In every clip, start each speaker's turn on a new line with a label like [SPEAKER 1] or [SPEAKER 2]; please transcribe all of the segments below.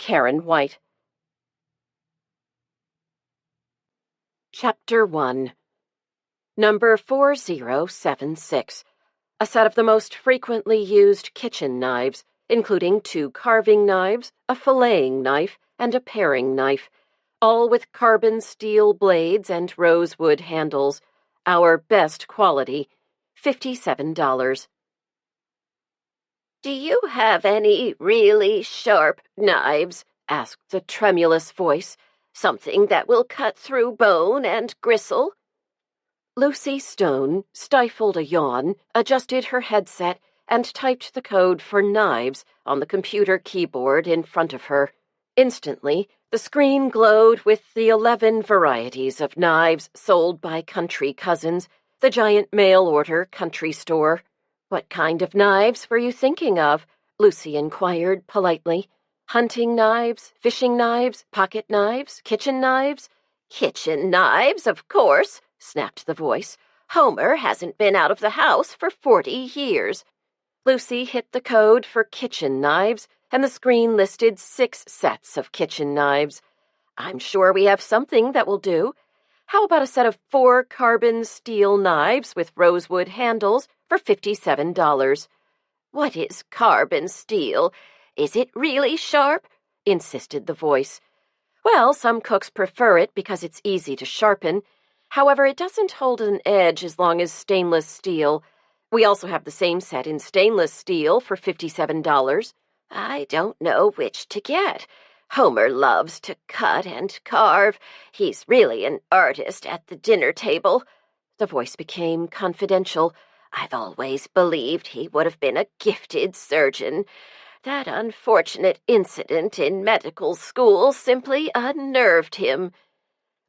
[SPEAKER 1] Karen White. Chapter 1. Number 4076. A set of the most frequently used kitchen knives, including 2 carving knives, a filleting knife, and a paring knife, all with carbon steel blades and rosewood handles. Our best quality, $57.
[SPEAKER 2] "Do you have any really sharp knives?" asked a tremulous voice. "Something that will cut through bone and gristle?"
[SPEAKER 1] Lucy Stone stifled a yawn, adjusted her headset, and typed the code for knives on the computer keyboard in front of her. Instantly, the screen glowed with the 11 varieties of knives sold by Country Cousins, the giant mail-order country store. "What kind of knives were you thinking of?" Lucy inquired politely. "Hunting knives, fishing knives, pocket knives, kitchen knives?"
[SPEAKER 2] "Kitchen knives, of course," snapped the voice. "Homer hasn't been out of the house for 40 years.
[SPEAKER 1] Lucy hit the code for kitchen knives, and the screen listed 6 sets of kitchen knives. "I'm sure we have something that will do. How about a set of 4 carbon steel knives with rosewood handles for $57?
[SPEAKER 2] "What is carbon steel? Is it really sharp?"
[SPEAKER 1] insisted the voice. "Well, some cooks prefer it because it's easy to sharpen. However, it doesn't hold an edge as long as stainless steel. We also have the same set in stainless steel for $57.
[SPEAKER 2] "I don't know which to get. Homer loves to cut and carve. He's really an artist at the dinner table."
[SPEAKER 1] The voice became confidential.
[SPEAKER 2] "I've always believed he would have been a gifted surgeon. That unfortunate incident in medical school simply unnerved him."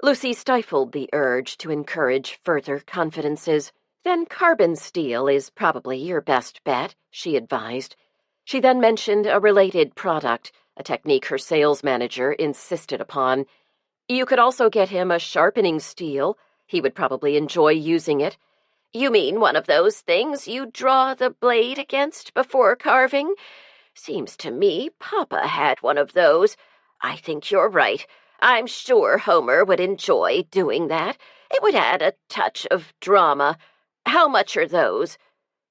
[SPEAKER 1] Lucy stifled the urge to encourage further confidences. "Then carbon steel is probably your best bet," she advised. She then mentioned a related product, a technique her sales manager insisted upon. "You could also get him a sharpening steel. He would probably enjoy using it."
[SPEAKER 2] "You mean one of those things you draw the blade against before carving? Seems to me Papa had one of those. I think you're right. I'm sure Homer would enjoy doing that. It would add a touch of drama. How much are those?"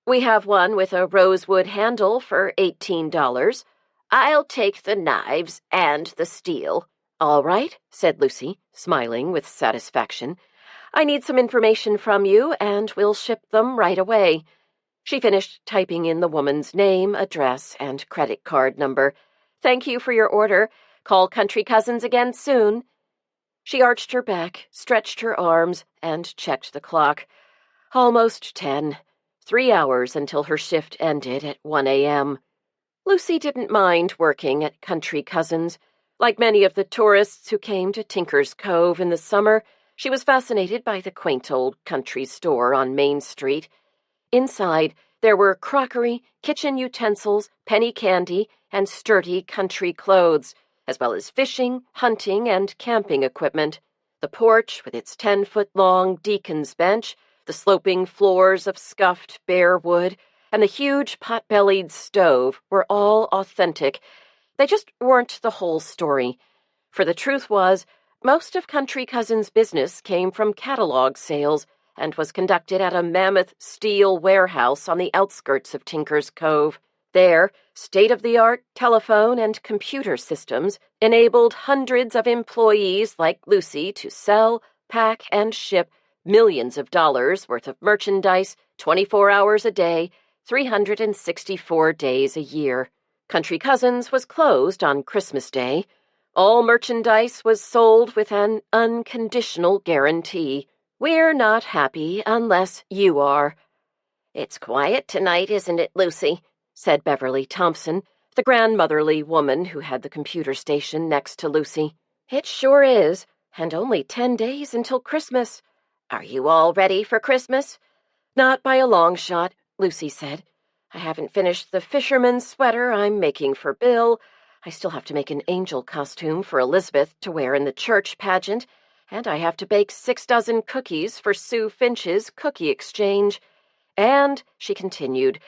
[SPEAKER 1] "We have one with a rosewood handle for $18.
[SPEAKER 2] "I'll take the knives and the steel."
[SPEAKER 1] "All right," said Lucy, smiling with satisfaction. "I need some information from you, and we'll ship them right away." She finished typing in the woman's name, address, and credit card number. "Thank you for your order. Call Country Cousins again soon." She arched her back, stretched her arms, and checked the clock. Almost 10. 3 hours until her shift ended at 1 a.m. Lucy didn't mind working at Country Cousins. Like many of the tourists who came to Tinker's Cove in the summer, she was fascinated by the quaint old country store on Main Street. Inside, there were crockery, kitchen utensils, penny candy, and sturdy country clothes, as well as fishing, hunting, and camping equipment. The porch, with its 10-foot-long deacon's bench, the sloping floors of scuffed bare wood, and the huge pot-bellied stove were all authentic. They just weren't the whole story. For the truth was, most of Country Cousins' business came from catalog sales and was conducted at a mammoth steel warehouse on the outskirts of Tinker's Cove. There, state-of-the-art telephone and computer systems enabled hundreds of employees like Lucy to sell, pack, and ship millions of dollars worth of merchandise 24 hours a day, 364 days a year. Country Cousins was closed on Christmas Day. All merchandise was sold with an unconditional guarantee. "We're not happy unless you are."
[SPEAKER 2] "It's quiet tonight, isn't it, Lucy?"
[SPEAKER 1] said Beverly Thompson, the grandmotherly woman who had the computer station next to Lucy. "It sure is, and only 10 days until Christmas."
[SPEAKER 2] "Are you all ready for Christmas?"
[SPEAKER 1] "Not by a long shot," Lucy said. "I haven't finished the fisherman's sweater I'm making for Bill. I still have to make an angel costume for Elizabeth to wear in the church pageant, and I have to bake 6 dozen cookies for Sue Finch's cookie exchange. And," she continued,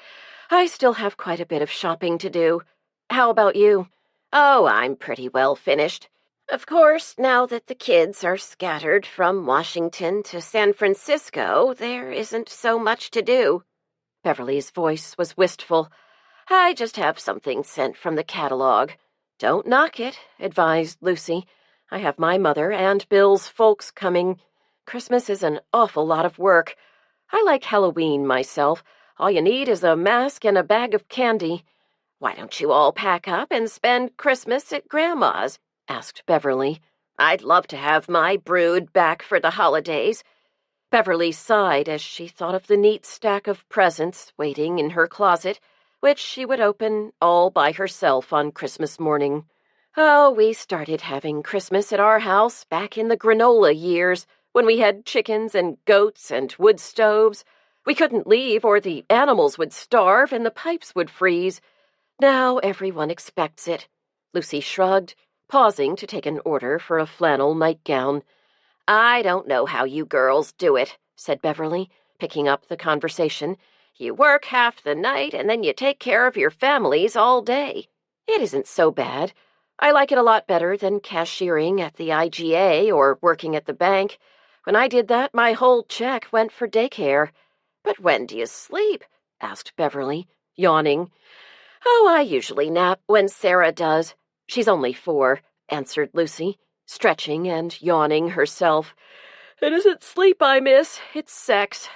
[SPEAKER 1] "I still have quite a bit of shopping to do. How about you?"
[SPEAKER 2] Oh, I'm pretty well finished. Of course, now that the kids are scattered from Washington to San Francisco, there isn't so much to do.
[SPEAKER 1] Beverly's voice was wistful. I just have something sent from the catalog. Don't knock it, advised Lucy. I have my mother and Bill's folks coming. Christmas is an awful lot of work. I like Halloween myself. All you need is a mask and a bag of candy.
[SPEAKER 2] Why don't you all pack up and spend Christmas at Grandma's? Asked Beverly. I'd love to have my brood back for the holidays.
[SPEAKER 1] Beverly sighed as she thought of the neat stack of presents waiting in her closet, which she would open all by herself on Christmas morning. Oh, we started having Christmas at our house back in the granola years, when we had chickens and goats and wood stoves. We couldn't leave or the animals would starve and the pipes would freeze. Now everyone expects it. Lucy shrugged, pausing to take an order for a flannel nightgown.
[SPEAKER 2] I don't know how you girls do it, said Beverly, picking up the conversation. You work half the night and then you take care of your families all day.
[SPEAKER 1] It isn't so bad. I like it a lot better than cashiering at the IGA or working at the bank. When I did that, my whole check went for daycare.
[SPEAKER 2] But when do you sleep? Asked Beverly, yawning.
[SPEAKER 1] Oh, I usually nap when Sarah does. She's only 4, answered Lucy, stretching and yawning herself. It isn't sleep I miss, it's sex.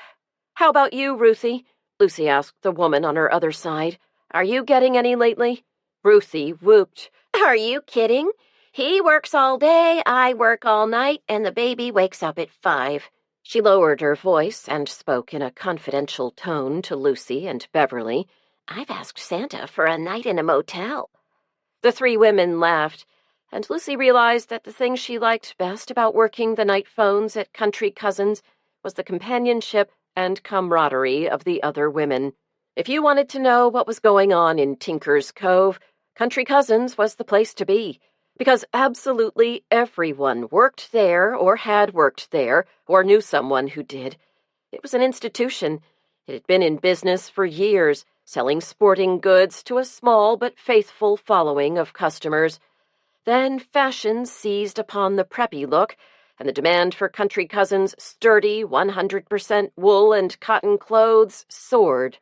[SPEAKER 1] How about you, Ruthie? Lucy asked the woman on her other side. Are you getting any lately? Ruthie whooped.
[SPEAKER 2] Are you kidding? He works all day, I work all night, and the baby wakes up at 5.
[SPEAKER 1] She lowered her voice and spoke in a confidential tone to Lucy and Beverly.
[SPEAKER 2] I've asked Santa for a night in a motel.
[SPEAKER 1] The 3 women laughed, and Lucy realized that the thing she liked best about working the night phones at Country Cousins was the companionship and camaraderie of the other women. If you wanted to know what was going on in Tinker's Cove, Country Cousins was the place to be, because absolutely everyone worked there or had worked there or knew someone who did. It was an institution. It had been in business for years, selling sporting goods to a small but faithful following of customers. Then fashion seized upon the preppy look, and the demand for Country Cousins' sturdy 100% wool and cotton clothes soared.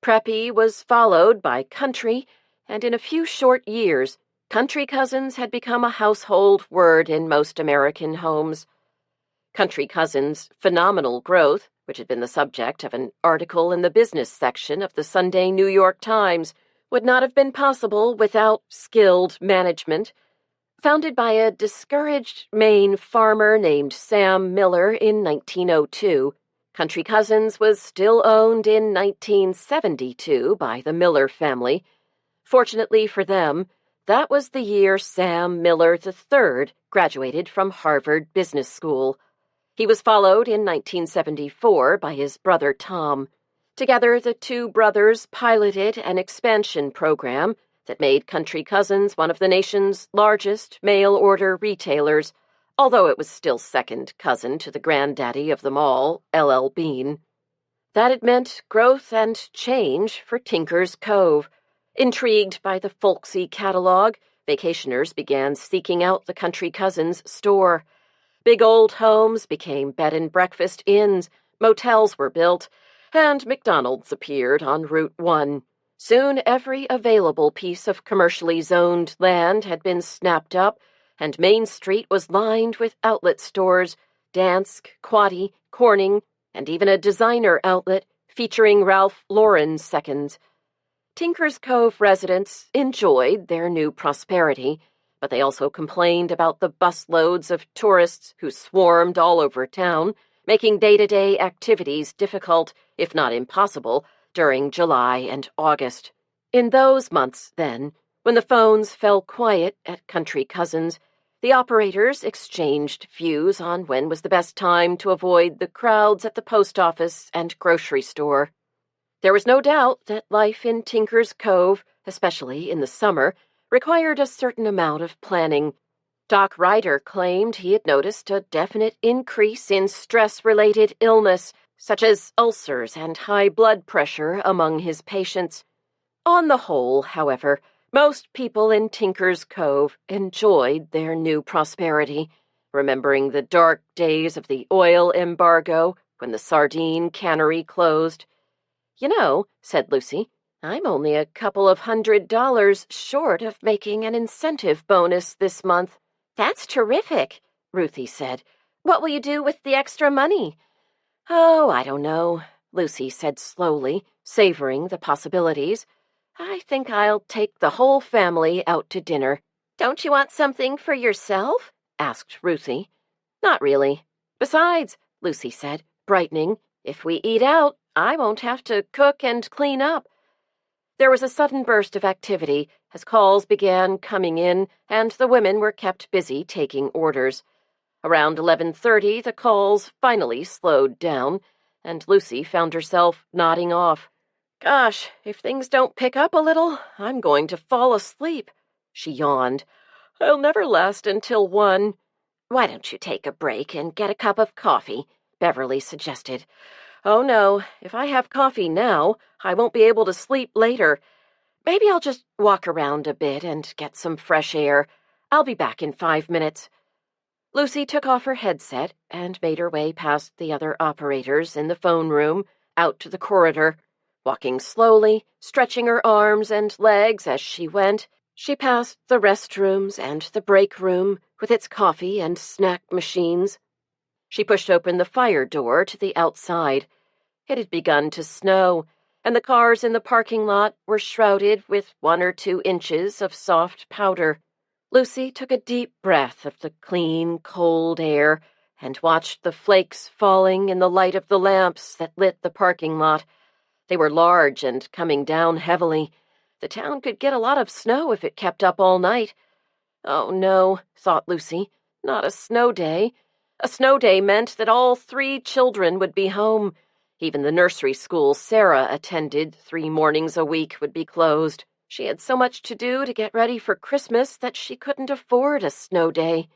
[SPEAKER 1] Preppy was followed by country, and in a few short years, Country Cousins had become a household word in most American homes. Country Cousins' phenomenal growth, which had been the subject of an article in the business section of the Sunday New York Times, would not have been possible without skilled management. Founded by a discouraged Maine farmer named Sam Miller in 1902, Country Cousins was still owned in 1972 by the Miller family. Fortunately for them, that was the year Sam Miller III graduated from Harvard Business School. He was followed in 1974 by his brother Tom. Together, the 2 brothers piloted an expansion program that made Country Cousins one of the nation's largest mail-order retailers, although it was still second cousin to the granddaddy of them all, L.L. Bean. That had meant growth and change for Tinker's Cove. Intrigued by the folksy catalog, vacationers began seeking out the Country Cousins store. Big old homes became bed and breakfast inns, motels were built, and McDonald's appeared on Route 1. Soon every available piece of commercially zoned land had been snapped up, and Main Street was lined with outlet stores, Dansk, Quaddy, Corning, and even a designer outlet featuring Ralph Lauren seconds. Tinker's Cove residents enjoyed their new prosperity, but they also complained about the busloads of tourists who swarmed all over town, making day-to-day activities difficult, if not impossible, during July and August. In those months, then, when the phones fell quiet at Country Cousins, the operators exchanged views on when was the best time to avoid the crowds at the post office and grocery store. There was no doubt that life in Tinker's Cove, especially in the summer, required a certain amount of planning. Doc Ryder claimed he had noticed a definite increase in stress-related illness, such as ulcers and high blood pressure among his patients. On the whole, however, Most people in Tinker's Cove enjoyed their new prosperity, remembering the dark days of the oil embargo when the sardine cannery closed. "You know," said Lucy, "I'm only a couple of $100 short of making an incentive bonus this month."
[SPEAKER 2] "That's terrific,"
[SPEAKER 1] Ruthie said.
[SPEAKER 2] "What will you do with the extra money?"
[SPEAKER 1] "Oh, I don't know," Lucy said slowly, savoring the possibilities. "I think I'll take the whole family out to dinner."
[SPEAKER 2] "Don't you want something for yourself?"
[SPEAKER 1] asked Ruthie. "Not really. Besides," Lucy said, brightening, "if we eat out, I won't have to cook and clean up." There was a sudden burst of activity as calls began coming in, and the women were kept busy taking orders. Around 11:30, the calls finally slowed down, and Lucy found herself nodding off. "Gosh, if things don't pick up a little, I'm going to fall asleep," she yawned. "I'll never last until 1.
[SPEAKER 2] "Why don't you take a break and get a cup of coffee?" Beverly suggested.
[SPEAKER 1] "Oh, no, if I have coffee now, I won't be able to sleep later. Maybe I'll just walk around a bit and get some fresh air. I'll be back in 5 minutes." Lucy took off her headset and made her way past the other operators in the phone room, out to the corridor. Walking slowly, stretching her arms and legs as she went, she passed the restrooms and the break room with its coffee and snack machines. She pushed open the fire door to the outside. It had begun to snow, and the cars in the parking lot were shrouded with 1 or 2 inches of soft powder. Lucy took a deep breath of the clean, cold air and watched the flakes falling in the light of the lamps that lit the parking lot. They were large and coming down heavily. The town could get a lot of snow if it kept up all night. Oh, no, thought Lucy, not a snow day. A snow day meant that all 3 children would be home. Even the nursery school Sarah attended 3 mornings a week would be closed. She had so much to do to get ready for Christmas that she couldn't afford a snow day.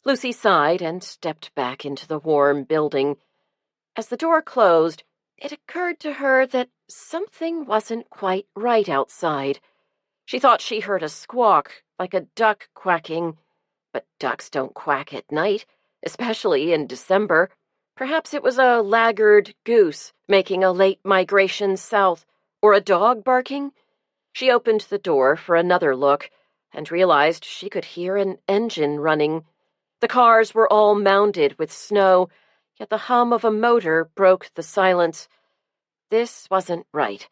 [SPEAKER 1] Lucy sighed and stepped back into the warm building. As the door closed, it occurred to her that something wasn't quite right outside. She thought she heard a squawk, like a duck quacking. But ducks don't quack at night, especially in December. Perhaps it was a laggard goose making a late migration south, or a dog barking. She opened the door for another look and realized she could hear an engine running. The cars were all mounded with snow, yet the hum of a motor broke the silence. This wasn't right,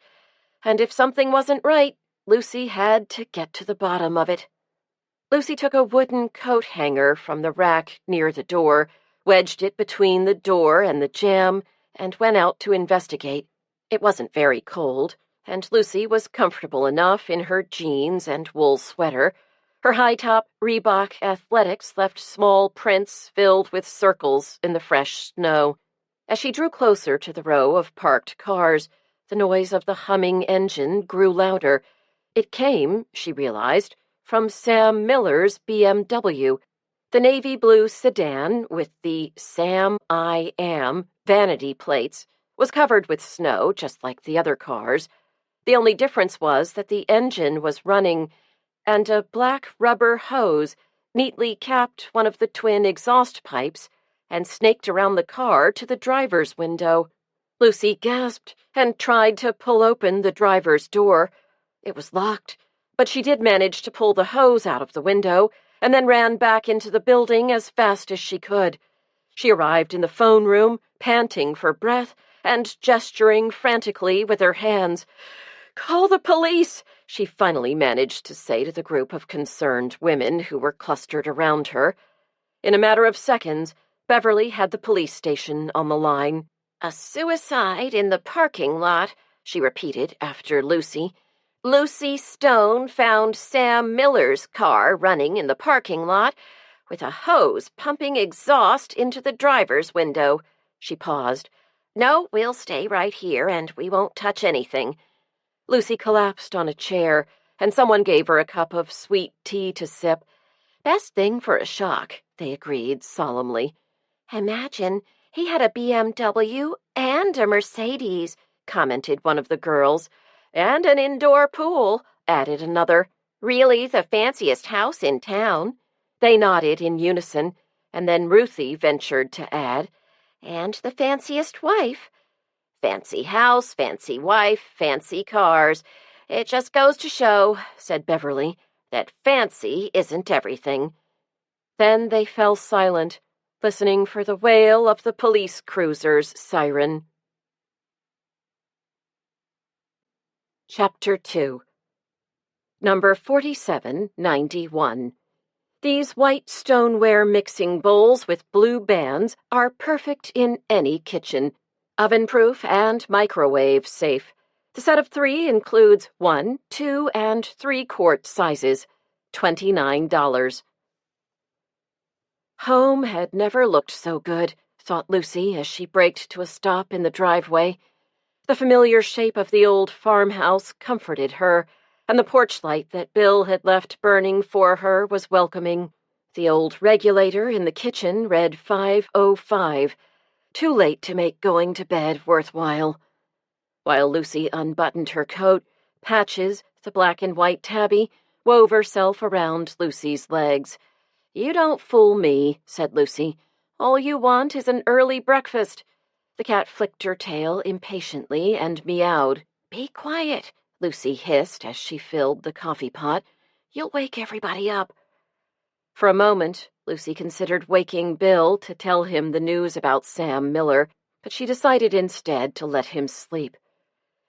[SPEAKER 1] and if something wasn't right, Lucy had to get to the bottom of it. Lucy took a wooden coat hanger from the rack near the door, wedged it between the door and the jamb, and went out to investigate. It wasn't very cold, and Lucy was comfortable enough in her jeans and wool sweater. Her high-top Reebok athletics left small prints filled with circles in the fresh snow. As she drew closer to the row of parked cars, the noise of the humming engine grew louder. It came, she realized, from Sam Miller's BMW. The navy blue sedan with the Sam I Am vanity plates was covered with snow just like the other cars. The only difference was that the engine was running, and a black rubber hose neatly capped one of the twin exhaust pipes and snaked around the car to the driver's window. Lucy gasped and tried to pull open the driver's door. It was locked, but she did manage to pull the hose out of the window and then ran back into the building as fast as she could. She arrived in the phone room, panting for breath and gesturing frantically with her hands. "Call the police," she finally managed to say to the group of concerned women who were clustered around her. In a matter of seconds, Beverly had the police station on the line.
[SPEAKER 2] "A suicide in the parking lot," she repeated after Lucy. "Lucy Stone found Sam Miller's car running in the parking lot with a hose pumping exhaust into the driver's window." She paused. "No, we'll stay right here and we won't touch anything."
[SPEAKER 1] Lucy collapsed on a chair, and someone gave her a cup of sweet tea to sip.
[SPEAKER 2] "Best thing for a shock," they agreed solemnly. "Imagine, he had a BMW and a Mercedes," commented one of the girls.
[SPEAKER 1] "And an indoor pool," added another.
[SPEAKER 2] Really the fanciest house in town."
[SPEAKER 1] They nodded in unison, and then Ruthie ventured to add,
[SPEAKER 2] "And the fanciest wife." "Fancy house, fancy wife, fancy cars. It just goes to show," said Beverly, "that fancy isn't everything."
[SPEAKER 1] Then they fell silent, listening for the wail of the police cruiser's siren. Chapter 2. Number 4791. These white stoneware mixing bowls with blue bands are perfect in any kitchen, oven-proof and microwave safe. The set of 3 includes 1, 2, and 3-quart sizes, $29. Home had never looked so good, thought Lucy as she braked to a stop in the driveway. The familiar shape of the old farmhouse comforted her, and the porch light that Bill had left burning for her was welcoming. The old regulator in the kitchen read 5:05, too late to make going to bed worthwhile. While Lucy unbuttoned her coat, Patches, the black and white tabby, wove herself around Lucy's legs. "You don't fool me," said Lucy. "All you want is an early breakfast." The cat flicked her tail impatiently and meowed. "Be quiet," Lucy hissed as she filled the coffee pot. "You'll wake everybody up." For a moment, Lucy considered waking Bill to tell him the news about Sam Miller, but she decided instead to let him sleep.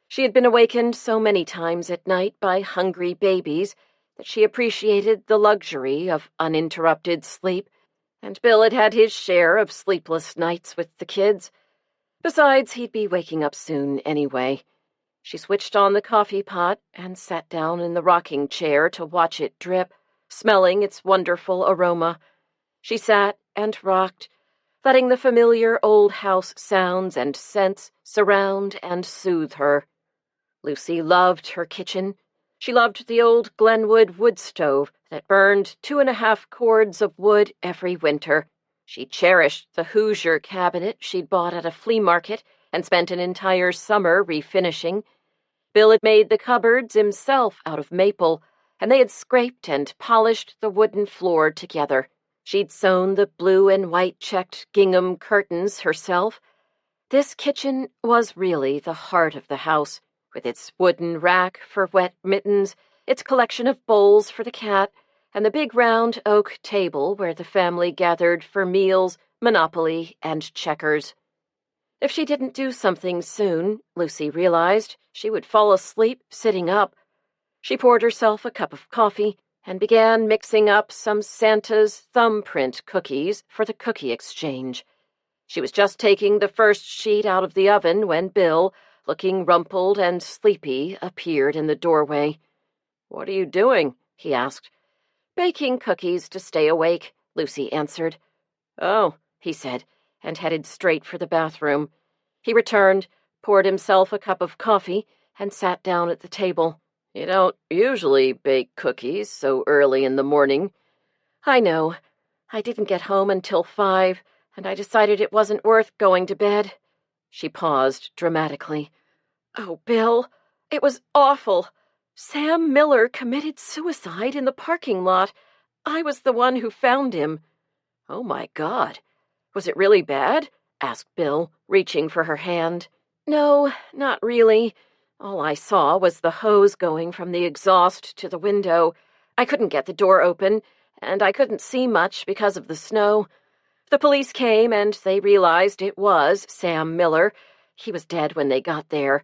[SPEAKER 1] She had been awakened so many times at night by hungry babies that she appreciated the luxury of uninterrupted sleep, and Bill had had his share of sleepless nights with the kids. Besides, he'd be waking up soon anyway. She switched on the coffee pot and sat down in the rocking chair to watch it drip, smelling its wonderful aroma. She sat and rocked, letting the familiar old house sounds and scents surround and soothe her. Lucy loved her kitchen. She loved the old Glenwood wood stove that burned 2.5 cords of wood every winter. She cherished the Hoosier cabinet she'd bought at a flea market and spent an entire summer refinishing. Bill had made the cupboards himself out of maple, and they had scraped and polished the wooden floor together. She'd sewn the blue and white checked gingham curtains herself. This kitchen was really the heart of the house, with its wooden rack for wet mittens, its collection of bowls for the cat, and the big round oak table where the family gathered for meals, Monopoly, and checkers. If she didn't do something soon, Lucy realized, she would fall asleep sitting up. She poured herself a cup of coffee and began mixing up some Santa's thumbprint cookies for the cookie exchange. She was just taking the first sheet out of the oven when Bill, looking rumpled and sleepy, appeared in the doorway. "What are you doing?" he asked. "Baking cookies to stay awake," Lucy answered. "Oh," he said, and headed straight for the bathroom. He returned, poured himself a cup of coffee, and sat down at the table. "You don't usually bake cookies so early in the morning." "I know. I didn't get home until 5, and I decided it wasn't worth going to bed." She paused dramatically. "Oh, Bill, it was awful. Sam Miller committed suicide in the parking lot. I was the one who found him." "Oh, my God. Was it really bad?" asked Bill, reaching for her hand. "No, not really. All I saw was the hose going from the exhaust to the window. I couldn't get the door open, and I couldn't see much because of the snow. The police came, and they realized it was Sam Miller. He was dead when they got there.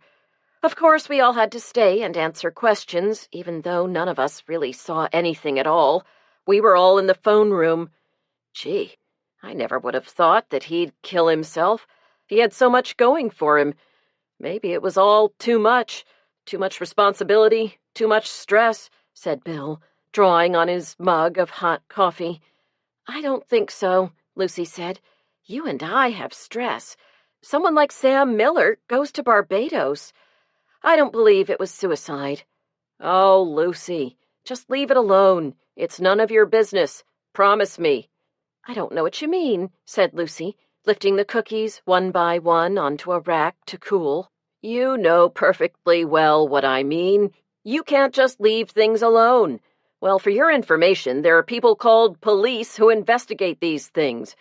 [SPEAKER 1] Of course, we all had to stay and answer questions, even though none of us really saw anything at all. We were all in the phone room. Gee, I never would have thought that he'd kill himself. He had so much going for him. Maybe it was all too much responsibility, too much stress," said Bill, drawing on his mug of hot coffee. "I don't think so," Lucy said. "You and I have stress. Someone like Sam Miller goes to Barbados. I don't believe it was suicide." "Oh, Lucy, just leave it alone. It's none of your business. Promise me." "I don't know what you mean," said Lucy, lifting the cookies one by one onto a rack to cool. "You know perfectly well what I mean. You can't just leave things alone. Well, for your information, there are people called police who investigate these things.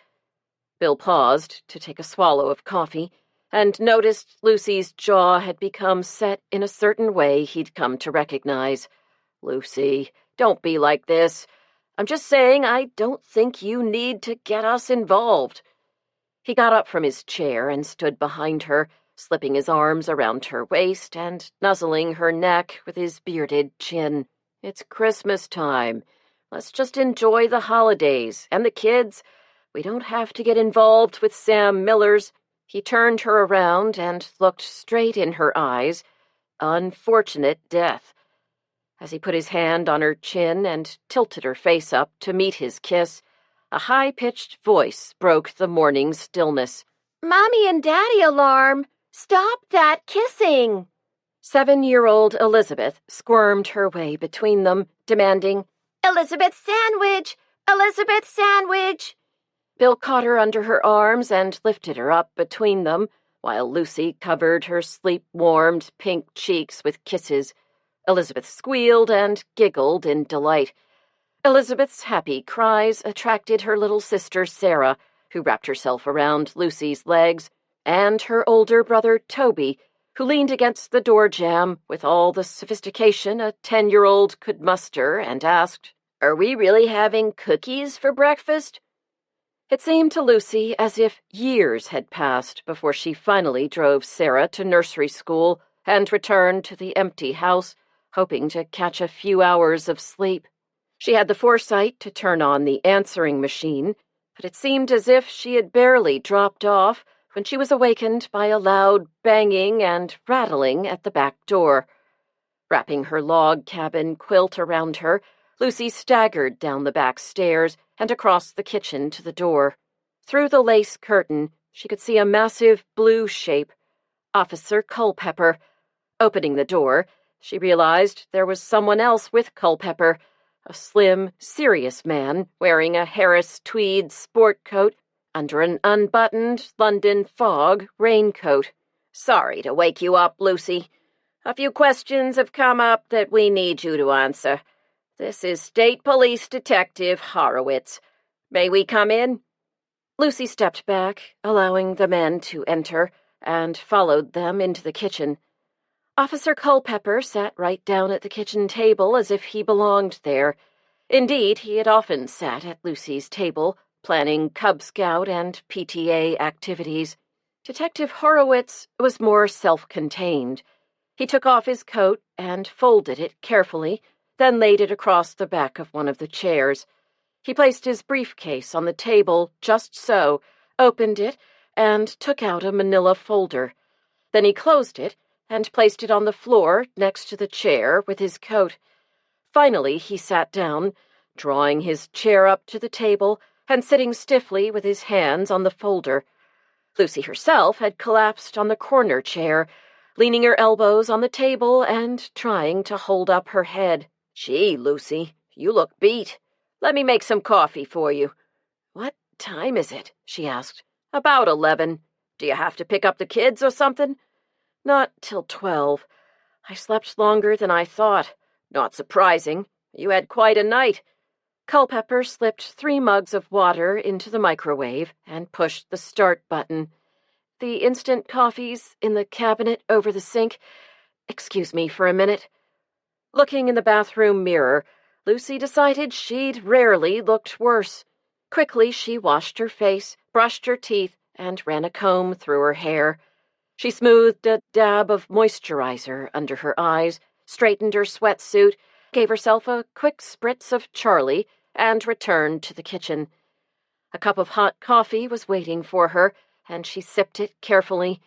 [SPEAKER 1] Bill paused to take a swallow of coffee and noticed Lucy's jaw had become set in a certain way he'd come to recognize. Lucy, don't be like this. I'm just saying I don't think you need to get us involved. He got up from his chair and stood behind her, slipping his arms around her waist and nuzzling her neck with his bearded chin. It's Christmas time. Let's just enjoy the holidays and the kids. We don't have to get involved with Sam Miller's. He turned her around and looked straight in her eyes. Unfortunate death. As he put his hand on her chin and tilted her face up to meet his kiss, a high-pitched voice broke the morning stillness.
[SPEAKER 2] Mommy and Daddy alarm! Stop that kissing!
[SPEAKER 1] 7-year-old Elizabeth squirmed her way between them, demanding,
[SPEAKER 2] Elizabeth Sandwich! Elizabeth Sandwich!
[SPEAKER 1] Bill caught her under her arms and lifted her up between them, while Lucy covered her sleep-warmed pink cheeks with kisses. Elizabeth squealed and giggled in delight. Elizabeth's happy cries attracted her little sister Sarah, who wrapped herself around Lucy's legs, and her older brother Toby, who leaned against the door jamb with all the sophistication a 10-year-old could muster and asked, Are we really having cookies for breakfast? It seemed to Lucy as if years had passed before she finally drove Sarah to nursery school and returned to the empty house, hoping to catch a few hours of sleep. She had the foresight to turn on the answering machine, but it seemed as if she had barely dropped off when she was awakened by a loud banging and rattling at the back door. Wrapping her log cabin quilt around her, Lucy staggered down the back stairs and across the kitchen to the door. Through the lace curtain, she could see a massive blue shape, Officer Culpepper. Opening the door, she realized there was someone else with Culpepper, a slim, serious man wearing a Harris tweed sport coat under an unbuttoned London fog raincoat.
[SPEAKER 2] Sorry to wake you up, Lucy. A few questions have come up that we need you to answer. This is State Police Detective Horowitz. May we come in?
[SPEAKER 1] Lucy stepped back, allowing the men to enter, and followed them into the kitchen. Officer Culpepper sat right down at the kitchen table as if he belonged there. Indeed, he had often sat at Lucy's table, planning Cub Scout and PTA activities. Detective Horowitz was more self-contained. He took off his coat and folded it carefully, then laid it across the back of one of the chairs. He placed his briefcase on the table just so, opened it, and took out a manila folder. Then he closed it and placed it on the floor next to the chair with his coat. Finally, he sat down, drawing his chair up to the table and sitting stiffly with his hands on the folder. Lucy herself had collapsed on the corner chair, leaning her elbows on the table and trying to hold up her head.
[SPEAKER 2] Gee, Lucy, you look beat. Let me make some coffee for you.
[SPEAKER 1] What time is it? She asked.
[SPEAKER 2] About 11. Do you have to pick up the kids or something?
[SPEAKER 1] Not till 12. I slept longer than I thought.
[SPEAKER 2] Not surprising. You had quite a night.
[SPEAKER 1] Culpepper slipped 3 mugs of water into the microwave and pushed the start button. The instant coffee's in the cabinet over the sink. Excuse me for a minute. Looking in the bathroom mirror, Lucy decided she'd rarely looked worse. Quickly, she washed her face, brushed her teeth, and ran a comb through her hair. She smoothed a dab of moisturizer under her eyes, straightened her sweatsuit, gave herself a quick spritz of Charlie, and returned to the kitchen. A cup of hot coffee was waiting for her, and she sipped it carefully.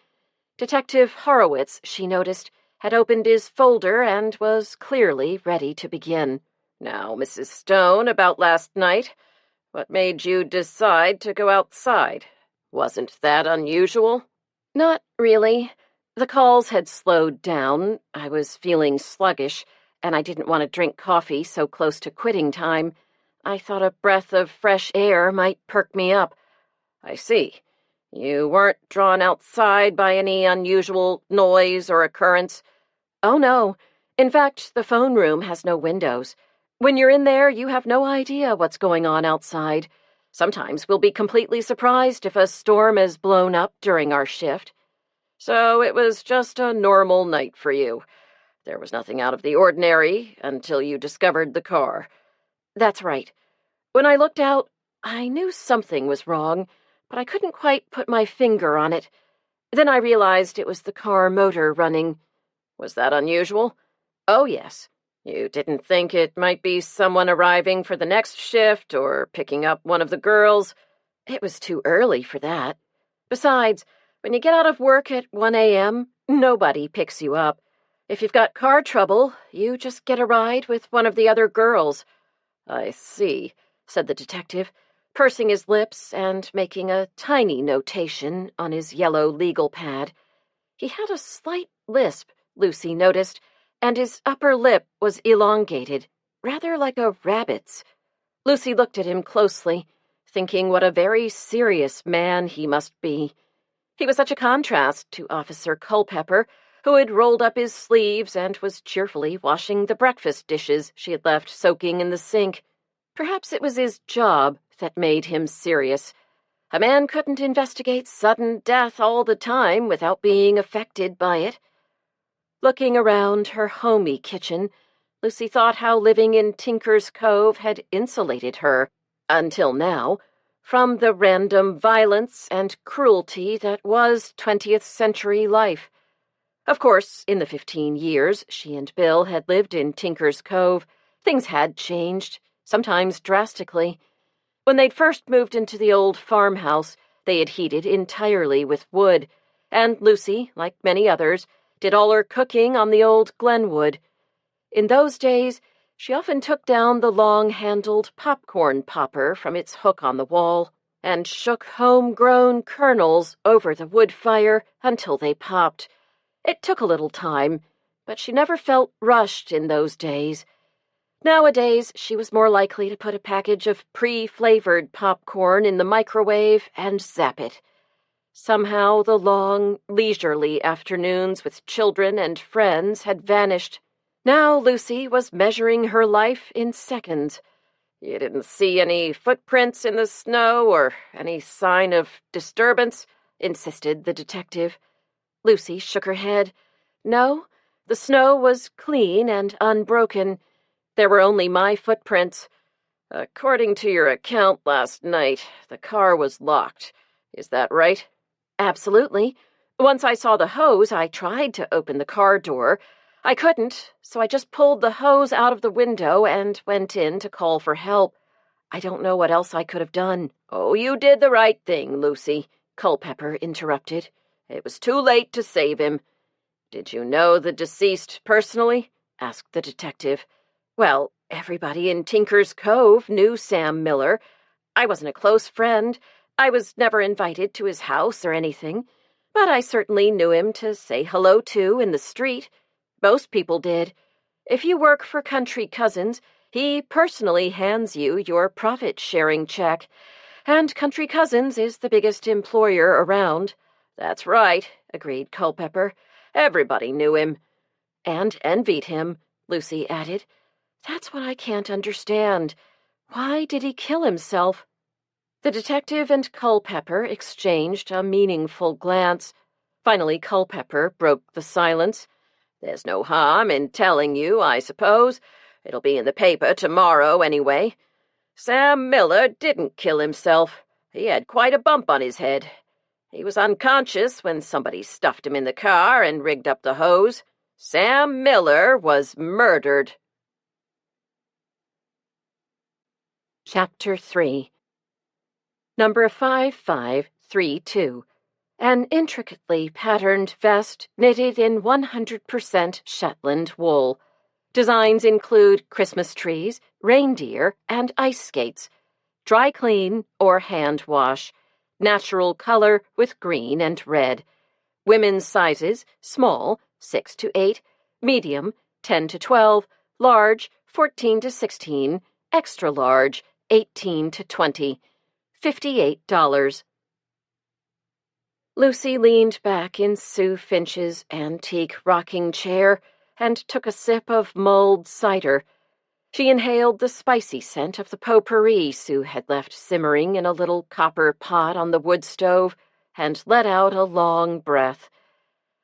[SPEAKER 1] Detective Horowitz, she noticed, had opened his folder and was clearly ready to begin.
[SPEAKER 2] Now, Mrs. Stone, about last night. What made you decide to go outside? Wasn't that unusual?
[SPEAKER 1] Not really. The calls had slowed down. I was feeling sluggish, and I didn't want to drink coffee so close to quitting time. I thought a breath of fresh air might perk me up.
[SPEAKER 2] I see. You weren't drawn outside by any unusual noise or occurrence?
[SPEAKER 1] Oh, no. In fact, the phone room has no windows. When you're in there, you have no idea what's going on outside. Sometimes we'll be completely surprised if a storm is blown up during our shift. So it was just a normal night for you. There was nothing out of the ordinary until you discovered the car. That's right. When I looked out, I knew something was wrong, but I couldn't quite put my finger on it. Then I realized it was the car motor running. Was that unusual? Oh, yes. You didn't think it might be someone arriving for the next shift or picking up one of the girls? It was too early for that. Besides, when you get out of work at 1 a.m., nobody picks you up. If you've got car trouble, you just get a ride with one of the other girls. I see, said the detective, pursing his lips and making a tiny notation on his yellow legal pad. He had a slight lisp, Lucy noticed, and his upper lip was elongated, rather like a rabbit's. Lucy looked at him closely, thinking what a very serious man he must be. He was such a contrast to Officer Culpepper, who had rolled up his sleeves and was cheerfully washing the breakfast dishes she had left soaking in the sink. Perhaps it was his job that made him serious. A man couldn't investigate sudden death all the time without being affected by it. Looking around her homey kitchen, Lucy thought how living in Tinker's Cove had insulated her, until now, from the random violence and cruelty that was 20th century life. Of course, in the 15 years she and Bill had lived in Tinker's Cove, things had changed, sometimes drastically. When they'd first moved into the old farmhouse, they had heated entirely with wood, and Lucy, like many others, did all her cooking on the old Glenwood. In those days, she often took down the long-handled popcorn popper from its hook on the wall and shook home-grown kernels over the wood fire until they popped. It took a little time, but she never felt rushed in those days. Nowadays, she was more likely to put a package of pre-flavored popcorn in the microwave and zap it. Somehow the long, leisurely afternoons with children and friends had vanished. Now Lucy was measuring her life in seconds. You didn't see any footprints in the snow or any sign of disturbance? Insisted the detective. Lucy shook her head. No, the snow was clean and unbroken. There were only my footprints. According to your account last night, the car was locked. Is that right? Absolutely. Once I saw the hose, I tried to open the car door. I couldn't, so I just pulled the hose out of the window and went in to call for help. I don't know what else I could have done. Oh, you did the right thing, Lucy, Culpepper interrupted. It was too late to save him. Did you know the deceased personally? Asked the detective. Well, everybody in Tinker's Cove knew Sam Miller. I wasn't a close friend. I was never invited to his house or anything, but I certainly knew him to say hello to in the street. Most people did. If you work for Country Cousins, he personally hands you your profit-sharing check, and Country Cousins is the biggest employer around. That's right, agreed Culpepper. Everybody knew him. And envied him, Lucy added. That's what I can't understand. Why did he kill himself? The detective and Culpepper exchanged a meaningful glance. Finally, Culpepper broke the silence. There's no harm in telling you, I suppose. It'll be in the paper tomorrow, anyway. Sam Miller didn't kill himself. He had quite a bump on his head. He was unconscious when somebody stuffed him in the car and rigged up the hose. Sam Miller was murdered. Chapter 3. Number 5532. An intricately patterned vest knitted in 100% Shetland wool. Designs include Christmas trees, reindeer, and ice skates. Dry clean or hand wash. Natural color with green and red. Women's sizes, small, 6 to 8, medium, 10 to 12, large, 14 to 16, extra large, 18 to 20. $58. Lucy leaned back in Sue Finch's antique rocking chair and took a sip of mulled cider. She inhaled the spicy scent of the potpourri Sue had left simmering in a little copper pot on the wood stove and let out a long breath.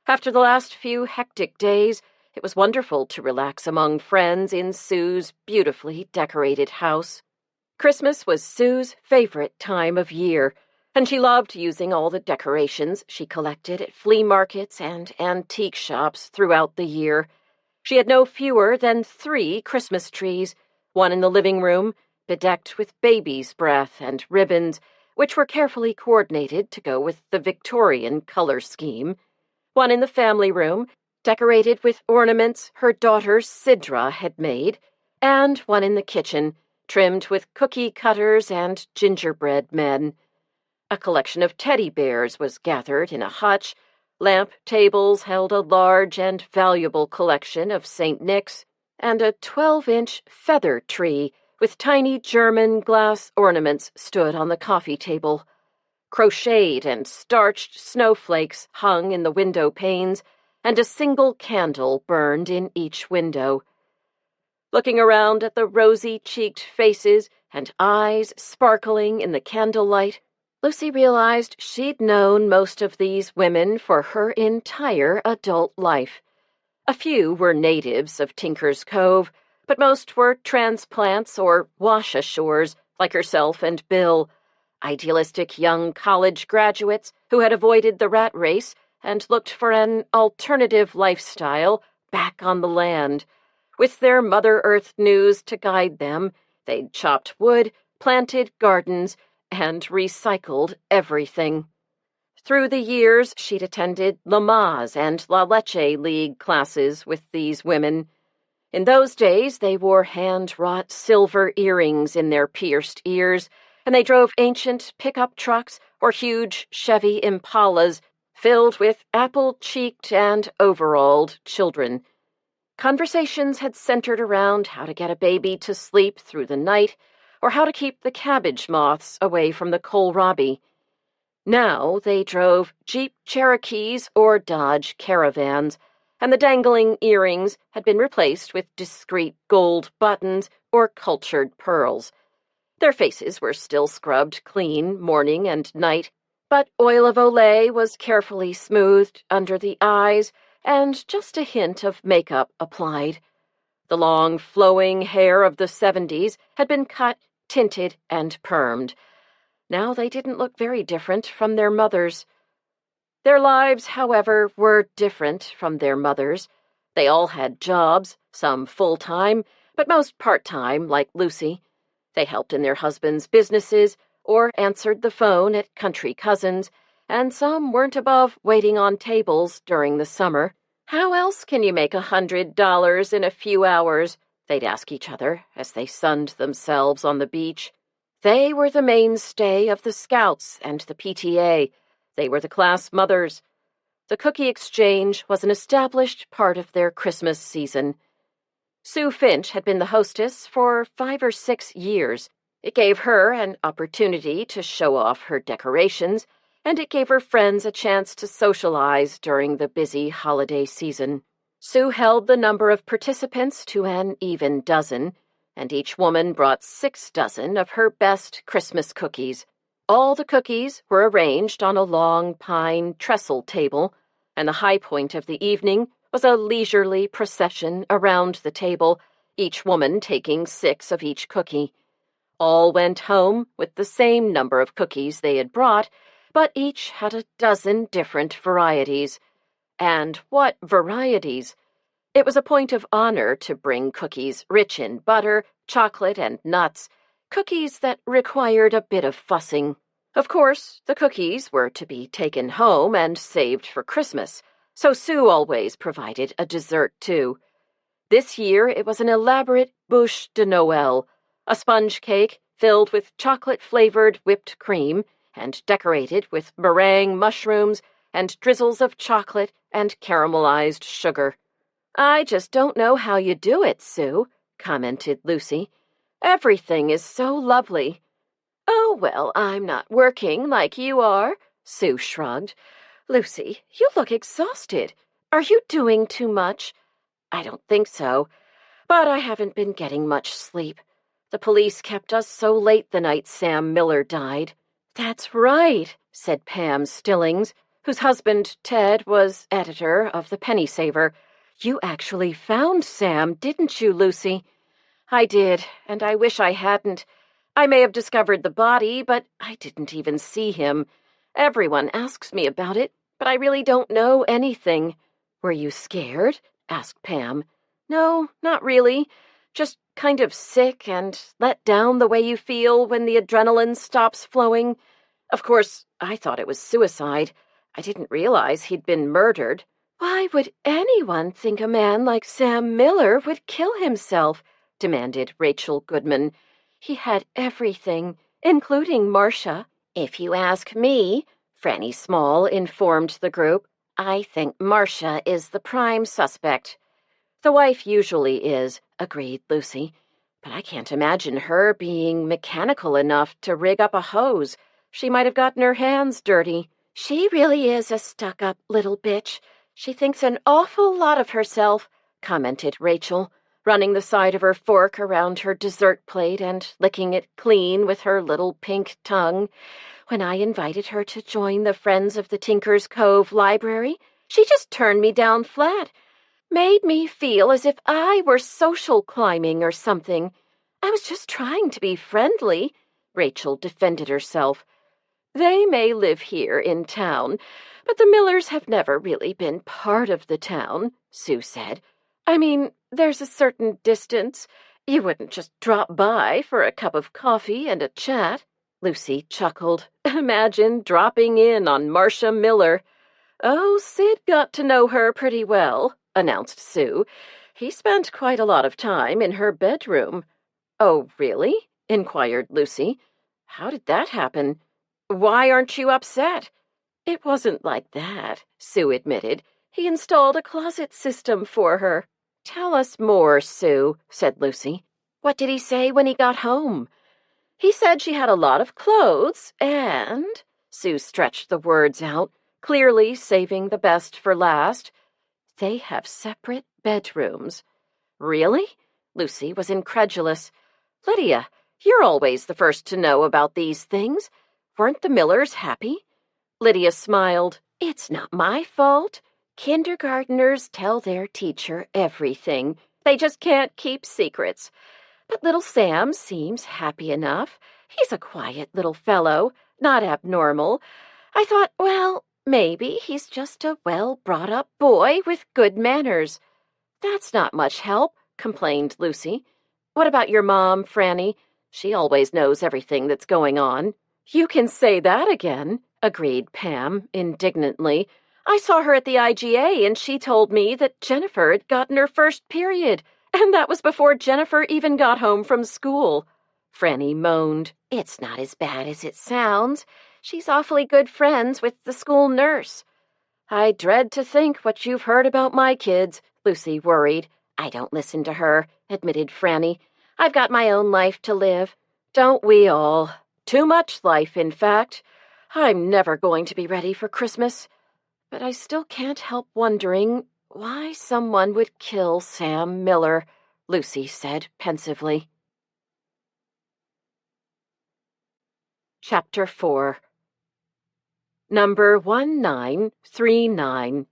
[SPEAKER 1] After the last few hectic days, it was wonderful to relax among friends in Sue's beautifully decorated house. Christmas was Sue's favorite time of year, and she loved using all the decorations she collected at flea markets and antique shops throughout the year. She had no fewer than 3 Christmas trees, one in the living room, bedecked with baby's breath and ribbons, which were carefully coordinated to go with the Victorian color scheme, one in the family room, decorated with ornaments her daughter Sidra had made, and one in the kitchen, trimmed with cookie cutters and gingerbread men. A collection of teddy bears was gathered in a hutch. Lamp tables held a large and valuable collection of St. Nick's, and a 12-inch feather tree with tiny German glass ornaments stood on the coffee table. Crocheted and starched snowflakes hung in the window panes, and a single candle burned in each window. Looking around at the rosy-cheeked faces and eyes sparkling in the candlelight, Lucy realized she'd known most of these women for her entire adult life. A few were natives of Tinker's Cove, but most were transplants or wash-ashores like herself and Bill, idealistic young college graduates who had avoided the rat race and looked for an alternative lifestyle back on the land. With their Mother Earth news to guide them, they'd chopped wood, planted gardens, and recycled everything. Through the years, she'd attended Lamaze and La Leche League classes with these women. In those days, they wore hand-wrought silver earrings in their pierced ears, and they drove ancient pickup trucks or huge Chevy Impalas filled with apple-cheeked and overalled children. Conversations had centered around how to get a baby to sleep through the night, or how to keep the cabbage moths away from the kohlrabi. Now they drove Jeep Cherokees or Dodge Caravans, and the dangling earrings had been replaced with discreet gold buttons or cultured pearls. Their faces were still scrubbed clean morning and night, but oil of Olay was carefully smoothed under the eyes and just a hint of makeup applied. The long, flowing hair of the 70s had been cut, tinted, and permed. Now they didn't look very different from their mothers. Their lives, however, were different from their mothers. They all had jobs, some full-time, but most part-time, like Lucy. They helped in their husbands' businesses or answered the phone at country cousins, and some weren't above waiting on tables during the summer. "How else can you make $100 in a few hours?" they'd ask each other as they sunned themselves on the beach. They were the mainstay of the Scouts and the PTA. They were the class mothers. The cookie exchange was an established part of their Christmas season. Sue Finch had been the hostess for 5 or 6 years. It gave her an opportunity to show off her decorations, and it gave her friends a chance to socialize during the busy holiday season. Sue held the number of participants to an even dozen, and each woman brought 6 dozen of her best Christmas cookies. All the cookies were arranged on a long pine trestle table, and the high point of the evening was a leisurely procession around the table, each woman taking 6 of each cookie. All went home with the same number of cookies they had brought, but each had a dozen different varieties. And what varieties! It was a point of honor to bring cookies rich in butter, chocolate, and nuts, cookies that required a bit of fussing. Of course, the cookies were to be taken home and saved for Christmas, so Sue always provided a dessert, too. This year it was an elaborate bûche de Noël, a sponge cake filled with chocolate-flavored whipped cream and decorated with meringue mushrooms and drizzles of chocolate and caramelized sugar. "I just don't know how you do it, Sue," commented Lucy. "Everything is so lovely." "Oh, well, I'm not working like you are," Sue shrugged. "Lucy, you look exhausted. Are you doing too much?" "I don't think so. But I haven't been getting much sleep. The police kept us so late the night Sam Miller died." "That's right," said Pam Stillings, whose husband, Ted, was editor of the Penny Saver. "You actually found Sam, didn't you, Lucy?" "I did, and I wish I hadn't. I may have discovered the body, but I didn't even see him. Everyone asks me about it, but I really don't know anything." "Were you scared?" asked Pam. "No, not really. Just kind of sick and let down the way you feel when the adrenaline stops flowing. Of course, I thought it was suicide. I didn't realize he'd been murdered." "Why would anyone think a man like Sam Miller would kill himself?" demanded Rachel Goodman. "He had everything, including Marcia."
[SPEAKER 2] "If you ask me," Franny Small informed the group, "I think Marcia is the prime suspect."
[SPEAKER 1] "The wife usually is," agreed Lucy. "But I can't imagine her being mechanical enough to rig up a hose. She might have gotten her hands dirty."
[SPEAKER 2] "She really is a stuck-up little bitch. She thinks an awful lot of herself," commented Rachel, running the side of her fork around her dessert plate and licking it clean with her little pink tongue. "When I invited her to join the Friends of the Tinker's Cove library, she just turned me down flat. Made me feel as if I were social climbing or something. I was just trying to be friendly," Rachel defended herself. "They may live here in town, but the Millers have never really been part of the town," Sue said. "I mean, there's a certain distance. You wouldn't just drop by for a cup of coffee and a chat." Lucy chuckled. "Imagine dropping in on Marcia Miller." "Oh, Sid got to know her pretty well," announced Sue. "He spent quite a lot of time in her bedroom." "Oh, really?" inquired Lucy. "How did that happen? Why aren't you upset?" "It wasn't like that," Sue admitted. "He installed a closet system for her." "Tell us more, Sue," said Lucy. "What did he say when he got home?" "He said she had a lot of clothes and—" Sue stretched the words out, clearly saving the best for last. "They have separate bedrooms." "Really?" Lucy was incredulous. "Lydia, you're always the first to know about these things. Weren't the Millers happy?" Lydia smiled. "It's not my fault. Kindergarteners tell their teacher everything. They just can't keep secrets. But little Sam seems happy enough. He's a quiet little fellow, not abnormal. I thought, well, maybe he's just a well-brought-up boy with good manners." "That's not much help," complained Lucy. "What about your mom, Franny? She always knows everything that's going on." "You can say that again," agreed Pam indignantly. "I saw her at the IGA, and she told me that Jennifer had gotten her first period, and that was before Jennifer even got home from school." Franny moaned. "It's not as bad as it sounds. She's awfully good friends with the school nurse."
[SPEAKER 1] "I dread to think what you've heard about my kids," Lucy worried.
[SPEAKER 2] "I don't listen to her," admitted Franny. "I've got my own life to live."
[SPEAKER 1] "Don't we all? Too much life, in fact. I'm never going to be ready for Christmas. But I still can't help wondering why someone would kill Sam Miller," Lucy said pensively. Chapter 4. Number 1939.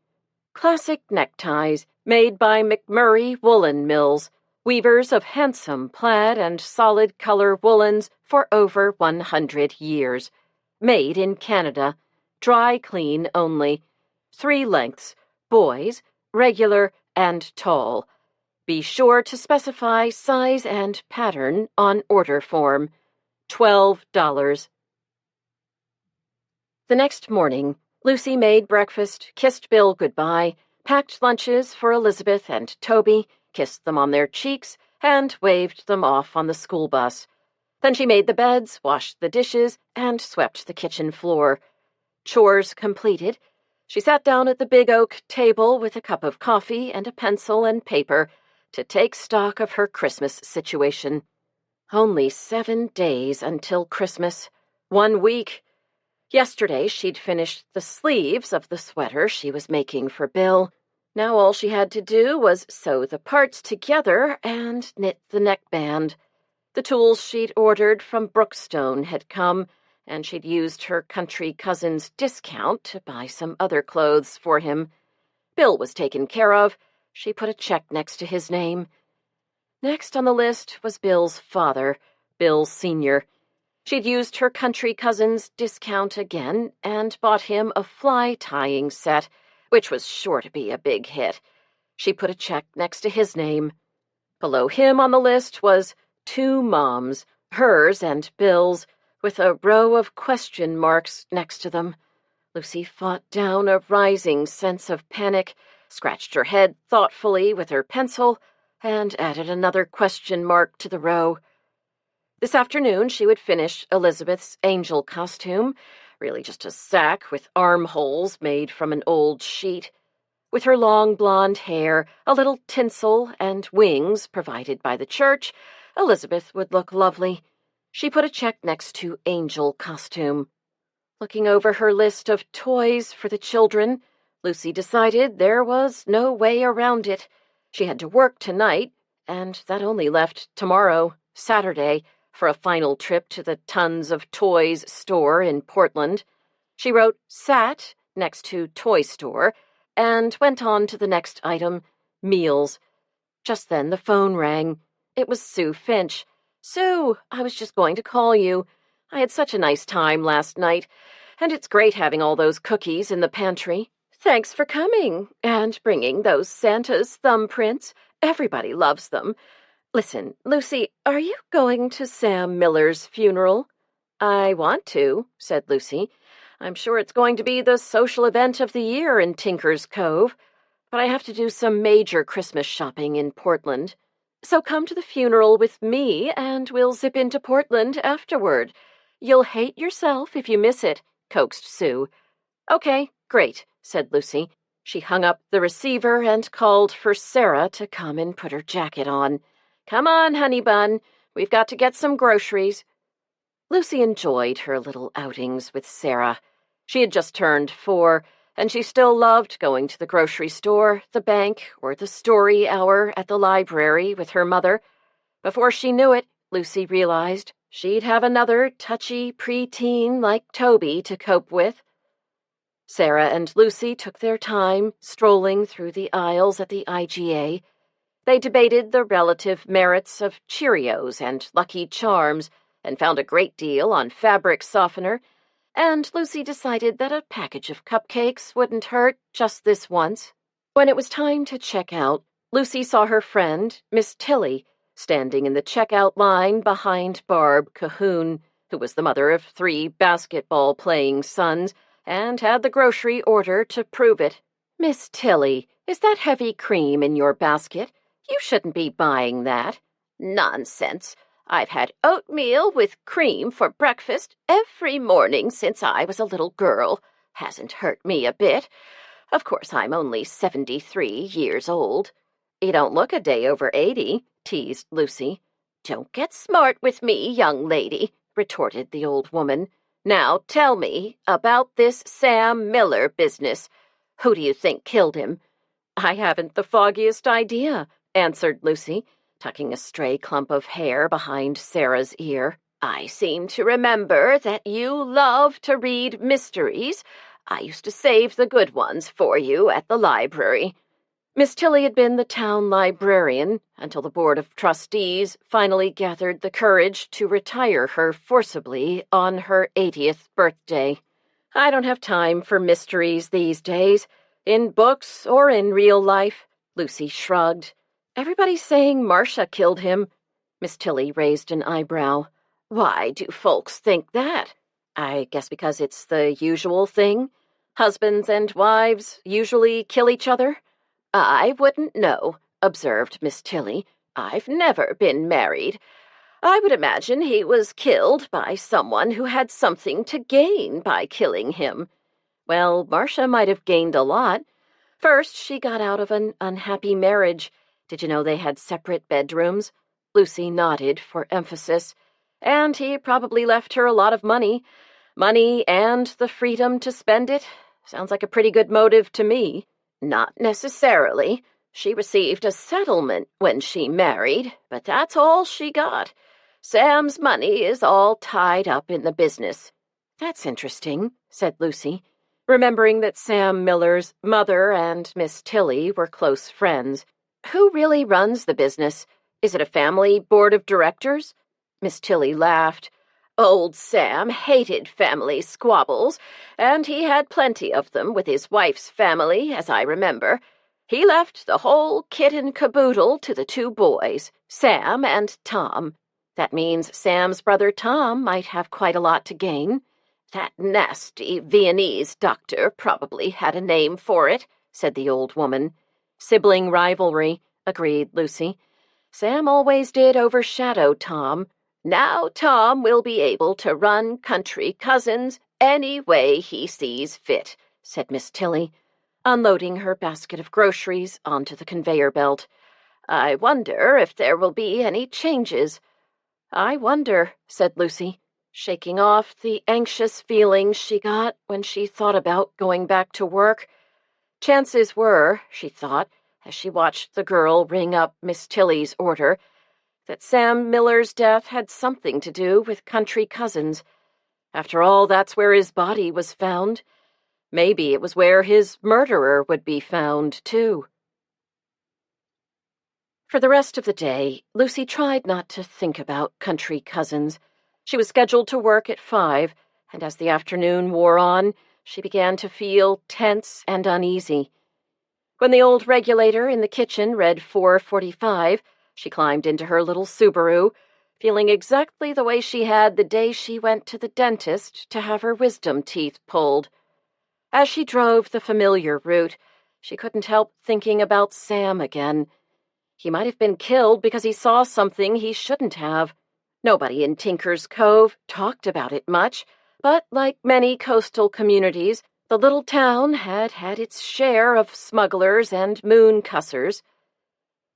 [SPEAKER 1] Classic neckties made by McMurray Woolen Mills, weavers of handsome plaid and solid color woolens for over 100 years. Made in Canada. Dry clean only. 3 lengths, boys, regular and tall. Be sure to specify size and pattern on order form. $12. The next morning, Lucy made breakfast, kissed Bill goodbye, packed lunches for Elizabeth and Toby, kissed them on their cheeks, and waved them off on the school bus. Then she made the beds, washed the dishes, and swept the kitchen floor. Chores completed, she sat down at the big oak table with a cup of coffee and a pencil and paper to take stock of her Christmas situation. Only 7 days until Christmas. 1 week. Yesterday she'd finished the sleeves of the sweater she was making for Bill. Now all she had to do was sew the parts together and knit the neckband. The tools she'd ordered from Brookstone had come, and she'd used her country cousin's discount to buy some other clothes for him. Bill was taken care of. She put a check next to his name. Next on the list was Bill's father, Bill Sr. She'd used her country cousin's discount again and bought him a fly-tying set, which was sure to be a big hit. She put a check next to his name. Below him on the list was two moms, hers and Bill's, with a row of question marks next to them. Lucy fought down a rising sense of panic, scratched her head thoughtfully with her pencil, and added another question mark to the row. This afternoon she would finish Elizabeth's angel costume, really just a sack with armholes made from an old sheet. With her long blonde hair, a little tinsel, and wings provided by the church, Elizabeth would look lovely. She put a check next to angel costume. Looking over her list of toys for the children, Lucy decided there was no way around it. She had to work tonight, and that only left tomorrow, Saturday, for a final trip to the Tons of Toys store in Portland. She wrote "sat" next to toy store, and went on to the next item, meals. Just then the phone rang. It was Sue Finch. "Sue, I was just going to call you. I had such a nice time last night, and it's great having all those cookies in the pantry. Thanks for coming and bringing those Santa's thumbprints. Everybody loves them. Listen, Lucy, are you going to Sam Miller's funeral?" "I want to," said Lucy. "I'm sure it's going to be the social event of the year in Tinker's Cove, but I have to do some major Christmas shopping in Portland. So come to the funeral with me, and we'll zip into Portland afterward. You'll hate yourself if you miss it," coaxed Sue. "Okay, great," said Lucy. She hung up the receiver and called for Sarah to come and put her jacket on. "Come on, honey bun. We've got to get some groceries." Lucy enjoyed her little outings with Sarah. She had just turned 4, and she still loved going to the grocery store, the bank, or the story hour at the library with her mother. Before she knew it, Lucy realized she'd have another touchy preteen like Toby to cope with. Sarah and Lucy took their time strolling through the aisles at the IGA. They debated the relative merits of Cheerios and Lucky Charms and found a great deal on fabric softener, and Lucy decided that a package of cupcakes wouldn't hurt just this once. When it was time to check out, Lucy saw her friend, Miss Tilly, standing in the checkout line behind Barb Cahoon, who was the mother of 3 basketball-playing sons and had the grocery order to prove it. "Miss Tilly, is that heavy cream in your basket? You shouldn't be buying that."
[SPEAKER 2] "Nonsense. I've had oatmeal with cream for breakfast every morning since I was a little girl. Hasn't hurt me a bit. Of course, I'm only 73 years old."
[SPEAKER 1] "You don't look a day over 80, teased Lucy.
[SPEAKER 2] "Don't get smart with me, young lady," retorted the old woman. "Now tell me about this Sam Miller business. Who do you think killed him?"
[SPEAKER 1] "I haven't the foggiest idea," answered Lucy, tucking a stray clump of hair behind Sarah's ear.
[SPEAKER 2] "I seem to remember that you love to read mysteries. I used to save the good ones for you at the library."
[SPEAKER 1] Miss Tilly had been the town librarian until the Board of Trustees finally gathered the courage to retire her forcibly on her 80th birthday. "I don't have time for mysteries these days, in books or in real life," Lucy shrugged. "Everybody's saying Marcia killed him." Miss Tilly raised an eyebrow.
[SPEAKER 2] "Why do folks think that?"
[SPEAKER 1] "I guess because it's the usual thing. Husbands and wives usually kill each other."
[SPEAKER 2] "I wouldn't know," observed Miss Tilly. "I've never been married. I would imagine he was killed by someone who had something to gain by killing him."
[SPEAKER 1] "Well, Marcia might have gained a lot. First, she got out of an unhappy marriage. Did you know they had separate bedrooms?" Lucy nodded for emphasis. "And he probably left her a lot of money. Money and the freedom to spend it. Sounds like a pretty good motive to me."
[SPEAKER 2] Not necessarily. She received a settlement when she married, but that's all she got. Sam's money is all tied up in the business.
[SPEAKER 1] That's interesting, said Lucy, remembering that Sam Miller's mother and Miss Tilly were close friends. Who really runs the business? Is it a family board of directors? Miss Tilly laughed.
[SPEAKER 2] Old Sam hated family squabbles, and he had plenty of them with his wife's family, as I remember. He left the whole kit and caboodle to the two boys, Sam and Tom.
[SPEAKER 1] That means Sam's brother Tom might have quite a lot to gain.
[SPEAKER 2] That nasty Viennese doctor probably had a name for it, said the old woman.
[SPEAKER 1] Sibling rivalry, agreed Lucy. Sam always did overshadow Tom.
[SPEAKER 2] Now Tom will be able to run Country Cousins any way he sees fit, said Miss Tilly,
[SPEAKER 1] unloading her basket of groceries onto the conveyor belt.
[SPEAKER 2] I wonder if there will be any changes.
[SPEAKER 1] I wonder, said Lucy, shaking off the anxious feelings she got when she thought about going back to work. Chances were, she thought, as she watched the girl ring up Miss Tilly's order, that Sam Miller's death had something to do with Country Cousins. After all, that's where his body was found. Maybe it was where his murderer would be found, too. For the rest of the day, Lucy tried not to think about Country Cousins. She was scheduled to work at 5, and as the afternoon wore on, she began to feel tense and uneasy. When the old regulator in the kitchen read 4:45, she climbed into her little Subaru, feeling exactly the way she had the day she went to the dentist to have her wisdom teeth pulled. As she drove the familiar route, she couldn't help thinking about Sam again. He might have been killed because he saw something he shouldn't have. Nobody in Tinker's Cove talked about it much, but like many coastal communities, the little town had had its share of smugglers and moon-cussers.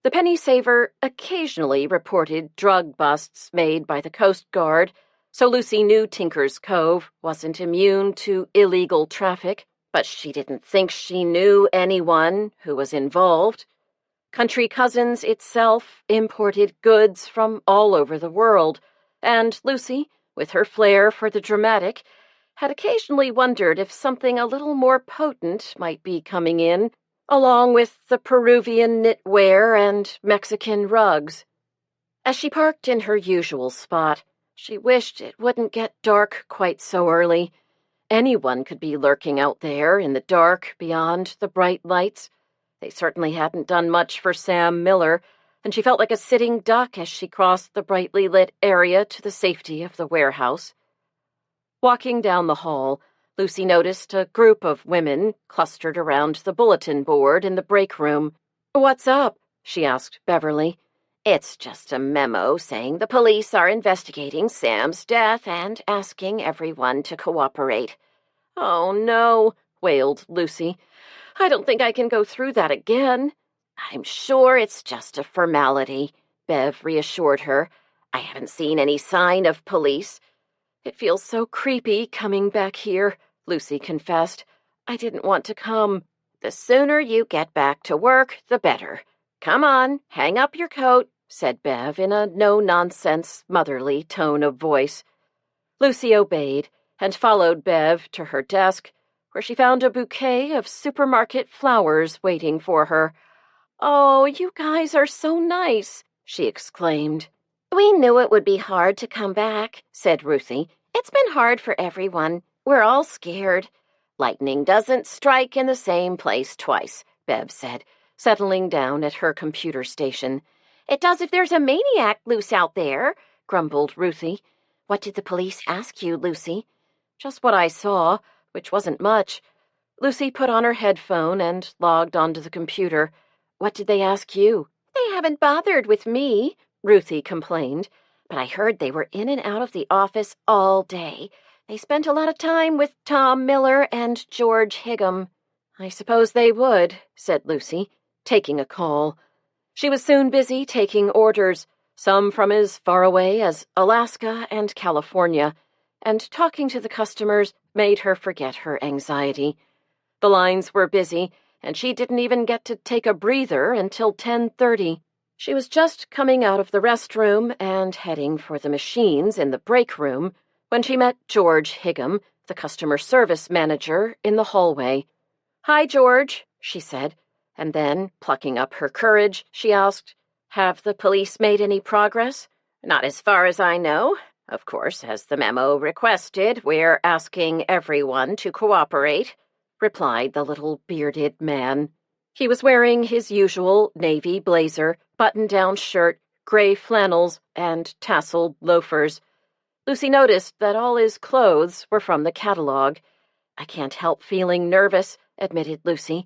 [SPEAKER 1] The penny saver occasionally reported drug busts made by the Coast Guard, so Lucy knew Tinker's Cove wasn't immune to illegal traffic, but she didn't think she knew anyone who was involved. Country Cousins itself imported goods from all over the world, and Lucy, with her flair for the dramatic, had occasionally wondered if something a little more potent might be coming in, along with the Peruvian knitwear and Mexican rugs. As she parked in her usual spot, she wished it wouldn't get dark quite so early. Anyone could be lurking out there in the dark beyond the bright lights. They certainly hadn't done much for Sam Miller, and she felt like a sitting duck as she crossed the brightly lit area to the safety of the warehouse. Walking down the hall, Lucy noticed a group of women clustered around the bulletin board in the break room. "What's up?" she asked Beverly.
[SPEAKER 2] "It's just a memo saying the police are investigating Sam's death and asking everyone to cooperate."
[SPEAKER 1] "Oh, no," wailed Lucy. "I don't think I can go through that again."
[SPEAKER 2] "I'm sure it's just a formality," Bev reassured her. "I haven't seen any sign of police."
[SPEAKER 1] "It feels so creepy coming back here," Lucy confessed. "I didn't want to come."
[SPEAKER 2] "The sooner you get back to work, the better. Come on, hang up your coat," said Bev in a no-nonsense, motherly tone of voice.
[SPEAKER 1] Lucy obeyed and followed Bev to her desk, where she found a bouquet of supermarket flowers waiting for her. "Oh, you guys are so nice," she exclaimed.
[SPEAKER 2] "We knew it would be hard to come back," said Ruthie. "It's been hard for everyone. We're all scared." "Lightning doesn't strike in the same place twice," Bev said, settling down at her computer station.
[SPEAKER 3] "It does if there's a maniac loose out there,"
[SPEAKER 1] grumbled Ruthie.
[SPEAKER 3] "What did the police ask you, Lucy?"
[SPEAKER 1] "Just what I saw, which wasn't much." Lucy put on her headphone and logged onto the computer. "What did they ask you?"
[SPEAKER 3] "They haven't bothered with me,"
[SPEAKER 1] Ruthie complained.
[SPEAKER 3] "but I heard they were in and out of the office all day. They spent a lot of time with Tom Miller and George Higham."
[SPEAKER 1] "I suppose they would," said Lucy, taking a call. She was soon busy taking orders, some from as far away as Alaska and California, and talking to the customers made her forget her anxiety. The lines were busy, and she didn't even get to take a breather until 10:30. She was just coming out of the restroom and heading for the machines in the break room when she met George Higham, the customer service manager, in the hallway. "Hi, George," she said, and then, plucking up her courage, she asked, "Have the police made any progress?"
[SPEAKER 2] "Not as far as I know. Of course, as the memo requested, we're asking everyone to cooperate,"
[SPEAKER 1] replied the little bearded man. He was wearing his usual navy blazer, button-down shirt, gray flannels, and tasseled loafers. Lucy noticed that all his clothes were from the catalog. "I can't help feeling nervous," admitted Lucy.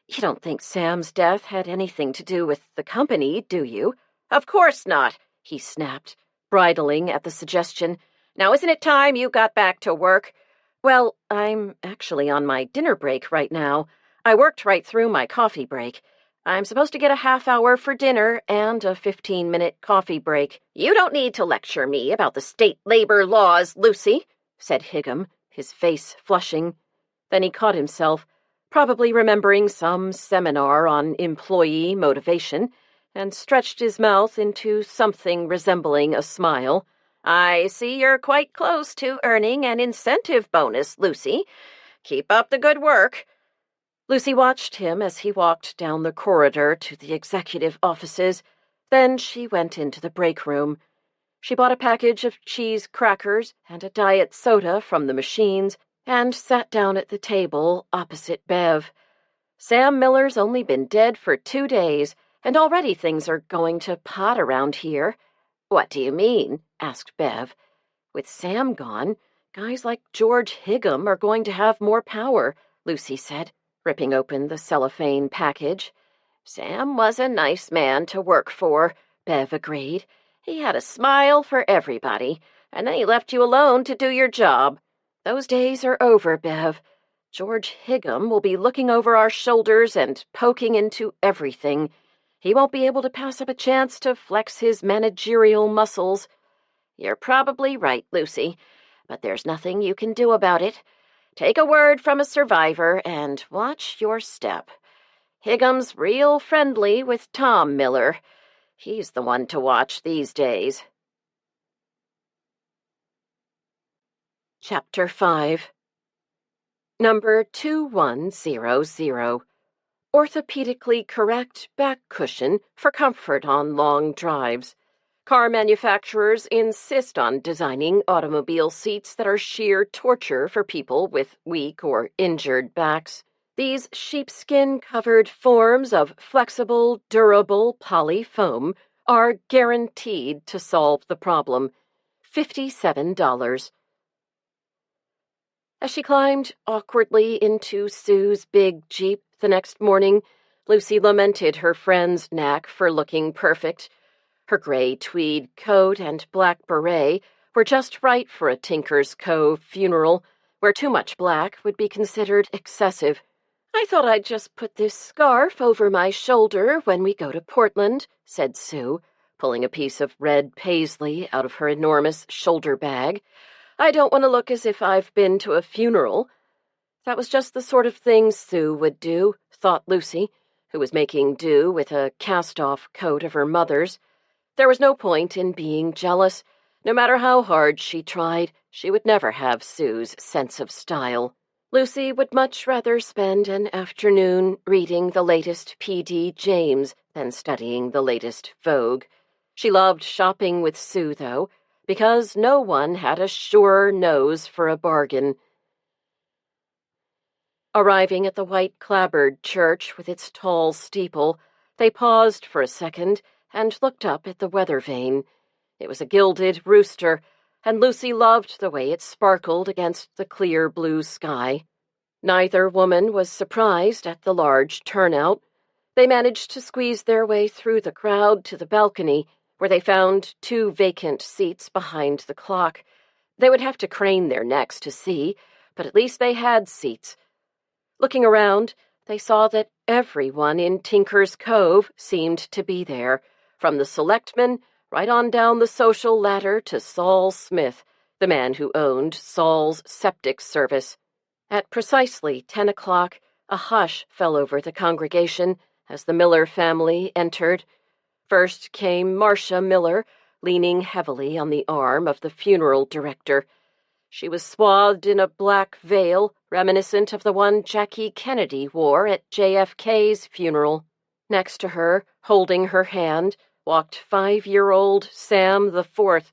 [SPEAKER 1] "You don't think Sam's death had anything to do with the company, do you?"
[SPEAKER 2] "Of course not,"
[SPEAKER 1] he snapped, bridling at the suggestion.
[SPEAKER 2] "Now isn't it time you got back to work?"
[SPEAKER 1] "Well, I'm actually on my dinner break right now. I worked right through my coffee break. I'm supposed to get a half-hour for dinner and a 15-minute coffee break."
[SPEAKER 2] "You don't need to lecture me about the state labor laws, Lucy,"
[SPEAKER 1] said Higham, his face flushing. Then he caught himself, probably remembering some seminar on employee motivation, and stretched his mouth into something resembling a smile.
[SPEAKER 2] "I see you're quite close to earning an incentive bonus, Lucy. Keep up the good work."
[SPEAKER 1] Lucy watched him as he walked down the corridor to the executive offices. Then she went into the break room. She bought a package of cheese crackers and a diet soda from the machines and sat down at the table opposite Bev. Sam Miller's only been dead for 2 days, and already things are going to pot around here.
[SPEAKER 2] "What do you mean?"
[SPEAKER 1] asked Bev. "With Sam gone, guys like George Higham are going to have more power," Lucy said, ripping open the cellophane package.
[SPEAKER 2] "Sam was a nice man to work for,"
[SPEAKER 1] Bev agreed.
[SPEAKER 2] "He had a smile for everybody, and then he left you alone to do your job."
[SPEAKER 1] "Those days are over, Bev. George Higham will be looking over our shoulders and poking into everything. He won't be able to pass up a chance to flex his managerial muscles."
[SPEAKER 2] "You're probably right, Lucy, but there's nothing you can do about it. Take a word from a survivor and watch your step. Higham's real friendly with Tom Miller. He's the one to watch these days."
[SPEAKER 1] Chapter 5. Number 2100. Orthopedically correct back cushion for comfort on long drives. Car manufacturers insist on designing automobile seats that are sheer torture for people with weak or injured backs. These sheepskin-covered forms of flexible, durable polyfoam are guaranteed to solve the problem. $57. As she climbed awkwardly into Sue's big Jeep the next morning, Lucy lamented her friend's knack for looking perfect. Her gray tweed coat and black beret were just right for a Tinker's Cove funeral, where too much black would be considered excessive. "I thought I'd just put this scarf over my shoulder when we go to Portland," said Sue, pulling a piece of red paisley out of her enormous shoulder bag. "I don't want to look as if I've been to a funeral." That was just the sort of thing Sue would do, thought Lucy, who was making do with a cast-off coat of her mother's. There was no point in being jealous. No matter how hard she tried, she would never have Sue's sense of style. Lucy would much rather spend an afternoon reading the latest P.D. James than studying the latest Vogue. She loved shopping with Sue, though, because no one had a surer nose for a bargain. Arriving at the white-clapboard church with its tall steeple, they paused for a second and looked up at the weather vane. It was a gilded rooster, and Lucy loved the way it sparkled against the clear blue sky. Neither woman was surprised at the large turnout. They managed to squeeze their way through the crowd to the balcony, where they found 2 vacant seats behind the clock. They would have to crane their necks to see, but at least they had seats. Looking around, they saw that everyone in Tinker's Cove seemed to be there, from the selectmen right on down the social ladder to Saul Smith, the man who owned Saul's septic service. At precisely 10 o'clock, A hush fell over the congregation as the Miller family entered. First came Marcia Miller, leaning heavily on the arm of the funeral director. She was swathed in a black veil reminiscent of the one Jackie Kennedy wore at JFK's funeral. Next to her, holding her hand, walked 5-year-old Sam the Fourth,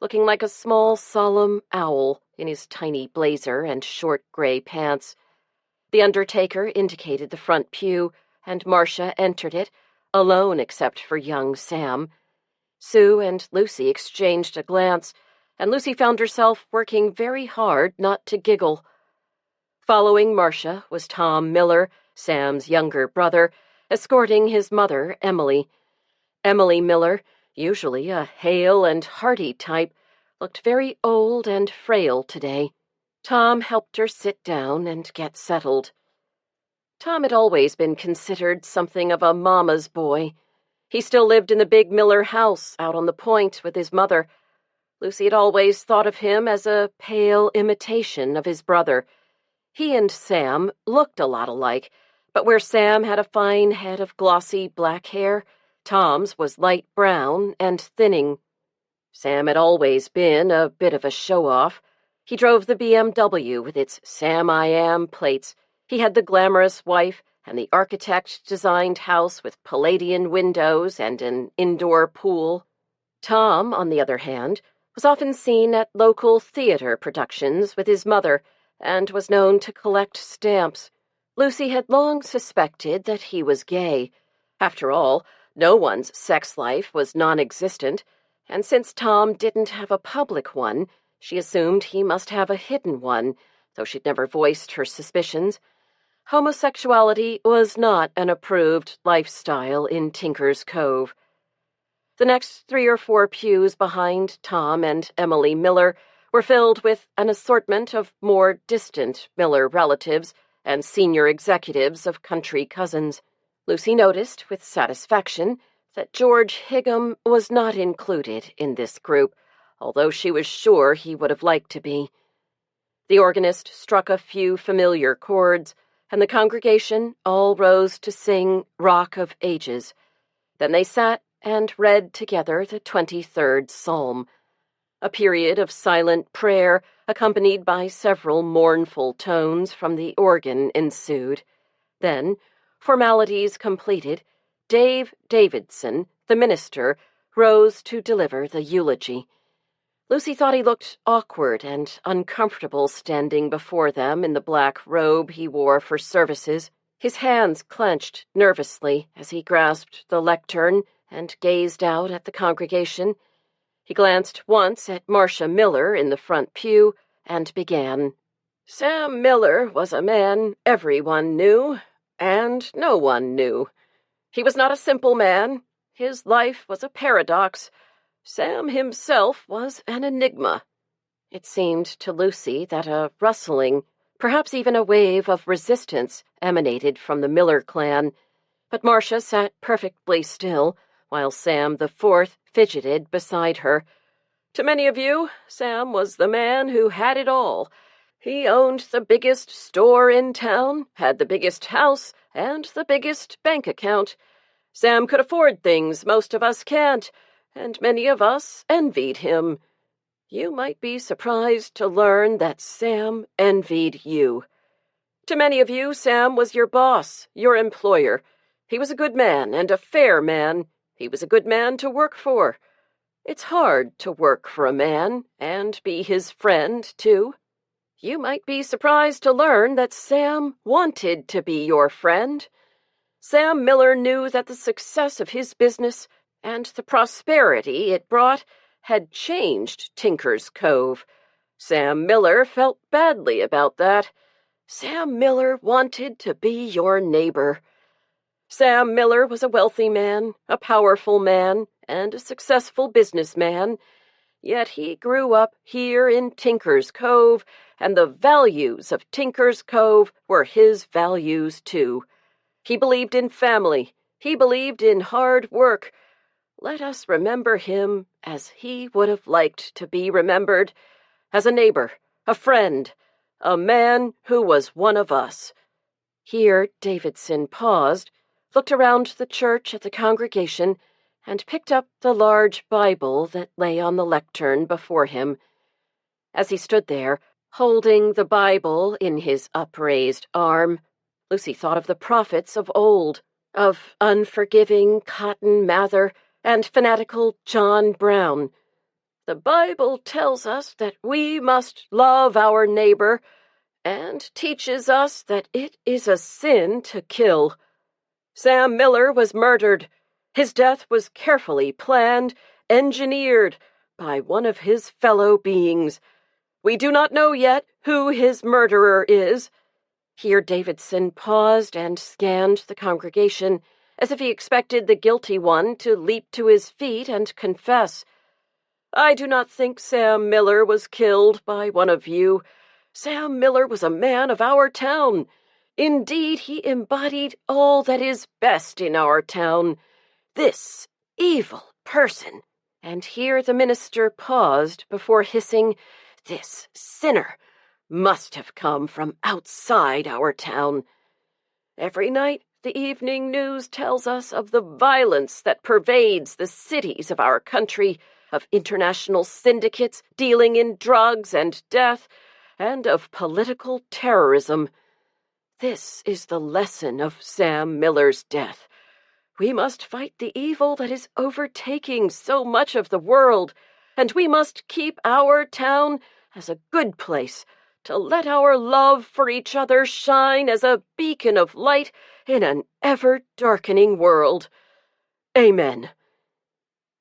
[SPEAKER 1] looking like a small, solemn owl in his tiny blazer and short gray pants. The undertaker indicated the front pew, and Marcia entered it, alone except for young Sam. Sue and Lucy exchanged a glance, and Lucy found herself working very hard not to giggle. Following Marcia was Tom Miller, Sam's younger brother, escorting his mother, Emily. Emily Miller, usually a hale and hearty type, looked very old and frail today. Tom helped her sit down and get settled. Tom had always been considered something of a mama's boy. He still lived in the big Miller house out on the point with his mother. Lucy had always thought of him as a pale imitation of his brother. He and Sam looked a lot alike, but where Sam had a fine head of glossy black hair, Tom's was light brown and thinning. Sam had always been a bit of a show-off. He drove the BMW with its Sam I Am plates. He had the glamorous wife and the architect-designed house with Palladian windows and an indoor pool. Tom, on the other hand, was often seen at local theater productions with his mother and was known to collect stamps. Lucy had long suspected that he was gay. After all, no one's sex life was non-existent, and since Tom didn't have a public one, she assumed he must have a hidden one, though she'd never voiced her suspicions. Homosexuality was not an approved lifestyle in Tinker's Cove. The next 3 or 4 pews behind Tom and Emily Miller were filled with an assortment of more distant Miller relatives and senior executives of country cousins. Lucy noticed with satisfaction that George Higham was not included in this group, although she was sure he would have liked to be. The organist struck a few familiar chords, and the congregation all rose to sing Rock of Ages. Then they sat and read together the 23rd Psalm. A period of silent prayer, accompanied by several mournful tones from the organ, ensued. Then, formalities completed, Dave Davidson, the minister, rose to deliver the eulogy. Lucy thought he looked awkward and uncomfortable standing before them in the black robe he wore for services. His hands clenched nervously as he grasped the lectern and gazed out at the congregation. He glanced once at Marcia Miller in the front pew and began. Sam Miller was a man everyone knew, and no one knew. He was not a simple man. His life was a paradox. Sam himself was an enigma. It seemed to Lucy that a rustling, perhaps even a wave of resistance, emanated from the Miller clan, but Marcia sat perfectly still, while Sam the Fourth fidgeted beside her. To many of you, Sam was the man who had it all. He owned the biggest store in town, had the biggest house, and the biggest bank account. Sam could afford things most of us can't, and many of us envied him. You might be surprised to learn that Sam envied you. To many of you, Sam was your boss, your employer. He was a good man and a fair man. He was a good man to work for. It's hard to work for a man and be his friend, too. You might be surprised to learn that Sam wanted to be your friend. Sam Miller knew that the success of his business and the prosperity it brought had changed Tinker's Cove. Sam Miller felt badly about that. Sam Miller wanted to be your neighbor. Sam Miller was a wealthy man, a powerful man, and a successful businessman, yet he grew up here in Tinker's Cove, and the values of Tinker's Cove were his values too. He believed in family. He believed in hard work. Let us remember him as he would have liked to be remembered, as a neighbor, a friend, a man who was one of us. Here Davidson paused, looked around the church at the congregation, and picked up the large Bible that lay on the lectern before him. As he stood there, holding the Bible in his upraised arm, Lucy thought of the prophets of old, of unforgiving Cotton Mather and fanatical John Brown. The Bible tells us that we must love our neighbor and teaches us that it is a sin to kill. Sam Miller was murdered. His death was carefully planned, engineered by one of his fellow beings. We do not know yet who his murderer is. Here Davidson paused and scanned the congregation, as if he expected the guilty one to leap to his feet and confess. I do not think Sam Miller was killed by one of you. Sam Miller was a man of our town. Indeed, he embodied all that is best in our town. This evil person. And here the minister paused before hissing, This sinner must have come from outside our town. Every night the evening news tells us of the violence that pervades the cities of our country, of international syndicates dealing in drugs and death, and of political terrorism. This is the lesson of Sam Miller's death. We must fight the evil that is overtaking so much of the world, and we must keep our town as a good place to let our love for each other shine as a beacon of light in an ever-darkening world. Amen.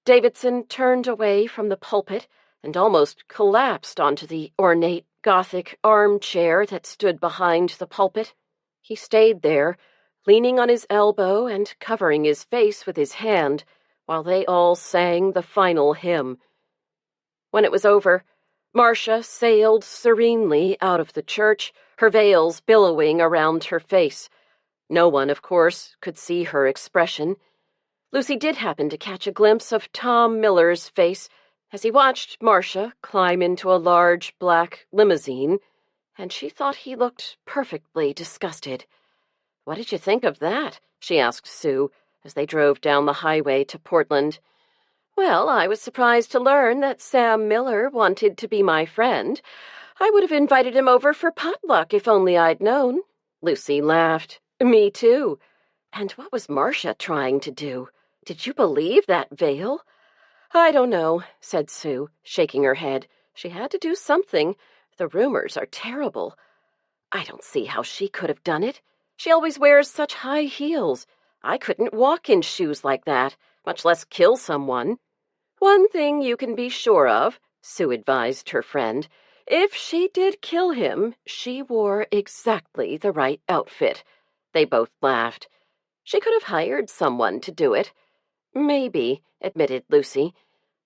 [SPEAKER 1] Davidson turned away from the pulpit and almost collapsed onto the ornate Gothic armchair that stood behind the pulpit. He stayed there, leaning on his elbow and covering his face with his hand, while they all sang the final hymn. When it was over, Marcia sailed serenely out of the church, her veils billowing around her face. No one, of course, could see her expression. Lucy did happen to catch a glimpse of Tom Miller's face as he watched Marcia climb into a large black limousine, and she thought he looked perfectly disgusted. What did you think of that? She asked Sue as they drove down the highway to Portland. Well, I was surprised to learn that Sam Miller wanted to be my friend. I would have invited him over for potluck if only I'd known. Lucy laughed. Me too. And what was Marcia trying to do? Did you believe that veil? I don't know, said Sue, shaking her head. She had to do something. The rumors are terrible. I don't see how she could have done it. She always wears such high heels. I couldn't walk in shoes like that, much less kill someone. One thing you can be sure of, Sue advised her friend. If she did kill him, she wore exactly the right outfit. They both laughed. She could have hired someone to do it. Maybe, admitted Lucy.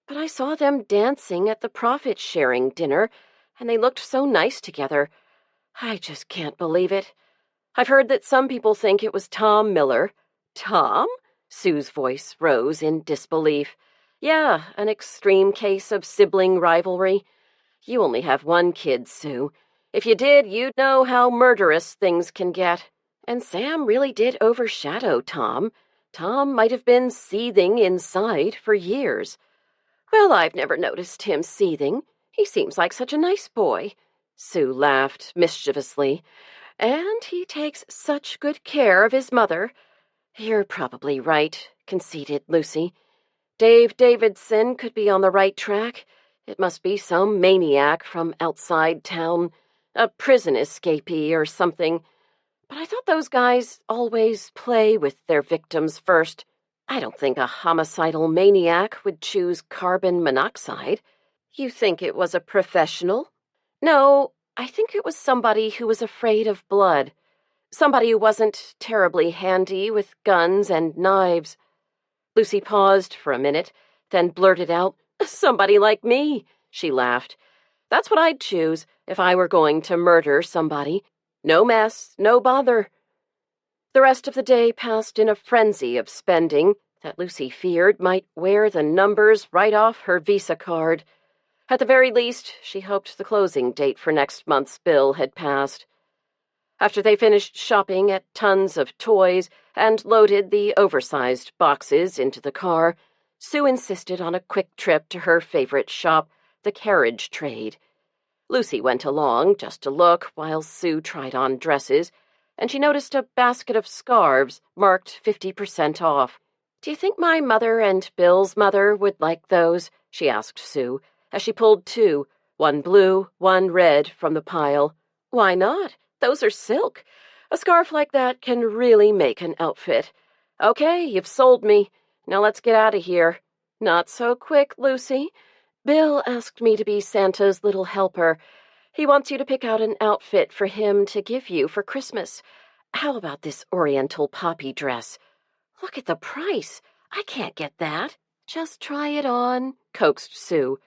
[SPEAKER 1] But I saw them dancing at the profit-sharing dinner, and they looked so nice together. I just can't believe it. I've heard that some people think it was Tom Miller. Tom? Sue's voice rose in disbelief. Yeah, an extreme case of sibling rivalry. You only have one kid, Sue. If you did, you'd know how murderous things can get. And Sam really did overshadow Tom. Tom might have been seething inside for years. Well, I've never noticed him seething. He seems like such a nice boy. Sue laughed mischievously. And he takes such good care of his mother. You're probably right, conceded Lucy. Dave Davidson could be on the right track. It must be some maniac from outside town, a prison escapee or something. But I thought those guys always play with their victims first. I don't think a homicidal maniac would choose carbon monoxide. You think it was a professional? No, I think it was somebody who was afraid of blood. Somebody who wasn't terribly handy with guns and knives. Lucy paused for a minute, then blurted out, Somebody like me, she laughed. That's what I'd choose if I were going to murder somebody. No mess, no bother. The rest of the day passed in a frenzy of spending that Lucy feared might wear the numbers right off her Visa card. At the very least, she hoped the closing date for next month's bill had passed. After they finished shopping at tons of toys and loaded the oversized boxes into the car, Sue insisted on a quick trip to her favorite shop, the carriage trade. Lucy went along just to look while Sue tried on dresses, and she noticed a basket of scarves marked 50% off. "Do you think my mother and Bill's mother would like those?" she asked Sue, as she pulled two, one blue, one red, from the pile. "Why not? Those are silk. A scarf like that can really make an outfit. Okay, you've sold me. Now let's get out of here." "Not so quick, Lucy. Bill asked me to be Santa's little helper. He wants you to pick out an outfit for him to give you for Christmas. How about this Oriental poppy dress? Look at the price. I can't get that." "Just try it on," coaxed Sue.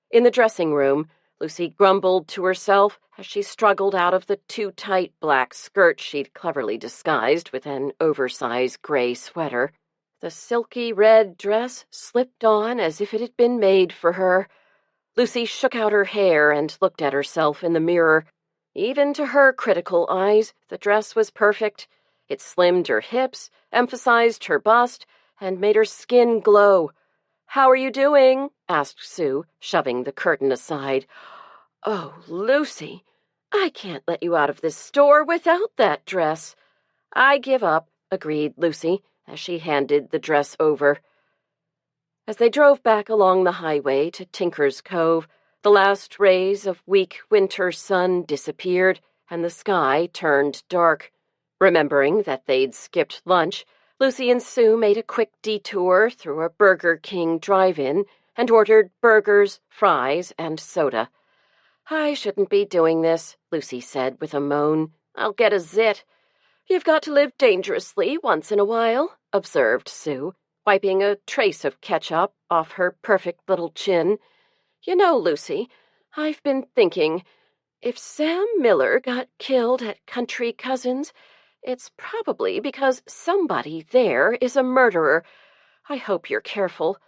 [SPEAKER 1] In the dressing room, Lucy grumbled to herself as she struggled out of the too-tight black skirt she'd cleverly disguised with an oversized gray sweater. The silky red dress slipped on as if it had been made for her. Lucy shook out her hair and looked at herself in the mirror. Even to her critical eyes, the dress was perfect. It slimmed her hips, emphasized her bust, and made her skin glow. "How are you doing?" asked Sue, shoving the curtain aside. "Oh, Lucy, I can't let you out of this store without that dress." "I give up," agreed Lucy, as she handed the dress over. As they drove back along the highway to Tinker's Cove, the last rays of weak winter sun disappeared, and the sky turned dark. Remembering that they'd skipped lunch, Lucy and Sue made a quick detour through a Burger King drive-in and ordered burgers, fries, and soda. "I shouldn't be doing this," Lucy said with a moan. "I'll get a zit." "You've got to live dangerously once in a while," observed Sue, wiping a trace of ketchup off her perfect little chin. "You know, Lucy, I've been thinking, if Sam Miller got killed at Country Cousins, it's probably because somebody there is a murderer. I hope you're careful."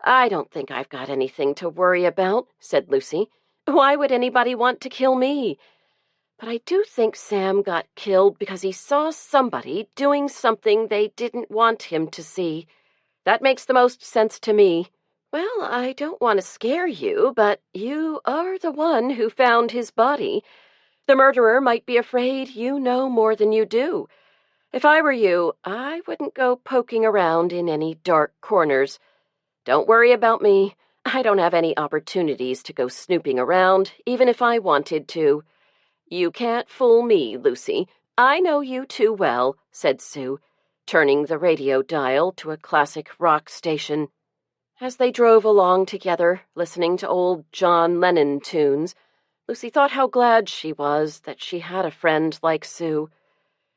[SPEAKER 1] "I don't think I've got anything to worry about," said Lucy. "Why would anybody want to kill me? But I do think Sam got killed because he saw somebody doing something they didn't want him to see. That makes the most sense to me." "Well, I don't want to scare you, but you are the one who found his body. The murderer might be afraid you know more than you do. If I were you, I wouldn't go poking around in any dark corners. Don't worry about me. I don't have any opportunities to go snooping around, even if I wanted to." "You can't fool me, Lucy. I know you too well," said Sue, turning the radio dial to a classic rock station. As they drove along together, listening to old John Lennon tunes, Lucy thought how glad she was that she had a friend like Sue.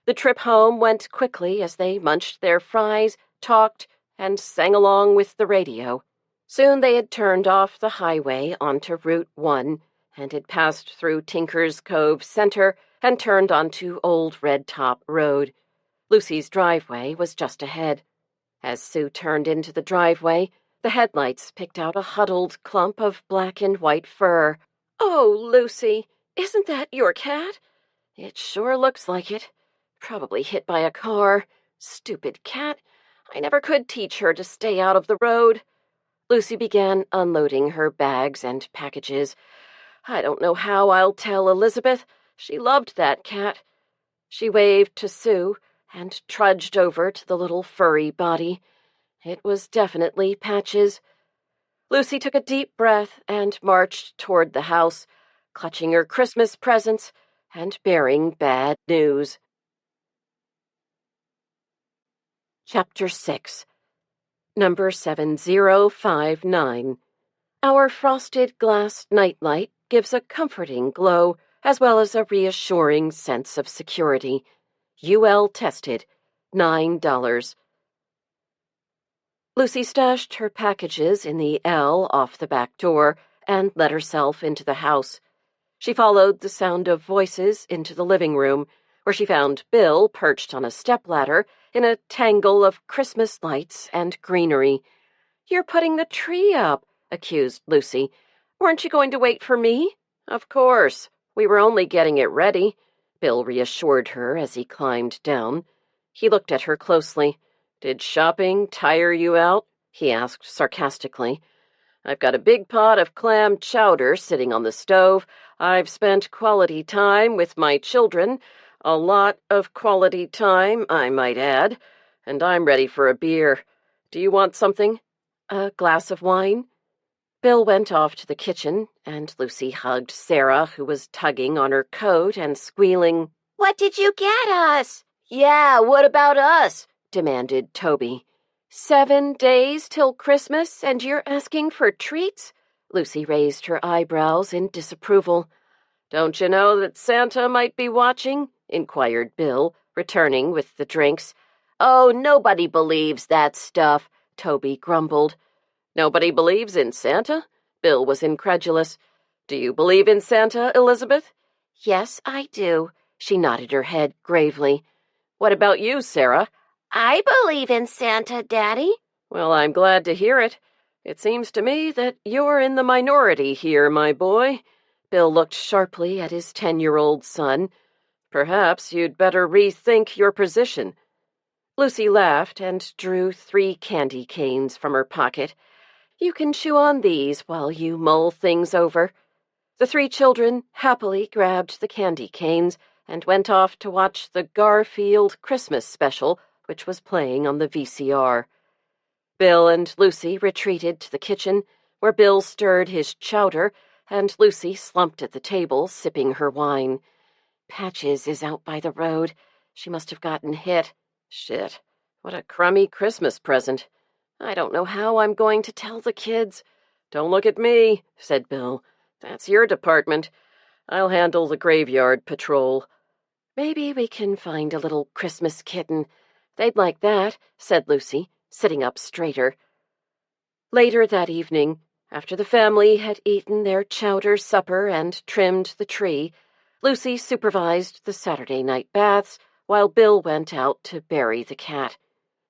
[SPEAKER 1] The trip home went quickly as they munched their fries, talked, and sang along with the radio. Soon they had turned off the highway onto Route 1 and had passed through Tinker's Cove Center and turned onto Old Red Top Road. Lucy's driveway was just ahead. As Sue turned into the driveway, the headlights picked out a huddled clump of black and white fur. "Oh, Lucy, isn't that your cat?" "It sure looks like it. Probably hit by a car. Stupid cat. I never could teach her to stay out of the road." Lucy began unloading her bags and packages. "I don't know how I'll tell Elizabeth. She loved that cat." She waved to Sue and trudged over to the little furry body. It was definitely Patches. Lucy took a deep breath and marched toward the house, clutching her Christmas presents and bearing bad news. Chapter 6. Number 7059. Our frosted glass nightlight gives a comforting glow as well as a reassuring sense of security. UL tested, $9. Lucy stashed her packages in the L off the back door and let herself into the house. She followed the sound of voices into the living room, where she found Bill perched on a stepladder in a tangle of Christmas lights and greenery. "You're putting the tree up," accused Lucy. "Weren't you going to wait for me?" "Of course. We were only getting it ready. Bill reassured her as he climbed down. He looked at her closely. "Did shopping tire you out?" he asked sarcastically. "I've got a big pot of clam chowder sitting on the stove. I've spent quality time with my children, a lot of quality time, I might add, and I'm ready for a beer. Do you want something?" "A glass of wine?" Bill went off to the kitchen, and Lucy hugged Sarah, who was tugging on her coat and squealing,
[SPEAKER 2] "What did you get us?"
[SPEAKER 3] "Yeah, what about us?" demanded Toby.
[SPEAKER 1] 7 days till Christmas, and you're asking for treats?" Lucy raised her eyebrows in disapproval. "Don't you know that Santa might be watching?" inquired Bill, returning with the drinks.
[SPEAKER 3] "Oh, nobody believes that stuff," Toby grumbled.
[SPEAKER 1] "Nobody believes in Santa?" Bill was incredulous. "Do you believe in Santa, Elizabeth?"
[SPEAKER 3] "Yes, I do." She nodded her head gravely.
[SPEAKER 1] "What about you, Sarah?"
[SPEAKER 2] "I believe in Santa, Daddy."
[SPEAKER 1] "Well, I'm glad to hear it. It seems to me that you're in the minority here, my boy." Bill looked sharply at his 10-year-old son. "Perhaps you'd better rethink your position." Lucy laughed and drew 3 candy canes from her pocket. "You can chew on these while you mull things over." The 3 children happily grabbed the candy canes and went off to watch the Garfield Christmas special, which was playing on the VCR. Bill and Lucy retreated to the kitchen, where Bill stirred his chowder, and Lucy slumped at the table, sipping her wine. "Patches is out by the road. She must have gotten hit. Shit, what a crummy Christmas present. I don't know how I'm going to tell the kids." "Don't look at me," said Bill. "That's your department. I'll handle the graveyard patrol." "Maybe we can find a little Christmas kitten. They'd like that," said Lucy, sitting up straighter. Later that evening, after the family had eaten their chowder supper and trimmed the tree, Lucy supervised the Saturday night baths while Bill went out to bury the cat.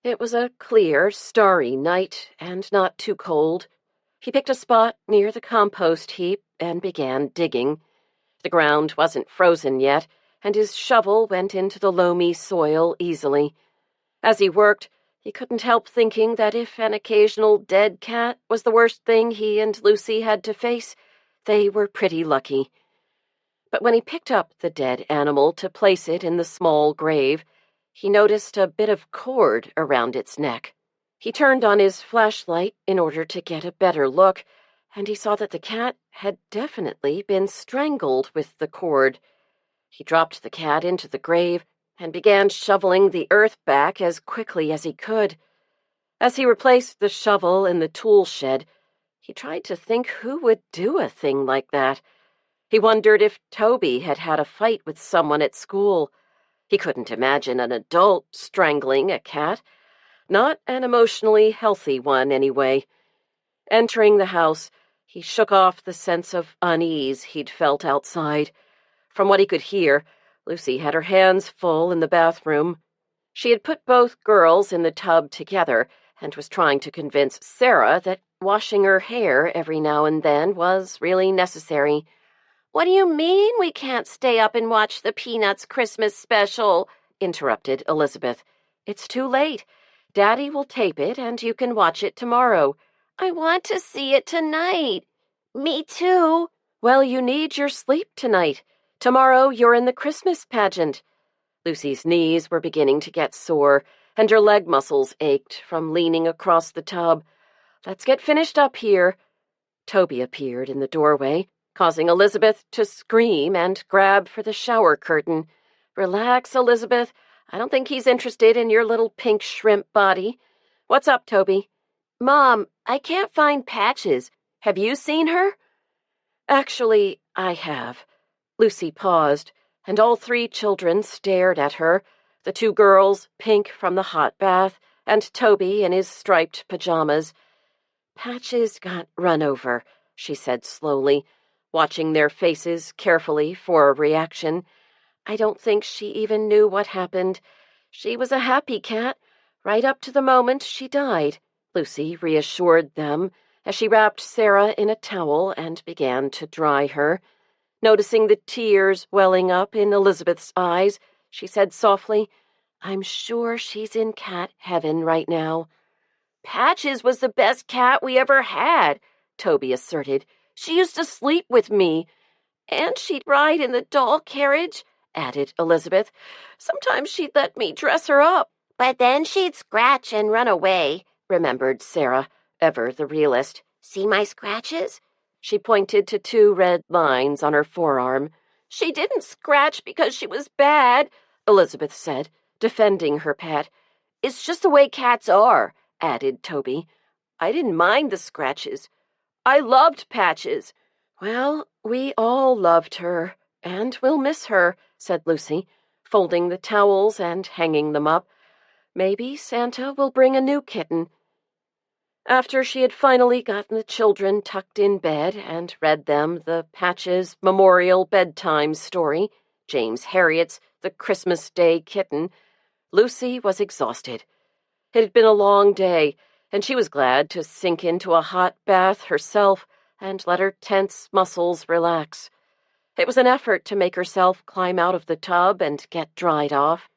[SPEAKER 1] It was a clear, starry night and not too cold. He picked a spot near the compost heap and began digging. The ground wasn't frozen yet, and his shovel went into the loamy soil easily. As he worked, he couldn't help thinking that if an occasional dead cat was the worst thing he and Lucy had to face, they were pretty lucky. But when he picked up the dead animal to place it in the small grave, he noticed a bit of cord around its neck. He turned on his flashlight in order to get a better look, and he saw that the cat had definitely been strangled with the cord. He dropped the cat into the grave and began shoveling the earth back as quickly as he could. As he replaced the shovel in the tool shed, he tried to think who would do a thing like that. He wondered if Toby had had a fight with someone at school. He couldn't imagine an adult strangling a cat. Not an emotionally healthy one, anyway. Entering the house, he shook off the sense of unease he'd felt outside. From what he could hear, Lucy had her hands full in the bathroom. She had put both girls in the tub together and was trying to convince Sarah that washing her hair every now and then was really necessary.
[SPEAKER 2] "What do you mean we can't stay up and watch the Peanuts Christmas special?"
[SPEAKER 1] interrupted Elizabeth. "It's too late. Daddy will tape it and you can watch it tomorrow."
[SPEAKER 2] "I want to see it tonight." "Me too."
[SPEAKER 1] "Well, you need your sleep tonight. Tomorrow you're in the Christmas pageant." Lucy's knees were beginning to get sore, and her leg muscles ached from leaning across the tub. "Let's get finished up here." Toby appeared in the doorway, causing Elizabeth to scream and grab for the shower curtain. "Relax, Elizabeth. I don't think he's interested in your little pink shrimp body." "What's up, Toby?"
[SPEAKER 2] "Mom, I can't find Patches. Have you seen her?"
[SPEAKER 1] "Actually, I have." Lucy paused, and all 3 children stared at her, the 2 girls, pink from the hot bath, and Toby in his striped pajamas. "Patches got run over," she said slowly, watching their faces carefully for a reaction. "I don't think she even knew what happened. She was a happy cat, right up to the moment she died," Lucy reassured them as she wrapped Sarah in a towel and began to dry her. Noticing the tears welling up in Elizabeth's eyes, she said softly, "I'm sure she's in cat heaven right now."
[SPEAKER 2] "Patches was the best cat we ever had," Toby asserted. "She used to sleep with me. And she'd ride in the doll carriage," added Elizabeth. "Sometimes she'd let me dress her up."
[SPEAKER 3] "But then she'd scratch and run away," remembered Sarah, ever the realist. "See my scratches?"
[SPEAKER 1] She pointed to 2 red lines on her forearm.
[SPEAKER 2] "She didn't scratch because she was bad,"
[SPEAKER 1] Elizabeth said, defending her pet.
[SPEAKER 2] "It's just the way cats are," added Toby. "I didn't mind the scratches. I loved Patches."
[SPEAKER 1] "Well, we all loved her, and we'll miss her," said Lucy, folding the towels and hanging them up. "Maybe Santa will bring a new kitten." After she had finally gotten the children tucked in bed and read them the Patches Memorial Bedtime Story, James Herriot's The Christmas Day Kitten, Lucy was exhausted. It had been a long day, and she was glad to sink into a hot bath herself and let her tense muscles relax. It was an effort to make herself climb out of the tub and get dried off.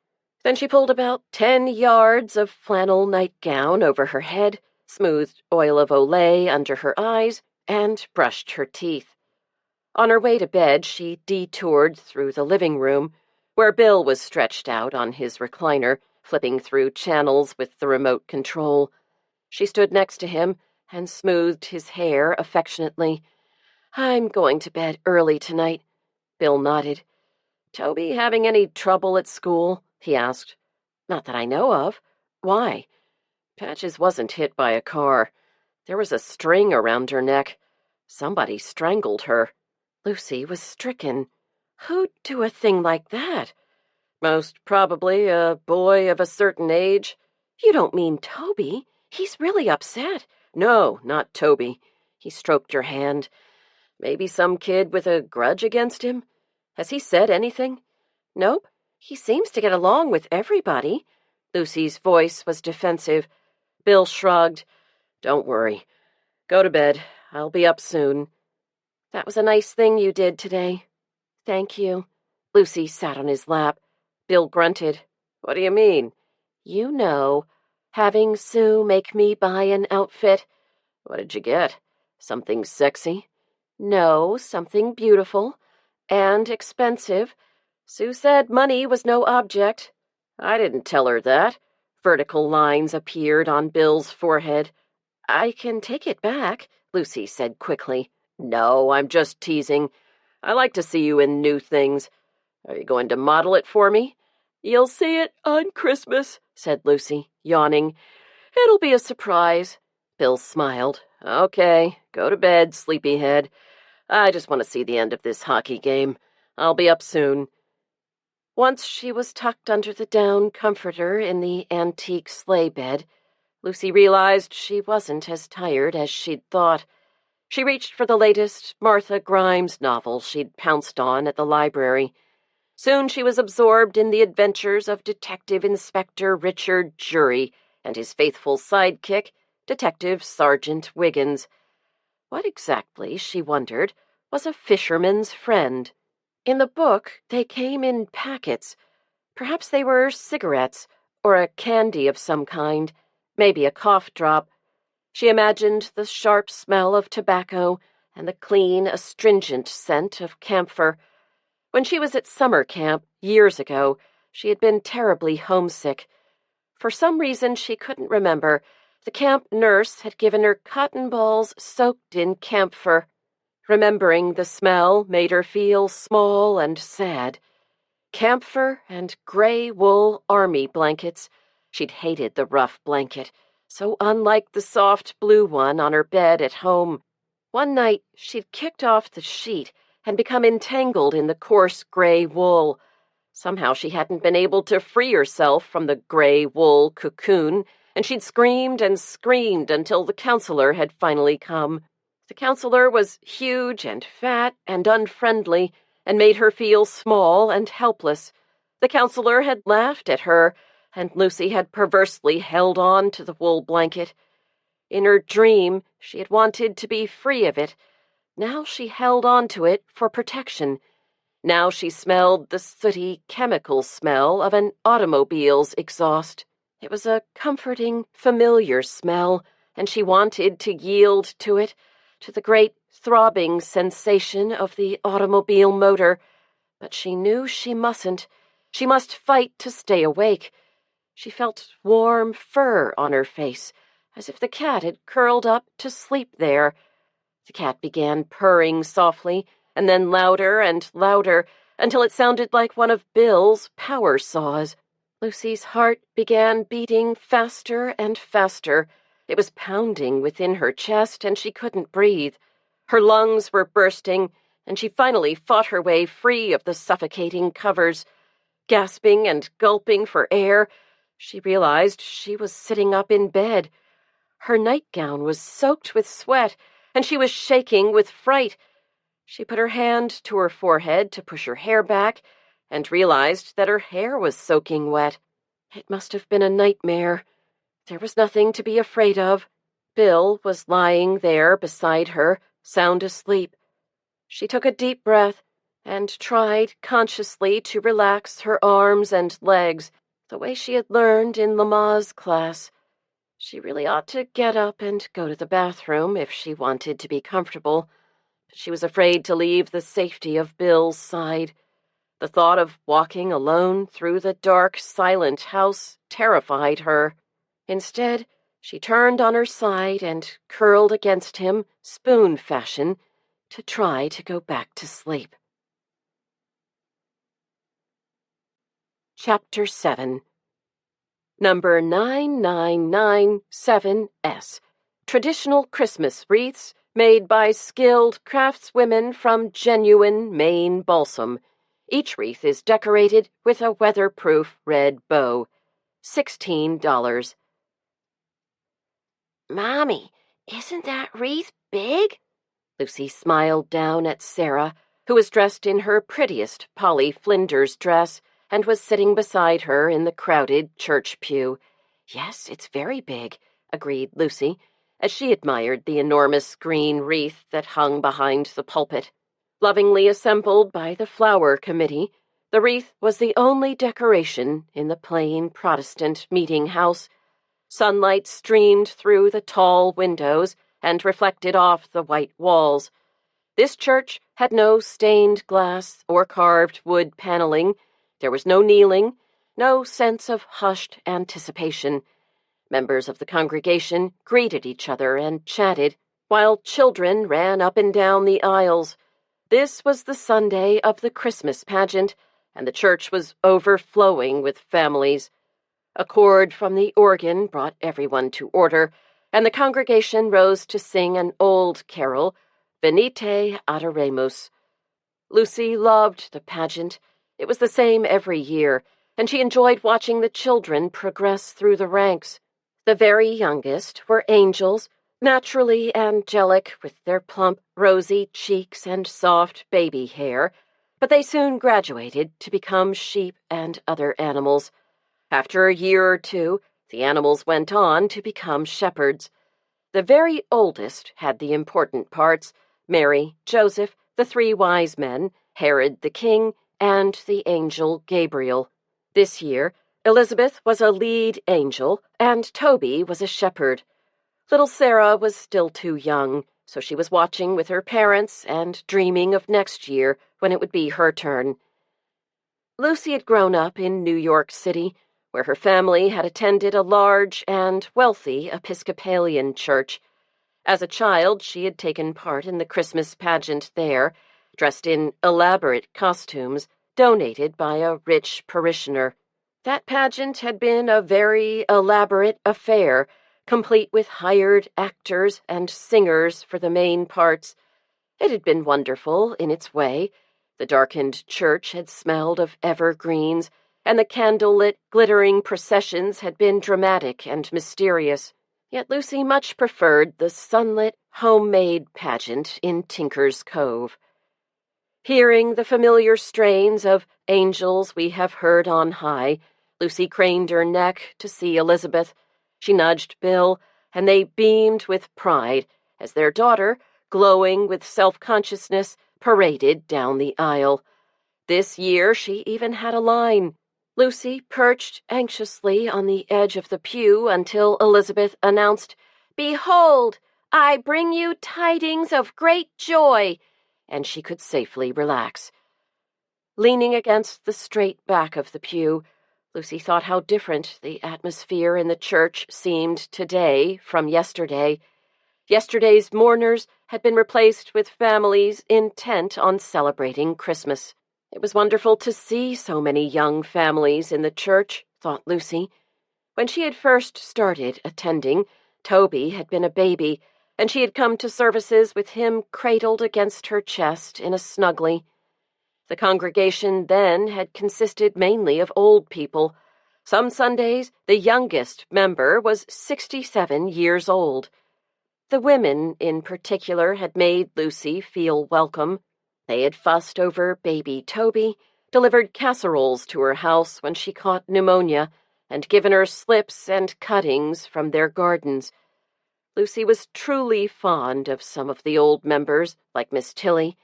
[SPEAKER 1] Then she pulled about 10 yards of flannel nightgown over her head, smoothed oil of Olay under her eyes, and brushed her teeth. On her way to bed, she detoured through the living room, where Bill was stretched out on his recliner, flipping through channels with the remote control. She stood next to him and smoothed his hair affectionately. "I'm going to bed early tonight." Bill nodded. "Toby having any trouble at school?" he asked. "Not that I know of. Why?" "Patches wasn't hit by a car. There was a string around her neck. Somebody strangled her." Lucy was stricken. "Who'd do a thing like that?" "Most probably a boy of a certain age." "You don't mean Toby? He's really upset." "No, not Toby." He stroked her hand. "Maybe some kid with a grudge against him? Has he said anything?" "Nope. He seems to get along with everybody." Lucy's voice was defensive. Bill shrugged. "Don't worry. Go to bed. I'll be up soon." "That was a nice thing you did today." "Thank you." Lucy sat on his lap. Bill grunted. "What do you mean?" "You know. Having Sue make me buy an outfit." "What did you get? Something sexy?" "No, something beautiful. And expensive. Sue said money was no object." "I didn't tell her that." Vertical lines appeared on Bill's forehead. "I can take it back," Lucy said quickly. "No, I'm just teasing. I like to see you in new things. Are you going to model it for me?" "You'll see it on Christmas," said Lucy, yawning. "It'll be a surprise." Bill smiled. "Okay, go to bed, sleepyhead. I just want to see the end of this hockey game. I'll be up soon." Once she was tucked under the down comforter in the antique sleigh bed, Lucy realized she wasn't as tired as she'd thought. She reached for the latest Martha Grimes novel she'd pounced on at the library. Soon she was absorbed in the adventures of Detective Inspector Richard Jury and his faithful sidekick, Detective Sergeant Wiggins. What exactly, she wondered, was a fisherman's friend? In the book, they came in packets. Perhaps they were cigarettes, or a candy of some kind, maybe a cough drop. She imagined the sharp smell of tobacco and the clean, astringent scent of camphor. When she was at summer camp years ago, she had been terribly homesick. For some reason she couldn't remember, the camp nurse had given her cotton balls soaked in camphor. Remembering the smell made her feel small and sad. Camphor and gray wool army blankets. She'd hated the rough blanket, so unlike the soft blue one on her bed at home. One night she'd kicked off the sheet and become entangled in the coarse gray wool. Somehow she hadn't been able to free herself from the gray wool cocoon, and she'd screamed and screamed until the counselor had finally come. The counselor was huge and fat and unfriendly, and made her feel small and helpless. The counselor had laughed at her, and Lucy had perversely held on to the wool blanket. In her dream, she had wanted to be free of it, Now she held on to it for protection. Now she smelled the sooty chemical smell of an automobile's exhaust. It was a comforting, familiar smell, and she wanted to yield to it, to the great throbbing sensation of the automobile motor. But she knew she mustn't. She must fight to stay awake. She felt warm fur on her face, as if the cat had curled up to sleep there. The cat began purring softly, and then louder and louder, until it sounded like one of Bill's power saws. Lucy's heart began beating faster and faster. It was pounding within her chest, and she couldn't breathe. Her lungs were bursting, and she finally fought her way free of the suffocating covers. Gasping and gulping for air, she realized she was sitting up in bed. Her nightgown was soaked with sweat, and she was shaking with fright. She put her hand to her forehead to push her hair back, and realized that her hair was soaking wet. It must have been a nightmare. There was nothing to be afraid of. Bill was lying there beside her, sound asleep. She took a deep breath and tried consciously to relax her arms and legs, the way she had learned in Lama's class. She really ought to get up and go to the bathroom if she wanted to be comfortable, but she was afraid to leave the safety of Bill's side. The thought of walking alone through the dark, silent house terrified her. Instead, she turned on her side and curled against him, spoon fashion, to try to go back to sleep. Chapter 7. Number 9997S. Traditional Christmas wreaths made by skilled craftswomen from genuine Maine balsam. Each wreath is decorated with a weatherproof red bow. $16.
[SPEAKER 2] Mommy, isn't that wreath big?
[SPEAKER 1] Lucy smiled down at Sarah, who was dressed in her prettiest Polly Flinders dress and was sitting beside her in the crowded church pew. Yes, it's very big, agreed Lucy, as she admired the enormous green wreath that hung behind the pulpit. Lovingly assembled by the flower committee, the wreath was the only decoration in the plain Protestant meeting house. Sunlight streamed through the tall windows and reflected off the white walls. This church had no stained glass or carved wood paneling. There was no kneeling, no sense of hushed anticipation. Members of the congregation greeted each other and chatted, while children ran up and down the aisles. This was the Sunday of the Christmas pageant, and the church was overflowing with families. A chord from the organ brought everyone to order, and the congregation rose to sing an old carol, Venite Adoremus. Lucy loved the pageant. It was the same every year, and she enjoyed watching the children progress through the ranks. The very youngest were angels, naturally angelic with their plump, rosy cheeks and soft baby hair, but they soon graduated to become sheep and other animals. After a year or two, the animals went on to become shepherds. The very oldest had the important parts: Mary, Joseph, the three wise men, Herod the king, and the angel Gabriel. This year, Elizabeth was a lead angel, and Toby was a shepherd. Little Sarah was still too young, so she was watching with her parents and dreaming of next year when it would be her turn. Lucy had grown up in New York City, where her family had attended a large and wealthy Episcopalian church. As a child, she had taken part in the Christmas pageant there, dressed in elaborate costumes donated by a rich parishioner. That pageant had been a very elaborate affair, complete with hired actors and singers for the main parts. It had been wonderful in its way. The darkened church had smelled of evergreens, and the candle-lit, glittering processions had been dramatic and mysterious. Yet Lucy much preferred the sunlit, homemade pageant in Tinker's Cove. Hearing the familiar strains of Angels We Have Heard on High, Lucy craned her neck to see Elizabeth. She nudged Bill, and they beamed with pride as their daughter, glowing with self-consciousness, paraded down the aisle. This year she even had a line. Lucy perched anxiously on the edge of the pew until Elizabeth announced, "Behold, I bring you tidings of great joy," and she could safely relax. Leaning against the straight back of the pew, Lucy thought how different the atmosphere in the church seemed today from yesterday. Yesterday's mourners had been replaced with families intent on celebrating Christmas. It was wonderful to see so many young families in the church, thought Lucy. When she had first started attending, Toby had been a baby, and she had come to services with him cradled against her chest in a snuggly. The congregation then had consisted mainly of old people. Some Sundays, the youngest member was 67 years old. The women, in particular, had made Lucy feel welcome. They had fussed over baby Toby, delivered casseroles to her house when she caught pneumonia, and given her slips and cuttings from their gardens. Lucy was truly fond of some of the old members, like Miss Tilly.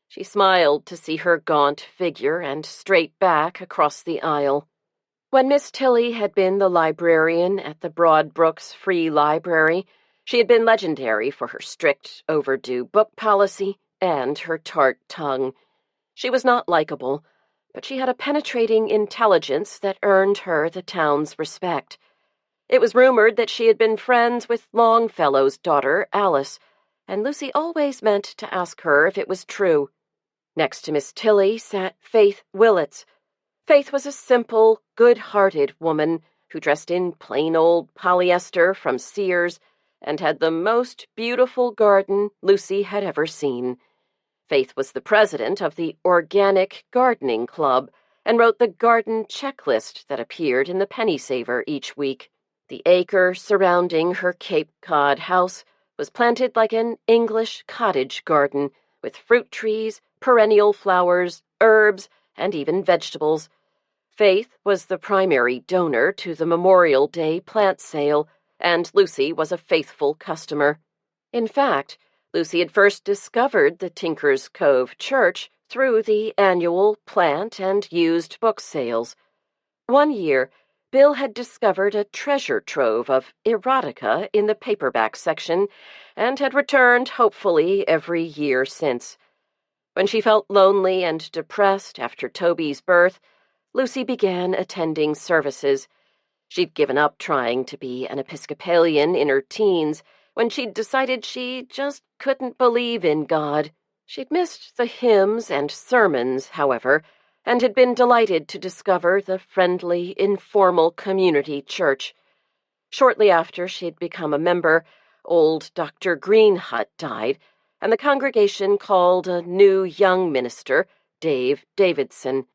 [SPEAKER 1] She smiled to see her gaunt figure and straight back across the aisle. When Miss Tilly had been the librarian at the Broadbrooks Free Library, she had been legendary for her strict, overdue book policy and her tart tongue. She was not likable, but she had a penetrating intelligence that earned her the town's respect. It was rumored that she had been friends with Longfellow's daughter, Alice, and Lucy always meant to ask her if it was true. Next to Miss Tilly sat Faith Willets. Faith was a simple, good-hearted woman who dressed in plain old polyester from Sears and had the most beautiful garden Lucy had ever seen. Faith was the president of the Organic Gardening Club and wrote the garden checklist that appeared in the Penny Saver each week. The acre surrounding her Cape Cod house was planted like an English cottage garden, with fruit trees, perennial flowers, herbs, and even vegetables. Faith was the primary donor to the Memorial Day plant sale, and Lucy was a faithful customer. In fact, Lucy had first discovered the Tinker's Cove Church through the annual plant and used book sales. One year, Bill had discovered a treasure trove of erotica in the paperback section and had returned hopefully every year since. When she felt lonely and depressed after Toby's birth, Lucy began attending services. She'd given up trying to be an Episcopalian in her teens when she'd decided she just couldn't believe in God. She'd missed the hymns and sermons, however, and had been delighted to discover the friendly, informal community church. Shortly after she had become a member, old Dr. Greenhut died, and the congregation called a new young minister, Dave Davidson.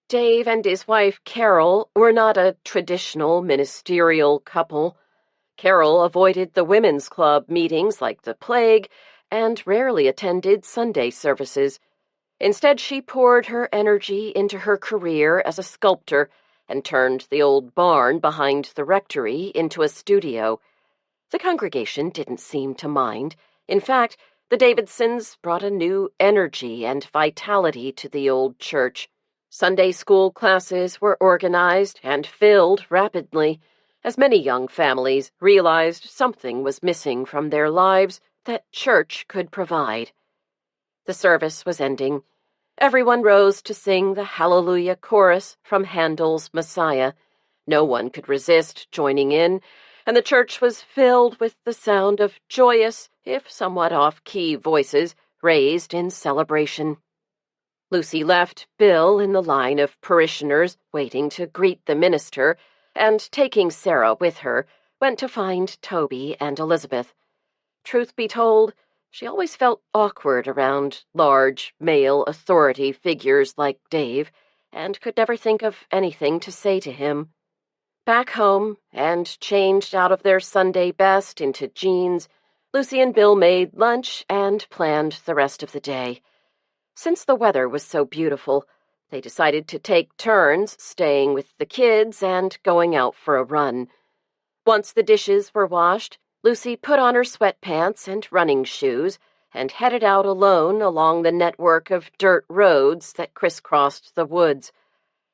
[SPEAKER 1] Dave and his wife, Carol, were not a traditional ministerial couple. Carol avoided the women's club meetings like the plague and rarely attended Sunday services. Instead, she poured her energy into her career as a sculptor and turned the old barn behind the rectory into a studio. The congregation didn't seem to mind. In fact, the Davidsons brought a new energy and vitality to the old church. Sunday school classes were organized and filled rapidly, as many young families realized something was missing from their lives that church could provide. The service was ending. Everyone rose to sing the Hallelujah chorus from Handel's Messiah. No one could resist joining in, and the church was filled with the sound of joyous, if somewhat off-key voices raised in celebration. Lucy left Bill in the line of parishioners waiting to greet the minister, and, taking Sarah with her, went to find Toby and Elizabeth. Truth be told, she always felt awkward around large, male authority figures like Dave, and could never think of anything to say to him. Back home, and changed out of their Sunday best into jeans, Lucy and Bill made lunch and planned the rest of the day. Since the weather was so beautiful, they decided to take turns staying with the kids and going out for a run. Once the dishes were washed, Lucy put on her sweatpants and running shoes and headed out alone along the network of dirt roads that crisscrossed the woods.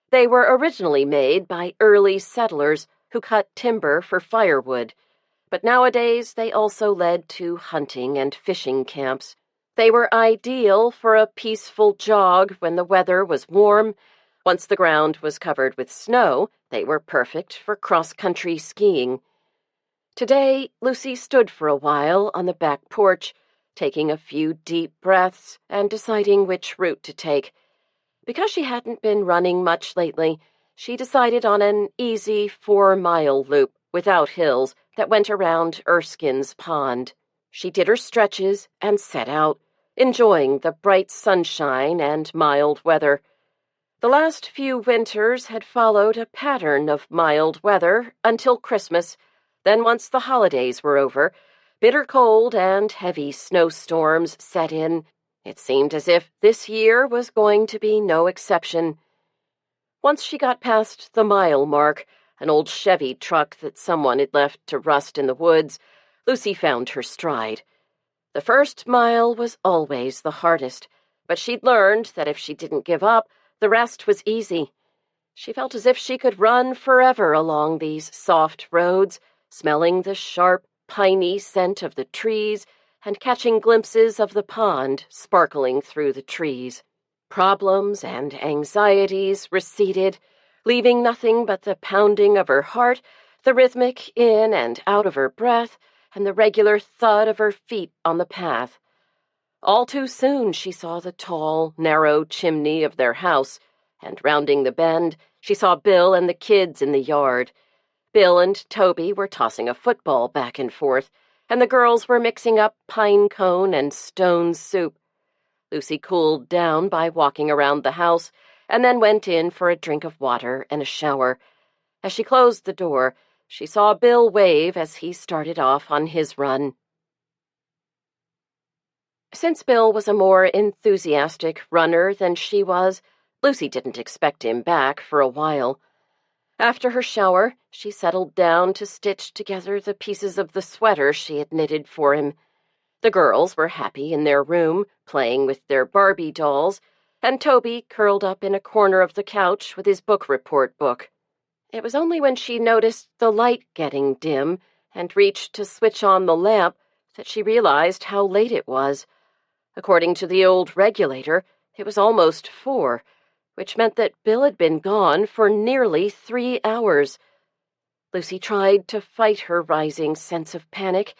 [SPEAKER 1] They were originally made by early settlers who cut timber for firewood, but nowadays they also led to hunting and fishing camps. They were ideal for a peaceful jog when the weather was warm. Once the ground was covered with snow, they were perfect for cross-country skiing. Today, Lucy stood for a while on the back porch, taking a few deep breaths and deciding which route to take. Because she hadn't been running much lately, she decided on an easy 4-mile loop without hills that went around Erskine's Pond. She did her stretches and set out, enjoying the bright sunshine and mild weather. The last few winters had followed a pattern of mild weather until Christmas. Then once the holidays were over, bitter cold and heavy snowstorms set in. It seemed as if this year was going to be no exception. Once she got past the mile mark, an old Chevy truck that someone had left to rust in the woods, Lucy found her stride. The first mile was always the hardest, but she'd learned that if she didn't give up, the rest was easy. She felt as if she could run forever along these soft roads, smelling the sharp, piney scent of the trees and catching glimpses of the pond sparkling through the trees. Problems and anxieties receded, leaving nothing but the pounding of her heart, the rhythmic in and out of her breath, and the regular thud of her feet on the path. All too soon she saw the tall, narrow chimney of their house, and rounding the bend, she saw Bill and the kids in the yard. Bill and Toby were tossing a football back and forth, and the girls were mixing up pine cone and stone soup. Lucy cooled down by walking around the house, and then went in for a drink of water and a shower. As she closed the door, she saw Bill wave as he started off on his run. Since Bill was a more enthusiastic runner than she was, Lucy didn't expect him back for a while. After her shower, she settled down to stitch together the pieces of the sweater she had knitted for him. The girls were happy in their room, playing with their Barbie dolls, and Toby curled up in a corner of the couch with his book report book. It was only when she noticed the light getting dim and reached to switch on the lamp that she realized how late it was. According to the old regulator, it was almost 4, which meant that Bill had been gone for nearly 3 hours. Lucy tried to fight her rising sense of panic.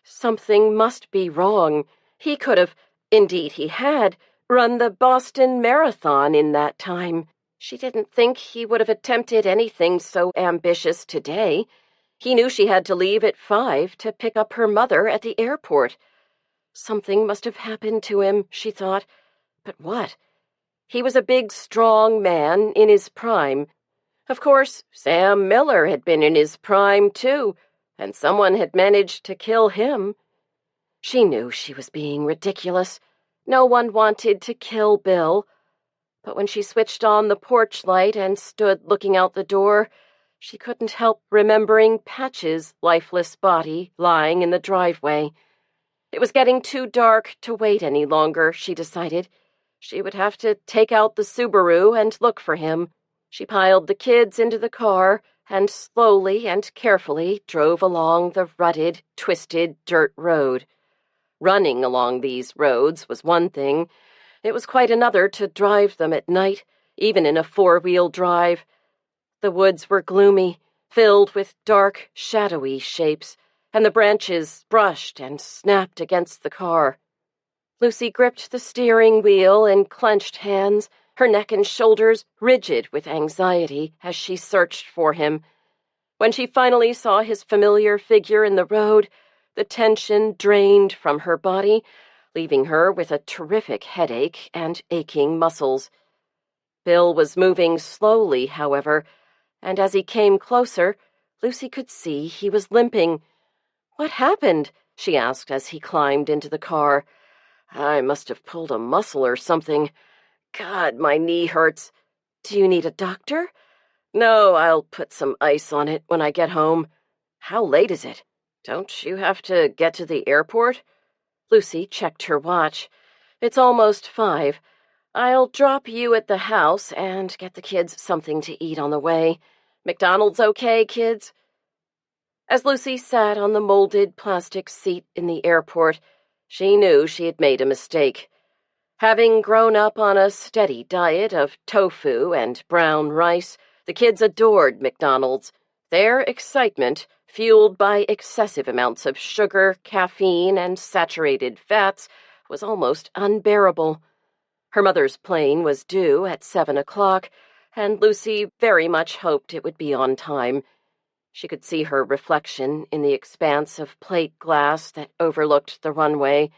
[SPEAKER 1] Something must be wrong. He could have, indeed he had, run the Boston Marathon in that time. She didn't think he would have attempted anything so ambitious today. He knew she had to leave at 5 to pick up her mother at the airport. Something must have happened to him, she thought. But what? He was a big, strong man in his prime. Of course, Sam Miller had been in his prime, too, and someone had managed to kill him. She knew she was being ridiculous. No one wanted to kill Bill. But when she switched on the porch light and stood looking out the door, she couldn't help remembering Patch's lifeless body lying in the driveway. It was getting too dark to wait any longer, she decided. She would have to take out the Subaru and look for him. She piled the kids into the car and slowly and carefully drove along the rutted, twisted dirt road. Running along these roads was one thing. It was quite another to drive them at night, even in a 4-wheel drive. The woods were gloomy, filled with dark, shadowy shapes, and the branches brushed and snapped against the car. Lucy gripped the steering wheel in clenched hands, her neck and shoulders rigid with anxiety as she searched for him. When she finally saw his familiar figure in the road, the tension drained from her body, leaving her with a terrific headache and aching muscles. Bill was moving slowly, however, and as he came closer, Lucy could see he was limping. "What happened?" she asked as he climbed into the car. "I must have pulled a muscle or something. God, my knee hurts. Do you need a doctor?" "No, I'll put some ice on it when I get home. How late is it? Don't you have to get to the airport?" Lucy checked her watch. It's almost 5. I'll drop you at the house and get the kids something to eat on the way. McDonald's okay, kids? As Lucy sat on the molded plastic seat in the airport, she knew she had made a mistake. Having grown up on a steady diet of tofu and brown rice, the kids adored McDonald's. Their excitement, fueled by excessive amounts of sugar, caffeine, and saturated fats, was almost unbearable. Her mother's plane was due at 7 o'clock, and Lucy very much hoped it would be on time. She could see her reflection in the expanse of plate glass that overlooked the runway.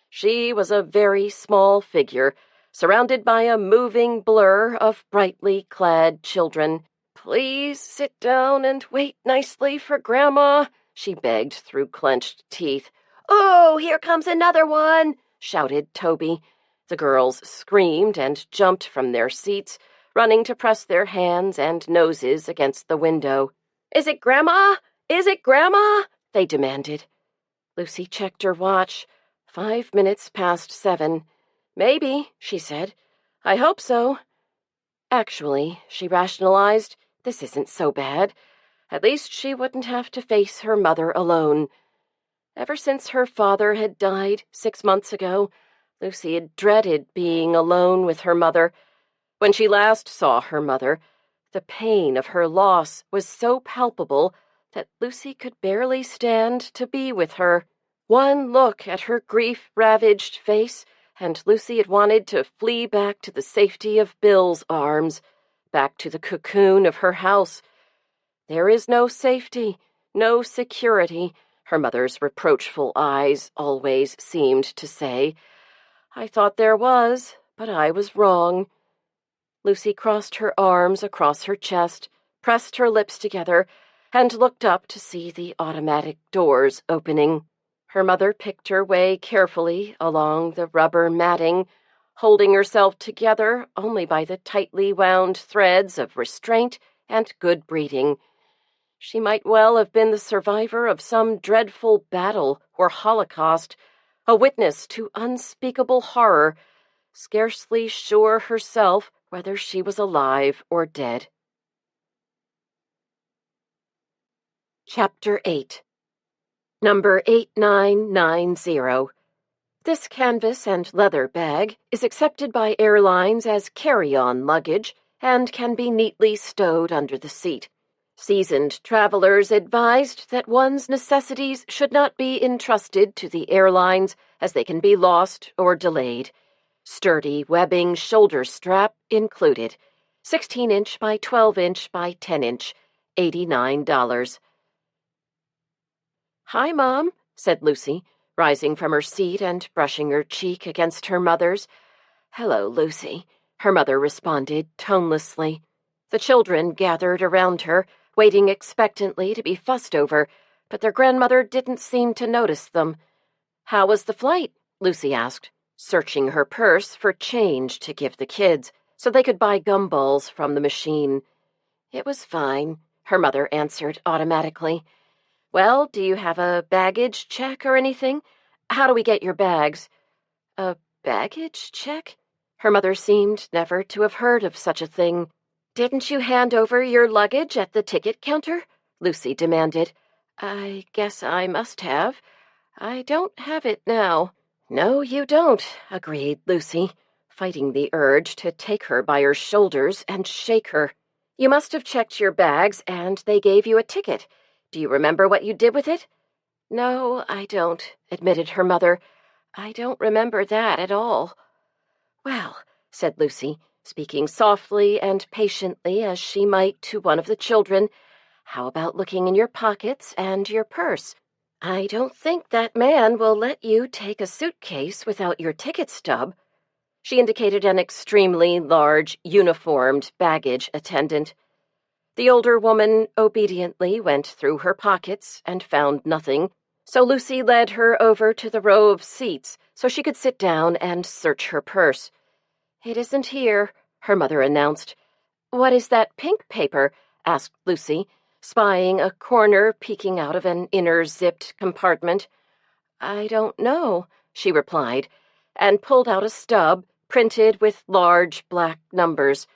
[SPEAKER 1] She was a very small figure, surrounded by a moving blur of brightly clad children. "Please sit down and wait nicely for Grandma," she begged through clenched teeth.
[SPEAKER 2] "Oh, here comes another one,"
[SPEAKER 1] shouted Toby. The girls screamed and jumped from their seats, running to press their hands and noses against the window.
[SPEAKER 2] "Is it Grandma? Is it Grandma?"
[SPEAKER 1] they demanded. Lucy checked her watch. 5 minutes past 7. "Maybe," she said. "I hope so." Actually, she rationalized, this isn't so bad. At least she wouldn't have to face her mother alone. Ever since her father had died 6 months ago, Lucy had dreaded being alone with her mother. When she last saw her mother, the pain of her loss was so palpable that Lucy could barely stand to be with her. One look at her grief-ravaged face, and Lucy had wanted to flee back to the safety of Bill's arms, back to the cocoon of her house. There is no safety, no security, her mother's reproachful eyes always seemed to say. I thought there was, but I was wrong. Lucy crossed her arms across her chest, pressed her lips together, and looked up to see the automatic doors opening. Her mother picked her way carefully along the rubber matting, holding herself together only by the tightly wound threads of restraint and good breeding. She might well have been the survivor of some dreadful battle or Holocaust, a witness to unspeakable horror, scarcely sure herself whether she was alive or dead. Chapter 8. Number 8990. This canvas and leather bag is accepted by airlines as carry-on luggage and can be neatly stowed under the seat. Seasoned travelers advised that one's necessities should not be entrusted to the airlines as they can be lost or delayed. Sturdy webbing shoulder strap included. 16-inch by 12-inch by 10-inch, $89. "Hi, Mom," said Lucy, rising from her seat and brushing her cheek against her mother's. "Hello, Lucy," her mother responded tonelessly. The children gathered around her, waiting expectantly to be fussed over, but their grandmother didn't seem to notice them. "How was the flight?" Lucy asked, searching her purse for change to give the kids so they could buy gumballs from the machine. "It was fine," her mother answered automatically. "Well, do you have a baggage check or anything? How do we get your bags?" "A baggage check?" Her mother seemed never to have heard of such a thing. "Didn't you hand over your luggage at the ticket counter?" Lucy demanded. "I guess I must have. I don't have it now." "No, you don't," agreed Lucy, fighting the urge to take her by her shoulders and shake her. "You must have checked your bags, and they gave you a ticket. Do you remember what you did with it?" "No, I don't," admitted her mother. "I don't remember that at all." "Well," said Lucy, speaking softly and patiently as she might to one of the children, "how about looking in your pockets and your purse? I don't think that man will let you take a suitcase without your ticket stub." She indicated an extremely large, uniformed baggage attendant. The older woman obediently went through her pockets and found nothing, so Lucy led her over to the row of seats so she could sit down and search her purse. "It isn't here," her mother announced. "What is that pink paper?" asked Lucy, spying a corner peeking out of an inner zipped compartment. "I don't know," she replied, and pulled out a stub printed with large black numbers.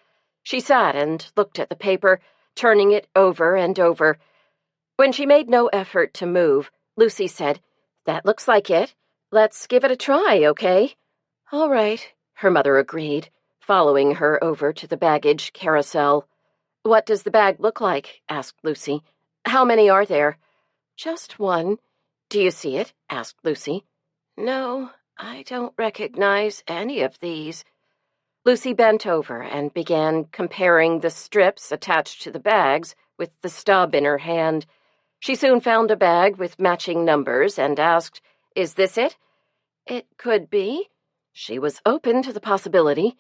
[SPEAKER 1] She sat and looked at the paper, turning it over and over. When she made no effort to move, Lucy said, "That looks like it. Let's give it a try, okay?" "All right," her mother agreed, following her over to the baggage carousel. "What does the bag look like?" asked Lucy. "How many are there?" "Just one." "Do you see it?" asked Lucy. "No, I don't recognize any of these." Lucy bent over and began comparing the strips attached to the bags with the stub in her hand. She soon found a bag with matching numbers and asked, "Is this it?" "It could be." She was open to the possibility.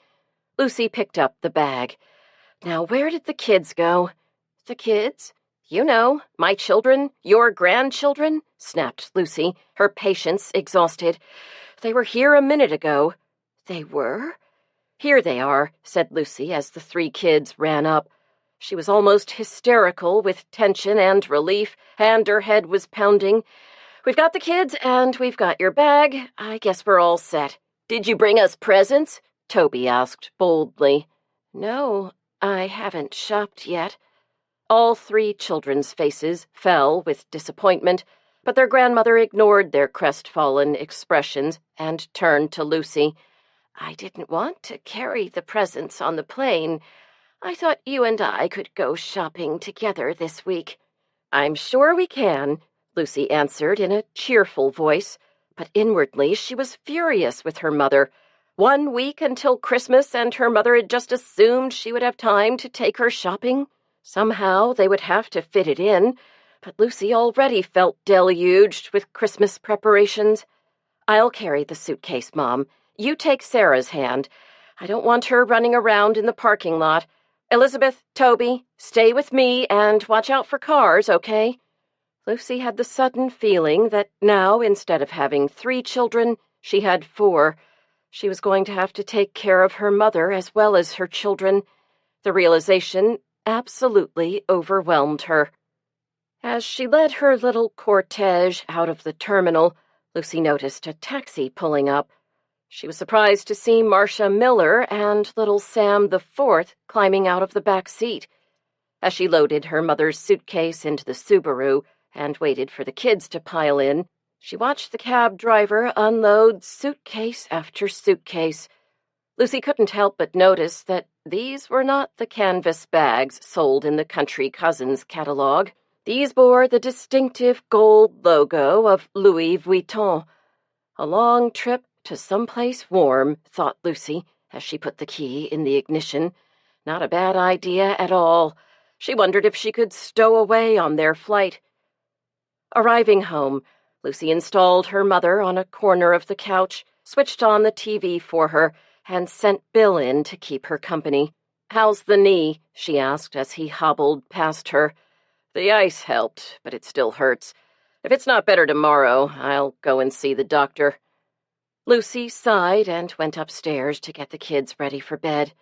[SPEAKER 1] Lucy picked up the bag. "Now, where did the kids go?" "The kids?" "You know, my children, your grandchildren," snapped Lucy, her patience exhausted. "They were here a minute ago." "They were?" "Here they are," said Lucy as the 3 kids ran up. She was almost hysterical with tension and relief, and her head was pounding. "We've got the kids, and we've got your bag. I guess we're all set." "Did you bring us presents?" Toby asked boldly. "No, I haven't shopped yet." All 3 children's faces fell with disappointment, but their grandmother ignored their crestfallen expressions and turned to Lucy. "I didn't want to carry the presents on the plane. I thought you and I could go shopping together this week." "I'm sure we can," Lucy answered in a cheerful voice, but inwardly she was furious with her mother. 1 week until Christmas, and her mother had just assumed she would have time to take her shopping. Somehow they would have to fit it in, but Lucy already felt deluged with Christmas preparations. "I'll carry the suitcase, Mom. You take Sarah's hand. I don't want her running around in the parking lot. Elizabeth, Toby, stay with me and watch out for cars, okay?" Lucy had the sudden feeling that now, instead of having 3 children, she had 4. She was going to have to take care of her mother as well as her children. The realization absolutely overwhelmed her. As she led her little cortege out of the terminal, Lucy noticed a taxi pulling up. She was surprised to see Marcia Miller and little Sam the Fourth climbing out of the back seat. As she loaded her mother's suitcase into the Subaru and waited for the kids to pile in, she watched the cab driver unload suitcase after suitcase. Lucy couldn't help but notice that these were not the canvas bags sold in the Country Cousins catalog. These bore the distinctive gold logo of Louis Vuitton. A long trip to someplace warm, thought Lucy, as she put the key in the ignition. Not a bad idea at all. She wondered if she could stow away on their flight. Arriving home, Lucy installed her mother on a corner of the couch, switched on the TV for her, and sent Bill in to keep her company. "How's the knee?" she asked as he hobbled past her. "The ice helped, but it still hurts. If it's not better tomorrow, I'll go and see the doctor." Lucy sighed and went upstairs to get the kids ready for bed.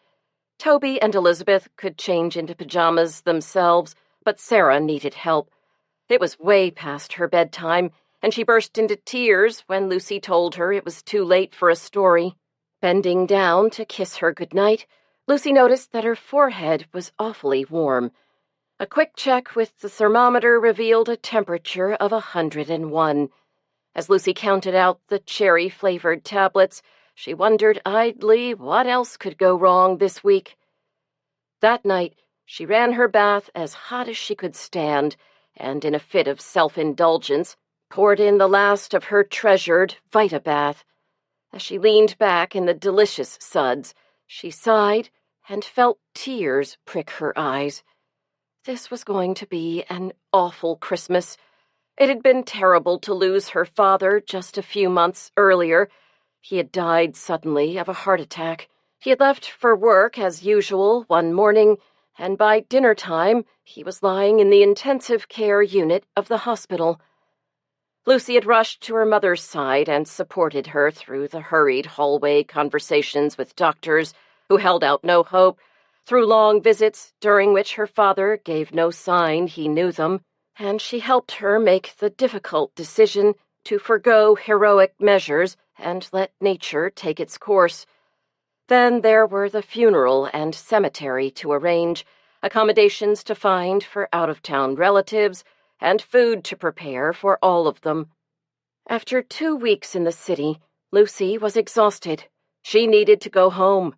[SPEAKER 1] Toby and Elizabeth could change into pajamas themselves, but Sarah needed help. It was way past her bedtime, and she burst into tears when Lucy told her it was too late for a story. Bending down to kiss her goodnight, Lucy noticed that her forehead was awfully warm. A quick check with the thermometer revealed a temperature of 101. As Lucy counted out the cherry-flavored tablets, she wondered idly what else could go wrong this week. That night, she ran her bath as hot as she could stand, and in a fit of self-indulgence, poured in the last of her treasured Vita-Bath. As she leaned back in the delicious suds, she sighed and felt tears prick her eyes. This was going to be an awful Christmas. It had been terrible to lose her father just a few months earlier. He had died suddenly of a heart attack. He had left for work as usual one morning, and by dinner time he was lying in the intensive care unit of the hospital. Lucy had rushed to her mother's side and supported her through the hurried hallway conversations with doctors who held out no hope, through long visits during which her father gave no sign he knew them, and she helped her make the difficult decision to forgo heroic measures and let nature take its course. Then there were the funeral and cemetery to arrange, accommodations to find for out-of-town relatives, and food to prepare for all of them. After 2 weeks in the city, Lucy was exhausted. She needed to go home.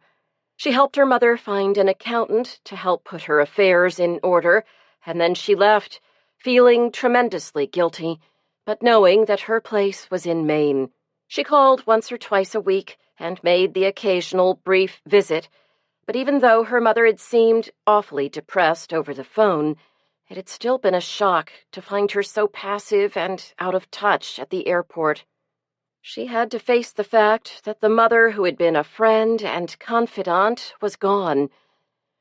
[SPEAKER 1] She helped her mother find an accountant to help put her affairs in order, and then she left, feeling tremendously guilty, but knowing that her place was in Maine. She called once or twice a week and made the occasional brief visit, but even though her mother had seemed awfully depressed over the phone, it had still been a shock to find her so passive and out of touch at the airport. She had to face the fact that the mother who had been a friend and confidant was gone.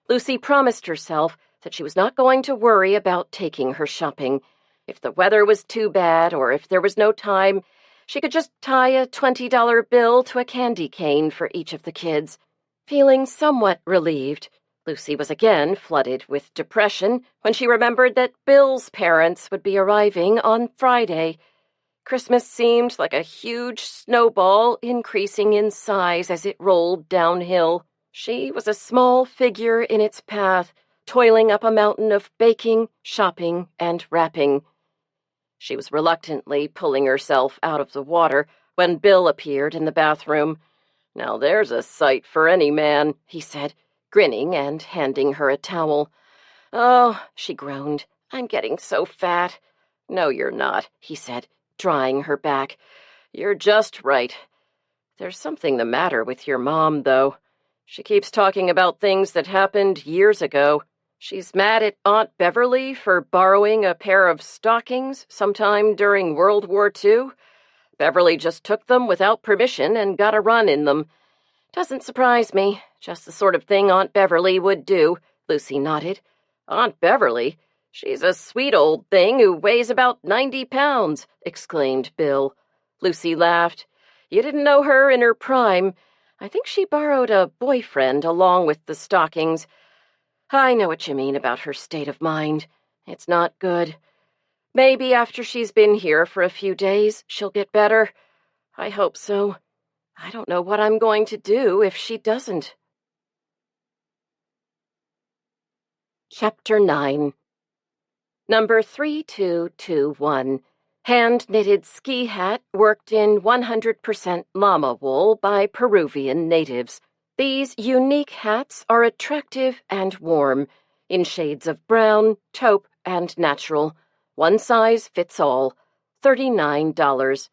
[SPEAKER 1] Lucy promised herself that she was not going to worry about taking her shopping. If the weather was too bad or if there was no time, she could just tie a $20 bill to a candy cane for each of the kids. Feeling somewhat relieved, Lucy was again flooded with depression when she remembered that Bill's parents would be arriving on Friday. Christmas seemed like a huge snowball increasing in size as it rolled downhill. She was a small figure in its path, toiling up a mountain of baking, shopping, and wrapping. She was reluctantly pulling herself out of the water when Bill appeared in the bathroom. "Now there's a sight for any man," he said, grinning and handing her a towel. "Oh," she groaned, "I'm getting so fat." "No, you're not," he said, drawing her back. "You're just right. There's something the matter with your mom, though. She keeps talking about things that happened years ago. She's mad at Aunt Beverly for borrowing a pair of stockings sometime during World War II. Beverly just took them without permission and got a run in them. Doesn't surprise me. Just the sort of thing Aunt Beverly would do," Lucy nodded. "Aunt Beverly? She's a sweet old thing who weighs about 90 pounds, exclaimed Bill. Lucy laughed. "You didn't know her in her prime. I think she borrowed a boyfriend along with the stockings. I know what you mean about her state of mind. It's not good. Maybe after she's been here for a few days, she'll get better. I hope so. I don't know what I'm going to do if she doesn't." Chapter 9. Number 3221. Hand-knitted ski hat worked in 100% llama wool by Peruvian natives. These unique hats are attractive and warm, in shades of brown, taupe, and natural. One size fits all. $39.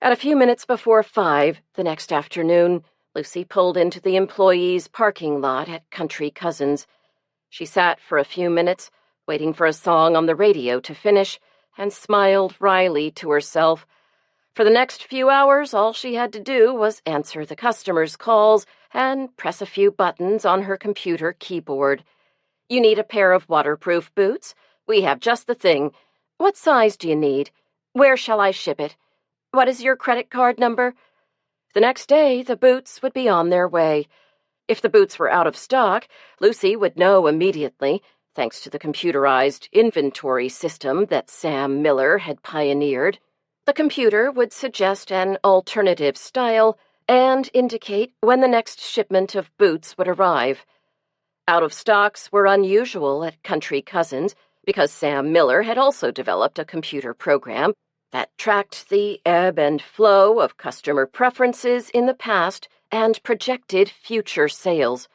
[SPEAKER 1] At a few minutes before 5 the next afternoon, Lucy pulled into the employees' parking lot at Country Cousins. She sat for a few minutes, waiting for a song on the radio to finish, and smiled wryly to herself. For the next few hours, all she had to do was answer the customers' calls and press a few buttons on her computer keyboard. "You need a pair of waterproof boots? We have just the thing. What size do you need? Where shall I ship it? What is your credit card number?" The next day, the boots would be on their way. If the boots were out of stock, Lucy would know immediately, thanks to the computerized inventory system that Sam Miller had pioneered. The computer would suggest an alternative style and indicate when the next shipment of boots would arrive. Out-of-stocks were unusual at Country Cousins because Sam Miller had also developed a computer program that tracked the ebb and flow of customer preferences in the past and projected future sales.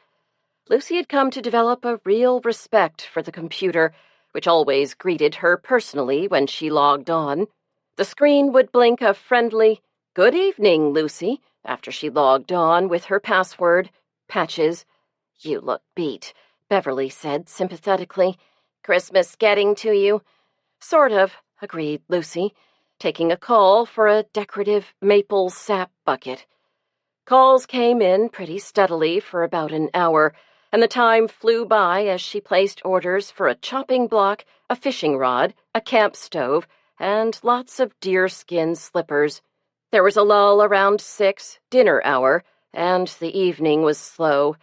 [SPEAKER 1] Lucy had come to develop a real respect for the computer, which always greeted her personally when she logged on. The screen would blink a friendly, "Good evening, Lucy," after she logged on with her password, Patches. "You look beat," Beverly said sympathetically. "Christmas getting to you?" "Sort of," agreed Lucy, taking a call for a decorative maple sap bucket. Calls came in pretty steadily for about an hour, and the time flew by as she placed orders for a chopping block, a fishing rod, a camp stove, and lots of deerskin slippers. There was a lull around 6, dinner hour, and the evening was slow.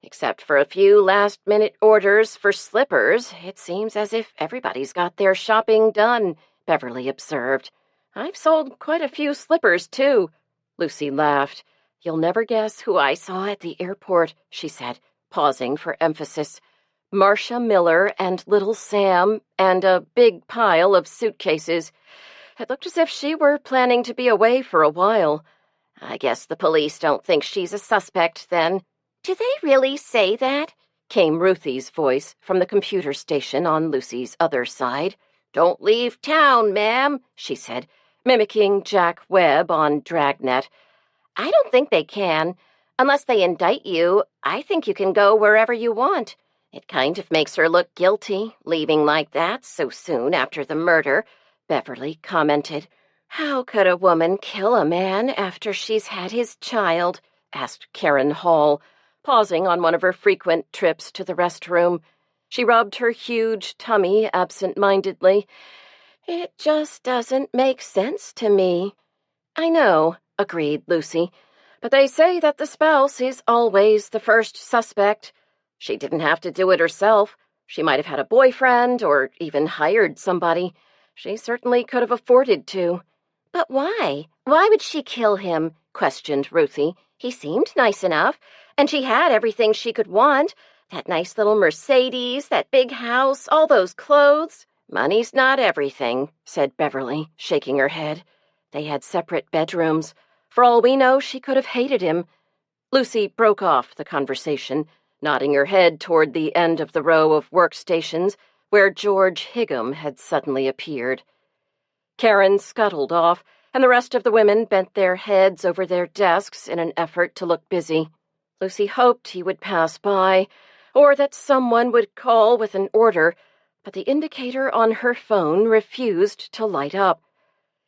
[SPEAKER 1] Except for a few last-minute orders for slippers, it seems as if everybody's got their shopping done, Beverly observed. I've sold quite a few slippers, too. Lucy laughed. You'll never guess who I saw at the airport, she said, pausing for emphasis. Marcia Miller and little Sam and a big pile of suitcases. It looked as if she were planning to be away for a while. I guess the police don't think she's a suspect, then.
[SPEAKER 2] Do they really say that?
[SPEAKER 1] Came Ruthie's voice from the computer station on Lucy's other side.
[SPEAKER 2] Don't leave town, ma'am, she said,
[SPEAKER 1] mimicking Jack Webb on Dragnet.
[SPEAKER 2] I don't think they can. Unless they indict you, I think you can go wherever you want. It kind of makes her look guilty, leaving like that so soon after the murder, Beverly commented.
[SPEAKER 1] How could a woman kill a man after she's had his child? Asked Karen Hall, pausing on one of her frequent trips to the restroom. She rubbed her huge tummy absent-mindedly. It just doesn't make sense to me. I know, agreed Lucy, but they say that the spouse is always the first suspect. She didn't have to do it herself. She might have had a boyfriend or even hired somebody. She certainly could have afforded to.
[SPEAKER 2] But why? Why would she kill him? Questioned Ruthie. He seemed nice enough, and she had everything she could want. That nice little Mercedes, that big house, all those clothes.
[SPEAKER 1] Money's not everything, said Beverly, shaking her head. They had separate bedrooms. For all we know, she could have hated him. Lucy broke off the conversation, nodding her head toward the end of the row of workstations where George Higham had suddenly appeared. Karen scuttled off, and the rest of the women bent their heads over their desks in an effort to look busy. Lucy hoped he would pass by, or that someone would call with an order, but the indicator on her phone refused to light up.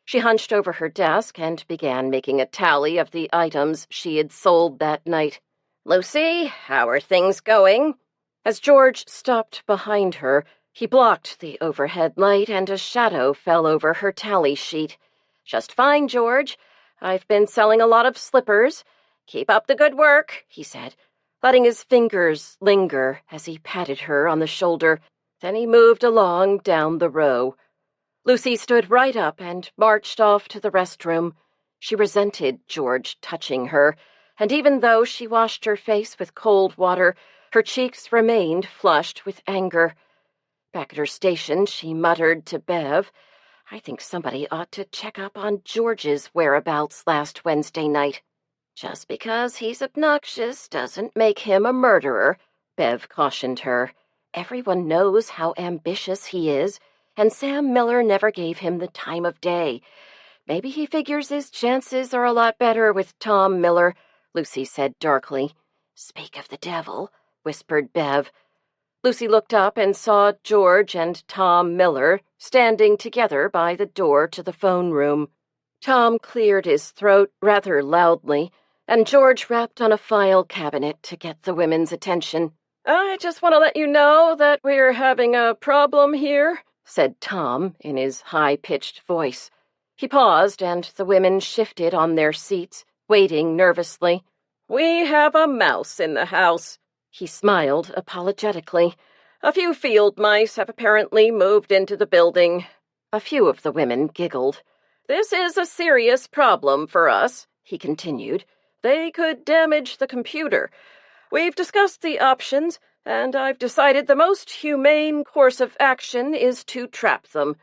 [SPEAKER 1] She hunched over her desk and began making a tally of the items she had sold that night.
[SPEAKER 2] Lucy, how are things going?
[SPEAKER 1] As George stopped behind her, he blocked the overhead light and a shadow fell over her tally sheet. Just fine, George. I've been selling a lot of slippers.
[SPEAKER 2] Keep up the good work, he said,
[SPEAKER 1] letting his fingers linger as he patted her on the shoulder. Then he moved along down the row. Lucy stood right up and marched off to the restroom. She resented George touching her, and even though she washed her face with cold water, her cheeks remained flushed with anger. Back at her station, she muttered to Bev, I think somebody ought to check up on George's whereabouts last Wednesday night.
[SPEAKER 2] Just because he's obnoxious doesn't make him a murderer, Bev cautioned her.
[SPEAKER 1] Everyone knows how ambitious he is, and Sam Miller never gave him the time of day. Maybe he figures his chances are a lot better with Tom Miller, Lucy said darkly.
[SPEAKER 2] Speak of the devil,
[SPEAKER 1] whispered Bev. Lucy looked up and saw George and Tom Miller standing together by the door to the phone room. Tom cleared his throat rather loudly, and George rapped on a file cabinet to get the women's attention. I just want to let you know that we're having a problem here, said Tom in his high-pitched voice. He paused, and the women shifted on their seats, waiting nervously. We have a mouse in the house. He smiled apologetically. A few field mice have apparently moved into the building. A few of the women giggled. This is a serious problem for us, he continued. They could damage the computer. We've discussed the options, and I've decided the most humane course of action is to trap them.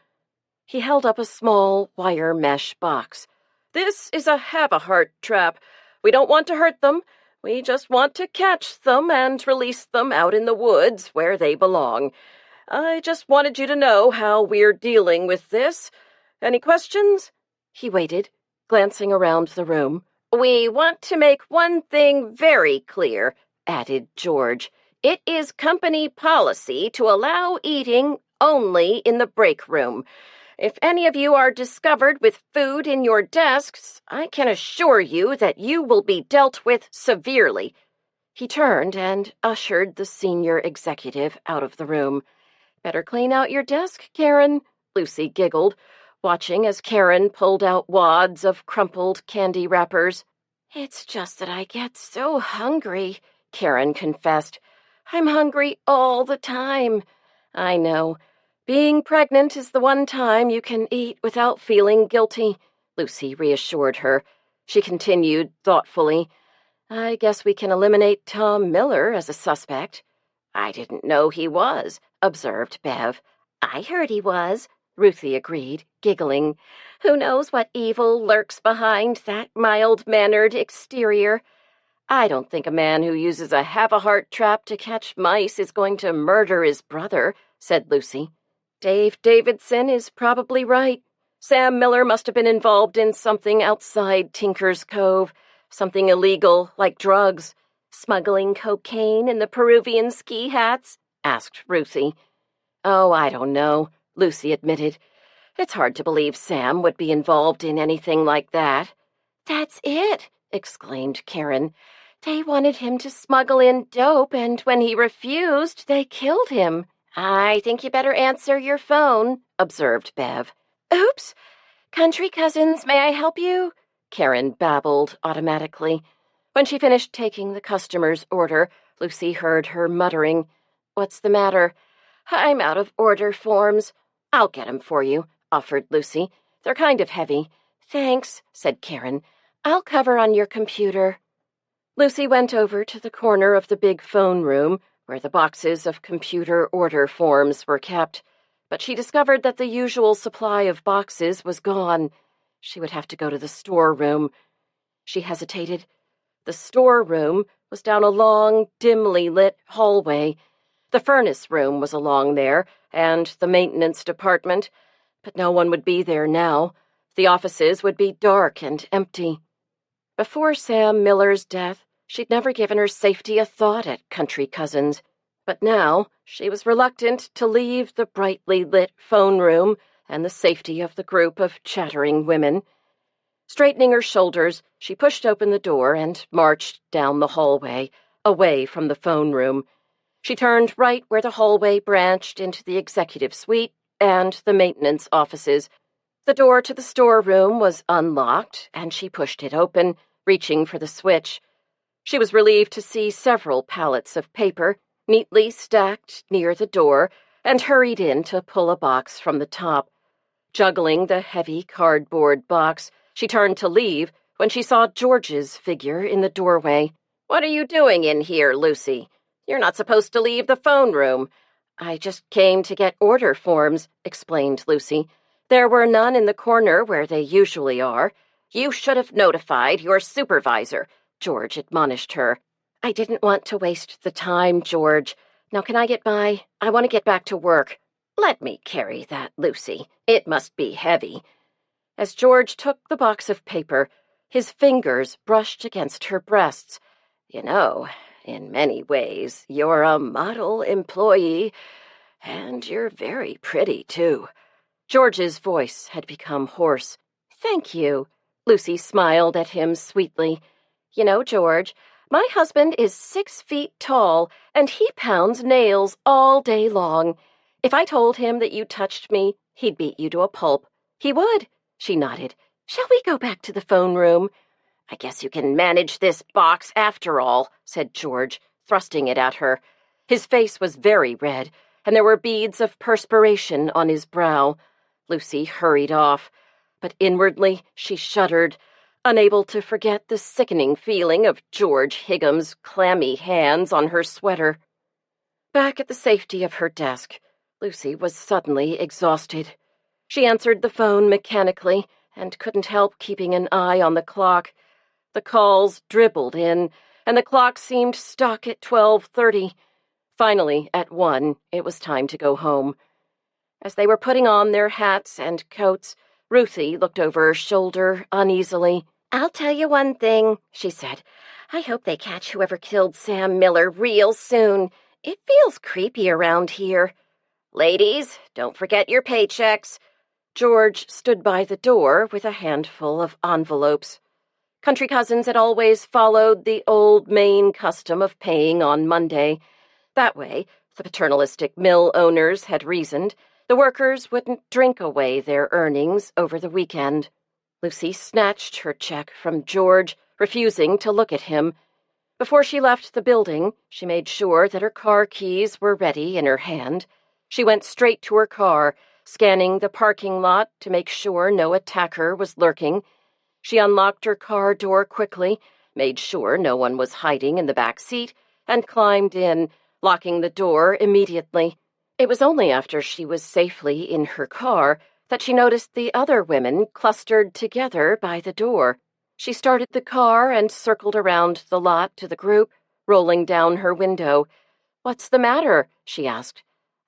[SPEAKER 1] He held up a small wire mesh box. This is a have-a-heart trap. We don't want to hurt them. We just want to catch them and release them out in the woods where they belong. I just wanted you to know how we're dealing with this. Any questions? He waited, glancing around the room.
[SPEAKER 2] We want to make one thing very clear, added George. It is company policy to allow eating only in the break room. If any of you are discovered with food in your desks, I can assure you that you will be dealt with severely. He turned and ushered the senior executive out of the room. Better clean out your desk, Karen, Lucy giggled, watching as Karen pulled out wads of crumpled candy wrappers. It's just that I get so hungry, Karen confessed. I'm hungry all the time. I know.
[SPEAKER 1] Being pregnant is the one time you can eat without feeling guilty, Lucy reassured her. She continued thoughtfully, I guess we can eliminate Tom Miller as a suspect.
[SPEAKER 2] I didn't know he was, observed Bev.
[SPEAKER 3] I heard he was, Ruthie agreed, giggling.
[SPEAKER 2] Who knows what evil lurks behind that mild-mannered exterior?
[SPEAKER 1] I don't think a man who uses a have-a-heart trap to catch mice is going to murder his brother, said Lucy. Dave Davidson is probably right. Sam Miller must have been involved in something outside Tinker's Cove, something illegal, like drugs.
[SPEAKER 2] Smuggling cocaine in the Peruvian ski hats? Asked Ruthie.
[SPEAKER 1] Oh, I don't know, Lucy admitted. It's hard to believe Sam would be involved in anything like that.
[SPEAKER 3] That's it, exclaimed Karen. They wanted him to smuggle in dope, and when he refused, they killed him.
[SPEAKER 2] I think you better answer your phone, observed Bev.
[SPEAKER 3] Oops. Country cousins, may I help you?
[SPEAKER 1] Karen babbled automatically. When she finished taking the customer's order, Lucy heard her muttering, What's the matter?
[SPEAKER 2] I'm out of order forms.
[SPEAKER 1] I'll get 'em for you, offered Lucy. They're kind of heavy.
[SPEAKER 3] Thanks, said Karen. I'll cover on your computer.
[SPEAKER 1] Lucy went over to the corner of the big phone room, where the boxes of computer order forms were kept, but she discovered that the usual supply of boxes was gone. She would have to go to the storeroom. She hesitated. The storeroom was down a long, dimly lit hallway. The furnace room was along there, and the maintenance department, but no one would be there now. The offices would be dark and empty. Before Sam Miller's death, she'd never given her safety a thought at Country Cousins, but now she was reluctant to leave the brightly lit phone room and the safety of the group of chattering women. Straightening her shoulders, she pushed open the door and marched down the hallway, away from the phone room. She turned right where the hallway branched into the executive suite and the maintenance offices. The door to the storeroom was unlocked, and she pushed it open, reaching for the switch. She was relieved to see several pallets of paper neatly stacked near the door and hurried in to pull a box from the top. Juggling the heavy cardboard box, she turned to leave when she saw George's figure in the doorway.
[SPEAKER 2] What are you doing in here, Lucy? You're not supposed to leave the phone room.
[SPEAKER 1] I just came to get order forms, explained Lucy. There were none in the corner where they usually are.
[SPEAKER 2] You should have notified your supervisor,
[SPEAKER 1] George admonished her. I didn't want to waste the time, George. Now can I get by? I want to get back to work.
[SPEAKER 2] Let me carry that, Lucy. It must be heavy.
[SPEAKER 1] As George took the box of paper, his fingers brushed against her breasts.
[SPEAKER 2] You know, in many ways, you're a model employee, and you're very pretty, too.
[SPEAKER 1] George's voice had become hoarse.
[SPEAKER 3] Thank you.
[SPEAKER 1] Lucy smiled at him sweetly. You know, George, my husband is 6 feet tall, and he pounds nails all day long. If I told him that you touched me, he'd beat you to a pulp. He would, she nodded. Shall we go back to the phone room?
[SPEAKER 2] I guess you can manage this box after all, said George, thrusting it at her.
[SPEAKER 1] His face was very red, and there were beads of perspiration on his brow. Lucy hurried off, but inwardly she shuddered, unable to forget the sickening feeling of George Higgum's clammy hands on her sweater. Back at the safety of her desk, Lucy was suddenly exhausted. She answered the phone mechanically and couldn't help keeping an eye on the clock. The calls dribbled in, and the clock seemed stuck at 12:30. Finally, at 1, it was time to go home. As they were putting on their hats and coats, Ruthie looked over her shoulder uneasily.
[SPEAKER 3] I'll tell you one thing, she said. I hope they catch whoever killed Sam Miller real soon. It feels creepy around here.
[SPEAKER 2] Ladies, don't forget your paychecks.
[SPEAKER 1] George stood by the door with a handful of envelopes. Country Cousins had always followed the old Maine custom of paying on Monday. That way, the paternalistic mill owners had reasoned, the workers wouldn't drink away their earnings over the weekend. Lucy snatched her check from George, refusing to look at him. Before she left the building, she made sure that her car keys were ready in her hand. She went straight to her car, scanning the parking lot to make sure no attacker was lurking. She unlocked her car door quickly, made sure no one was hiding in the back seat, and climbed in, locking the door immediately. It was only after she was safely in her car that she noticed the other women clustered together by the door. She started the car and circled around the lot to the group, rolling down her window. "What's the matter?" she asked.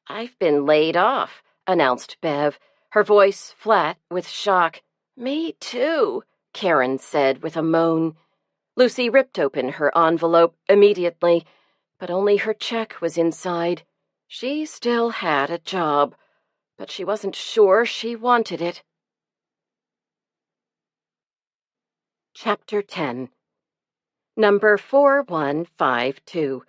[SPEAKER 1] "I've been laid off," announced Bev, her voice flat with shock. "Me too," Karen said with a moan. Lucy ripped open her envelope immediately, but only her check was inside. She still had a job, but she wasn't sure she wanted it. Chapter 10. Number 4152.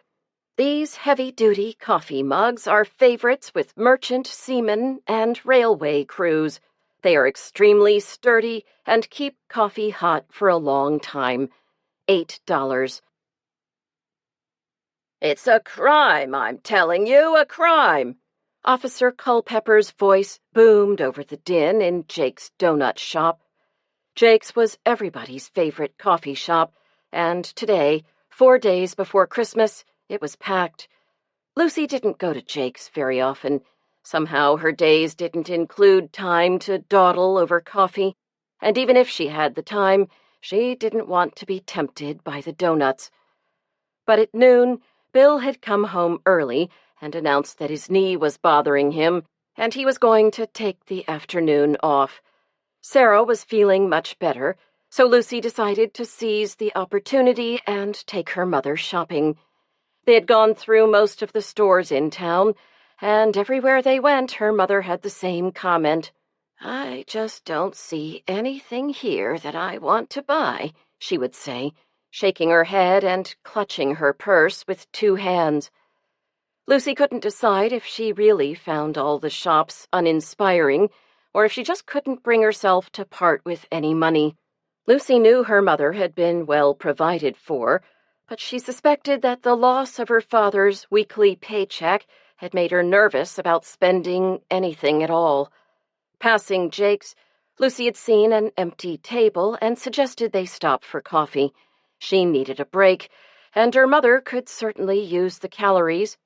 [SPEAKER 1] These heavy-duty coffee mugs are favorites with merchant seamen and railway crews. They are extremely sturdy and keep coffee hot for a long time. $8. "It's a crime, I'm telling you, a crime!" Officer Culpepper's voice boomed over the din in Jake's donut shop. Jake's was everybody's favorite coffee shop, and today, 4 days before Christmas, it was packed. Lucy didn't go to Jake's very often. Somehow her days didn't include time to dawdle over coffee, and even if she had the time, she didn't want to be tempted by the donuts. But at noon, Bill had come home early and announced that his knee was bothering him, and he was going to take the afternoon off. Sarah was feeling much better, so Lucy decided to seize the opportunity and take her mother shopping. They had gone through most of the stores in town, and everywhere they went, her mother had the same comment. "I just don't see anything here that I want to buy," she would say, shaking her head and clutching her purse with 2 hands. Lucy couldn't decide if she really found all the shops uninspiring, or if she just couldn't bring herself to part with any money. Lucy knew her mother had been well provided for, but she suspected that the loss of her father's weekly paycheck had made her nervous about spending anything at all. Passing Jake's, Lucy had seen an empty table and suggested they stop for coffee. She needed a break, and her mother could certainly use the calories.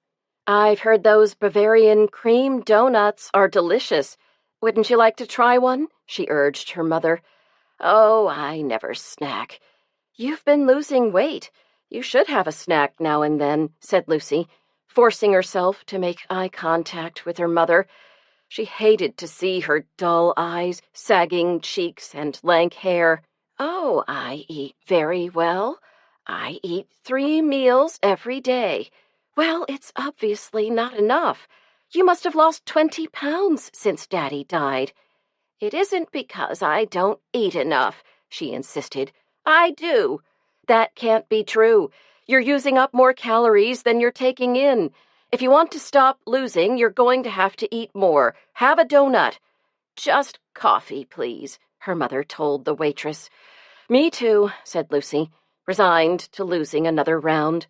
[SPEAKER 1] "I've heard those Bavarian cream donuts are delicious. Wouldn't you like to try one?" she urged her mother. "Oh, I never snack." "You've been losing weight. You should have a snack now and then," said Lucy, forcing herself to make eye contact with her mother. She hated to see her dull eyes, sagging cheeks, and lank hair. "Oh, I eat very well. I eat 3 meals every day." "Well, it's obviously not enough. You must have lost 20 pounds since Daddy died." "It isn't because I don't eat enough," she insisted. "I do." "That can't be true. You're using up more calories than you're taking in. If you want to stop losing, you're going to have to eat more. Have a donut." "Just coffee, please," her mother told the waitress. "Me too," said Lucy, resigned to losing another round.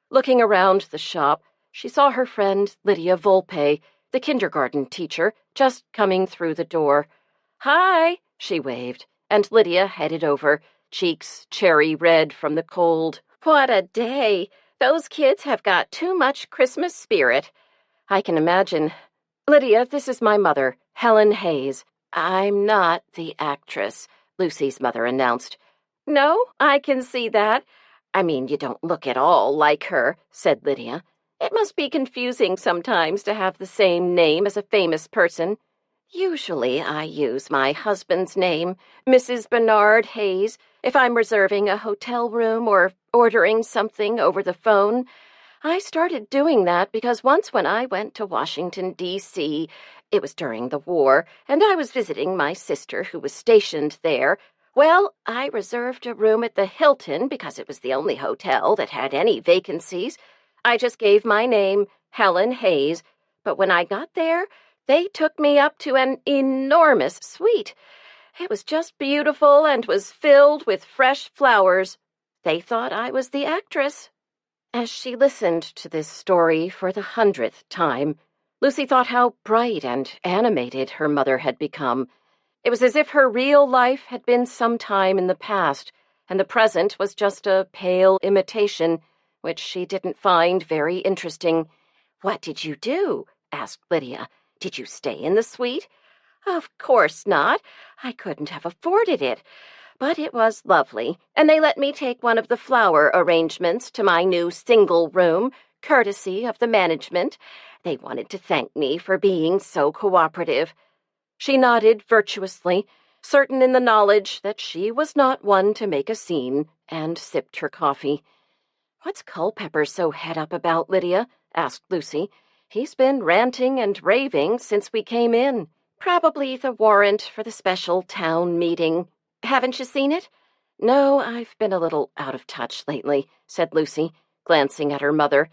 [SPEAKER 1] Looking around the shop, she saw her friend Lydia Volpe, the kindergarten teacher, just coming through the door. "Hi," she waved, and Lydia headed over, cheeks cherry red from the cold. "What a day! Those kids have got too much Christmas spirit." "I can imagine. Lydia, this is my mother, Helen Hayes." "I'm not the actress," Lucy's mother announced. "No, I can see that. I mean, you don't look at all like her," said Lydia. "It must be confusing sometimes to have the same name as a famous person." "Usually I use my husband's name, Mrs. Bernard Hayes, if I'm reserving a hotel room or ordering something over the phone. I started doing that because once when I went to Washington, D.C., it was during the war, and I was visiting my sister who was stationed there. Well, I reserved a room at the Hilton because it was the only hotel that had any vacancies. I just gave my name, Helen Hayes, but when I got there, they took me up to an enormous suite. It was just beautiful and was filled with fresh flowers. They thought I was the actress." As she listened to this story for the 100th time, Lucy thought how bright and animated her mother had become. It was as if her real life had been some time in the past, and the present was just a pale imitation, which she didn't find very interesting.
[SPEAKER 3] "What did you do?" asked Lydia. "Did you stay in the suite?" "Of course not. I couldn't have afforded it. But it was lovely, and they let me take one of the flower arrangements to my new single room, courtesy of the management. They wanted to thank me for being so cooperative."
[SPEAKER 1] She nodded virtuously, certain in the knowledge that she was not one to make a scene, and sipped her coffee. "What's Culpepper so het up about, Lydia?" asked Lucy. "He's been ranting and raving since we came in."
[SPEAKER 3] "Probably the warrant for the special town meeting. Haven't you seen it?"
[SPEAKER 1] "No, I've been a little out of touch lately," said Lucy, glancing at her mother.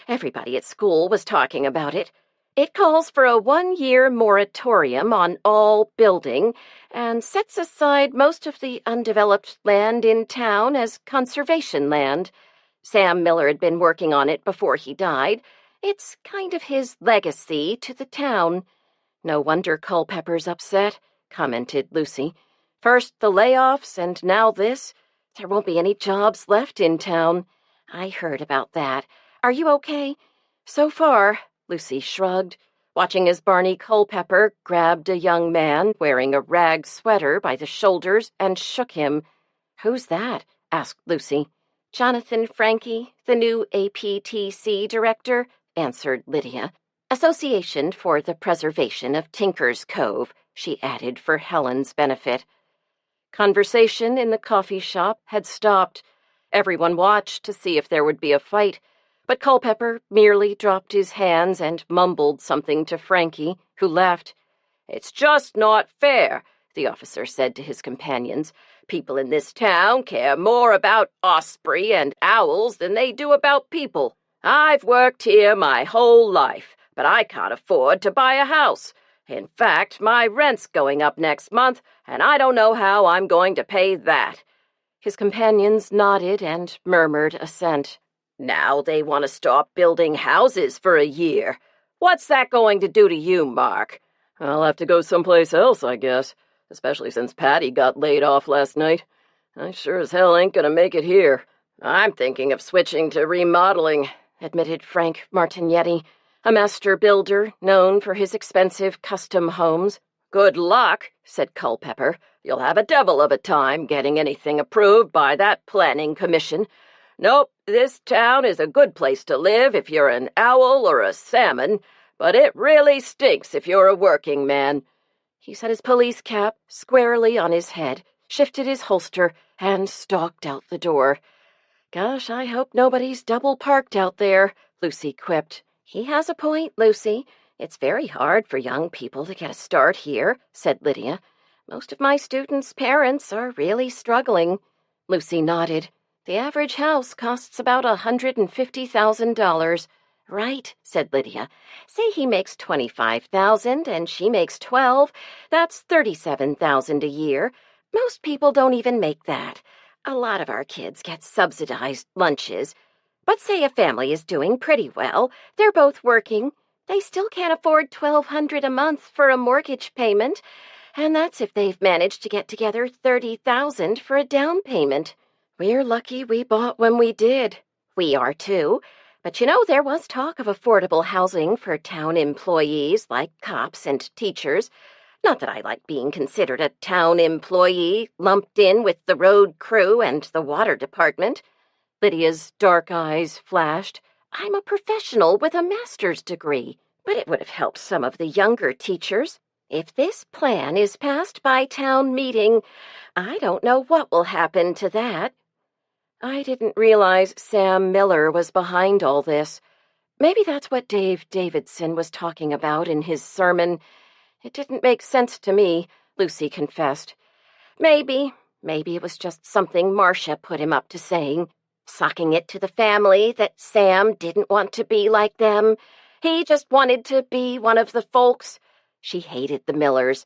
[SPEAKER 3] "Everybody at school was talking about it. It calls for a 1-year moratorium on all building and sets aside most of the undeveloped land in town as conservation land. Sam Miller had been working on it before he died. It's kind of his legacy to the town."
[SPEAKER 1] "No wonder Culpepper's upset," commented Lucy. "First the layoffs, and now this. There won't be any jobs left in town."
[SPEAKER 3] "I heard about that. Are you okay?"
[SPEAKER 1] "So far," Lucy shrugged, watching as Barney Culpepper grabbed a young man wearing a rag sweater by the shoulders and shook him. "Who's that?" asked Lucy.
[SPEAKER 3] "Jonathan Franke, the new APTC director," answered Lydia. "Association for the Preservation of Tinker's Cove," she added for Helen's benefit.
[SPEAKER 1] Conversation in the coffee shop had stopped. Everyone watched to see if there would be a fight, but Culpepper merely dropped his hands and mumbled something to Frankie, who left.
[SPEAKER 2] "It's just not fair," the officer said to his companions. "People in this town care more about osprey and owls than they do about people. I've worked here my whole life, but I can't afford to buy a house. In fact, my rent's going up next month, and I don't know how I'm going to pay that."
[SPEAKER 1] His companions nodded and murmured assent.
[SPEAKER 2] "Now they want to stop building houses for a year. What's that going to do to you, Mark?"
[SPEAKER 4] "I'll have to go someplace else, I guess, especially since Patty got laid off last night. I sure as hell ain't gonna make it here."
[SPEAKER 2] "I'm thinking of switching to remodeling,"
[SPEAKER 1] admitted Frank Martignetti, a master builder known for his expensive custom homes.
[SPEAKER 2] "Good luck," said Culpepper. "You'll have a devil of a time getting anything approved by that planning commission. Nope, this town is a good place to live if you're an owl or a salmon, but it really stinks if you're a working man."
[SPEAKER 1] He set his police cap squarely on his head, shifted his holster, and stalked out the door. "Gosh, I hope nobody's double-parked out there," Lucy quipped.
[SPEAKER 3] "He has a point, Lucy. It's very hard for young people to get a start here," said Lydia. "Most of my students' parents are really struggling."
[SPEAKER 1] Lucy nodded. "The average house costs about $150,000.
[SPEAKER 3] "Right," said Lydia. "Say he makes $25,000 and she makes $12,000. That's $37,000 a year. Most people don't even make that. A lot of our kids get subsidized lunches. But say a family is doing pretty well. They're both working. They still can't afford $1,200 a month for a mortgage payment. And that's if they've managed to get together $30,000 for a down payment."
[SPEAKER 1] "We're lucky we bought when we did."
[SPEAKER 3] "We are too. But you know, there was talk of affordable housing for town employees like cops and teachers. Not that I like being considered a town employee, lumped in with the road crew and the water department."
[SPEAKER 1] Lydia's dark eyes flashed.
[SPEAKER 3] "I'm a professional with a master's degree, but it would have helped some of the younger teachers. If this plan is passed by town meeting, I don't know what will happen to that."
[SPEAKER 1] "I didn't realize Sam Miller was behind all this. Maybe that's what Dave Davidson was talking about in his sermon. It didn't make sense to me," Lucy confessed.
[SPEAKER 3] Maybe it was just something Marcia put him up to saying, socking it to the family that Sam didn't want to be like them. He just wanted to be one of the folks. She hated the Millers.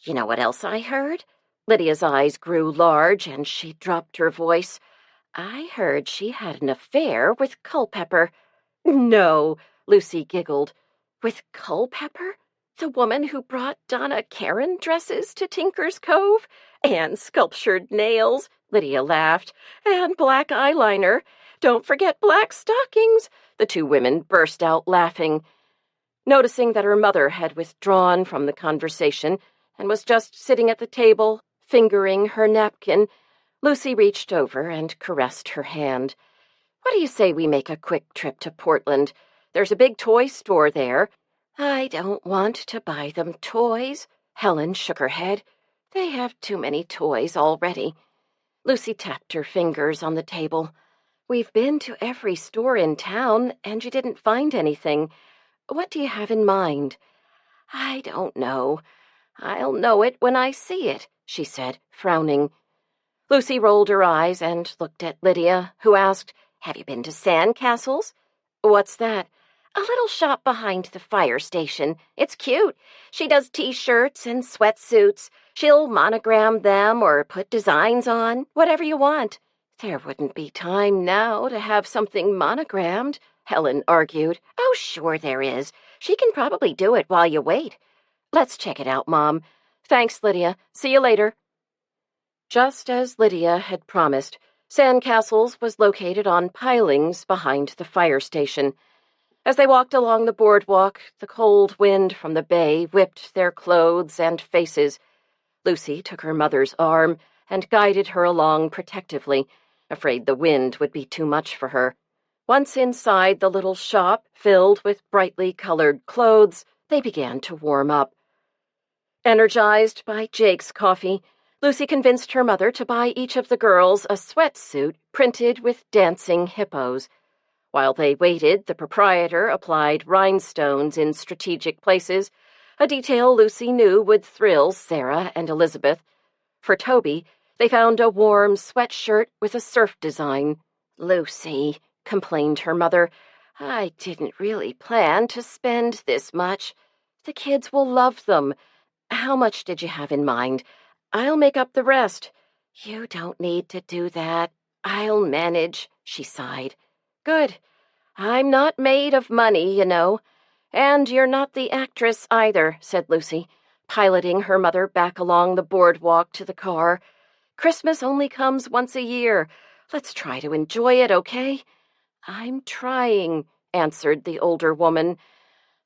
[SPEAKER 3] You know what else I heard?"
[SPEAKER 1] Lydia's eyes grew large and she dropped her voice.
[SPEAKER 3] "I heard she had an affair with Culpepper."
[SPEAKER 1] "No," Lucy giggled.
[SPEAKER 3] With Culpepper? The woman who brought Donna Karan dresses to Tinker's Cove? And sculptured nails, Lydia laughed, and black eyeliner. Don't forget black stockings. The two women burst out laughing. Noticing that her mother had withdrawn from the conversation and was just sitting at the table, fingering her napkin, Lucy reached over and caressed her hand. What do you say we make a quick trip to Portland? There's a big toy store there. I don't want to buy them toys. Helen shook her head. They have too many toys already. Lucy tapped her fingers on the table. We've been to every store in town, and you didn't find anything. What do you have in mind? I don't know. I'll know it when I see it, she said, frowning. Lucy rolled her eyes and looked at Lydia, who asked, Have you been to Sandcastles? What's that? A little shop behind the fire station. It's cute. She does T-shirts and sweatsuits. She'll monogram them or put designs on, whatever you want. There wouldn't be time now to have something monogrammed, Helen argued. Oh, sure there is. She can probably do it while you wait. Let's check it out, Mom. Thanks, Lydia. See you later. Just as Lydia had promised, Sandcastles was located on pilings behind the fire station. As they walked along the boardwalk, the cold wind from the bay whipped their clothes and faces. Lucy took her mother's arm and guided her along protectively, afraid the wind would be too much for her. Once inside the little shop filled with brightly colored clothes, they began to warm up. Energized by Jake's coffee, Lucy convinced her mother to buy each of the girls a sweatsuit printed with dancing hippos. While they waited, the proprietor applied rhinestones in strategic places, a detail Lucy knew would thrill Sarah and Elizabeth. For Toby, they found a warm sweatshirt with a surf design. Lucy, complained her mother, I didn't really plan to spend this much. The kids will love them. How much did you have in mind? I'll make up the rest. You don't need to do that. I'll manage, she sighed. Good. I'm not made of money, you know. And you're not the actress either, said Lucy, piloting her mother back along the boardwalk to the car. Christmas only comes once a year. Let's try to enjoy it, okay? I'm trying, answered the older woman.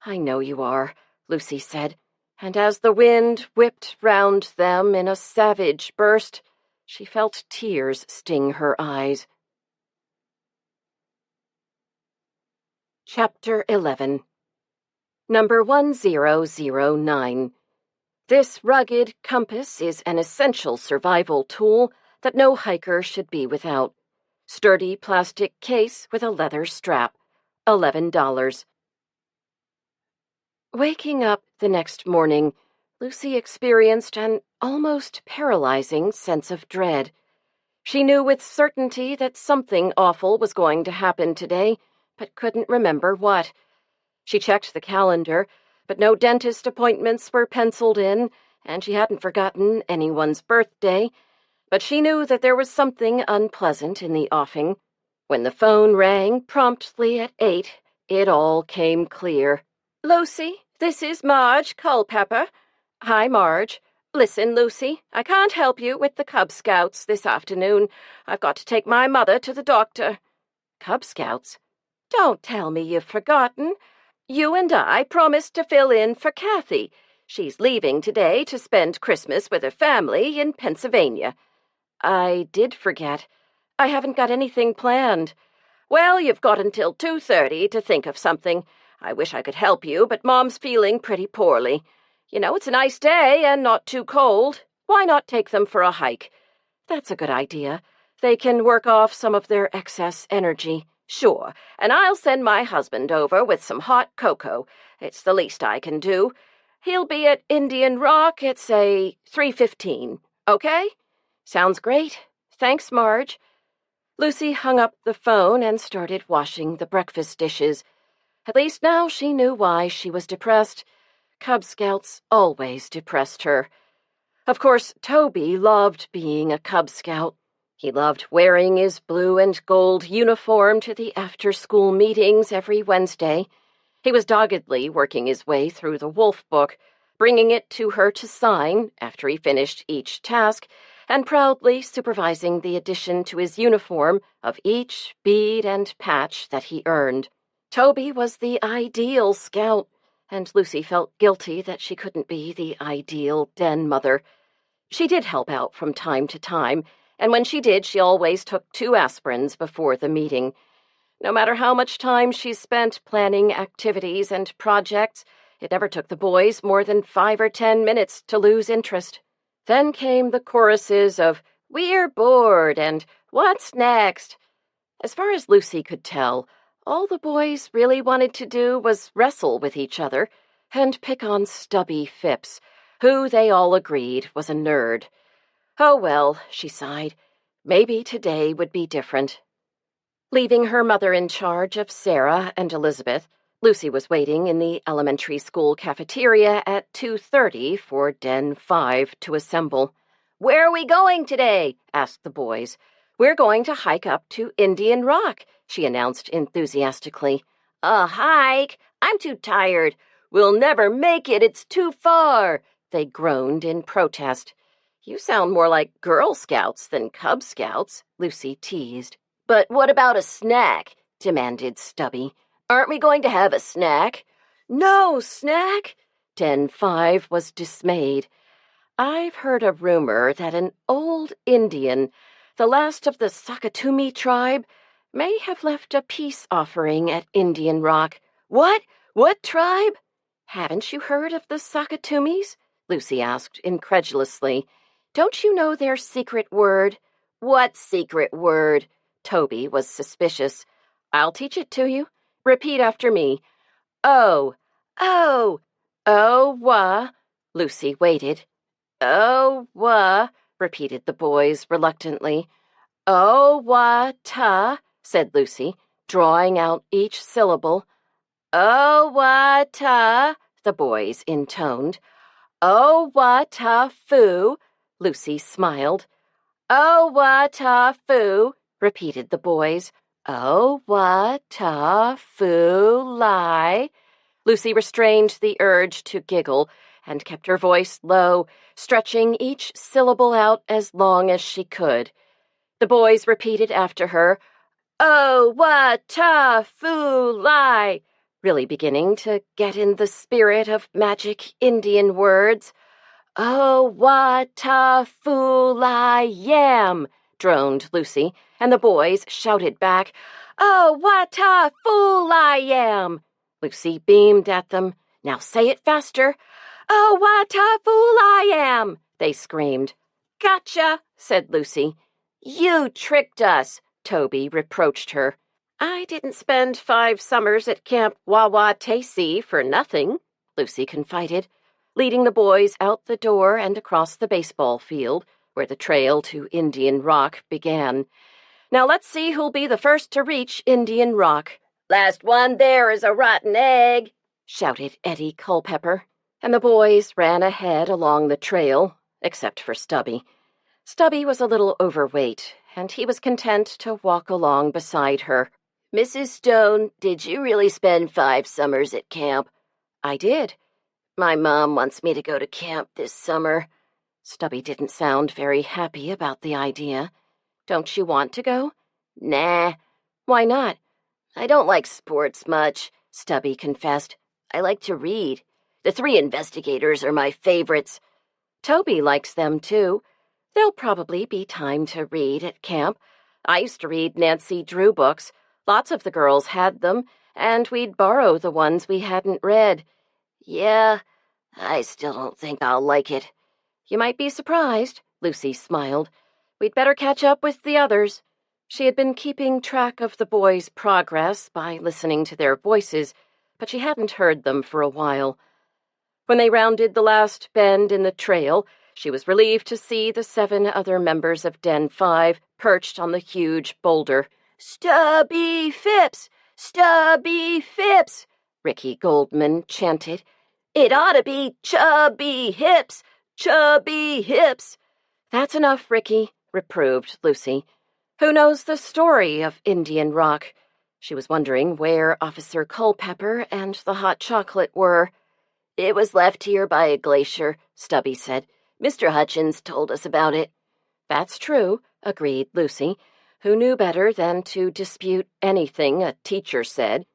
[SPEAKER 3] I know you are, Lucy said, and as the wind whipped round them in a savage burst, she felt tears sting her eyes. Chapter 11. Number 1009. This rugged compass is an essential survival tool that no hiker should be without. Sturdy plastic case with a leather strap. $11. Waking up the next morning, Lucy experienced an almost paralyzing sense of dread. She knew with certainty that something awful was going to happen today, but couldn't remember what. She checked the calendar, but no dentist appointments were penciled in, and she hadn't forgotten anyone's birthday, but she knew that there was something unpleasant in the offing. When the phone rang promptly at 8, it all came clear. Lucy, this is Marge Culpepper. Hi, Marge. Listen, Lucy, I can't help you with the Cub Scouts this afternoon. I've got to take my mother to the doctor. Cub Scouts? Don't tell me you've forgotten. You and I promised to fill in for Kathy. She's leaving today to spend Christmas with her family in Pennsylvania. I did forget. I haven't got anything planned. Well, you've got until 2:30 to think of something. I wish I could help you, but Mom's feeling pretty poorly. You know, it's a nice day and not too cold. Why not take them for a hike? That's a good idea. They can work off some of their excess energy. Sure, and I'll send my husband over with some hot cocoa. It's the least I can do. He'll be at Indian Rock at, say, 3:15. Okay? Sounds great. Thanks, Marge. Lucy hung up the phone and started washing the breakfast dishes. At least now she knew why she was depressed. Cub Scouts always depressed her. Of course, Toby loved being a Cub Scout. He loved wearing his blue and gold uniform to the after-school meetings every Wednesday.
[SPEAKER 1] He was doggedly working his way through the wolf book, bringing it to her to sign after he finished each task, and proudly supervising the addition to his uniform of each bead and patch that he earned. Toby was the ideal scout, and Lucy felt guilty that she couldn't be the ideal den mother. She did help out from time to time, and when she did, she always took 2 aspirins before the meeting. No matter how much time she spent planning activities and projects, it never took the boys more than 5 or 10 minutes to lose interest. Then came the choruses of, "We're bored," and "What's next?" As far as Lucy could tell, all the boys really wanted to do was wrestle with each other and pick on Stubby Phipps, who they all agreed was a nerd. Oh well, she sighed, maybe today would be different. Leaving her mother in charge of Sarah and Elizabeth, Lucy was waiting in the elementary school cafeteria at 2:30 for Den 5 to assemble. "Where are we going today?" asked the boys. "We're going to hike up to Indian Rock," she announced enthusiastically.
[SPEAKER 2] "A hike? I'm too tired."
[SPEAKER 1] "We'll never make it, it's too far," they groaned in protest. "You sound more like Girl Scouts than Cub Scouts," Lucy teased.
[SPEAKER 2] "But what about a snack?" demanded Stubby.
[SPEAKER 1] "Aren't we going to have a snack?" "No snack?" Den 5 was dismayed. "I've heard a rumor that an old Indian, the last of the Sakatumi tribe, may have left a peace offering at Indian Rock." "What? What tribe?" "Haven't you heard of the Sakatumis?" Lucy asked incredulously. "Don't you know their secret word?"
[SPEAKER 2] "What secret word?"
[SPEAKER 1] Toby was suspicious. "I'll teach it to you. Repeat after me. Oh,
[SPEAKER 2] "Oh,
[SPEAKER 1] wa." Lucy waited. "Oh, wa," repeated the boys reluctantly. "Oh, wa, ta," said Lucy, drawing out each syllable. "Oh, wa, ta," the boys intoned. "Oh, wa, ta, fu," Lucy smiled. "Oh, wa, ta, fu," repeated the boys. "Oh, wa, ta, fu, lie." Lucy restrained the urge to giggle and kept her voice low, stretching each syllable out as long as she could. The boys repeated after her, "Oh, wa, ta, fu, lie," really beginning to get in the spirit of magic Indian words. "Oh, wa, ta, fu, lie, yam," droned Lucy, and the boys shouted back, "Oh, wa, ta, fu, lie, yam." Lucy beamed at them. "Now say it faster." "Oh, wa, ta, fu, lie, yam," they screamed. "Gotcha," said Lucy.
[SPEAKER 2] "You tricked us,"
[SPEAKER 1] Toby reproached her. "I didn't spend 5 summers at Camp Wawatasi for nothing," Lucy confided, leading the boys out the door and across the baseball field, where the trail to Indian Rock began. "Now let's see who'll be the first to reach Indian Rock."
[SPEAKER 2] "Last one there is a rotten egg,"
[SPEAKER 1] shouted Eddie Culpepper, and the boys ran ahead along the trail, except for Stubby. Stubby was a little overweight, and he was content to walk along beside her.
[SPEAKER 2] "Mrs. Stone, did you really spend 5 summers at camp?"
[SPEAKER 1] "I did."
[SPEAKER 2] "My mom wants me to go to camp this summer."
[SPEAKER 1] Stubby didn't sound very happy about the idea. "Don't you want to go?"
[SPEAKER 2] "Nah."
[SPEAKER 1] "Why not?"
[SPEAKER 2] "I don't like sports much," Stubby confessed. "I like to read. The 3 investigators are my favorites."
[SPEAKER 1] "Toby likes them, too. There'll probably be time to read at camp. I used to read Nancy Drew books. Lots of the girls had them, and we'd borrow the ones we hadn't read."
[SPEAKER 2] "Yeah, I still don't think I'll like it."
[SPEAKER 1] "You might be surprised," Lucy smiled. "We'd better catch up with the others." She had been keeping track of the boys' progress by listening to their voices, but she hadn't heard them for a while. When they rounded the last bend in the trail, she was relieved to see the 7 other members of Den 5 perched on the huge boulder.
[SPEAKER 2] "Stubby Phipps! Stubby Phipps!"
[SPEAKER 1] Ricky Goldman chanted.
[SPEAKER 2] "It ought to be Chubby Hips! Chubby Hips!"
[SPEAKER 1] "That's enough, Ricky," reproved Lucy. "Who knows the story of Indian Rock?" She was wondering where Officer Culpepper and the hot chocolate were.
[SPEAKER 2] "It was left here by a glacier," Stubby said. "Mr. Hutchins told us about it."
[SPEAKER 1] "That's true," agreed Lucy, who knew better than to dispute anything a teacher said.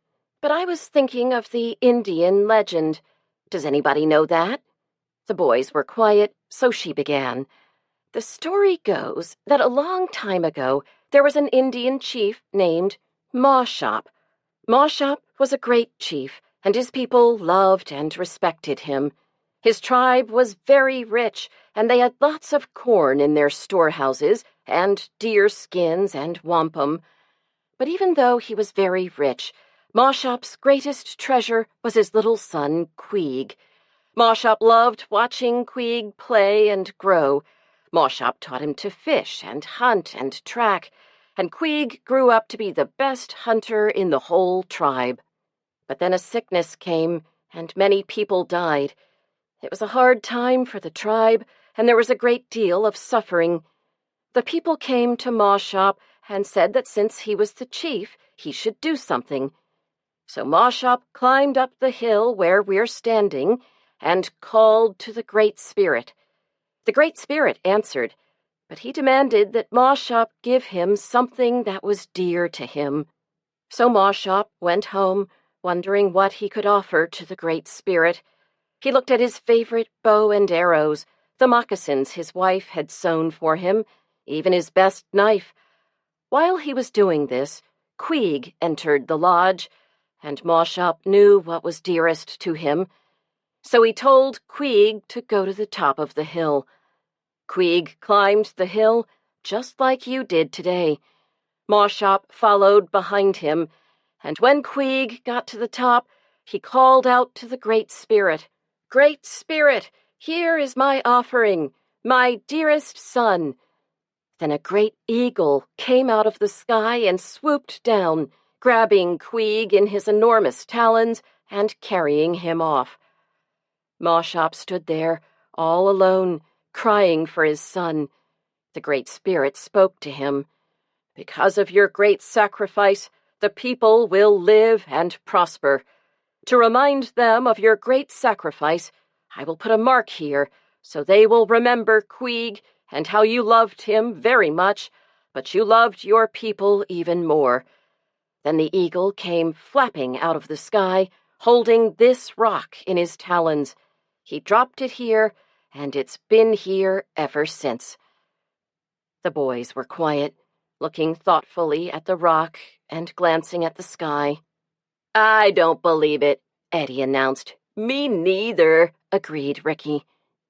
[SPEAKER 1] "But I was thinking of the Indian legend. Does anybody know that?" The boys were quiet, so she began. "The story goes that a long time ago there was an Indian chief named Mawshop. Mawshop was a great chief, and his people loved and respected him. His tribe was very rich, and they had lots of corn in their storehouses, and deer skins and wampum. But even though he was very rich, Mawshop's greatest treasure was his little son, Queeg. Mawshop loved watching Queeg play and grow. Mawshop taught him to fish and hunt and track, and Queeg grew up to be the best hunter in the whole tribe. But then a sickness came, and many people died. It was a hard time for the tribe, and there was a great deal of suffering. The people came to Mawshop and said that since he was the chief, he should do something. So Mawshop climbed up the hill where we're standing and called to the Great Spirit. The Great Spirit answered, but he demanded that Mawshop give him something that was dear to him. So Mawshop went home, wondering what he could offer to the Great Spirit. He looked at his favorite bow and arrows, the moccasins his wife had sewn for him, even his best knife. While he was doing this, Queeg entered the lodge, and Mawshop knew what was dearest to him. So he told Queeg to go to the top of the hill. Queeg climbed the hill just like you did today. Mawshop followed behind him, and when Queeg got to the top, he called out to the Great Spirit, "Great Spirit, here is my offering, my dearest son." Then a great eagle came out of the sky and swooped down, grabbing Queeg in his enormous talons and carrying him off. Mawshop stood there, all alone, crying for his son. The Great Spirit spoke to him. "Because of your great sacrifice, the people will live and prosper. To remind them of your great sacrifice, I will put a mark here, so they will remember Queeg and how you loved him very much, but you loved your people even more." Then the eagle came flapping out of the sky, holding this rock in his talons. He dropped it here, and it's been here ever since. The boys were quiet, looking thoughtfully at the rock and glancing at the sky.
[SPEAKER 2] "I don't believe it," Eddie announced.
[SPEAKER 1] "Me neither," agreed Ricky.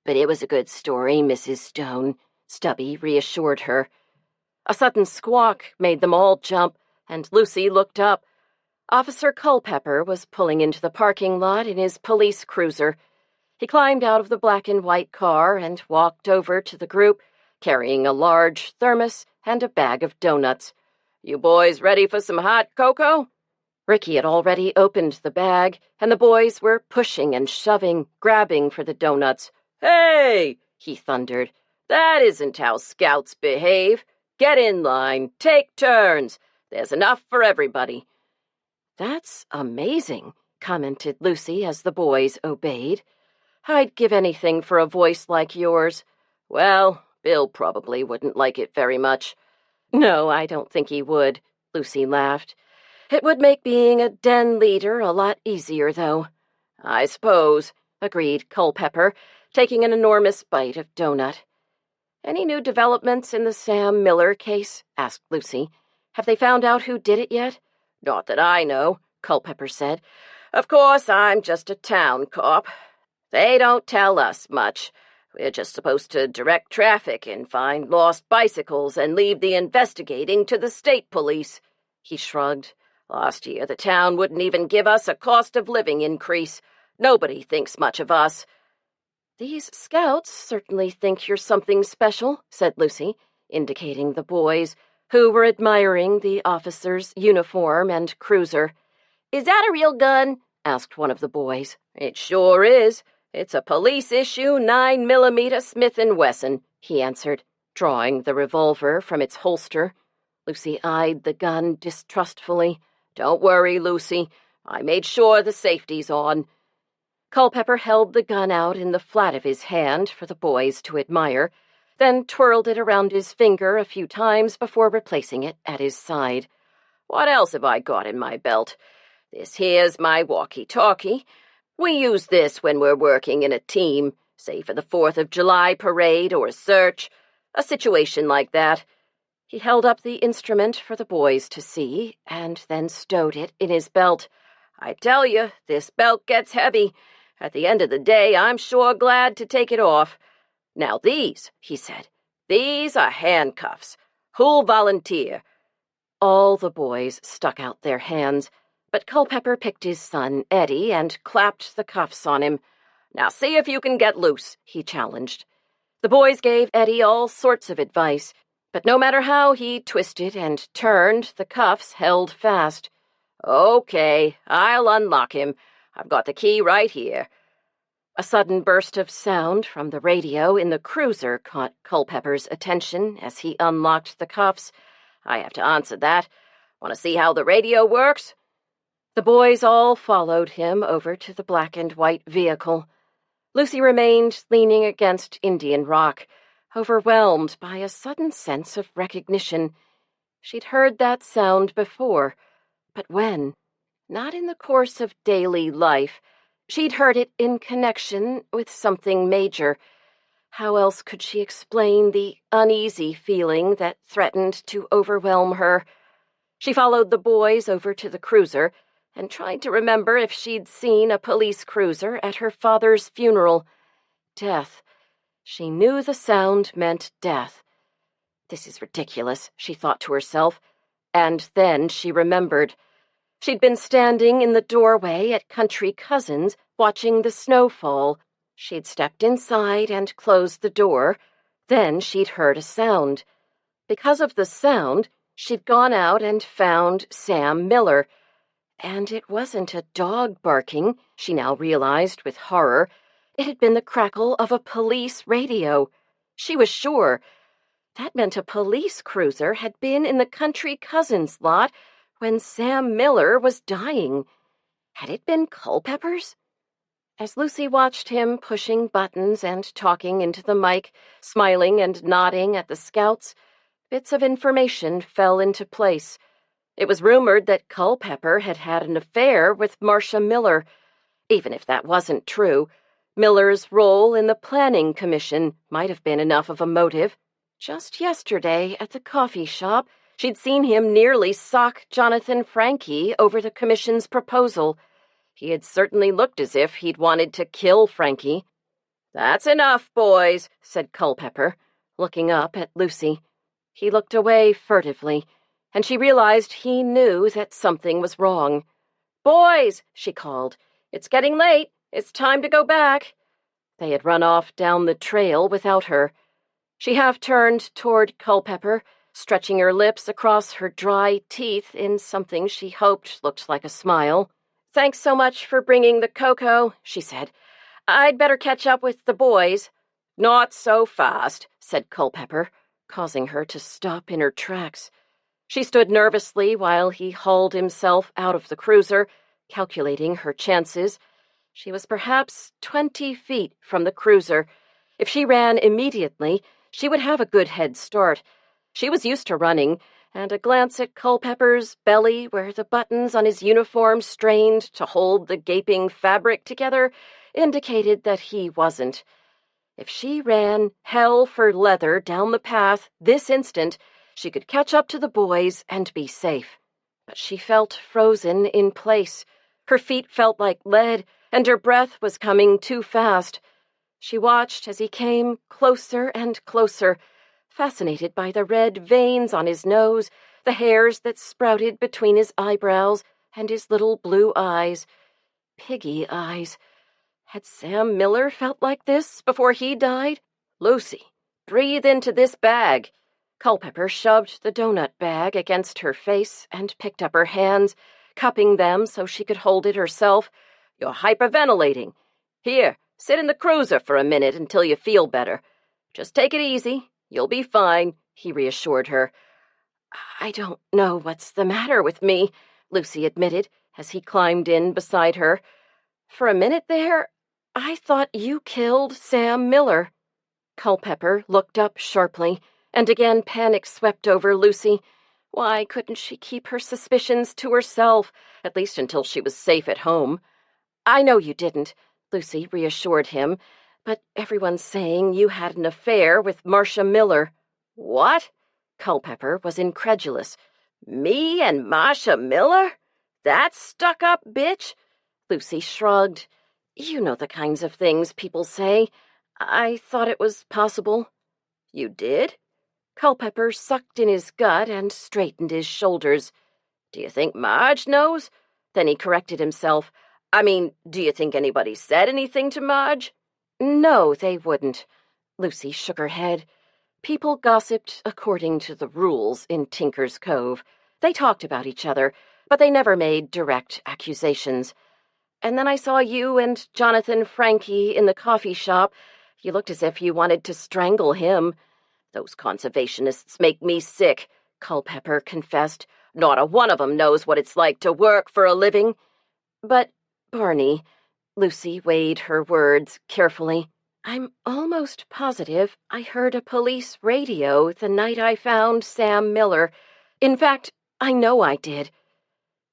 [SPEAKER 2] "But it was a good story, Mrs. Stone,"
[SPEAKER 1] Stubby reassured her. A sudden squawk made them all jump, and Lucy looked up. Officer Culpepper was pulling into the parking lot in his police cruiser. He climbed out of the black and white car and walked over to the group, carrying a large thermos and a bag of donuts. "You boys ready for some hot cocoa?" Ricky had already opened the bag, and the boys were pushing and shoving, grabbing for the donuts. "Hey!" he thundered. "That isn't how scouts behave. Get in line. Take turns. There's enough for everybody." "That's amazing," commented Lucy as the boys obeyed. "I'd give anything for a voice like yours." "Well, Bill probably wouldn't like it very much." "No, I don't think he would," Lucy laughed. "It would make being a den leader a lot easier, though." "I suppose," agreed Culpepper, taking an enormous bite of donut. "Any new developments in the Sam Miller case?" asked Lucy. "Have they found out who did it yet?" "Not that I know," Culpepper said. "Of course, I'm just a town cop. They don't tell us much. We're just supposed to direct traffic and find lost bicycles and leave the investigating to the state police." He shrugged. "Last year, the town wouldn't even give us a cost of living increase. Nobody thinks much of us." "These scouts certainly think you're something special," said Lucy, indicating the boys, who were admiring the officer's uniform and cruiser.
[SPEAKER 2] "Is that a real gun?"
[SPEAKER 1] asked one of the boys.
[SPEAKER 2] "It sure is. It's a police-issue 9mm Smith & Wesson," he answered, drawing the revolver from its holster.
[SPEAKER 1] Lucy eyed the gun distrustfully.
[SPEAKER 4] Don't worry, Lucy. I made sure the safety's on."
[SPEAKER 1] Culpepper held the gun out in the flat of his hand for the boys to admire, then twirled it around his finger a few times before replacing it at his side.
[SPEAKER 4] "What else have I got in my belt? This here's my walkie-talkie. We use this when we're working in a team, say for the 4th of July parade or a search, a situation like that."
[SPEAKER 1] He held up the instrument for the boys to see, and then stowed it in his belt.
[SPEAKER 4] "I tell you, this belt gets heavy. At the end of the day, I'm sure glad to take it off. Now these," he said, "these are handcuffs. Who'll volunteer?"
[SPEAKER 1] All the boys stuck out their hands, but Culpepper picked his son, Eddie, and clapped the cuffs on him.
[SPEAKER 4] "Now see if you can get loose," he challenged.
[SPEAKER 1] The boys gave Eddie all sorts of advice, but no matter how he twisted and turned, the cuffs held fast.
[SPEAKER 4] "Okay, I'll unlock him. I've got the key right here."
[SPEAKER 1] A sudden burst of sound from the radio in the cruiser caught Culpepper's attention as he unlocked the cuffs.
[SPEAKER 4] "I have to answer that. Want to see how the radio works?"
[SPEAKER 1] The boys all followed him over to the black and white vehicle. Lucy remained leaning against Indian Rock, overwhelmed by a sudden sense of recognition. She'd heard that sound before, but when? Not in the course of daily life. She'd heard it in connection with something major. How else could she explain the uneasy feeling that threatened to overwhelm her? She followed the boys over to the cruiser and tried to remember if she'd seen a police cruiser at her father's funeral. Death. She knew the sound meant death. This is ridiculous, she thought to herself, and then she remembered. She'd been standing in the doorway at Country Cousins, watching the snow fall. She'd stepped inside and closed the door. Then she'd heard a sound. Because of the sound, she'd gone out and found Sam Miller. And it wasn't a dog barking, she now realized with horror. It had been the crackle of a police radio. She was sure. That meant a police cruiser had been in the Country Cousins lot when Sam Miller was dying. Had it been Culpepper's? As Lucy watched him pushing buttons and talking into the mic, smiling and nodding at the scouts, bits of information fell into place. It was rumored that Culpepper had had an affair with Marcia Miller. Even if that wasn't true, Miller's role in the planning commission might have been enough of a motive. Just yesterday, at the coffee shop, she'd seen him nearly sock Jonathan Frankie over the commission's proposal. He had certainly looked as if he'd wanted to kill Frankie.
[SPEAKER 4] "That's enough, boys,"
[SPEAKER 1] said Culpepper, looking up at Lucy. He looked away furtively, and she realized he knew that something was wrong.
[SPEAKER 4] "Boys," she called, "it's getting late. It's time to go back."
[SPEAKER 1] They had run off down the trail without her. She half-turned toward Culpepper, stretching her lips across her dry teeth in something she hoped looked like a smile.
[SPEAKER 4] "Thanks so much for bringing the cocoa," she said. "I'd better catch up with the boys." "Not so fast," said Culpepper,
[SPEAKER 1] causing her to stop in her tracks. She stood nervously while he hauled himself out of the cruiser, calculating her chances. She was perhaps 20 feet from the cruiser. If she ran immediately, she would have a good head start. She was used to running, and a glance at Culpepper's belly, where the buttons on his uniform strained to hold the gaping fabric together, indicated that he wasn't. If she ran hell for leather down the path this instant, she could catch up to the boys and be safe. But she felt frozen in place. Her feet felt like lead, and her breath was coming too fast. She watched as he came closer and closer, fascinated by the red veins on his nose, the hairs that sprouted between his eyebrows, and his little blue eyes. Piggy eyes. Had Sam Miller felt like this before he died? "Lucy, breathe into this bag." Culpepper shoved the donut bag against her face and picked up her hands, cupping them so she could hold it herself. "You're hyperventilating. Here, sit in the cruiser for a minute until you feel better. Just take it easy. You'll be fine," he reassured her. "I don't know what's the matter with me," Lucy admitted as he climbed in beside her. For a minute there, I thought you killed Sam Miller. Culpepper looked up sharply, and again panic swept over Lucy. Why couldn't she keep her suspicions to herself, at least until she was safe at home? I know you didn't, Lucy reassured him, but everyone's saying you had an affair with Marcia Miller.
[SPEAKER 4] What?
[SPEAKER 1] Culpepper was incredulous.
[SPEAKER 4] Me and Marcia Miller? That stuck-up bitch?
[SPEAKER 1] Lucy shrugged. You know the kinds of things people say. I thought it was possible.
[SPEAKER 4] You did?
[SPEAKER 1] Culpepper sucked in his gut and straightened his shoulders.
[SPEAKER 4] Do you think Marge knows?
[SPEAKER 1] Then he corrected himself.
[SPEAKER 4] I mean, do you think anybody said anything to Marge?
[SPEAKER 1] No, they wouldn't. Lucy shook her head. People gossiped according to the rules in Tinker's Cove. They talked about each other, but they never made direct accusations. And then I saw you and Jonathan Frankie in the coffee shop. You looked as if you wanted to strangle him.
[SPEAKER 4] Those conservationists make me sick, Culpepper confessed. Not a one of them knows what it's like to work for a living.
[SPEAKER 1] But, Barney, Lucy weighed her words carefully. I'm almost positive I heard a police radio the night I found Sam Miller. In fact, I know I did.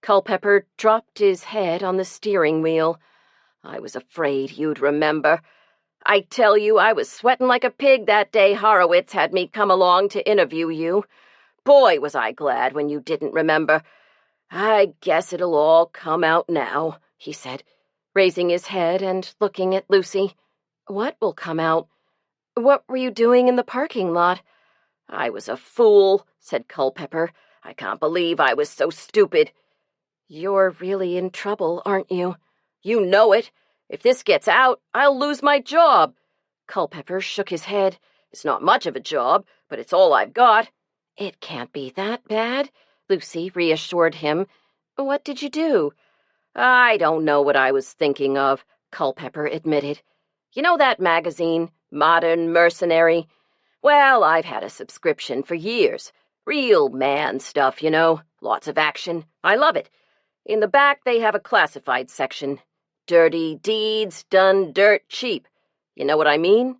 [SPEAKER 1] Culpepper dropped his head on the steering wheel.
[SPEAKER 4] I was afraid you'd remember. I tell you, I was sweating like a pig that day Horowitz had me come along to interview you. Boy, was I glad when you didn't remember. I guess it'll all come out now, he said,
[SPEAKER 1] raising his head and looking at Lucy. What will come out? What were you doing in the parking lot?
[SPEAKER 4] I was a fool, said Culpepper. I can't believe I was so stupid.
[SPEAKER 1] You're really in trouble, aren't you?
[SPEAKER 4] You know it. If this gets out, I'll lose my job.
[SPEAKER 1] Culpepper shook his head.
[SPEAKER 4] It's not much of a job, but it's all I've got.
[SPEAKER 1] It can't be that bad, Lucy reassured him. What did you do?
[SPEAKER 4] I don't know what I was thinking of, Culpepper admitted. You know that magazine, Modern Mercenary? Well, I've had a subscription for years. Real man stuff, you know. Lots of action. I love it. In the back, they have a classified section. Dirty deeds done dirt cheap. You know what I mean?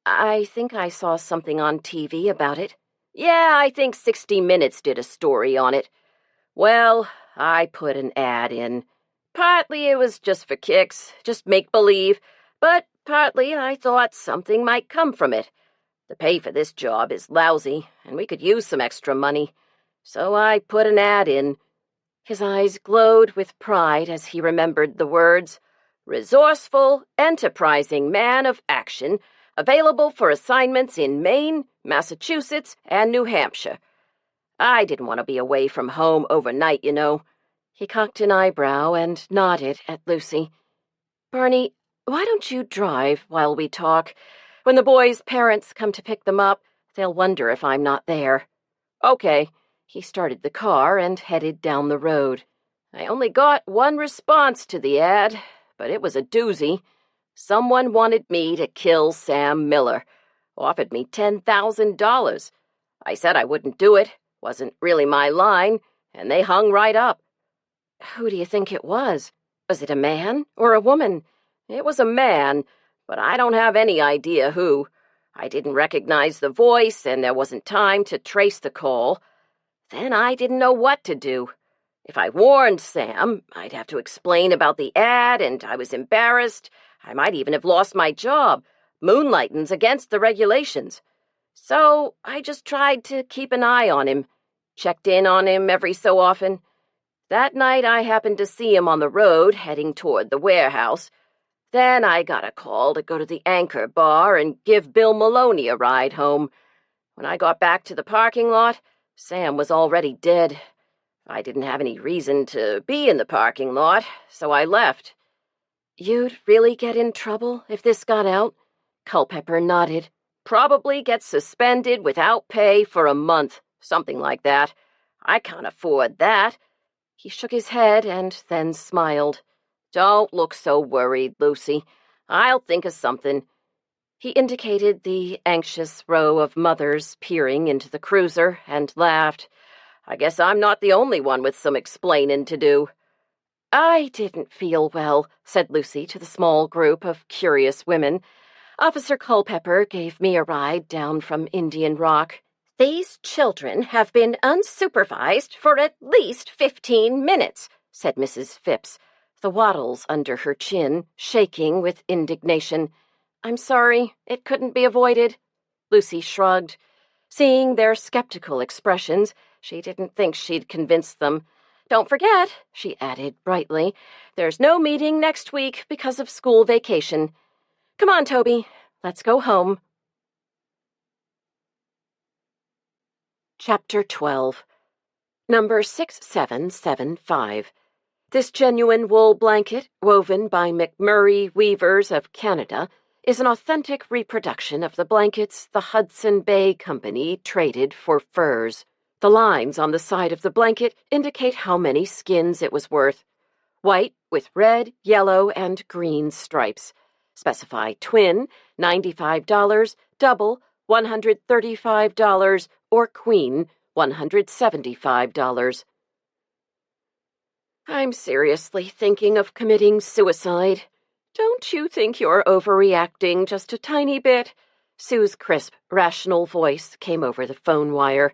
[SPEAKER 1] I think I saw something on TV about it.
[SPEAKER 4] Yeah, I think 60 Minutes did a story on it. Well, I put an ad in. Partly it was just for kicks, just make-believe, but partly I thought something might come from it. The pay for this job is lousy, and we could use some extra money. So I put an ad in.
[SPEAKER 1] His eyes glowed with pride as he remembered the words,
[SPEAKER 4] resourceful, enterprising man of action, available for assignments in Maine, Massachusetts, and New Hampshire. I didn't want to be away from home overnight, you know.
[SPEAKER 1] He cocked an eyebrow and nodded at Lucy. Barney, why don't you drive while we talk? When the boys' parents come to pick them up, they'll wonder if I'm not there.
[SPEAKER 4] Okay.
[SPEAKER 1] He started the car and headed down the road.
[SPEAKER 4] I only got one response to the ad, but it was a doozy. Someone wanted me to kill Sam Miller. Offered me $10,000. I said I wouldn't do it. Wasn't really my line, and they hung right up.
[SPEAKER 1] Who do you think it was? Was it a man or a woman?
[SPEAKER 4] It was a man, but I don't have any idea who. I didn't recognize the voice, and there wasn't time to trace the call. Then I didn't know what to do. If I warned Sam, I'd have to explain about the ad, and I was embarrassed. I might even have lost my job. Moonlighting's against the regulations. So I just tried to keep an eye on him, checked in on him every so often. That night I happened to see him on the road heading toward the warehouse. Then I got a call to go to the Anchor Bar and give Bill Maloney a ride home. When I got back to the parking lot, Sam was already dead. I didn't have any reason to be in the parking lot, so I left.
[SPEAKER 1] You'd really get in trouble if this got out? Culpepper nodded.
[SPEAKER 4] Probably get suspended without pay for a month, something like that. I can't afford that.
[SPEAKER 1] He shook his head and then smiled.
[SPEAKER 4] Don't look so worried, Lucy. I'll think of something.
[SPEAKER 1] He indicated the anxious row of mothers peering into the cruiser and laughed.
[SPEAKER 4] I guess I'm not the only one with some explaining to do."
[SPEAKER 1] "I didn't feel well," said Lucy to the small group of curious women. "Officer Culpepper gave me a ride down from Indian Rock."
[SPEAKER 3] "These children have been unsupervised for at least 15 minutes, said Mrs. Phipps,
[SPEAKER 1] the wattles under her chin shaking with indignation. "I'm sorry, it couldn't be avoided." Lucy shrugged. Seeing their skeptical expressions, she didn't think she'd convinced them. "Don't forget," she added brightly, "there's no meeting next week because of school vacation. Come on, Toby, let's go home." Chapter 12. Number 6775. This genuine wool blanket, woven by McMurray Weavers of Canada, is an authentic reproduction of the blankets the Hudson Bay Company traded for furs. The lines on the side of the blanket indicate how many skins it was worth. White with red, yellow, and green stripes. Specify twin, $95, double, $135, or queen, $175. "I'm seriously thinking of committing suicide. Don't you think you're overreacting just a tiny bit?" Sue's crisp, rational voice came over the phone wire.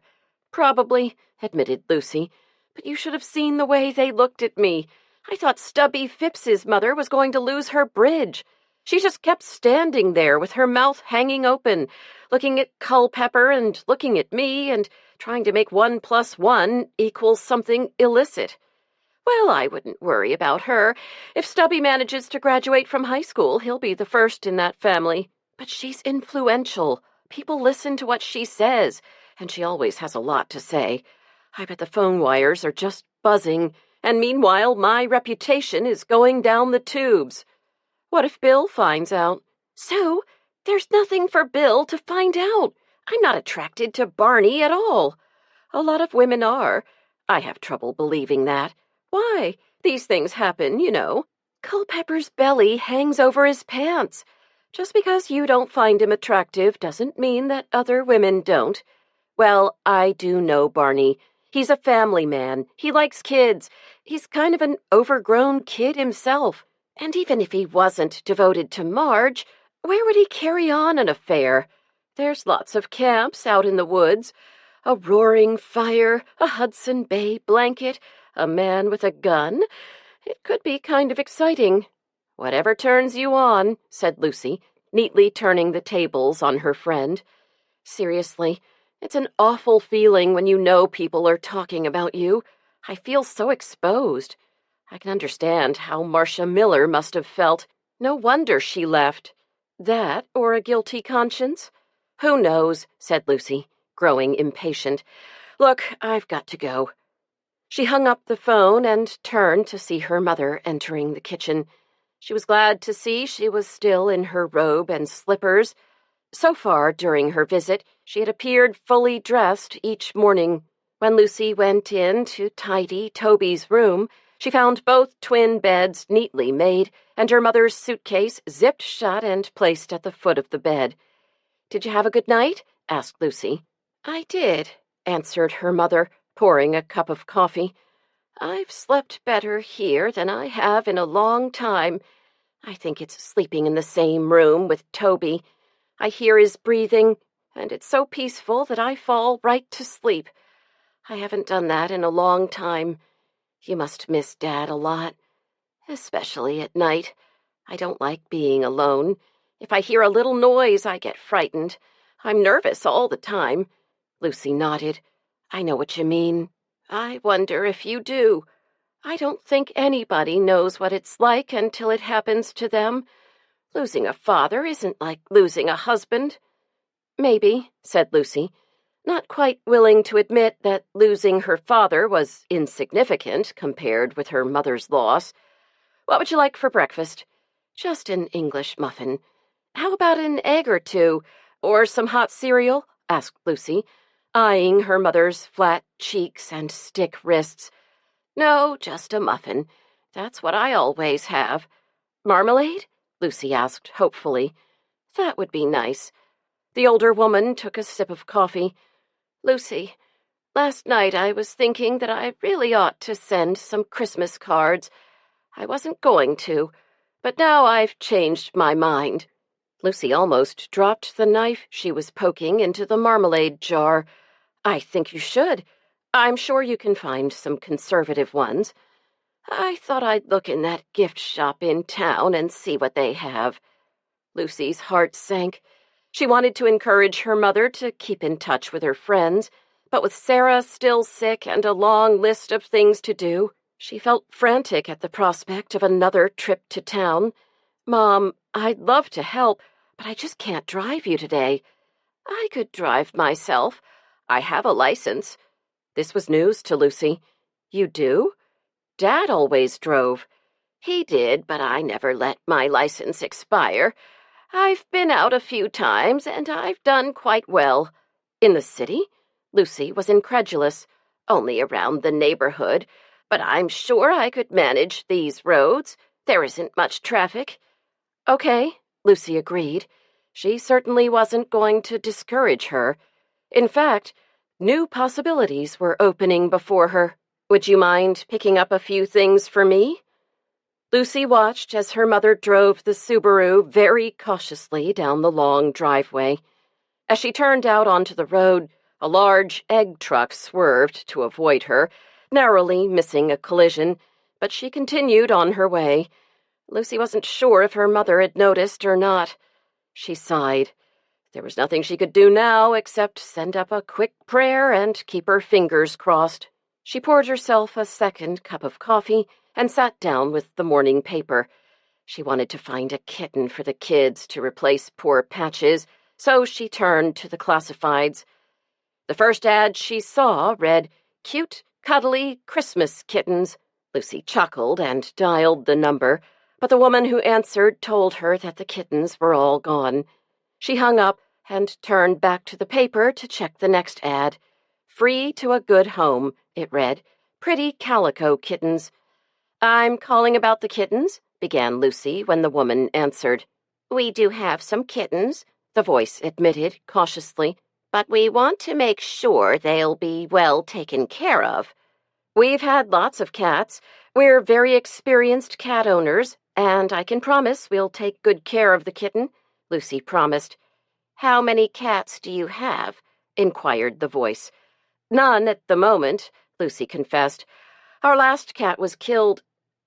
[SPEAKER 1] "Probably," admitted Lucy, "but you should have seen the way they looked at me. I thought Stubby Phipps's mother was going to lose her bridge. She just kept standing there with her mouth hanging open, looking at Culpepper and looking at me and trying to make 1 + 1 equal something illicit. Well, I wouldn't worry about her. If Stubby manages to graduate from high school, he'll be the first in that family. But she's influential. People listen to what she says, and she always has a lot to say. I bet the phone wires are just buzzing, and meanwhile my reputation is going down the tubes. What if Bill finds out?" "So, there's nothing for Bill to find out. I'm not attracted to Barney at all." "A lot of women are. I have trouble believing that. Why? These things happen, you know. Culpepper's belly hangs over his pants. Just because you don't find him attractive doesn't mean that other women don't. Well, I do know Barney. He's a family man. He likes kids. He's kind of an overgrown kid himself. And even if he wasn't devoted to Marge, where would he carry on an affair? There's lots of camps out in the woods. A roaring fire, a Hudson Bay blanket, a man with a gun. It could be kind of exciting." "Whatever turns you on," said Lucy, neatly turning the tables on her friend. "Seriously, it's an awful feeling when you know people are talking about you. I feel so exposed. I can understand how Marcia Miller must have felt. No wonder she left. That or a guilty conscience? Who knows," said Lucy, growing impatient. "Look, I've got to go." She hung up the phone and turned to see her mother entering the kitchen. She was glad to see she was still in her robe and slippers. So far during her visit, she had appeared fully dressed each morning. When Lucy went in to tidy Toby's room, she found both twin beds neatly made and her mother's suitcase zipped shut and placed at the foot of the bed. "Did you have a good night?" asked Lucy. "I did," answered her mother, pouring a cup of coffee. "I've slept better here than I have in a long time. I think it's sleeping in the same room with Toby. I hear his breathing, and it's so peaceful that I fall right to sleep. I haven't done that in a long time. You must miss Dad a lot, especially at night. I don't like being alone. If I hear a little noise, I get frightened. I'm nervous all the time." Lucy nodded. "I know what you mean. I wonder if you do. I don't think anybody knows what it's like until it happens to them. Losing a father isn't like losing a husband." "Maybe," said Lucy, not quite willing to admit that losing her father was insignificant compared with her mother's loss. "What would you like for breakfast?" "Just an English muffin." "How about an egg or two, or some hot cereal?" asked Lucy, eyeing her mother's flat cheeks and stick wrists. "No, just a muffin. That's what I always have." "Marmalade?" Lucy asked hopefully. "That would be nice." The older woman took a sip of coffee. "Lucy,
[SPEAKER 4] Last night I was thinking that I really ought to send some Christmas cards. I wasn't going to, but now I've changed my mind." Lucy almost dropped the knife she was poking into the marmalade jar. "I think you should. I'm sure you can find some conservative ones. I thought I'd look in that gift shop in town and see what they have." Lucy's heart sank. She wanted to encourage her mother to keep in touch with her friends, but with Sarah still sick and a long list of things to do, she felt frantic at the prospect of another trip to town. "Mom, I'd love to help, but I just can't drive you today." "I could drive myself. I have a license." This was news to Lucy. "You do?" "Dad always drove." "He did, but I never let my license expire. I've been out a few times, and I've done quite well." "In the city?" Lucy was incredulous. "Only around the neighborhood, but I'm sure I could manage these roads. There isn't much traffic." "Okay," Lucy agreed. She certainly wasn't going to discourage her. In fact, new possibilities were opening before her. "Would you mind picking up a few things for me?" Lucy watched as her mother drove the Subaru very cautiously down the long driveway. As she turned out onto the road, a large egg truck swerved to avoid her, narrowly missing a collision, but she continued on her way. Lucy wasn't sure if her mother had noticed or not. She sighed. There was nothing she could do now except send up a quick prayer and keep her fingers crossed. She poured herself a second cup of coffee and sat down with the morning paper. She wanted to find a kitten for the kids to replace poor Patches, so she turned to the classifieds. The first ad she saw read, "Cute, cuddly Christmas kittens." Lucy chuckled and dialed the number, but the woman who answered told her that the kittens were all gone. She hung up and turned back to the paper to check the next ad. "Free to a good home," it read. "Pretty calico kittens." "I'm calling about the kittens," began Lucy when the woman answered. "We do have some kittens," the voice admitted cautiously, "but we want to make sure they'll be well taken care of." "We've had lots of cats. We're very experienced cat owners, and I can promise we'll take good care of the kitten," Lucy promised. "How many cats do you have?" inquired the voice. "None at the moment," Lucy confessed. "Our last cat was killed."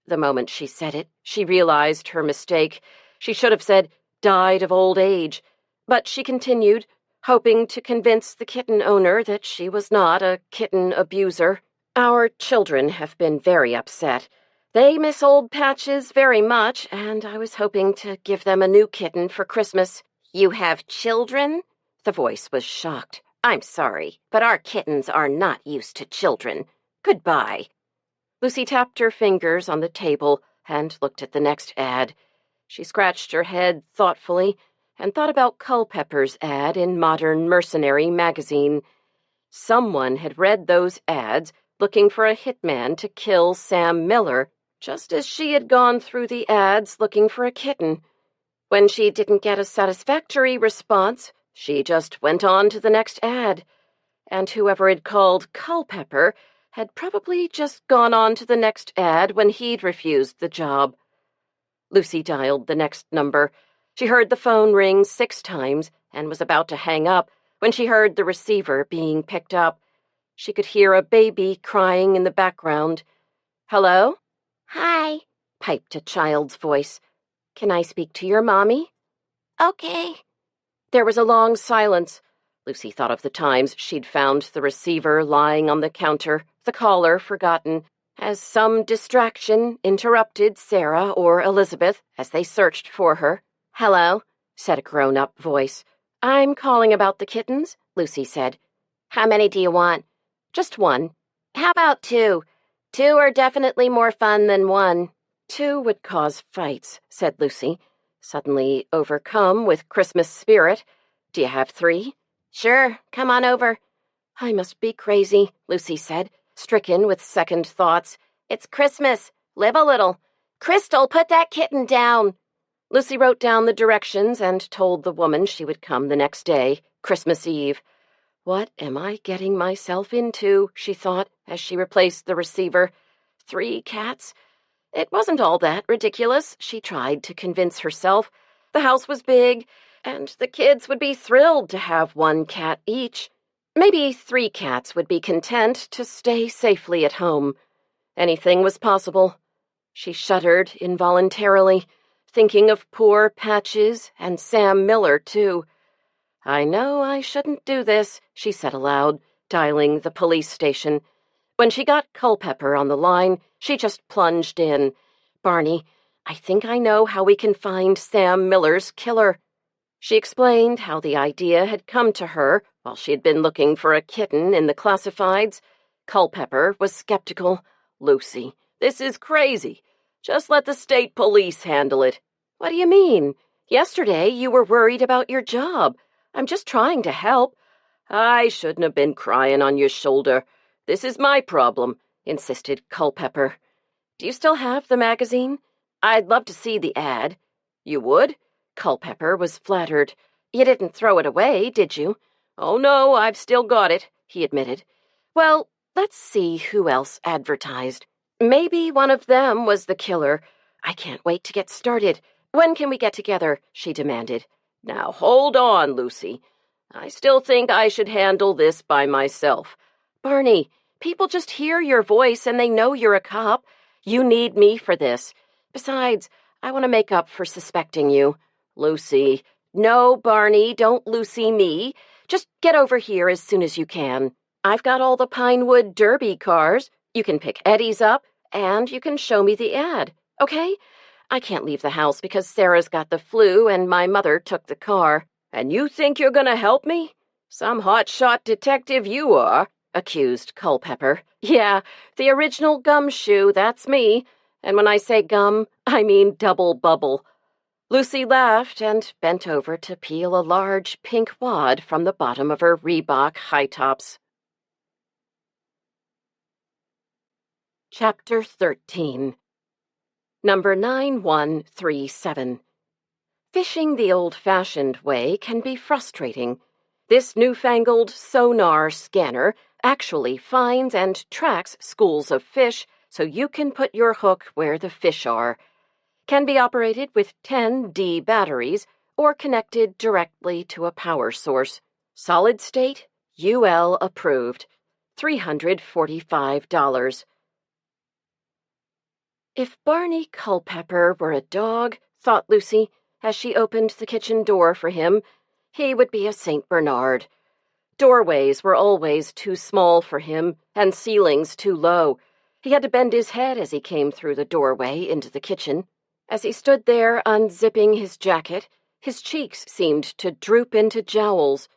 [SPEAKER 4] The moment she said it, she realized her mistake. She should have said, "died of old age." But she continued, hoping to convince the kitten owner that she was not a kitten abuser. "Our children have been very upset. They miss old Patches very much, and I was hoping to give them a new kitten for Christmas." "You have children?" The voice was shocked. "I'm sorry, but our kittens are not used to children. Goodbye." Lucy tapped her fingers on the table and looked at the next ad. She scratched her head thoughtfully and thought about Culpepper's ad in Modern Mercenary magazine. Someone had read those ads looking for a hitman to kill Sam Miller, just as she had gone through the ads looking for a kitten. When she didn't get a satisfactory response, she just went on to the next ad. And whoever had called Culpepper had probably just gone on to the next ad when he'd refused the job. Lucy dialed the next number. She heard the phone ring 6 times and was about to hang up when she heard the receiver being picked up. She could hear a baby crying in the background. "Hello?"
[SPEAKER 2] "Hi."
[SPEAKER 4] piped a child's voice. "Can I speak to your mommy?"
[SPEAKER 2] "Okay."
[SPEAKER 4] There was a long silence. Lucy thought of the times she'd found the receiver lying on the counter, the caller forgotten, as some distraction interrupted Sarah or Elizabeth as they searched for her. "Hello," said a grown-up voice. "I'm calling about the kittens," Lucy said. "How many do you want?" "Just one."
[SPEAKER 2] "How about 2? 2 are definitely more fun than 1.
[SPEAKER 4] 2 would cause fights," said Lucy, suddenly overcome with Christmas spirit. "Do you have 3?
[SPEAKER 2] "Sure, come on over."
[SPEAKER 4] "I must be crazy," Lucy said, stricken with second thoughts.
[SPEAKER 2] "It's Christmas. Live a little. Crystal, put that kitten down."
[SPEAKER 4] Lucy wrote down the directions and told the woman she would come the next day, Christmas Eve.
[SPEAKER 1] What am I getting myself into, she thought, as she replaced the receiver. 3 cats? It wasn't all that ridiculous, she tried to convince herself. The house was big, and the kids would be thrilled to have 1 cat each. Maybe 3 cats would be content to stay safely at home. Anything was possible. She shuddered involuntarily, thinking of poor Patches and Sam Miller, too. I know I shouldn't do this, she said aloud, dialing the police station. When she got Culpepper on the line, she just plunged in. Barney, I think I know how we can find Sam Miller's killer. She explained how the idea had come to her while she had been looking for a kitten in the classifieds. Culpepper was skeptical. Lucy, this is crazy. Just let the state police handle it. What do you mean? Yesterday you were worried about your job. I'm just trying to help. I shouldn't have been crying on your shoulder. This is my problem, insisted Culpepper. Do you still have the magazine? I'd love to see the ad. You would? Culpepper was flattered. You didn't throw it away, did you? Oh, no, I've still got it, he admitted. Well, let's see who else advertised. Maybe one of them was the killer. I can't wait to get started. When can we get together? She demanded. Now, hold on, Lucy. I still think I should handle this by myself. Barney, people just hear your voice and they know you're a cop. You need me for this. Besides, I want to make up for suspecting you. Lucy. No, Barney, don't Lucy me. Just get over here as soon as you can. I've got all the Pinewood Derby cars. You can pick Eddie's up, and you can show me the ad, okay? I can't leave the house because Sarah's got the flu and my mother took the car. And you think you're going to help me? Some hotshot detective you are, accused Culpepper. Yeah, the original gumshoe, that's me. And when I say gum, I mean double bubble. Lucy laughed and bent over to peel a large pink wad from the bottom of her Reebok high tops. Chapter 13. Number 9137. Fishing the old-fashioned way can be frustrating. This newfangled sonar scanner actually finds and tracks schools of fish so you can put your hook where the fish are. Can be operated with 10D batteries or connected directly to a power source. Solid state, UL approved. $345. If Barney Culpepper were a dog, thought Lucy, as she opened the kitchen door for him, he would be a St. Bernard. Doorways were always too small for him, and ceilings too low. He had to bend his head as he came through the doorway into the kitchen. As he stood there unzipping his jacket, his cheeks seemed to droop into jowls.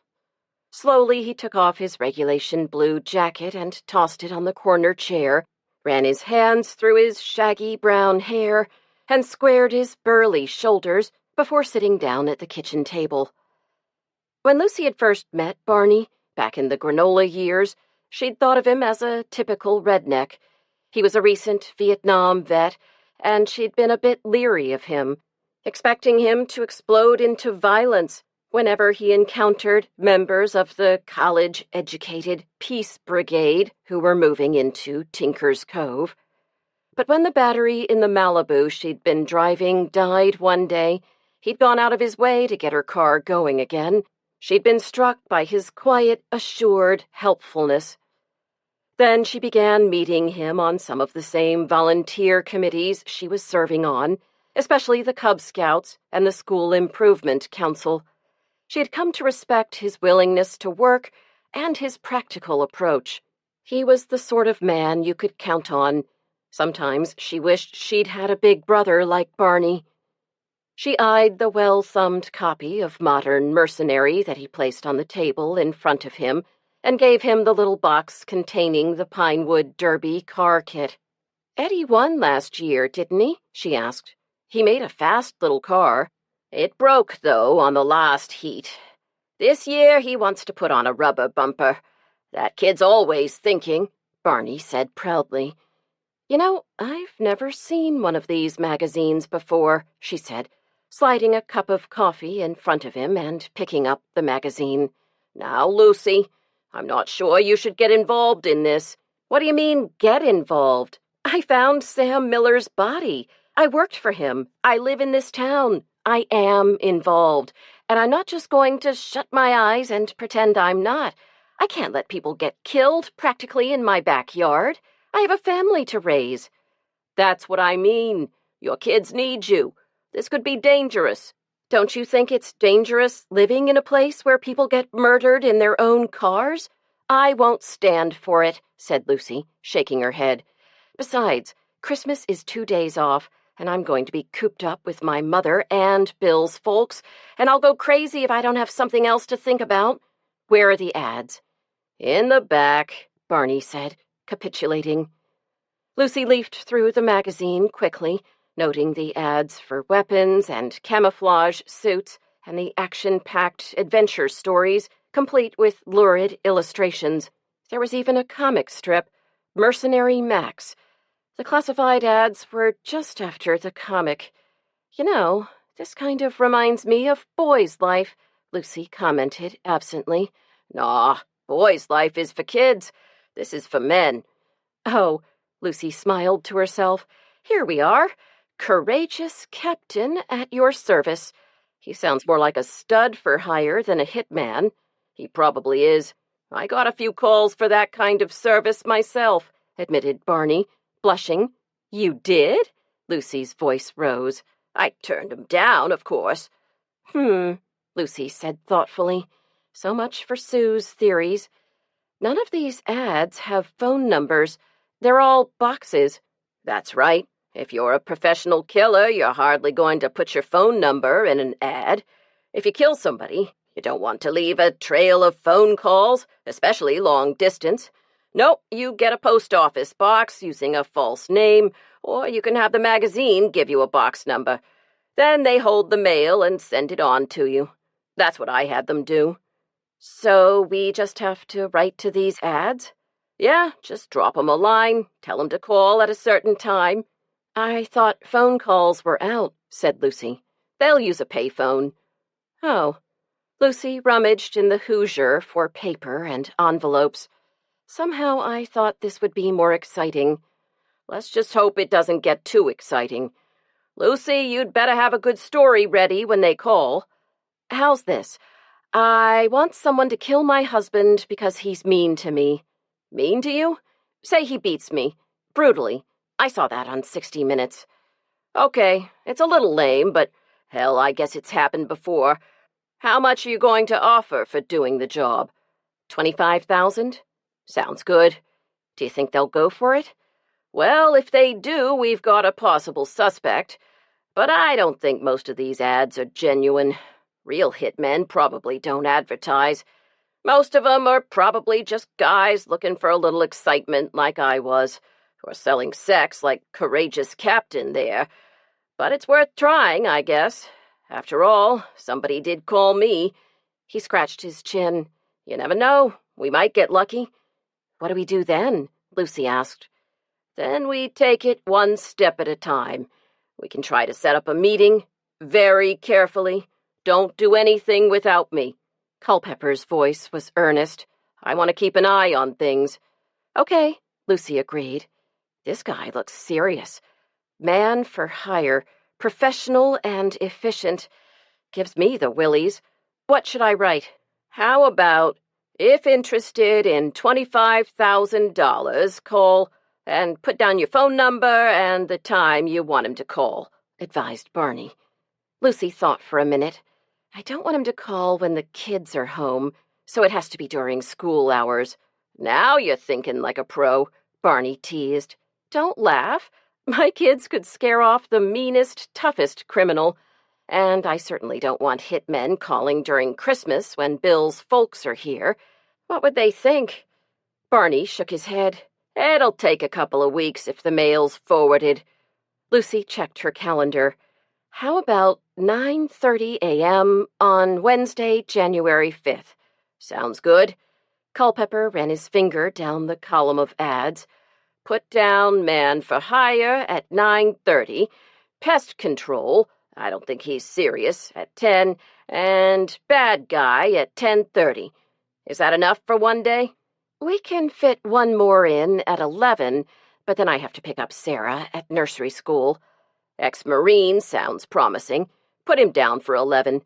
[SPEAKER 1] Slowly he took off his regulation blue jacket and tossed it on the corner chair, ran his hands through his shaggy brown hair, and squared his burly shoulders before sitting down at the kitchen table. When Lucy had first met Barney, back in the granola years, she'd thought of him as a typical redneck. He was a recent Vietnam vet, and she'd been a bit leery of him, expecting him to explode into violence whenever he encountered members of the college-educated Peace Brigade who were moving into Tinker's Cove. But when the battery in the Malibu she'd been driving died one day, he'd gone out of his way to get her car going again. She'd been struck by his quiet, assured helpfulness. Then she began meeting him on some of the same volunteer committees she was serving on, especially the Cub Scouts and the School Improvement Council. She had come to respect his willingness to work and his practical approach. He was the sort of man you could count on. Sometimes she wished she'd had a big brother like Barney. She eyed the well-thumbed copy of Modern Mercenary that he placed on the table in front of him and gave him the little box containing the Pinewood Derby car kit. Eddie won last year, didn't he? She asked. He made a fast little car. It broke, though, on the last heat. This year he wants to put on a rubber bumper. That kid's always thinking, Barney said proudly. You know, I've never seen one of these magazines before, she said, sliding a cup of coffee in front of him and picking up the magazine. Now, Lucy,
[SPEAKER 4] I'm not sure you should get involved in this."
[SPEAKER 1] "What do you mean, get involved? I found Sam Miller's body. I worked for him. I live in this town. I am involved. And I'm not just going to shut my eyes and pretend I'm not. I can't let people get killed practically in my backyard. I have a family to raise."
[SPEAKER 4] "That's what I mean. Your kids need you. This could be dangerous."
[SPEAKER 1] "Don't you think it's dangerous living in a place where people get murdered in their own cars?" "I won't stand for it," said Lucy, shaking her head. "Besides, Christmas is 2 days off, and I'm going to be cooped up with my mother and Bill's folks, and I'll go crazy if I don't have something else to think about. Where are the ads?"
[SPEAKER 4] "In the back,"
[SPEAKER 1] Barney said, capitulating. Lucy leafed through the magazine quickly, noting the ads for weapons and camouflage suits and the action-packed adventure stories, complete with lurid illustrations. There was even a comic strip, Mercenary Max. The classified ads were just after the comic. "You know, this kind of reminds me of Boy's Life," Lucy commented absently.
[SPEAKER 4] "Nah, Boy's Life is for kids. This is for men."
[SPEAKER 1] "Oh," Lucy smiled to herself. "Here we are. Courageous Captain at your service. He sounds more like a stud for hire than a hitman."
[SPEAKER 4] "He probably is. I got a few calls for that kind of service myself,"
[SPEAKER 1] admitted Barney, blushing. "You did?" Lucy's voice rose.
[SPEAKER 4] "I turned 'em down, of course."
[SPEAKER 1] Lucy said thoughtfully. So much for Sue's theories. "None of these ads have phone numbers. They're all boxes."
[SPEAKER 4] "That's right. If you're a professional killer, you're hardly going to put your phone number in an ad. If you kill somebody, you don't want to leave a trail of phone calls, especially long distance. No, you get a post office box using a false name, or you can have the magazine give you a box number. Then they hold the mail and send it on to you. That's what I had them do."
[SPEAKER 1] "So we just have to write to these ads?"
[SPEAKER 4] "Yeah, just drop 'em a line, tell 'em to call at a certain time."
[SPEAKER 1] "I thought phone calls were out," said Lucy.
[SPEAKER 4] "They'll use a payphone."
[SPEAKER 1] "Oh." Lucy rummaged in the Hoosier for paper and envelopes. "Somehow I thought this would be more exciting."
[SPEAKER 4] "Let's just hope it doesn't get too exciting. Lucy, you'd better have a good story ready when they call."
[SPEAKER 1] "How's this? I want someone to kill my husband because he's mean to me."
[SPEAKER 4] "Mean to you?"
[SPEAKER 1] "Say he beats me. Brutally. I saw that on 60 Minutes.
[SPEAKER 4] "Okay, it's a little lame, but hell, I guess it's happened before. How much are you going to offer for doing the job?"
[SPEAKER 1] 25,000.
[SPEAKER 4] "Sounds good."
[SPEAKER 1] "Do you think they'll go for it?"
[SPEAKER 4] "Well, if they do, we've got a possible suspect. But I don't think most of these ads are genuine. Real hitmen probably don't advertise. Most of 'em are probably just guys looking for a little excitement like I was, or selling sex like Courageous Captain there. But it's worth trying, I guess. After all, somebody did call me."
[SPEAKER 1] He scratched his chin.
[SPEAKER 4] "You never know. We might get lucky."
[SPEAKER 1] "What do we do then?" Lucy asked.
[SPEAKER 4] "Then we take it one step at a time. We can try to set up a meeting. Very carefully. Don't do anything without me."
[SPEAKER 1] Culpepper's voice was earnest.
[SPEAKER 4] "I want to keep an eye on things."
[SPEAKER 1] "Okay," Lucy agreed. This guy looks serious. Man for hire, professional and efficient. Gives me the willies. What should I write?
[SPEAKER 4] "How about, if interested in $25,000, call, and put down your phone number and the time you want him to call,"
[SPEAKER 1] advised Barney. Lucy thought for a minute. I don't want him to call when the kids are home, so it has to be during school hours.
[SPEAKER 4] "Now you're thinking like a pro,"
[SPEAKER 1] Barney teased. "Don't laugh. My kids could scare off the meanest, toughest criminal. And I certainly don't want hitmen calling during Christmas when Bill's folks are here. What would they think?" Barney shook his head.
[SPEAKER 4] "It'll take a couple of weeks if the mail's forwarded."
[SPEAKER 1] Lucy checked her calendar. "How about 9:30 a.m. on Wednesday, January 5th?
[SPEAKER 4] "Sounds good."
[SPEAKER 1] Culpepper ran his finger down the column of ads.
[SPEAKER 4] "Put down man for hire at 9:30, pest control, I don't think he's serious, at 10, and bad guy at 10:30. Is that enough for one day?
[SPEAKER 1] We can fit one more in at 11, but then I have to pick up Sarah at nursery school.
[SPEAKER 4] Ex-Marine sounds promising. Put him down for 11.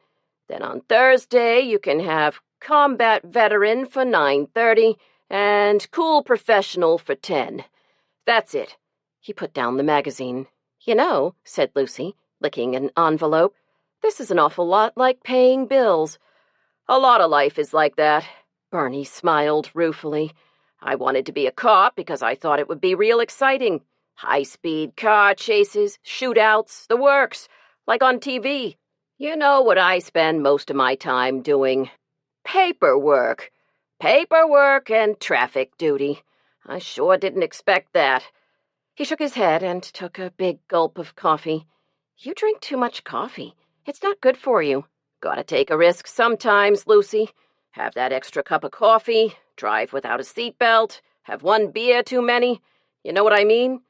[SPEAKER 4] Then on Thursday, you can have combat veteran for 9:30 and cool professional for 10. That's it.
[SPEAKER 1] He put down the magazine. You know, said Lucy, licking an envelope, this is an awful lot like paying bills.
[SPEAKER 4] A lot of life is like that.
[SPEAKER 1] Barney smiled ruefully.
[SPEAKER 4] I wanted to be a cop because I thought it would be real exciting. High-speed car chases, shootouts, the works, like on TV. You know what I spend most of my time doing? Paperwork. Paperwork and traffic duty. I sure didn't expect that.
[SPEAKER 1] He shook his head and took a big gulp of coffee. You drink too much coffee. It's not good for you.
[SPEAKER 4] Gotta take a risk sometimes, Lucy. Have that extra cup of coffee, drive without a seatbelt, have one beer too many. You know what I mean?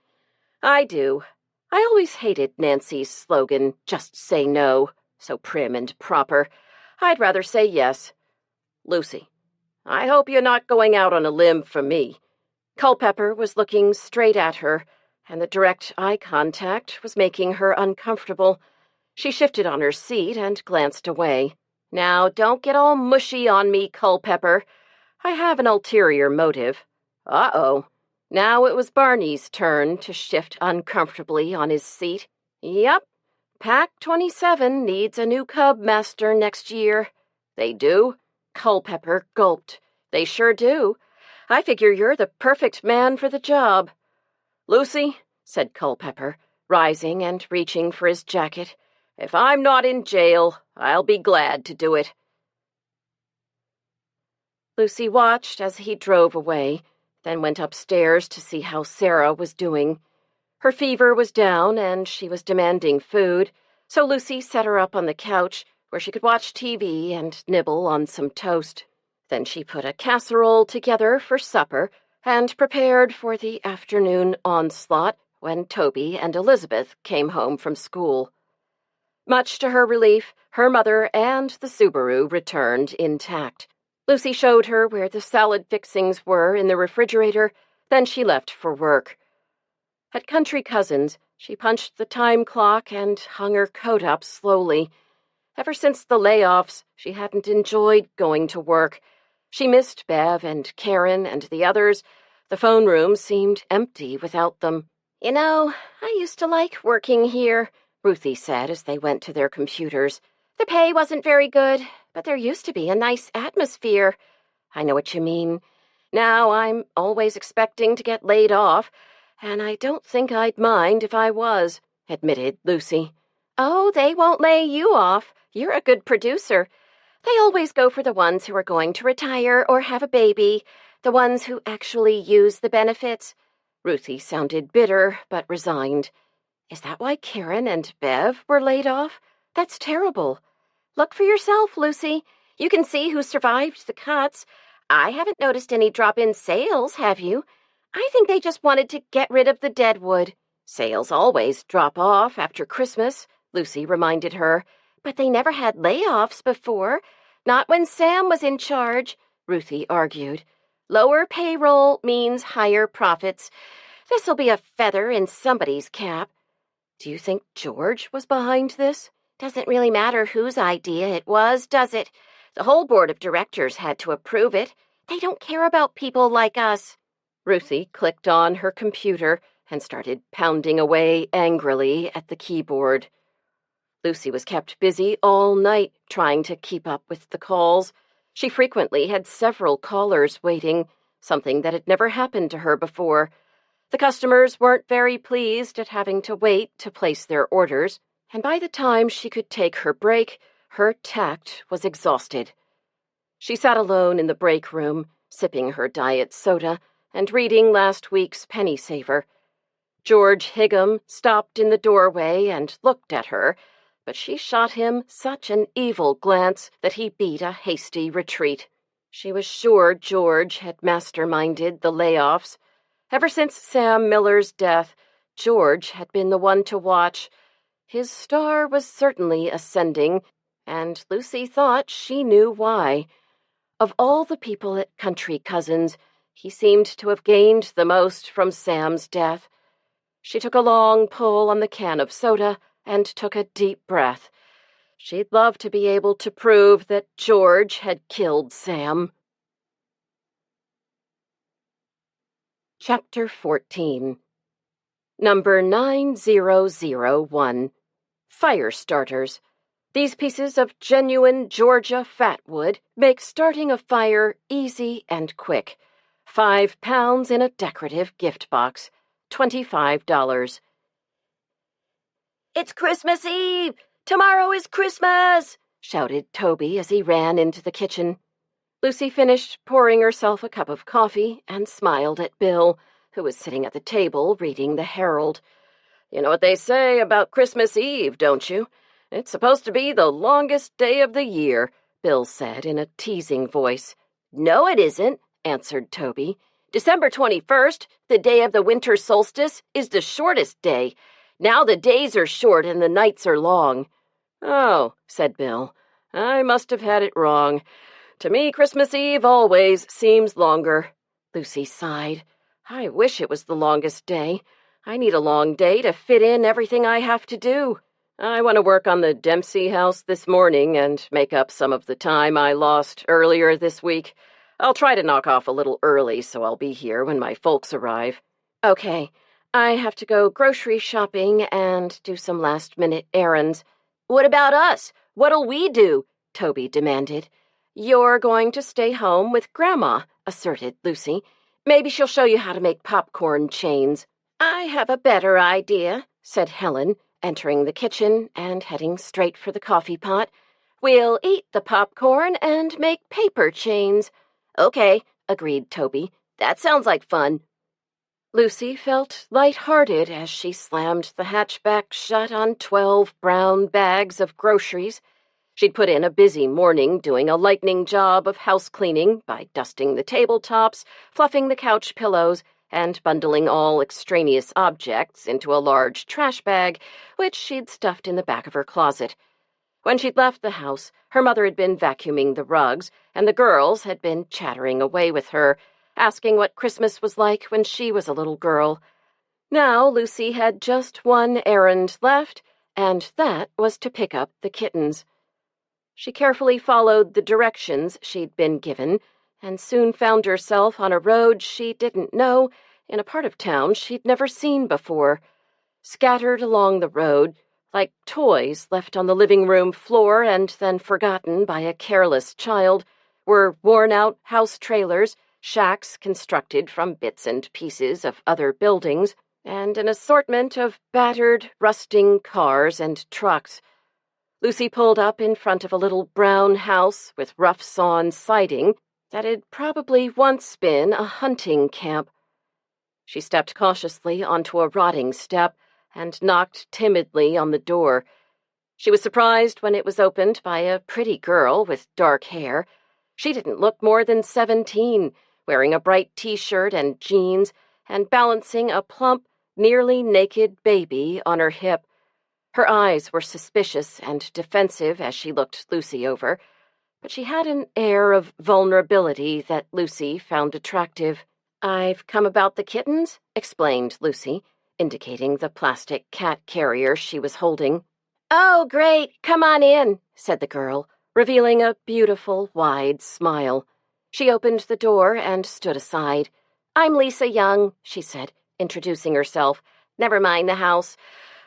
[SPEAKER 1] I do. I always hated Nancy's slogan, just say no, so prim and proper. I'd rather say yes.
[SPEAKER 4] Lucy, I hope you're not going out on a limb for me.
[SPEAKER 1] Culpepper was looking straight at her, and the direct eye contact was making her uncomfortable. She shifted on her seat and glanced away.
[SPEAKER 4] Now, don't get all mushy on me, Culpepper.
[SPEAKER 1] I have an ulterior motive.
[SPEAKER 4] Uh-oh.
[SPEAKER 1] Now it was Barney's turn to shift uncomfortably on his seat. Yep, Pack 27 needs a new cub master next year.
[SPEAKER 4] They do?
[SPEAKER 1] Culpepper gulped. They sure do. I figure you're the perfect man for the job.
[SPEAKER 4] Lucy,
[SPEAKER 1] said Culpepper, rising and reaching for his jacket,
[SPEAKER 4] if I'm not in jail, I'll be glad to do it.
[SPEAKER 1] Lucy watched as he drove away, then went upstairs to see how Sarah was doing. Her fever was down and she was demanding food, so Lucy set her up on the couch where she could watch TV and nibble on some toast. Then she put a casserole together for supper and prepared for the afternoon onslaught when Toby and Elizabeth came home from school. Much to her relief, her mother and the Subaru returned intact. Lucy showed her where the salad fixings were in the refrigerator, then she left for work. At Country Cousins, she punched the time clock and hung her coat up slowly. Ever since the layoffs, she hadn't enjoyed going to work. She missed Bev and Karen and the others. The phone room seemed empty without them.
[SPEAKER 3] You know, I used to like working here,
[SPEAKER 1] Ruthie said as they went to their computers.
[SPEAKER 3] The pay wasn't very good, but there used to be a nice atmosphere.
[SPEAKER 1] I know what you mean. Now I'm always expecting to get laid off, and I don't think I'd mind if I was, admitted Lucy.
[SPEAKER 3] Oh, they won't lay you off. You're a good producer. They always go for the ones who are going to retire or have a baby, the ones who actually use the benefits.
[SPEAKER 1] Ruthie sounded bitter but resigned. Is that why Karen and Bev were laid off? That's terrible.
[SPEAKER 3] Look for yourself, Lucy. You can see who survived the cuts. I haven't noticed any drop in sales, have you? I think they just wanted to get rid of the deadwood.
[SPEAKER 1] Sales always drop off after Christmas, Lucy reminded her.
[SPEAKER 3] But they never had layoffs before. Not when Sam was in charge,
[SPEAKER 1] Ruthie argued.
[SPEAKER 3] Lower payroll means higher profits. This'll be a feather in somebody's cap.
[SPEAKER 1] Do you think George was behind this?
[SPEAKER 3] Doesn't really matter whose idea it was, does it? The whole board of directors had to approve it. They don't care about people like us.
[SPEAKER 1] Ruthie clicked on her computer and started pounding away angrily at the keyboard. Lucy was kept busy all night trying to keep up with the calls. She frequently had several callers waiting, something that had never happened to her before. The customers weren't very pleased at having to wait to place their orders, and by the time she could take her break, her tact was exhausted. She sat alone in the break room, sipping her diet soda and reading last week's penny saver. George Higham stopped in the doorway and looked at her, but she shot him such an evil glance that he beat a hasty retreat. She was sure George had masterminded the layoffs. Ever since Sam Miller's death, George had been the one to watch. His star was certainly ascending, and Lucy thought she knew why. Of all the people at Country Cousins, he seemed to have gained the most from Sam's death. She took a long pull on the can of soda and took a deep breath. She'd love to be able to prove that George had killed Sam. Chapter 14. Number 9001. Fire starters. These pieces of genuine Georgia fatwood make starting a fire easy and quick. 5 pounds in a decorative gift box. $25.
[SPEAKER 2] It's Christmas Eve! Tomorrow is Christmas!
[SPEAKER 1] Shouted Toby as he ran into the kitchen. Lucy finished pouring herself a cup of coffee and smiled at Bill, who was sitting at the table reading the Herald.
[SPEAKER 4] You know what they say about Christmas Eve, don't you? It's supposed to be the longest day of the year, Bill said in a teasing voice.
[SPEAKER 2] No, it isn't, answered Toby. December 21st, the day of the winter solstice, is the shortest day. Now the days are short and the nights are long.
[SPEAKER 4] Oh, said Bill. I must have had it wrong. To me, Christmas Eve always seems longer.
[SPEAKER 1] Lucy sighed. I wish it was the longest day. I need a long day to fit in everything I have to do.
[SPEAKER 4] I want to work on the Dempsey house this morning and make up some of the time I lost earlier this week. I'll try to knock off a little early so I'll be here when my folks arrive.
[SPEAKER 1] Okay, I have to go grocery shopping and do some last-minute errands.
[SPEAKER 2] What about us? What'll we do?
[SPEAKER 1] Toby demanded. You're going to stay home with Grandma, asserted Lucy. Maybe she'll show you how to make popcorn chains.
[SPEAKER 2] I have a better idea,
[SPEAKER 1] said Helen, entering the kitchen and heading straight for the coffee pot.
[SPEAKER 2] We'll eat the popcorn and make paper chains.
[SPEAKER 1] Okay, agreed Toby.
[SPEAKER 2] That sounds like fun.
[SPEAKER 1] Lucy felt light-hearted as she slammed the hatchback shut on 12 brown bags of groceries. She'd put in a busy morning doing a lightning job of house cleaning by dusting the tabletops, fluffing the couch pillows, and bundling all extraneous objects into a large trash bag, which she'd stuffed in the back of her closet. When she'd left the house, her mother had been vacuuming the rugs, and the girls had been chattering away with her, asking what Christmas was like when she was a little girl. Now Lucy had just one errand left, and that was to pick up the kittens. She carefully followed the directions she'd been given, and soon found herself on a road she didn't know, in a part of town she'd never seen before. Scattered along the road, like toys left on the living room floor and then forgotten by a careless child, were worn-out house trailers, shacks constructed from bits and pieces of other buildings, and an assortment of battered, rusting cars and trucks. Lucy pulled up in front of a little brown house with rough sawn siding that had probably once been a hunting camp. She stepped cautiously onto a rotting step and knocked timidly on the door. She was surprised when it was opened by a pretty girl with dark hair. She didn't look more than 17, wearing a bright T-shirt and jeans, and balancing a plump, nearly naked baby on her hip. Her eyes were suspicious and defensive as she looked Lucy over, but she had an air of vulnerability that Lucy found attractive. "I've come about the kittens," explained Lucy, indicating the plastic cat carrier she was holding.
[SPEAKER 2] "Oh, great! Come on in,"
[SPEAKER 1] said the girl, revealing a beautiful, wide smile. She opened the door and stood aside.
[SPEAKER 2] "I'm Lisa Young," she said, introducing herself. "Never mind the house.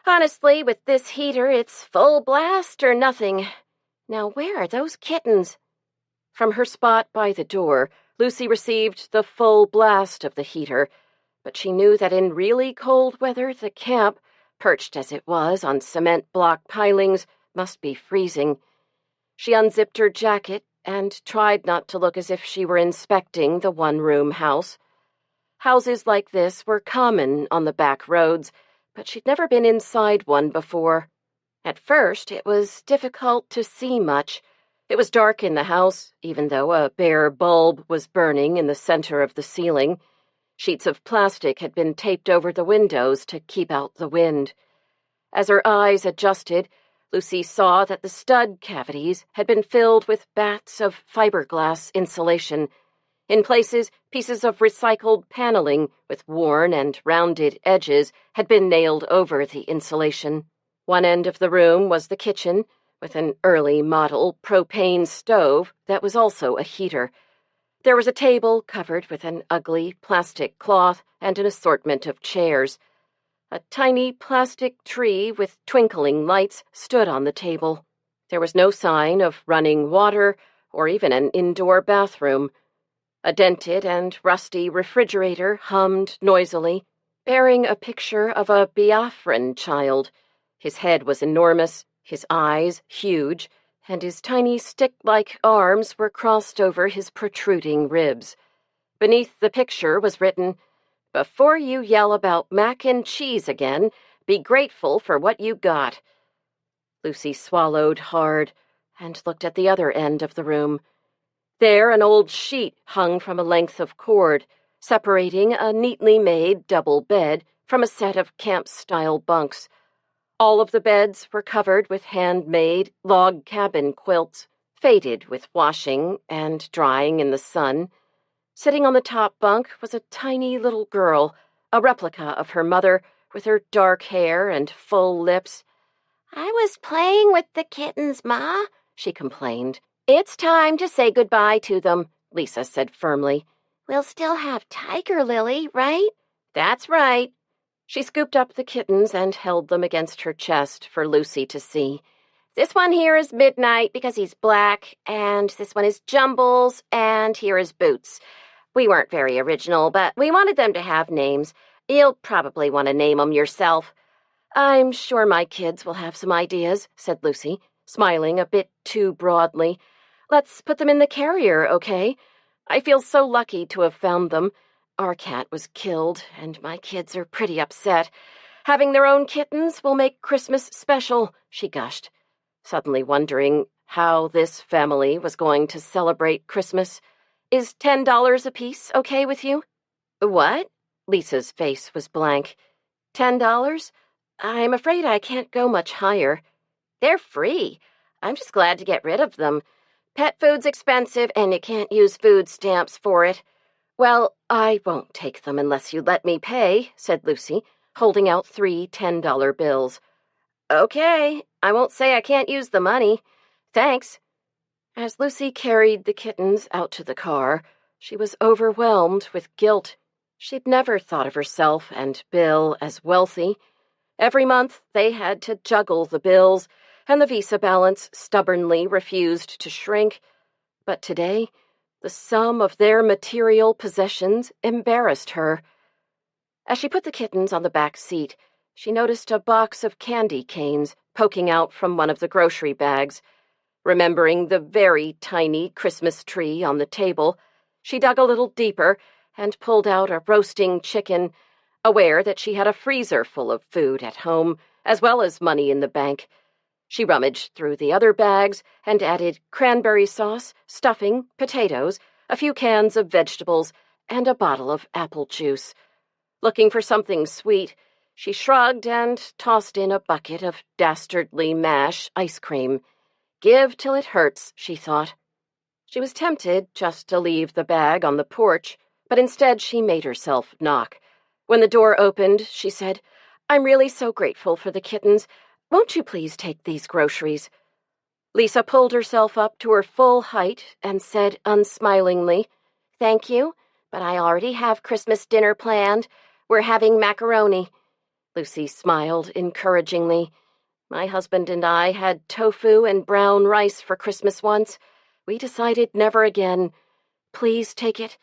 [SPEAKER 2] Honestly, with this heater, it's full blast or nothing. Now, where are those kittens?"
[SPEAKER 1] From her spot by the door, Lucy received the full blast of the heater, but she knew that in really cold weather the camp, perched as it was on cement block pilings, must be freezing. She unzipped her jacket and tried not to look as if she were inspecting the one-room house. Houses like this were common on the back roads, but she'd never been inside one before. At first, it was difficult to see much. It was dark in the house, even though a bare bulb was burning in the center of the ceiling. Sheets of plastic had been taped over the windows to keep out the wind. As her eyes adjusted, Lucy saw that the stud cavities had been filled with bats of fiberglass insulation. In places, pieces of recycled paneling with worn and rounded edges had been nailed over the insulation. One end of the room was the kitchen, with an early model propane stove that was also a heater. There was a table covered with an ugly plastic cloth and an assortment of chairs. A tiny plastic tree with twinkling lights stood on the table. There was no sign of running water or even an indoor bathroom. A dented and rusty refrigerator hummed noisily, bearing a picture of a Biafran child. His head was enormous, his eyes huge, and his tiny stick-like arms were crossed over his protruding ribs. Beneath the picture was written, "Before you yell about mac and cheese again, be grateful for what you got." Lucy swallowed hard and looked at the other end of the room. There an old sheet hung from a length of cord, separating a neatly made double bed from a set of camp-style bunks. All of the beds were covered with handmade log cabin quilts, faded with washing and drying in the sun. Sitting on the top bunk was a tiny little girl, a replica of her mother, with her dark hair and full lips.
[SPEAKER 2] "I was playing with the kittens, Ma," she complained. "It's time to say goodbye to them," Lisa said firmly. "We'll still have Tiger Lily, right?"
[SPEAKER 1] "That's right." She scooped up the kittens and held them against her chest for Lucy to see.
[SPEAKER 2] "This one here is Midnight because he's black, and this one is Jumbles, and here is Boots. We weren't very original, but we wanted them to have names. You'll probably want to name them yourself."
[SPEAKER 1] "I'm sure my kids will have some ideas," said Lucy, smiling a bit too broadly. "Let's put them in the carrier, okay? I feel so lucky to have found them. Our cat was killed, and my kids are pretty upset. Having their own kittens will make Christmas special," she gushed, suddenly wondering how this family was going to celebrate Christmas. "Is $10 apiece okay with you?"
[SPEAKER 2] "What?"
[SPEAKER 1] Lisa's face was blank. $10? I'm afraid I can't go much higher.
[SPEAKER 2] "They're free. I'm just glad to get rid of them. Pet food's expensive, and you can't use food stamps for it."
[SPEAKER 1] "Well, I won't take them unless you let me pay," said Lucy, holding out 3 $10 bills.
[SPEAKER 2] "Okay, I won't say I can't use the money. Thanks."
[SPEAKER 1] As Lucy carried the kittens out to the car, she was overwhelmed with guilt. She'd never thought of herself and Bill as wealthy. Every month they had to juggle the bills, and the Visa balance stubbornly refused to shrink. But today, the sum of their material possessions embarrassed her. As she put the kittens on the back seat, she noticed a box of candy canes poking out from one of the grocery bags. Remembering the very tiny Christmas tree on the table, she dug a little deeper and pulled out a roasting chicken, aware that she had a freezer full of food at home, as well as money in the bank. She rummaged through the other bags and added cranberry sauce, stuffing, potatoes, a few cans of vegetables, and a bottle of apple juice. Looking for something sweet, she shrugged and tossed in a bucket of dastardly mash ice cream. Give till it hurts, she thought. She was tempted just to leave the bag on the porch, but instead she made herself knock. When the door opened, she said, "I'm really so grateful for the kittens. Won't you please take these groceries?" Lisa pulled herself up to her full height and said unsmilingly,
[SPEAKER 2] "Thank you, but I already have Christmas dinner planned. We're having macaroni."
[SPEAKER 1] Lucy smiled encouragingly. "My husband and I had tofu and brown rice for Christmas once. We decided never again. Please take it."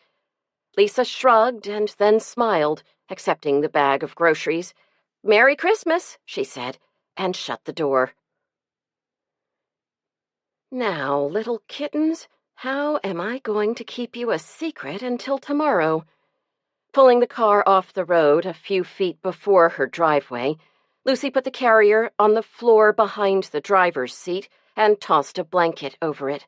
[SPEAKER 1] Lisa shrugged and then smiled, accepting the bag of groceries. "Merry Christmas," she said, and shut the door. "Now, little kittens, how am I going to keep you a secret until tomorrow?" Pulling the car off the road a few feet before her driveway, Lucy put the carrier on the floor behind the driver's seat and tossed a blanket over it.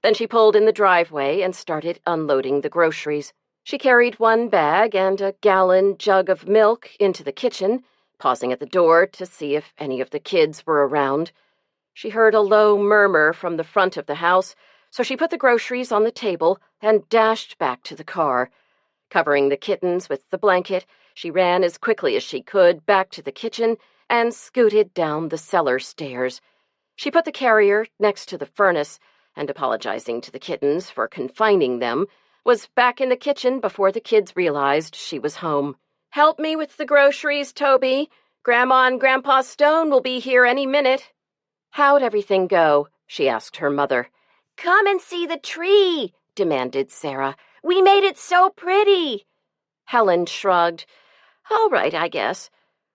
[SPEAKER 1] Then she pulled in the driveway and started unloading the groceries. She carried one bag and a gallon jug of milk into the kitchen, pausing at the door to see if any of the kids were around. She heard a low murmur from the front of the house, so she put the groceries on the table and dashed back to the car. Covering the kittens with the blanket, she ran as quickly as she could back to the kitchen and scooted down the cellar stairs. She put the carrier next to the furnace and, apologizing to the kittens for confining them, was back in the kitchen before the kids realized she was home. "Help me with the groceries, Toby. Grandma and Grandpa Stone will be here any minute." "How'd everything go?" she asked her mother.
[SPEAKER 2] "Come and see the tree," demanded Sarah. "We made it so pretty."
[SPEAKER 1] Helen shrugged. "All right, I guess.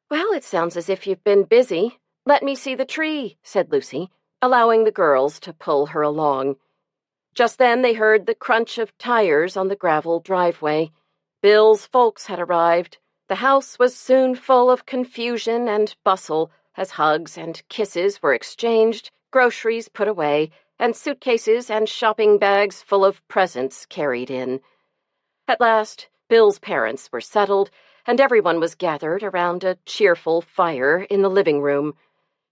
[SPEAKER 1] Well, it sounds as if you've been busy. Let me see the tree," said Lucy, allowing the girls to pull her along. Just then they heard the crunch of tires on the gravel driveway. Bill's folks had arrived. The house was soon full of confusion and bustle as hugs and kisses were exchanged, groceries put away, and suitcases and shopping bags full of presents carried in. At last, Bill's parents were settled, and everyone was gathered around a cheerful fire in the living room.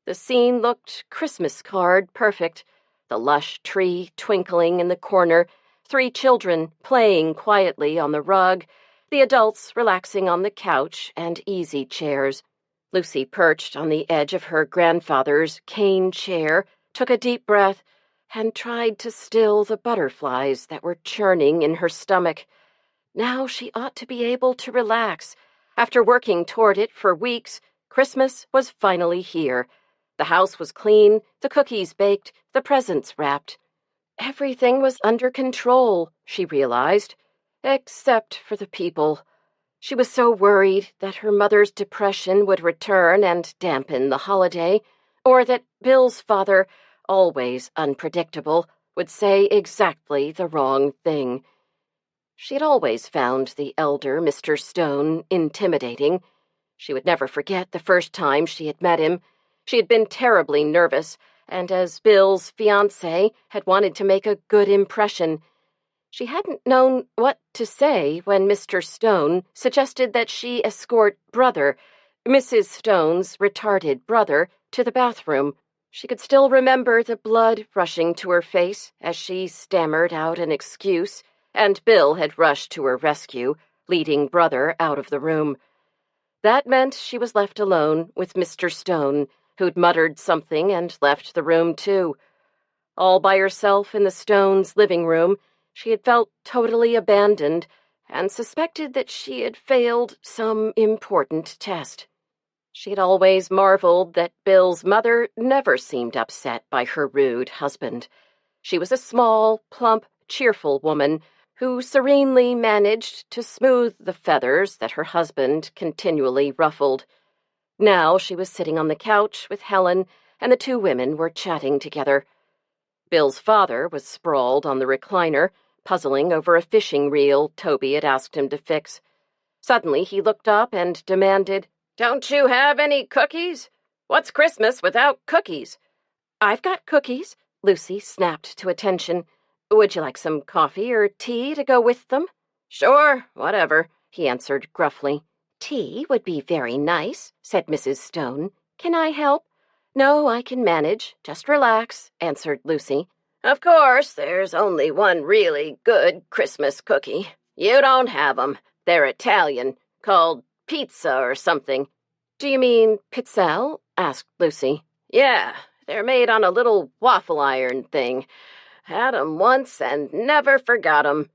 [SPEAKER 1] The scene looked Christmas card perfect, the lush tree twinkling in the corner, 3 children playing quietly on the rug, the adults relaxing on the couch and easy chairs. Lucy perched on the edge of her grandfather's cane chair, took a deep breath, and tried to still the butterflies that were churning in her stomach. Now she ought to be able to relax. After working toward it for weeks, Christmas was finally here. The house was clean, the cookies baked, the presents wrapped. Everything was under control, she realized, except for the people. She was so worried that her mother's depression would return and dampen the holiday, or that Bill's father, always unpredictable, would say exactly the wrong thing. She had always found the elder Mr. Stone intimidating. She would never forget the first time she had met him. She had been terribly nervous, and as Bill's fiancée had wanted to make a good impression. She hadn't known what to say when Mr. Stone suggested that she escort Brother, Mrs. Stone's retarded brother, to the bathroom. She could still remember the blood rushing to her face as she stammered out an excuse, and Bill had rushed to her rescue, leading Brother out of the room. That meant she was left alone with Mr. Stone, who'd muttered something and left the room too. All by herself in the Stones' living room, she had felt totally abandoned and suspected that she had failed some important test. She had always marveled that Bill's mother never seemed upset by her rude husband. She was a small, plump, cheerful woman who serenely managed to smooth the feathers that her husband continually ruffled. Now she was sitting on the couch with Helen, and the 2 women were chatting together. Bill's father was sprawled on the recliner, puzzling over a fishing reel Toby had asked him to fix. Suddenly he looked up and demanded, "Don't you have any cookies? What's Christmas without cookies?" "I've got cookies," Lucy snapped to attention. "Would you like some coffee or tea to go with them?" "Sure, whatever," he answered gruffly.
[SPEAKER 2] "Tea would be very nice," said Mrs. Stone. "Can I help?"
[SPEAKER 1] "No, I can manage. Just relax," answered Lucy.
[SPEAKER 4] "Of course, there's only one really good Christmas cookie. You don't have 'em. They're Italian, called pizza or something."
[SPEAKER 1] "Do you mean pizzelle?" asked Lucy.
[SPEAKER 4] "Yeah, they're made on a little waffle iron thing. Had 'em once and never forgot 'em."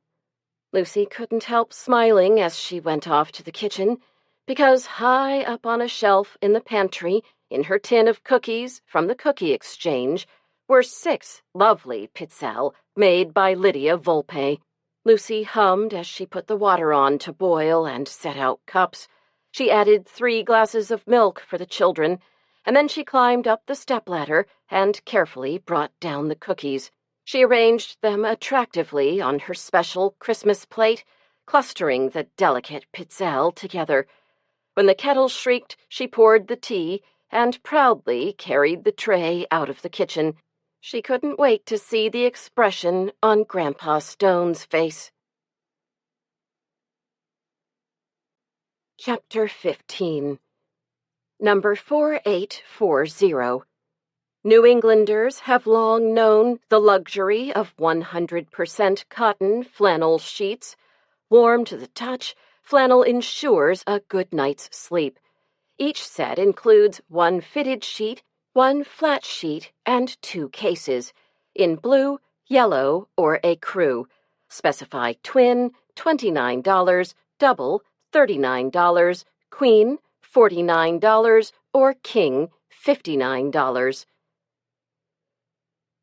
[SPEAKER 1] Lucy couldn't help smiling as she went off to the kitchen, because high up on a shelf in the pantry, in her tin of cookies from the cookie exchange, were 6 lovely pizzelle made by Lydia Volpe. Lucy hummed as she put the water on to boil and set out cups. She added 3 glasses of milk for the children, and then she climbed up the stepladder and carefully brought down the cookies. She arranged them attractively on her special Christmas plate, clustering the delicate pizzelle together. When the kettle shrieked, she poured the tea and proudly carried the tray out of the kitchen. She couldn't wait to see the expression on Grandpa Stone's face. Chapter 15. Number 4840. New Englanders have long known the luxury of 100% cotton flannel sheets. Warm to the touch, flannel ensures a good night's sleep. Each set includes one fitted sheet, one flat sheet, and 2 cases, in blue, yellow, or ecru. Specify twin, $29, double, $39, queen, $49, or king, $59.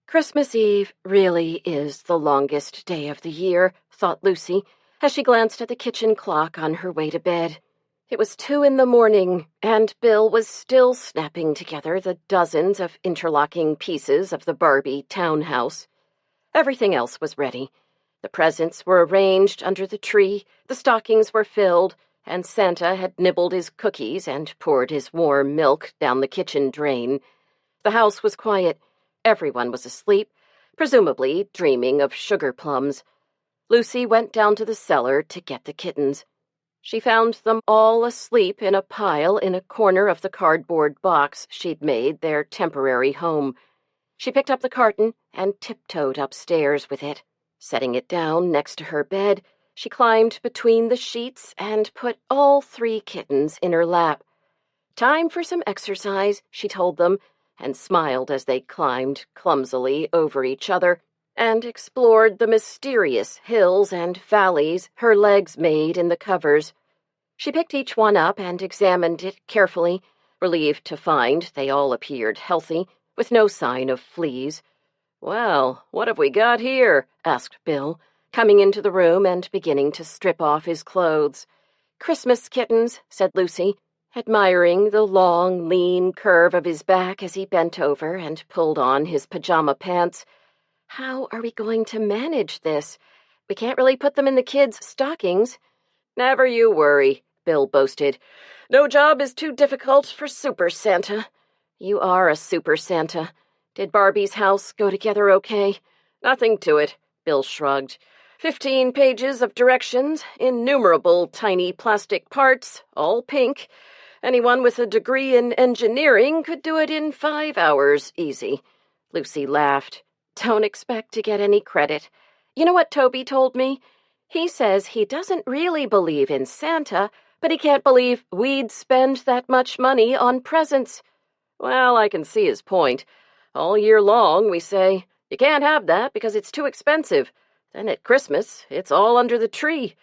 [SPEAKER 1] Christmas Eve really is the longest day of the year, thought Lucy, as she glanced at the kitchen clock on her way to bed. It was 2 a.m, and Bill was still snapping together the dozens of interlocking pieces of the Barbie townhouse. Everything else was ready. The presents were arranged under the tree, the stockings were filled, and Santa had nibbled his cookies and poured his warm milk down the kitchen drain. The house was quiet. Everyone was asleep, presumably dreaming of sugar plums. Lucy went down to the cellar to get the kittens. She found them all asleep in a pile in a corner of the cardboard box she'd made their temporary home. She picked up the carton and tiptoed upstairs with it. Setting it down next to her bed, she climbed between the sheets and put all 3 kittens in her lap. Time for some exercise, she told them, and smiled as they climbed clumsily over each other and explored the mysterious hills and valleys her legs made in the covers. She picked each one up and examined it carefully, relieved to find they all appeared healthy, with no sign of fleas. "Well, what have we got here?" asked Bill, coming into the room and beginning to strip off his clothes. "Christmas kittens," said Lucy, admiring the long, lean curve of his back as he bent over and pulled on his pajama pants. "How are we going to manage this? We can't really put them in the kids' stockings." "Never you worry," Bill boasted. "No job is too difficult for Super Santa." "You are a Super Santa. Did Barbie's house go together okay?" "Nothing to it," Bill shrugged. 15 pages of directions, innumerable tiny plastic parts, all pink. Anyone with a degree in engineering could do it in 5 hours, easy." Lucy laughed. "Don't expect to get any credit. You know what Toby told me? He says he doesn't really believe in Santa, but he can't believe we'd spend that much money on presents." "Well, I can see his point. All year long, we say, you can't have that because it's too expensive. Then at Christmas, it's all under the tree."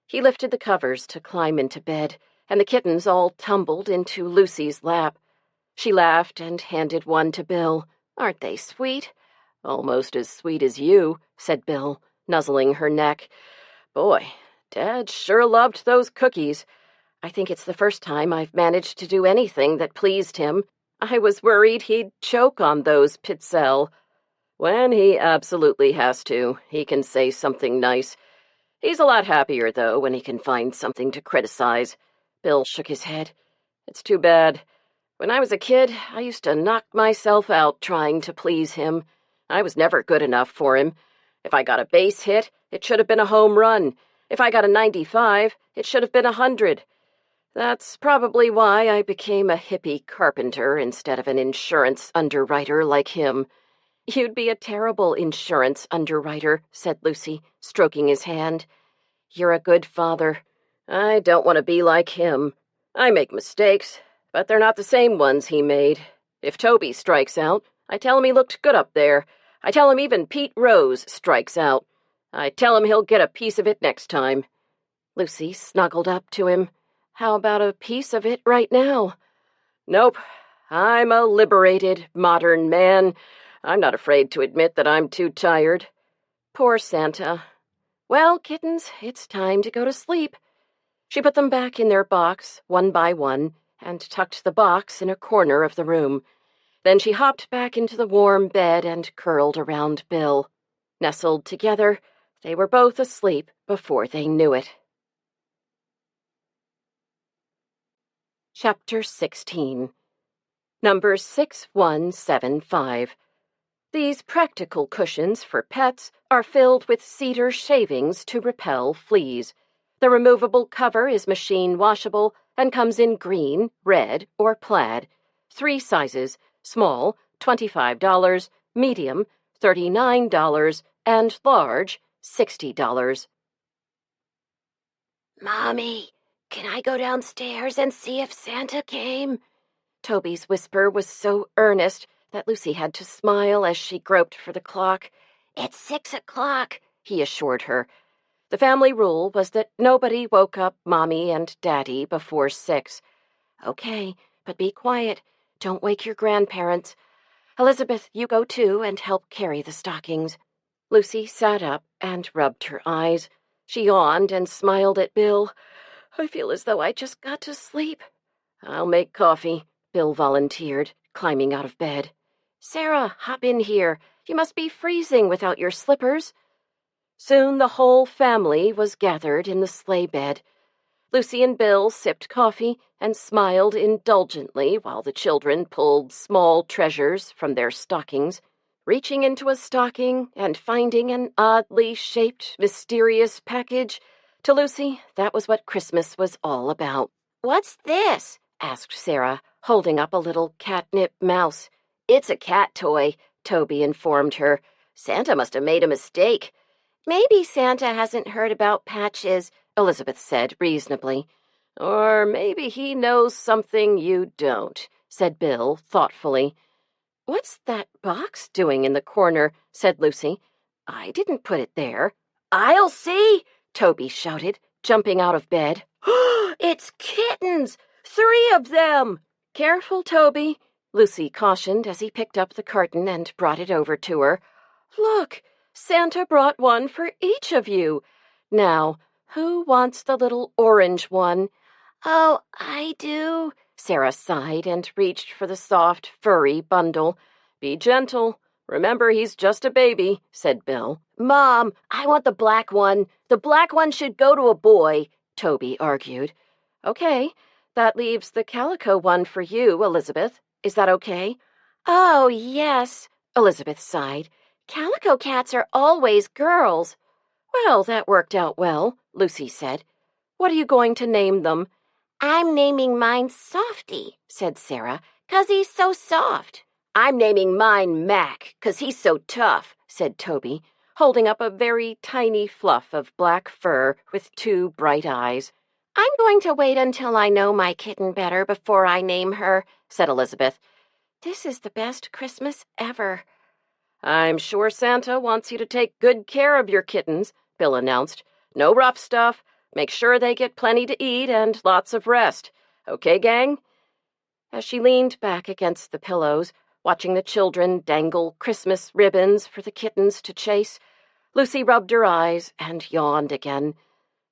[SPEAKER 1] He lifted the covers to climb into bed, and the kittens all tumbled into Lucy's lap. She laughed and handed one to Bill. "Aren't they sweet?" "Almost as sweet as you," said Bill, nuzzling her neck. "Boy, Dad sure loved those cookies. I think it's the first time I've managed to do anything that pleased him. I was worried he'd choke on those pizzelle." "When he absolutely has to, he can say something nice. He's a lot happier, though, when he can find something to criticize." Bill shook his head. "It's too bad. When I was a kid, I used to knock myself out trying to please him. I was never good enough for him. If I got a base hit, it should have been a home run. If I got a 95, it should have been 100. That's probably why I became a hippie carpenter instead of an insurance underwriter like him." "You'd be a terrible insurance underwriter," said Lucy, stroking his hand. "You're a good father." "I don't want to be like him. I make mistakes, but they're not the same ones he made. If Toby strikes out, I tell him he looked good up there. I tell him even Pete Rose strikes out. I tell him he'll get a piece of it next time." Lucy snuggled up to him. "How about a piece of it right now?" "Nope. I'm a liberated, modern man. I'm not afraid to admit that I'm too tired." Poor Santa. "Well, kittens, it's time to go to sleep." She put them back in their box, one by one, and tucked the box in a corner of the room. Then she hopped back into the warm bed and curled around Bill. Nestled together, they were both asleep before they knew it. Chapter 16. Number 6175. These practical cushions for pets are filled with cedar shavings to repel fleas. The removable cover is machine washable and comes in green, red, or plaid. 3 sizes: small, $25, medium, $39, and large, $60.
[SPEAKER 2] Mommy, can I go downstairs and see if Santa came?
[SPEAKER 1] Toby's whisper was so earnest that Lucy had to smile as she groped for the clock.
[SPEAKER 2] It's 6 o'clock,
[SPEAKER 1] he assured her. The family rule was that nobody woke up Mommy and Daddy before 6. Okay, but be quiet. Don't wake your grandparents. Elizabeth, you go too and help carry the stockings. Lucy sat up and rubbed her eyes. She yawned and smiled at Bill. I feel as though I just got to sleep. I'll make coffee, Bill volunteered, climbing out of bed. Sarah, hop in here. You must be freezing without your slippers. Soon the whole family was gathered in the sleigh bed. Lucy and Bill sipped coffee and smiled indulgently while the children pulled small treasures from their stockings. Reaching into a stocking and finding an oddly shaped, mysterious package, to Lucy, that was what Christmas was all about.
[SPEAKER 2] What's this?
[SPEAKER 1] Asked Sarah, holding up a little catnip mouse.
[SPEAKER 2] It's a cat toy, Toby informed her. Santa must have made a mistake. Maybe Santa hasn't heard about patches,
[SPEAKER 1] Elizabeth said reasonably. Or maybe he knows something you don't, said Bill thoughtfully. What's that box doing in the corner? Said Lucy. I didn't put it there.
[SPEAKER 2] I'll see,
[SPEAKER 1] Toby shouted, jumping out of bed.
[SPEAKER 2] It's kittens! 3 of them!
[SPEAKER 1] Careful, Toby, Lucy cautioned as he picked up the carton and brought it over to her. Look, Santa brought one for each of you. Now, who wants the little orange one?
[SPEAKER 2] Oh, I do,
[SPEAKER 1] Sarah sighed and reached for the soft, furry bundle. Be gentle. Remember, he's just a baby, said Bill.
[SPEAKER 2] Mom, I want the black one. The black one should go to a boy, Toby argued.
[SPEAKER 1] Okay, that leaves the calico one for you, Elizabeth. Is that okay?
[SPEAKER 2] Oh, yes,
[SPEAKER 1] Elizabeth sighed.
[SPEAKER 2] Calico cats are always girls.
[SPEAKER 1] Well, that worked out well, Lucy said. What are you going to name them?
[SPEAKER 2] I'm naming mine Softy, said Sarah, 'cause he's so soft.
[SPEAKER 4] I'm naming mine Mac, 'cause he's so tough, said Toby,
[SPEAKER 1] holding up a very tiny fluff of black fur with 2 bright eyes.
[SPEAKER 2] I'm going to wait until I know my kitten better before I name her, said Elizabeth. This is the best Christmas ever.
[SPEAKER 1] I'm sure Santa wants you to take good care of your kittens, Bill announced. No rough stuff. Make sure they get plenty to eat and lots of rest. Okay, gang? As she leaned back against the pillows, watching the children dangle Christmas ribbons for the kittens to chase, Lucy rubbed her eyes and yawned again.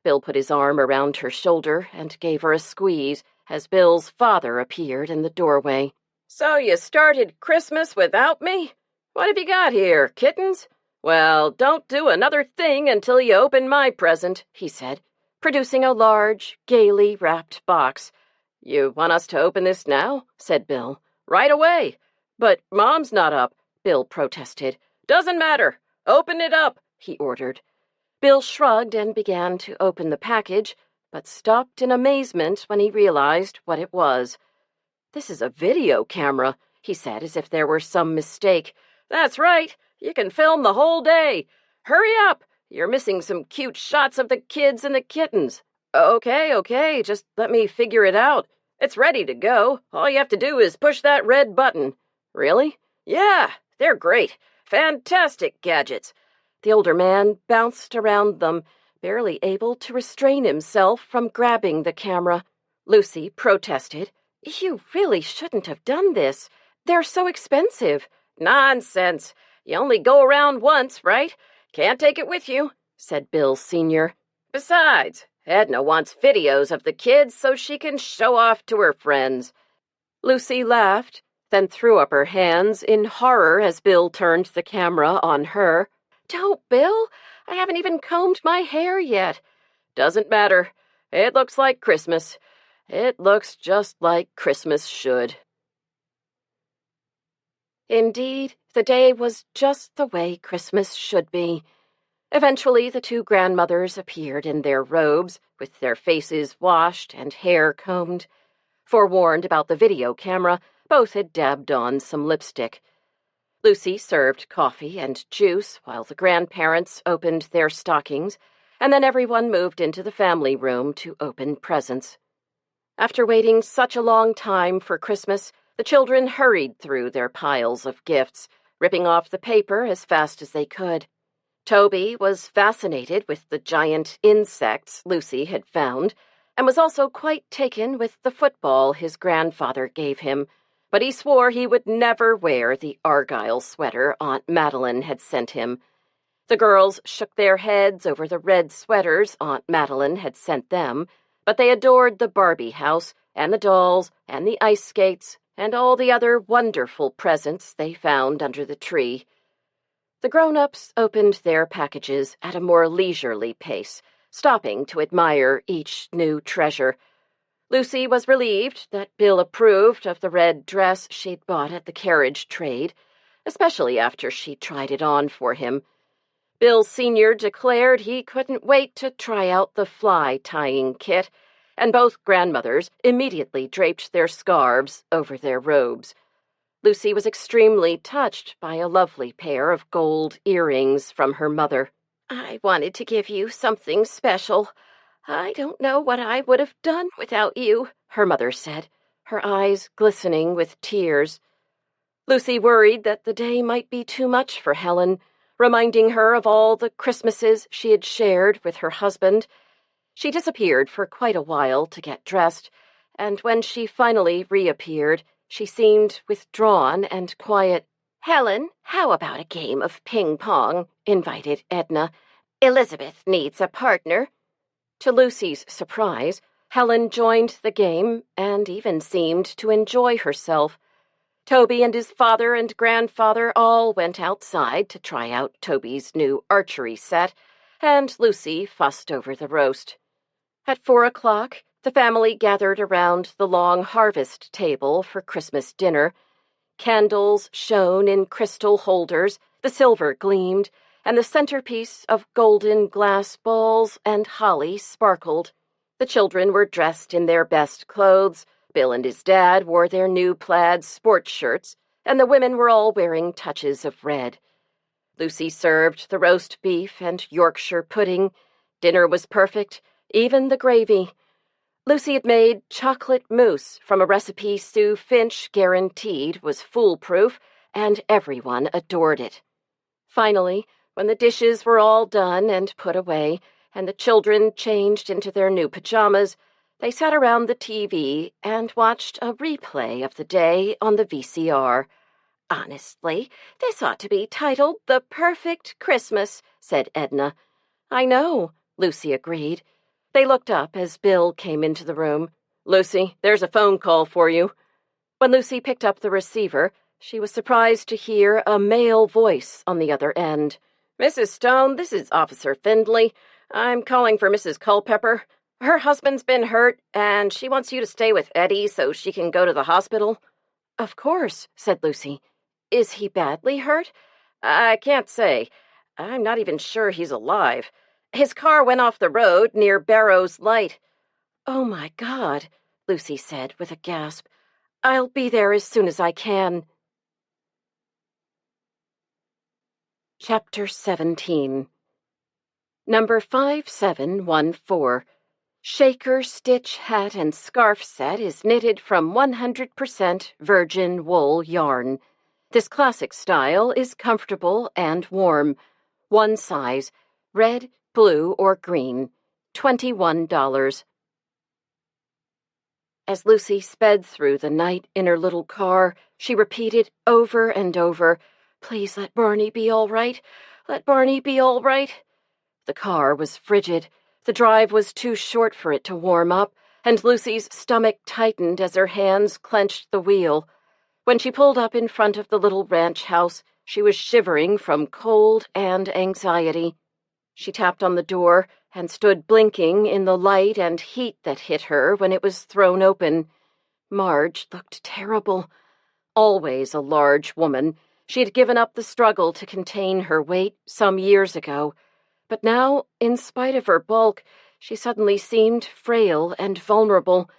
[SPEAKER 1] Bill put his arm around her shoulder and gave her a squeeze as Bill's father appeared in the doorway. So you started Christmas without me? What have you got here, kittens? Well, don't do another thing until you open my present, he said, producing a large, gaily wrapped box. You want us to open this now? Said Bill. Right away. But Mom's not up, Bill protested. Doesn't matter. Open it up, he ordered. Bill shrugged and began to open the package, but stopped in amazement when he realized what it was. This is a video camera, he said as if there were some mistake. That's right. You can film the whole day. Hurry up. You're missing some cute shots of the kids and the kittens. Okay, just let me figure it out. It's ready to go. All you have to do is push that red button. Really? Yeah, they're great. Fantastic gadgets. The older man bounced around them, barely able to restrain himself from grabbing the camera. Lucy protested. You really shouldn't have done this. They're so expensive. Nonsense. You only go around once, right? Can't take it with you, said Bill Sr. Besides, Edna wants videos of the kids so she can show off to her friends. Lucy laughed, then threw up her hands in horror as Bill turned the camera on her. Don't, Bill. I haven't even combed my hair yet. Doesn't matter. It looks like Christmas. It looks just like Christmas should. Indeed, the day was just the way Christmas should be. Eventually, the 2 grandmothers appeared in their robes, with their faces washed and hair combed. Forewarned about the video camera, both had dabbed on some lipstick. Lucy served coffee and juice while the grandparents opened their stockings, and then everyone moved into the family room to open presents. After waiting such a long time for Christmas, the children hurried through their piles of gifts, ripping off the paper as fast as they could. Toby was fascinated with the giant insects Lucy had found, and was also quite taken with the football his grandfather gave him, but he swore he would never wear the Argyle sweater Aunt Madeline had sent him. The girls shook their heads over the red sweaters Aunt Madeline had sent them, but they adored the Barbie house, and the dolls, and the ice skates, and all the other wonderful presents they found under the tree. The grown-ups opened their packages at a more leisurely pace, stopping to admire each new treasure. Lucy was relieved that Bill approved of the red dress she'd bought at the carriage trade, especially after she tried it on for him. Bill Sr. declared he couldn't wait to try out the fly-tying kit, and both grandmothers immediately draped their scarves over their robes. Lucy was extremely touched by a lovely pair of gold earrings from her mother.
[SPEAKER 2] "I wanted to give you something special. I don't know what I would have done without you,"
[SPEAKER 1] her mother said, her eyes glistening with tears. Lucy worried that the day might be too much for Helen, reminding her of all the Christmases she had shared with her husband. She disappeared for quite a while to get dressed, and when she finally reappeared, she seemed withdrawn and quiet.
[SPEAKER 2] "Helen, how about a game of ping-pong?" invited Edna. "Elizabeth needs a partner."
[SPEAKER 1] To Lucy's surprise, Helen joined the game and even seemed to enjoy herself. Toby and his father and grandfather all went outside to try out Toby's new archery set, and Lucy fussed over the roast. At 4:00, the family gathered around the long harvest table for Christmas dinner. Candles shone in crystal holders, the silver gleamed, and the centerpiece of golden glass balls and holly sparkled. The children were dressed in their best clothes. Bill and his dad wore their new plaid sports shirts, and the women were all wearing touches of red. Lucy served the roast beef and Yorkshire pudding. Dinner was perfect, even the gravy. Lucy had made chocolate mousse from a recipe Sue Finch guaranteed was foolproof, and everyone adored it. Finally, when the dishes were all done and put away, and the children changed into their new pajamas, they sat around the TV and watched a replay of the day on the VCR.
[SPEAKER 2] "Honestly, this ought to be titled The Perfect Christmas," said Edna.
[SPEAKER 1] "I know," Lucy agreed. They looked up as Bill came into the room. "Lucy, there's a phone call for you." When Lucy picked up the receiver, she was surprised to hear a male voice on the other end. "Mrs. Stone, this is Officer Findlay. I'm calling for Mrs. Culpepper. Her husband's been hurt, and she wants you to stay with Eddie so she can go to the hospital." "Of course," said Lucy. "Is he badly hurt?" "I can't say. I'm not even sure he's alive. His car went off the road near Barrow's Light." "Oh, my God," Lucy said with a gasp. "I'll be there as soon as I can." Chapter 17. Number 5714. Shaker Stitch Hat and Scarf Set is knitted from 100% virgin wool yarn. This classic style is comfortable and warm. One size, red, blue, or green. $21. As Lucy sped through the night in her little car, she repeated over and over, "Please let Barney be all right. Let Barney be all right." The car was frigid. The drive was too short for it to warm up, and Lucy's stomach tightened as her hands clenched the wheel. When she pulled up in front of the little ranch house, she was shivering from cold and anxiety. She tapped on the door and stood blinking in the light and heat that hit her when it was thrown open. Marge looked terrible. Always a large woman, she had given up the struggle to contain her weight some years ago. But now, in spite of her bulk, she suddenly seemed frail and vulnerable.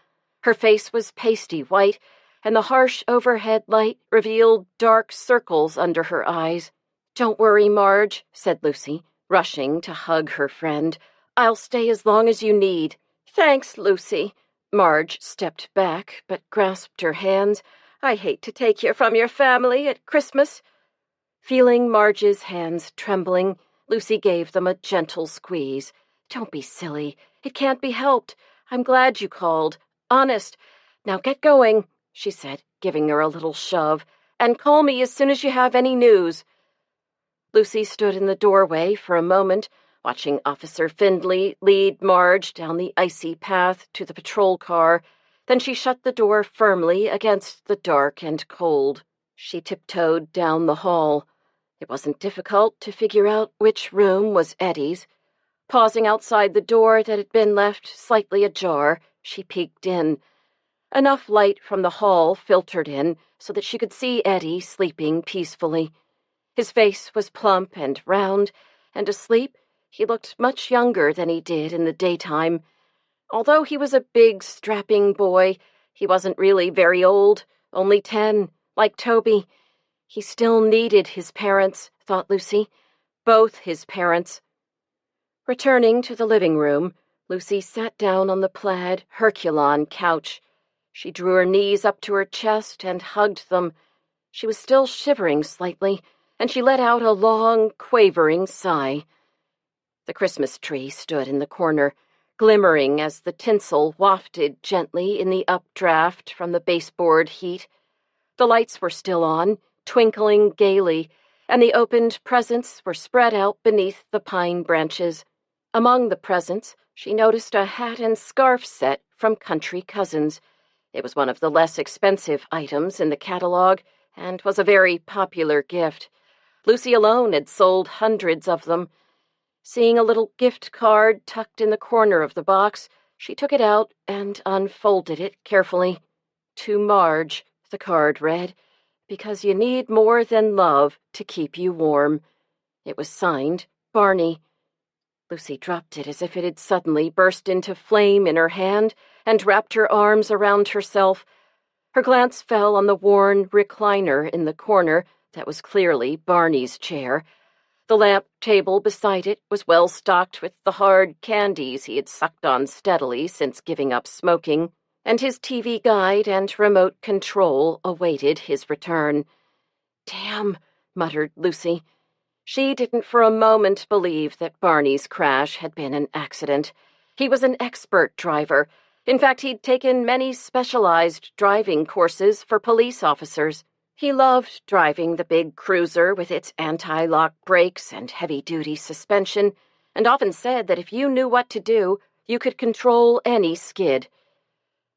[SPEAKER 1] Her face was pasty white, and the harsh overhead light revealed dark circles under her eyes. "Don't worry, Marge," said Lucy, rushing to hug her friend. "I'll stay as long as you need." "Thanks, Lucy." Marge stepped back, but grasped her hands. "I hate to take you from your family at Christmas." Feeling Marge's hands trembling, Lucy gave them a gentle squeeze. "Don't be silly. It can't be helped. I'm glad you called. Honest. Now get going," she said, giving her a little shove, "and call me as soon as you have any news." Lucy stood in the doorway for a moment, watching Officer Findlay lead Marge down the icy path to the patrol car. Then she shut the door firmly against the dark and cold. She tiptoed down the hall. It wasn't difficult to figure out which room was Eddie's. Pausing outside the door that had been left slightly ajar, she peeked in. Enough light from the hall filtered in so that she could see Eddie sleeping peacefully. His face was plump and round, and asleep, he looked much younger than he did in the daytime. Although he was a big, strapping boy, he wasn't really very old, only 10, like Toby. He still needed his parents, thought Lucy. Both his parents. Returning to the living room, Lucy sat down on the plaid Herculon couch. She drew her knees up to her chest and hugged them. She was still shivering slightly, and she let out a long, quavering sigh. The Christmas tree stood in the corner, glimmering as the tinsel wafted gently in the updraft from the baseboard heat. The lights were still on, twinkling gaily, and the opened presents were spread out beneath the pine branches. Among the presents, she noticed a hat and scarf set from Country Cousins. It was one of the less expensive items in the catalog, and was a very popular gift. Lucy alone had sold hundreds of them. Seeing a little gift card tucked in the corner of the box, she took it out and unfolded it carefully. "To Marge," the card read, "because you need more than love to keep you warm." It was signed Barney. Lucy dropped it as if it had suddenly burst into flame in her hand and wrapped her arms around herself. Her glance fell on the worn recliner in the corner that was clearly Barney's chair. The lamp table beside it was well stocked with the hard candies he had sucked on steadily since giving up smoking, and his TV guide and remote control awaited his return. "Damn," muttered Lucy. She didn't for a moment believe that Barney's crash had been an accident. He was an expert driver. In fact, he'd taken many specialized driving courses for police officers. He loved driving the big cruiser with its anti-lock brakes and heavy-duty suspension, and often said that if you knew what to do, you could control any skid.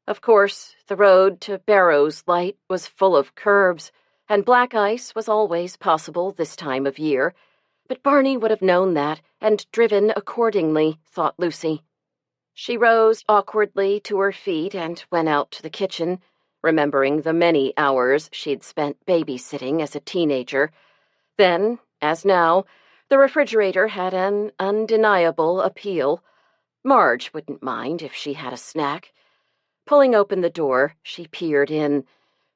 [SPEAKER 1] Of course, the road to Barrow's Light was full of curves, and black ice was always possible this time of year, but Barney would have known that and driven accordingly, thought Lucy. She rose awkwardly to her feet and went out to the kitchen, remembering the many hours she'd spent babysitting as a teenager. Then, as now, the refrigerator had an undeniable appeal. Marge wouldn't mind if she had a snack. Pulling open the door, she peered in.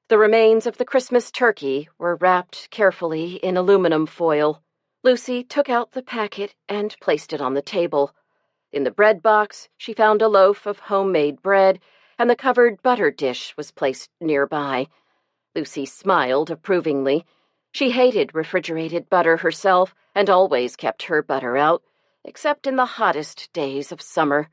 [SPEAKER 1] The remains of the Christmas turkey were wrapped carefully in aluminum foil. Lucy took out the packet and placed it on the table. In the bread box, she found a loaf of homemade bread, and the covered butter dish was placed nearby. Lucy smiled approvingly. She hated refrigerated butter herself, and always kept her butter out, except in the hottest days of summer.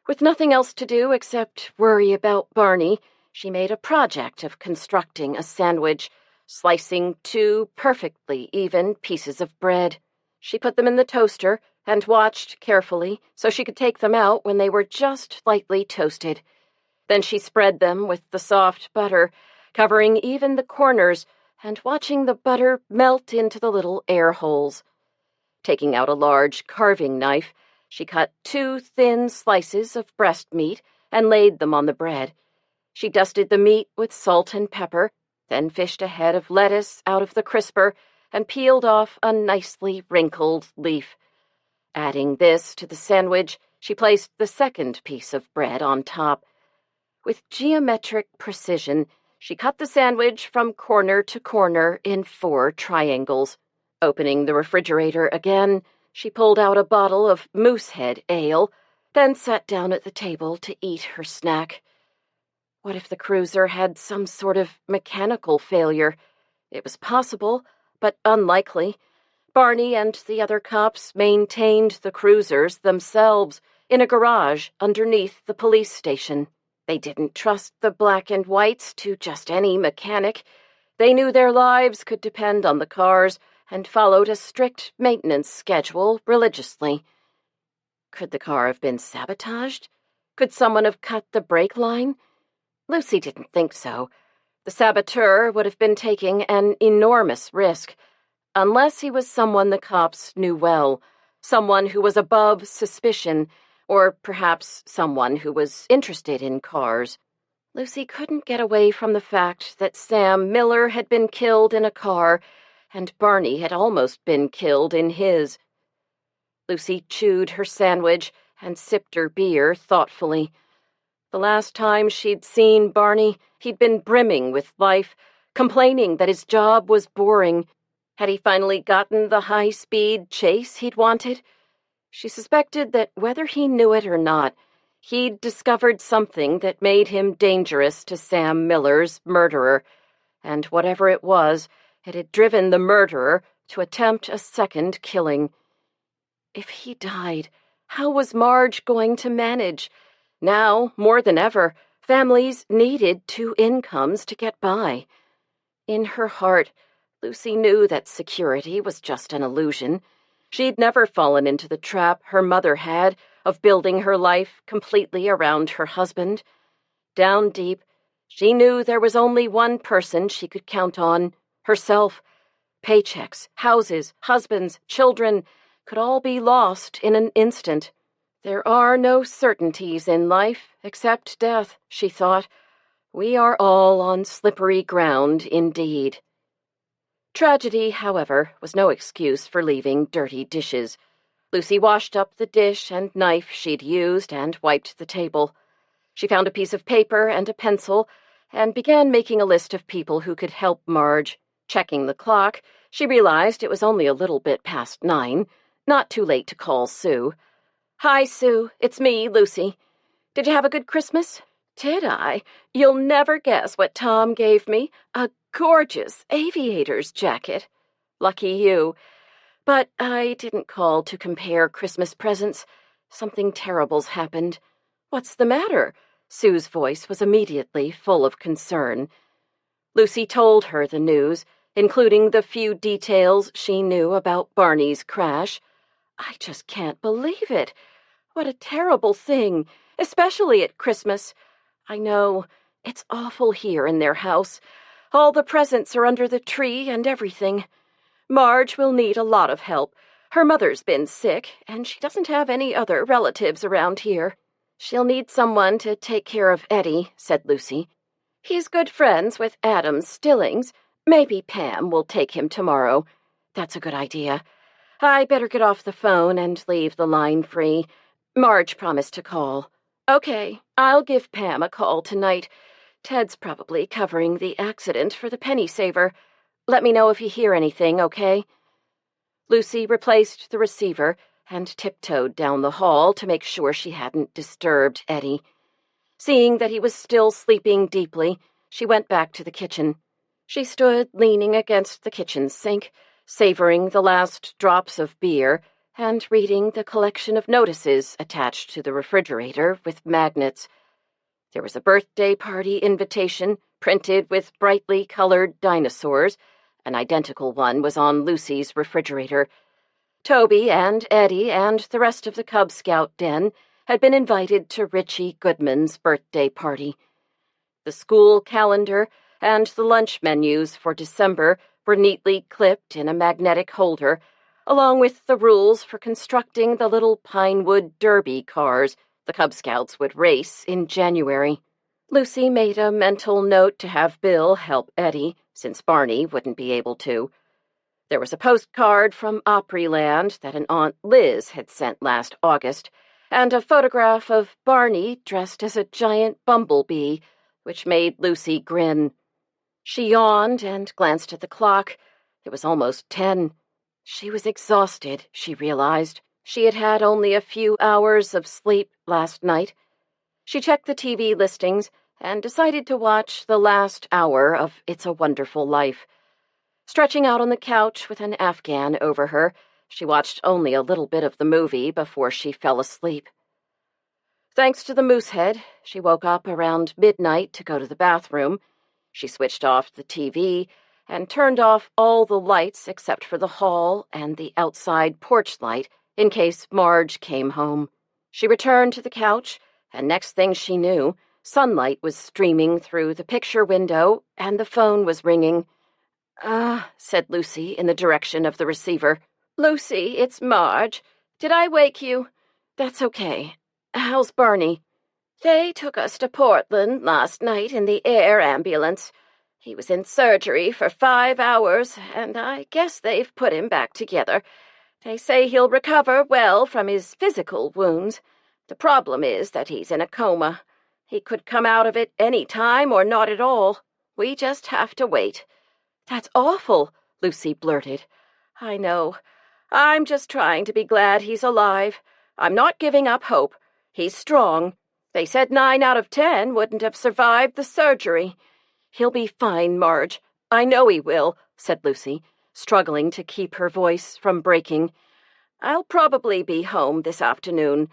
[SPEAKER 1] With nothing else to do except worry about Barney, she made a project of constructing a sandwich, slicing 2 perfectly even pieces of bread. She put them in the toaster and watched carefully so she could take them out when they were just lightly toasted. Then she spread them with the soft butter, covering even the corners and watching the butter melt into the little air holes. Taking out a large carving knife, she cut 2 thin slices of breast meat and laid them on the bread. She dusted the meat with salt and pepper, then fished a head of lettuce out of the crisper and peeled off a nicely wrinkled leaf. Adding this to the sandwich, she placed the second piece of bread on top. With geometric precision, She cut the sandwich from corner to corner in 4 triangles. Opening the refrigerator again, she pulled out a bottle of Moosehead ale, then sat down at the table to eat her snack. What if the cruiser had some sort of mechanical failure? It was possible, but unlikely. Barney and the other cops maintained the cruisers themselves in a garage underneath the police station. They didn't trust the black and whites to just any mechanic. They knew their lives could depend on the cars and followed a strict maintenance schedule religiously. Could the car have been sabotaged? Could someone have cut the brake line? Lucy didn't think so. The saboteur would have been taking an enormous risk, unless he was someone the cops knew well, someone who was above suspicion, or perhaps someone who was interested in cars. Lucy couldn't get away from the fact that Sam Miller had been killed in a car, and Barney had almost been killed in his. Lucy chewed her sandwich and sipped her beer thoughtfully. The last time she'd seen Barney, he'd been brimming with life, complaining that his job was boring. Had he finally gotten the high-speed chase he'd wanted? She suspected that whether he knew it or not, he'd discovered something that made him dangerous to Sam Miller's murderer, and whatever it was, it had driven the murderer to attempt a second killing. If he died, how was Marge going to manage? Now, more than ever, families needed 2 incomes to get by. In her heart, Lucy knew that security was just an illusion. She'd never fallen into the trap her mother had of building her life completely around her husband. Down deep, she knew there was only one person she could count on, herself. Paychecks, houses, husbands, children could all be lost in an instant. There are no certainties in life except death, she thought. We are all on slippery ground indeed. Tragedy, however, was no excuse for leaving dirty dishes. Lucy washed up the dish and knife she'd used and wiped the table. She found a piece of paper and a pencil and began making a list of people who could help Marge. Checking the clock, she realized it was only a little bit past 9, not too late to call Sue. "Hi, Sue. It's me, Lucy. Did you have a good Christmas?" "Did I? You'll never guess what Tom gave me. A gorgeous aviator's jacket." "Lucky you. But I didn't call to compare Christmas presents. Something terrible's happened." "What's the matter?" Sue's voice was immediately full of concern. Lucy told her the news, including the few details she knew about Barney's crash. "I just can't believe it. What a terrible thing, especially at Christmas. I know. It's awful here in their house. All the presents are under the tree and everything. Marge will need a lot of help. Her mother's been sick, and she doesn't have any other relatives around here." "She'll need someone to take care of Eddie," said Lucy. "He's good friends with Adam Stillings. Maybe Pam will take him tomorrow." "That's a good idea. I better get off the phone and leave the line free. Marge promised to call." "Okay, I'll give Pam a call tonight. Ted's probably covering the accident for the penny saver. Let me know if you hear anything, okay?" Lucy replaced the receiver and tiptoed down the hall to make sure she hadn't disturbed Eddie. Seeing that he was still sleeping deeply, she went back to the kitchen. She stood leaning against the kitchen sink, savoring the last drops of beer and reading the collection of notices attached to the refrigerator with magnets. There was a birthday party invitation printed with brightly colored dinosaurs. An identical one was on Lucy's refrigerator. Toby and Eddie and the rest of the Cub Scout den had been invited to Richie Goodman's birthday party. The school calendar and the lunch menus for December were neatly clipped in a magnetic holder, along with the rules for constructing the little Pinewood Derby cars the Cub Scouts would race in January. Lucy made a mental note to have Bill help Eddie, since Barney wouldn't be able to. There was a postcard from Opryland that an Aunt Liz had sent last August, and a photograph of Barney dressed as a giant bumblebee, which made Lucy grin. She yawned and glanced at the clock. It was almost 10. She was exhausted, she realized. She had had only a few hours of sleep last night. She checked the TV listings and decided to watch the last hour of It's a Wonderful Life. Stretching out on the couch with an Afghan over her, she watched only a little bit of the movie before she fell asleep. Thanks to the Moosehead, she woke up around midnight to go to the bathroom. She switched off the TV and turned off all the lights except for the hall and the outside porch light in case Marge came home. She returned to the couch, and next thing she knew, sunlight was streaming through the picture window and the phone was ringing. Said Lucy in the direction of the receiver. Lucy, it's Marge. Did I wake you? That's okay. How's Barney? They took us to Portland last night in the air ambulance. He was in surgery for 5 hours, and I guess they've put him back together. They say he'll recover well from his physical wounds. The problem is that he's in a coma. He could come out of it any time or not at all. We just have to wait. That's awful, Lucy blurted. I know. I'm just trying to be glad he's alive. I'm not giving up hope. He's strong. They said 9 out of 10 wouldn't have survived the surgery. He'll be fine, Marge. I know he will, said Lucy, struggling to keep her voice from breaking. I'll probably be home this afternoon.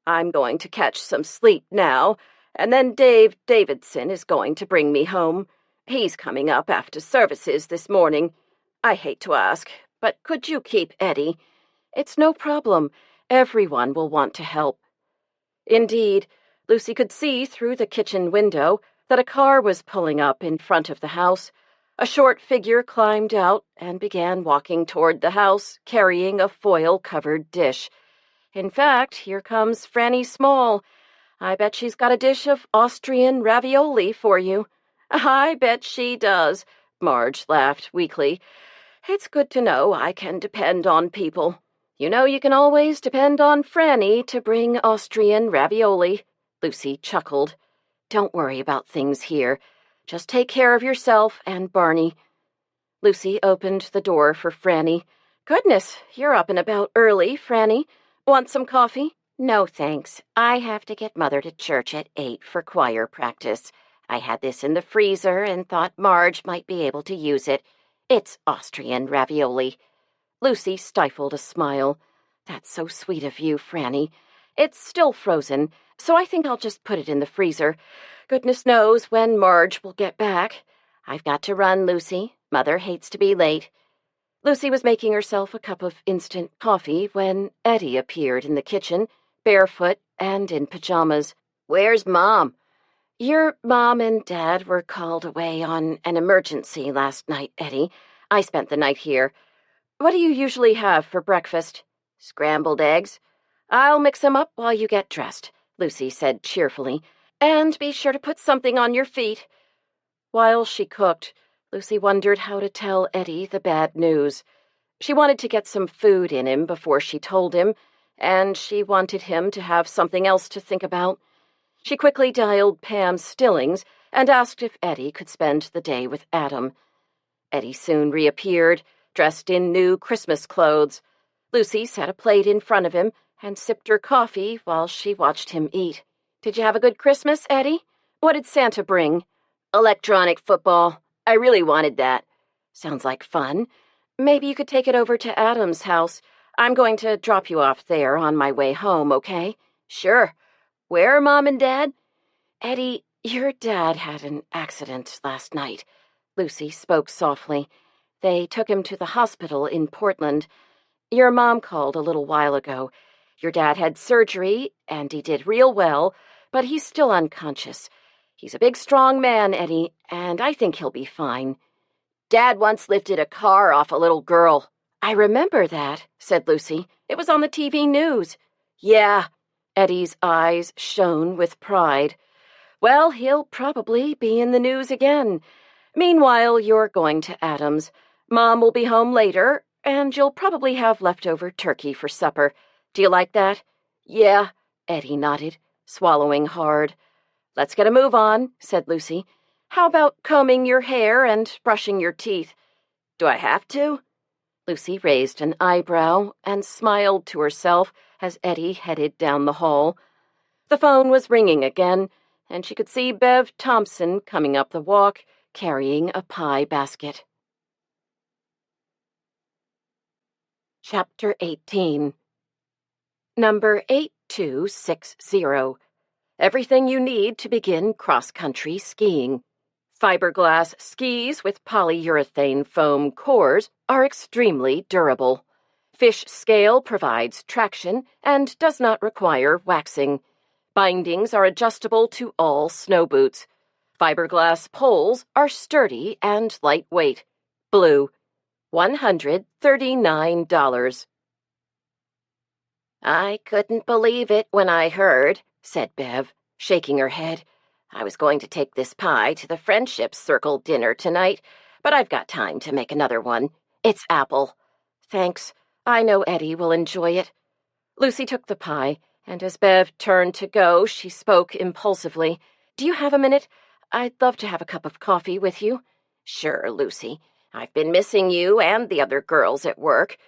[SPEAKER 1] I'm going to catch some sleep now, and then Dave Davidson is going to bring me home. He's coming up after services this morning. I hate to ask, but could you keep Eddie? It's no problem. Everyone will want to help. Indeed, Lucy could see through the kitchen window that a car was pulling up in front of the house. A short figure climbed out and began walking toward the house, carrying a foil-covered dish. In fact, here comes Franny Small. I bet she's got a dish of Austrian ravioli for you. I bet she does, Marge laughed weakly. It's good to know I can depend on people. You know you can always depend on Franny to bring Austrian ravioli. Lucy chuckled. Don't worry about things here. Just take care of yourself and Barney. Lucy opened the door for Franny. Goodness, you're up and about early, Franny. Want some coffee? No, thanks. I have to get Mother to church at 8 for choir practice. I had this in the freezer and thought Marge might be able to use it. It's Austrian ravioli. Lucy stifled a smile. That's so sweet of you, Franny. It's still frozen, so I think I'll just put it in the freezer. Goodness knows when Marge will get back. I've got to run, Lucy. Mother hates to be late. Lucy was making herself a cup of instant coffee when Eddie appeared in the kitchen, barefoot and in pajamas. Where's Mom? Your Mom and Dad were called away on an emergency last night, Eddie. I spent the night here. What do you usually have for breakfast? Scrambled eggs. I'll mix them up while you get dressed, Lucy said cheerfully. And be sure to put something on your feet. While she cooked, Lucy wondered how to tell Eddie the bad news. She wanted to get some food in him before she told him, and she wanted him to have something else to think about. She quickly dialed Pam Stillings and asked if Eddie could spend the day with Adam. Eddie soon reappeared, dressed in new Christmas clothes. Lucy set a plate in front of him and sipped her coffee while she watched him eat. Did you have a good Christmas, Eddie? What did Santa bring? Electronic football. I really wanted that. Sounds like fun. Maybe you could take it over to Adam's house. I'm going to drop you off there on my way home, okay? Sure. Where are Mom and Dad? Eddie, your dad had an accident last night. Lucy spoke softly. They took him to the hospital in Portland. Your mom called a little while ago. Your dad had surgery, and he did real well, but he's still unconscious. He's a big, strong man, Eddie, and I think he'll be fine. Dad once lifted a car off a little girl. I remember that, said Lucy. It was on the TV news. Yeah. Eddie's eyes shone with pride. Well, he'll probably be in the news again. Meanwhile, you're going to Adam's. Mom will be home later, and you'll probably have leftover turkey for supper. Do you like that? Yeah, Eddie nodded, swallowing hard. Let's get a move on, said Lucy. How about combing your hair and brushing your teeth? Do I have to?" Lucy raised an eyebrow and smiled to herself as Eddie headed down the hall. The phone was ringing again, and she could see Bev Thompson coming up the walk, carrying a pie basket. Chapter 18. Number 8260. Everything you need to begin cross-country skiing. Fiberglass skis with polyurethane foam cores are extremely durable. Fish scale provides traction and does not require waxing. Bindings are adjustable to all snow boots. Fiberglass poles are sturdy and lightweight. Blue, $139.
[SPEAKER 3] "I couldn't believe it when I heard," said Bev, shaking her head. "I was going to take this pie to the Friendship Circle dinner tonight, but I've got time to make another one. It's apple."
[SPEAKER 1] "Thanks. I know Eddie will enjoy it." Lucy took the pie, and as Bev turned to go, she spoke impulsively. "Do you have a minute? I'd love to have a cup of coffee with you."
[SPEAKER 3] "Sure, Lucy. I've been missing you and the other girls at work."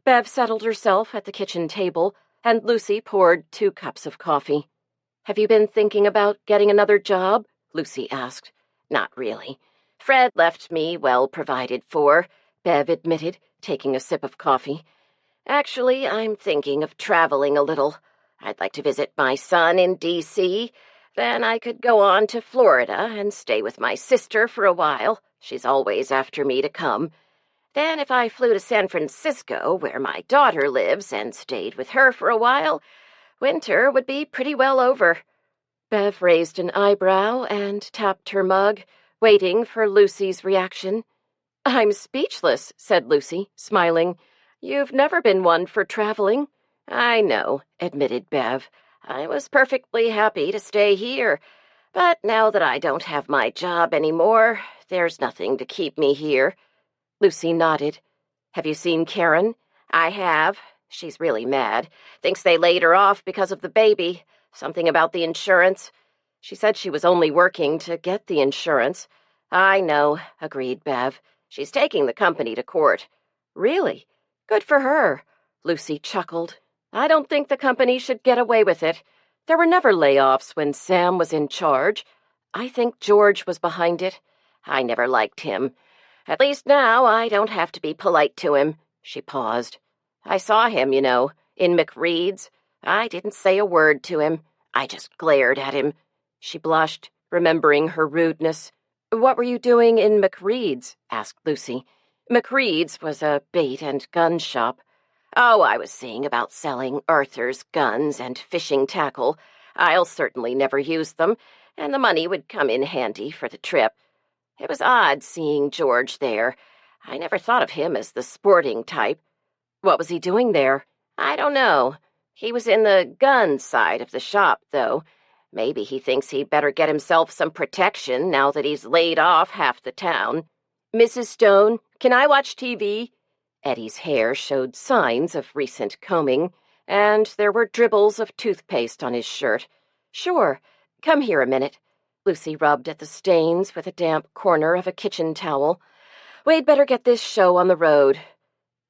[SPEAKER 1] Bev settled herself at the kitchen table, and Lucy poured 2 cups of coffee. "Have you been thinking about getting another job?" Lucy asked.
[SPEAKER 3] "Not really. Fred left me well provided for,"
[SPEAKER 1] Bev admitted, taking a sip of coffee.
[SPEAKER 3] "Actually, I'm thinking of traveling a little. I'd like to visit my son in D.C., then I could go on to Florida and stay with my sister for a while. She's always after me to come. Then if I flew to San Francisco, where my daughter lives, and stayed with her for a while, winter would be pretty well over."
[SPEAKER 1] Bev raised an eyebrow and tapped her mug, waiting for Lucy's reaction. "I'm speechless," said Lucy, smiling. "You've never been one for traveling."
[SPEAKER 3] "I know," admitted Bev. "I was perfectly happy to stay here, but now that I don't have my job anymore, there's nothing to keep me here."
[SPEAKER 1] Lucy nodded. "Have you seen Karen?"
[SPEAKER 3] "I have. She's really mad. Thinks they laid her off because of the baby. Something about the insurance."
[SPEAKER 1] "She said she was only working to get the insurance."
[SPEAKER 3] "I know," agreed Bev. "She's taking the company to court."
[SPEAKER 1] "Really? Good for her." Lucy chuckled. "I don't think the company should get away with it. There were never layoffs when Sam was in charge. I think George was behind it."
[SPEAKER 3] "I never liked him. At least now I don't have to be polite to him." She paused. "I saw him, you know, in McReed's. I didn't say a word to him. I just glared at him."
[SPEAKER 1] She blushed, remembering her rudeness. "What were you doing in McReed's?" asked Lucy. McReed's was a bait and gun shop.
[SPEAKER 3] "Oh, I was seeing about selling Arthur's guns and fishing tackle. I'll certainly never use them, and the money would come in handy for the trip. It was odd seeing George there. I never thought of him as the sporting type."
[SPEAKER 1] "What was he doing there?"
[SPEAKER 3] "I don't know. He was in the gun side of the shop, though. Maybe he thinks he'd better get himself some protection now that he's laid off half the town."
[SPEAKER 1] "Mrs. Stone, can I watch TV?" Eddie's hair showed signs of recent combing, and there were dribbles of toothpaste on his shirt. "Sure. Come here a minute." Lucy rubbed at the stains with a damp corner of a kitchen towel. "We'd better get this show on the road."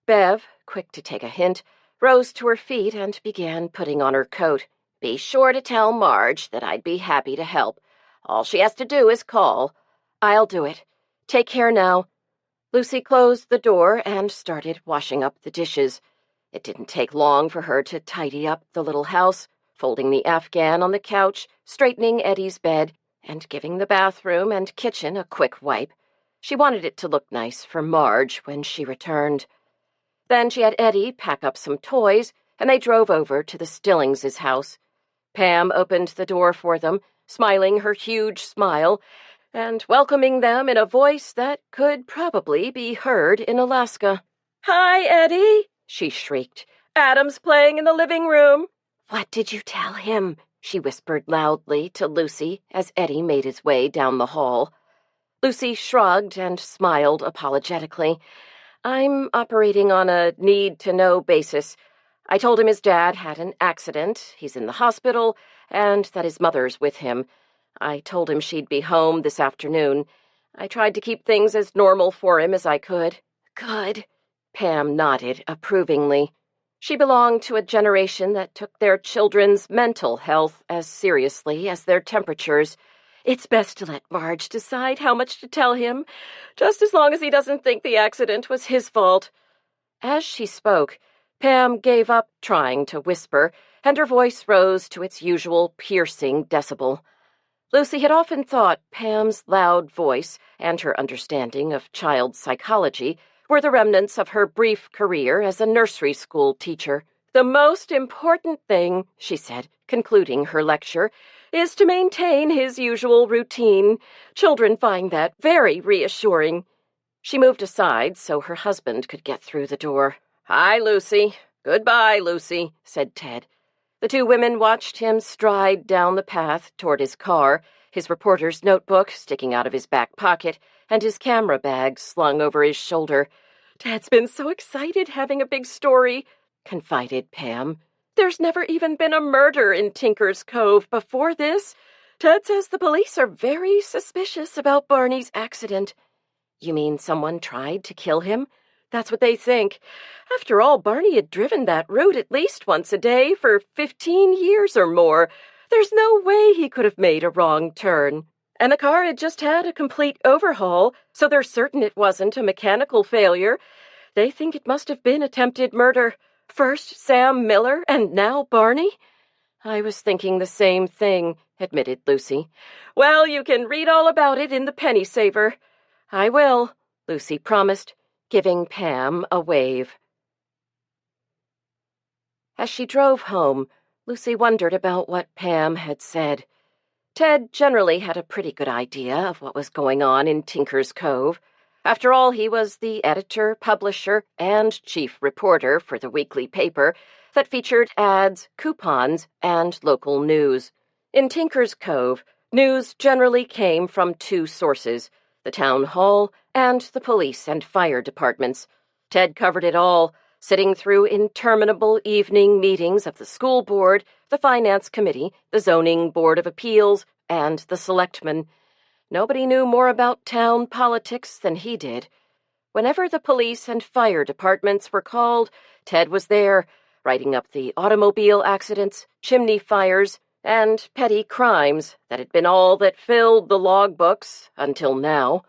[SPEAKER 1] Bev, quick to take a hint, rose to her feet and began putting on her coat.
[SPEAKER 3] "Be sure to tell Marge that I'd be happy to help. All she has to do is call."
[SPEAKER 1] "I'll do it. Take care now." Lucy closed the door and started washing up the dishes. It didn't take long for her to tidy up the little house, folding the Afghan on the couch, straightening Eddie's bed, and giving the bathroom and kitchen a quick wipe. She wanted it to look nice for Marge when she returned. Then she had Eddie pack up some toys, and they drove over to the Stillings' house. Pam opened the door for them, smiling her huge smile, and welcoming them in a voice that could probably be heard in Alaska. "Hi, Eddie," she shrieked. "Adam's playing in the living room."
[SPEAKER 3] "What did you tell him?" she whispered loudly to Lucy as Eddie made his way down the hall.
[SPEAKER 1] Lucy shrugged and smiled apologetically. "I'm operating on a need-to-know basis. I told him his dad had an accident, he's in the hospital, and that his mother's with him. I told him she'd be home this afternoon. I tried to keep things as normal for him as I could." "Good." Pam nodded approvingly. She belonged to a generation that took their children's mental health as seriously as their temperatures. It's best to let Marge decide how much to tell him, just as long as he doesn't think the accident was his fault. As she spoke, Pam gave up trying to whisper, and her voice rose to its usual piercing decibel. Lucy had often thought Pam's loud voice and her understanding of child psychology were the remnants of her brief career as a nursery school teacher. "The most important thing," she said, concluding her lecture, "is to maintain his usual routine. Children find that very reassuring." She moved aside so her husband could get through the door. "Hi, Lucy. Goodbye, Lucy," said Ted. The two women watched him stride down the path toward his car, his reporter's notebook sticking out of his back pocket, and his camera bag slung over his shoulder. "Ted's been so excited having a big story," confided Pam. "There's never even been a murder in Tinker's Cove before this. Ted says the police are very suspicious about Barney's accident." "You mean someone tried to kill him?" "That's what they think. After all, Barney had driven that route at least once a day for 15 years or more. There's no way he could have made a wrong turn. And the car had just had a complete overhaul, so they're certain it wasn't a mechanical failure. They think it must have been attempted murder. First Sam Miller, and now Barney." "I was thinking the same thing," admitted Lucy. "Well, you can read all about it in the Penny Saver." "I will," Lucy promised, giving Pam a wave. As she drove home, Lucy wondered about what Pam had said. Ted generally had a pretty good idea of what was going on in Tinker's Cove. After all, he was the editor, publisher, and chief reporter for the weekly paper that featured ads, coupons, and local news. In Tinker's Cove, news generally came from two sources: the town hall and the police and fire departments. Ted covered it all, sitting through interminable evening meetings of the school board, the finance committee, the zoning board of appeals, and the selectmen. Nobody knew more about town politics than he did. Whenever the police and fire departments were called, Ted was there, writing up the automobile accidents, chimney fires, and petty crimes that had been all that filled the logbooks until now.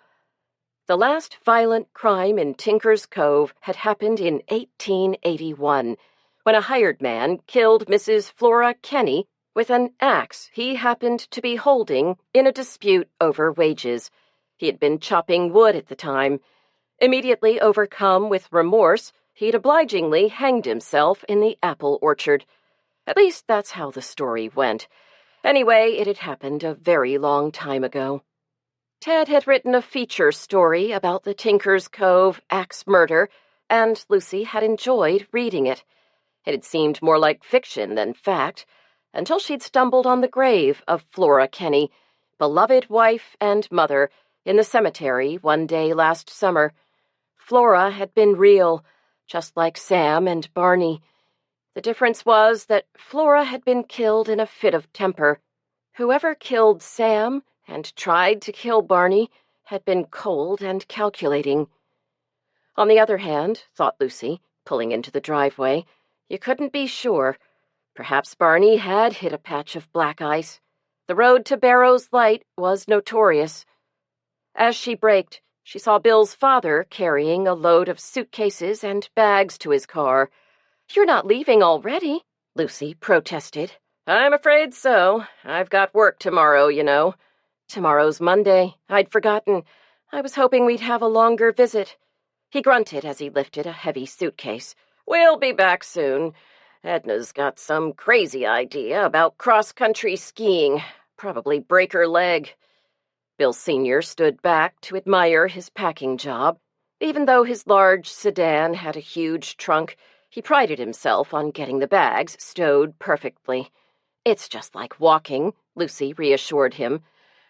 [SPEAKER 1] The last violent crime in Tinker's Cove had happened in 1881, when a hired man killed Mrs. Flora Kenny with an axe he happened to be holding in a dispute over wages. He had been chopping wood at the time. Immediately overcome with remorse, he'd obligingly hanged himself in the apple orchard. At least that's how the story went. Anyway, it had happened a very long time ago. Ted had written a feature story about the Tinker's Cove axe murder, and Lucy had enjoyed reading it. It had seemed more like fiction than fact, until she'd stumbled on the grave of Flora Kenny, beloved wife and mother, in the cemetery one day last summer. Flora had been real, just like Sam and Barney. The difference was that Flora had been killed in a fit of temper. Whoever killed Sam and tried to kill Barney had been cold and calculating. On the other hand, thought Lucy, pulling into the driveway, you couldn't be sure. Perhaps Barney had hit a patch of black ice. The road to Barrow's Light was notorious. As she braked, she saw Bill's father carrying a load of suitcases and bags to his car. "You're not leaving already," Lucy protested. "I'm afraid so. I've got work tomorrow, you know." "Tomorrow's Monday. I'd forgotten. I was hoping we'd have a longer visit." He grunted as he lifted a heavy suitcase. "We'll be back soon. Edna's got some crazy idea about cross-country skiing. Probably break her leg." Bill Sr. stood back to admire his packing job. Even though his large sedan had a huge trunk, he prided himself on getting the bags stowed perfectly. "It's just like walking," Lucy reassured him.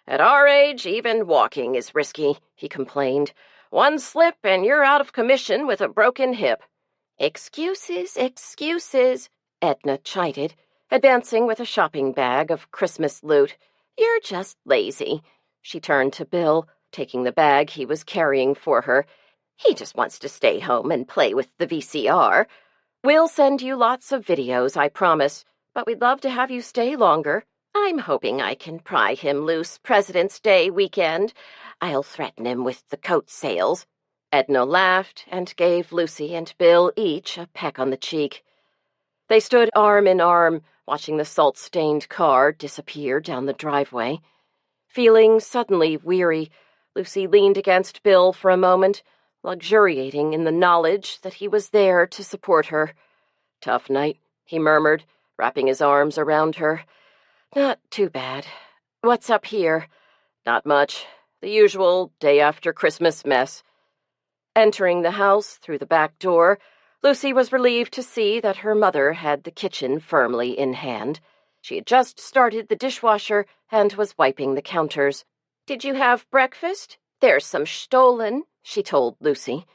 [SPEAKER 1] "At our age, even walking is risky," he complained. "One slip and you're out of commission with a broken hip." "Excuses, excuses," Edna chided, advancing with a shopping bag of Christmas loot.
[SPEAKER 3] You're just lazy. She turned to Bill, taking the bag he was carrying for her. He just wants to stay home and play with the VCR. We'll send you lots of videos, I promise, but we'd love to have you stay longer. I'm hoping I can pry him loose President's Day weekend. I'll threaten him with the coat sales. Edna laughed and gave Lucy and Bill each a peck on the cheek. They stood arm in arm, watching the salt-stained car disappear down the driveway. Feeling suddenly weary, Lucy leaned against Bill for a moment, luxuriating in the knowledge that he was there to support her. "Tough night," he murmured, wrapping his arms around her. "Not too bad. What's up here?" "Not much. The usual day-after-Christmas mess." Entering the house through the back door, Lucy was relieved to see that her mother had the kitchen firmly in hand. She had just started the dishwasher and was wiping the counters. "Did you have breakfast? There's some Stollen," she told Lucy.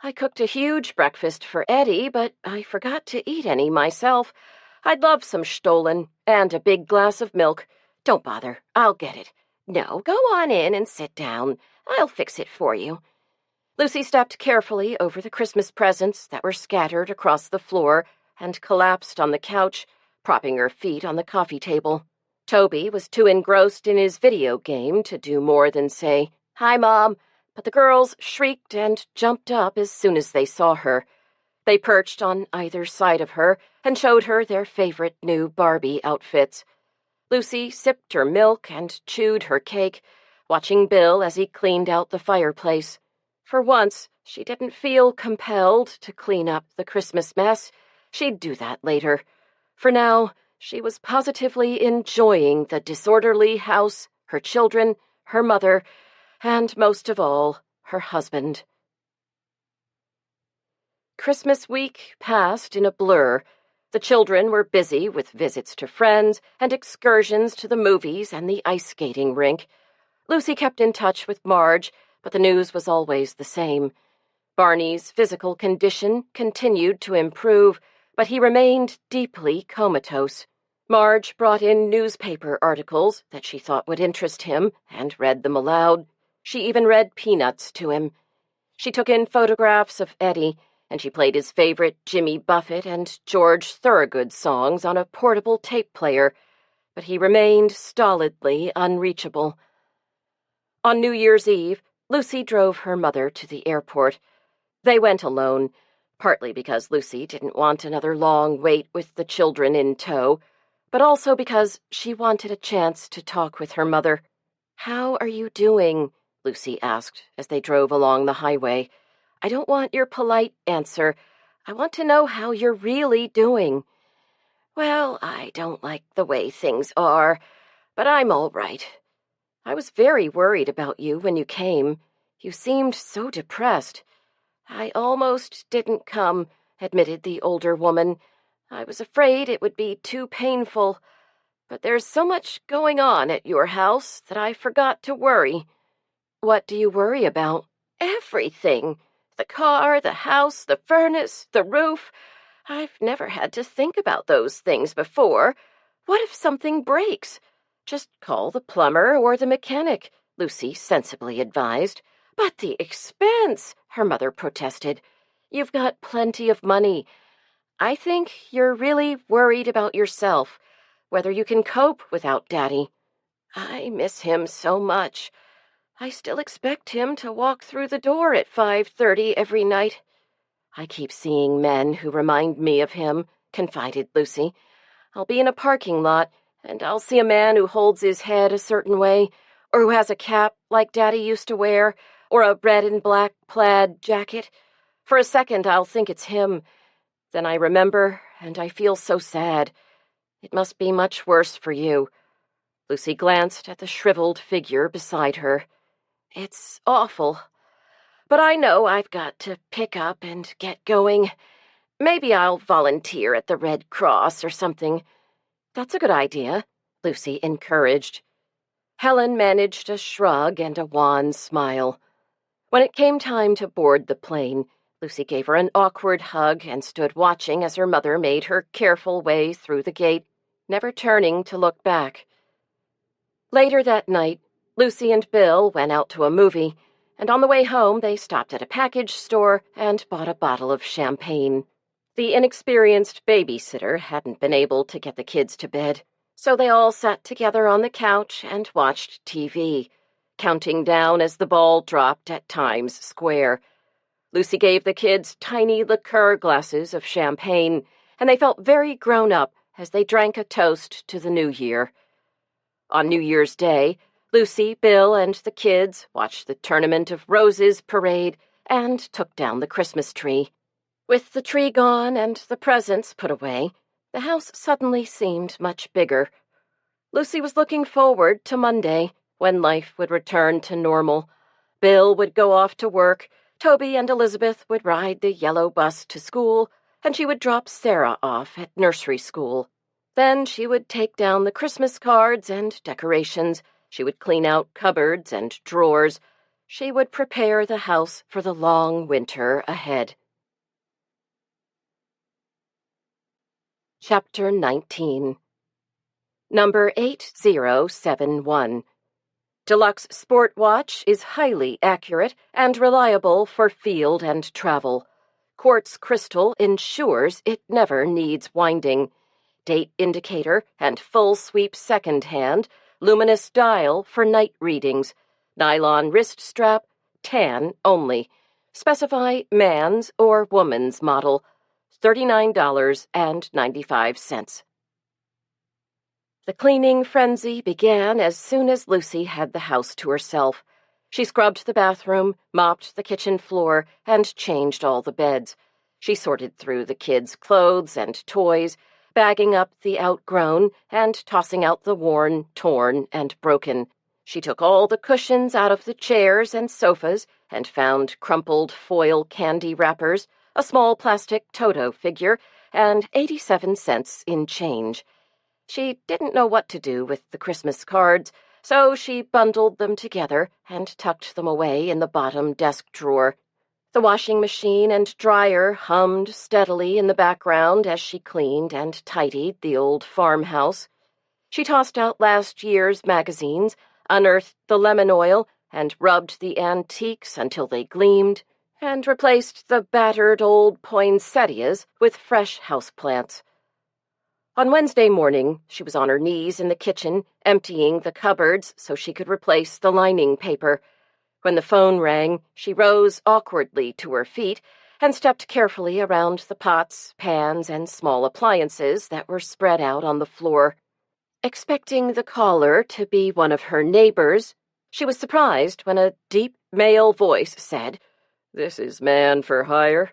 [SPEAKER 3] "I cooked a huge breakfast for Eddie, but I forgot to eat any myself. I'd love some Stollen and a big glass of milk. Don't bother, I'll get it. No, go on in and sit down. I'll fix it for you." Lucy stepped carefully over the Christmas presents that were scattered across the floor and collapsed on the couch, propping her feet on the coffee table. Toby was too engrossed in his video game to do more than say, "Hi, Mom," but the girls shrieked and jumped up as soon as they saw her. They perched on either side of her and showed her their favorite new Barbie outfits. Lucy sipped her milk and chewed her cake, watching Bill as he cleaned out the fireplace. For once, she didn't feel compelled to clean up the Christmas mess. She'd do that later. For now, she was positively enjoying the disorderly house, her children, her mother, and most of all, her husband. Christmas week passed in a blur. The children were busy with visits to friends and excursions to the movies and the ice skating rink. Lucy kept in touch with Marge, but the news was always the same. Barney's physical condition continued to improve, but he remained deeply comatose. Marge brought in newspaper articles that she thought would interest him and read them aloud. She even read Peanuts to him. She took in photographs of Eddie, and she played his favorite Jimmy Buffett and George Thorogood songs on a portable tape player, but he remained stolidly unreachable. On New Year's Eve, Lucy drove her mother to the airport. They went alone, partly because Lucy didn't want another long wait with the children in tow, but also because she wanted a chance to talk with her mother. "How are you doing?" Lucy asked as they drove along the highway. "I don't want your polite answer. I want to know how you're really doing." "Well, I don't like the way things are, but I'm all right. I was very worried about you when you came. You seemed so depressed." "I almost didn't come," admitted the older woman. "I was afraid it would be too painful. But there's so much going on at your house that I forgot to worry." "What do you worry about?" "Everything. The car, the house, the furnace, the roof. I've never had to think about those things before. What if something breaks?" "Just call the plumber or the mechanic," Lucy sensibly advised. "But the expense," her mother protested. "You've got plenty of money. I think you're really worried about yourself, whether you can cope without Daddy." "I miss him so much. I still expect him to walk through the door at 5:30 every night." "I keep seeing men who remind me of him," confided Lucy. "I'll be in a parking lot, and I'll see a man who holds his head a certain way, or who has a cap like Daddy used to wear, or a red and black plaid jacket. For a second, I'll think it's him. Then I remember, and I feel so sad. It must be much worse for you." Lucy glanced at the shriveled figure beside her. "It's awful. But I know I've got to pick up and get going. Maybe I'll volunteer at the Red Cross or something." "That's a good idea," Lucy encouraged. Helen managed a shrug and a wan smile. When it came time to board the plane, Lucy gave her an awkward hug and stood watching as her mother made her careful way through the gate, never turning to look back.
[SPEAKER 1] Later that night, Lucy and Bill went out to a movie, and on the way home they stopped at a package store and bought a bottle of champagne. The inexperienced babysitter hadn't been able to get the kids to bed, so they all sat together on the couch and watched TV, counting down as the ball dropped at Times Square. Lucy gave the kids tiny liqueur glasses of champagne, and they felt very grown up as they drank a toast to the new year. On New Year's Day, Lucy, Bill, and the kids watched the Tournament of Roses parade and took down the Christmas tree. With the tree gone and the presents put away, the house suddenly seemed much bigger. Lucy was looking forward to Monday, when life would return to normal. Bill would go off to work, Toby and Elizabeth would ride the yellow bus to school, and she would drop Sarah off at nursery school. Then she would take down the Christmas cards and decorations. She would clean out cupboards and drawers. She would prepare the house for the long winter ahead. Chapter 19. Number 8071. Deluxe Sport Watch is highly accurate and reliable for field and travel. Quartz crystal ensures it never needs winding. Date indicator and full sweep second hand, luminous dial for night readings. Nylon wrist strap, tan only. Specify man's or woman's model. $39.95. The cleaning frenzy began as soon as Lucy had the house to herself. She scrubbed the bathroom, mopped the kitchen floor, and changed all the beds. She sorted through the kids' clothes and toys, bagging up the outgrown and tossing out the worn, torn, and broken. She took all the cushions out of the chairs and sofas and found crumpled foil candy wrappers, a small plastic Toto figure, and 87 cents in change. She didn't know what to do with the Christmas cards, so she bundled them together and tucked them away in the bottom desk drawer. The washing machine and dryer hummed steadily in the background as she cleaned and tidied the old farmhouse. She tossed out last year's magazines, unearthed the lemon oil, and rubbed the antiques until they gleamed, and replaced the battered old poinsettias with fresh houseplants. On Wednesday morning, she was on her knees in the kitchen, emptying the cupboards so she could replace the lining paper. When the phone rang, she rose awkwardly to her feet and stepped carefully around the pots, pans, and small appliances that were spread out on the floor. Expecting the caller to be one of her neighbors, she was surprised when a deep male voice said, "This is man for hire."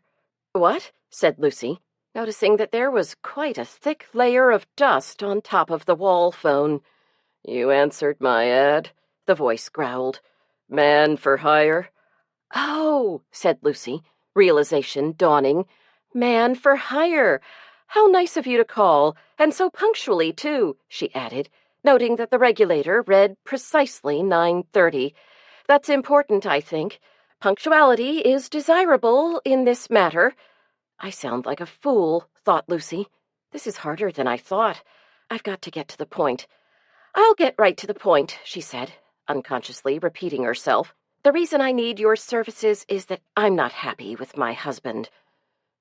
[SPEAKER 1] "What?" said Lucy, noticing that there was quite a thick layer of dust on top of the wall phone. "You answered my ad," the voice growled. "Man for hire." "Oh," said Lucy, realization dawning. "Man for hire. How nice of you to call, and so punctually, too," she added, noting that the regulator read precisely 9:30. "That's important, I think. Punctuality is desirable in this matter." "I sound like a fool," thought Lucy. "This is harder than I thought. I've got to get to the point." "I'll get right to the point," she said, unconsciously repeating herself. "The reason I need your services is that I'm not happy with my husband."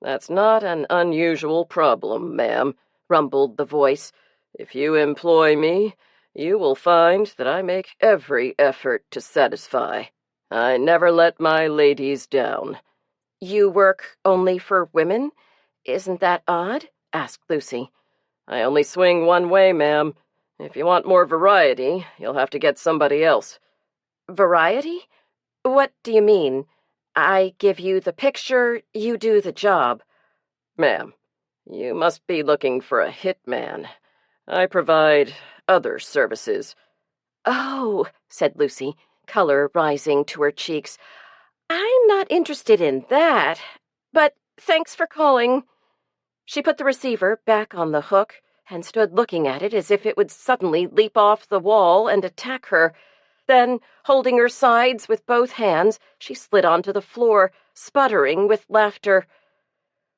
[SPEAKER 1] "That's not an unusual problem, ma'am," rumbled the voice. "If you employ me, you will find that I make every effort to satisfy. I never let my ladies down." "You work only for women? Isn't that odd?" asked Lucy. "I only swing one way, ma'am. If you want more variety, you'll have to get somebody else." "Variety? What do you mean? I give you the picture, you do the job." "Ma'am, you must be looking for a hitman. I provide other services." "Oh," said Lucy, color rising to her cheeks. "I'm not interested in that, but thanks for calling." She put the receiver back on the hook and stood looking at it as if it would suddenly leap off the wall and attack her. Then, holding her sides with both hands, she slid onto the floor, sputtering with laughter.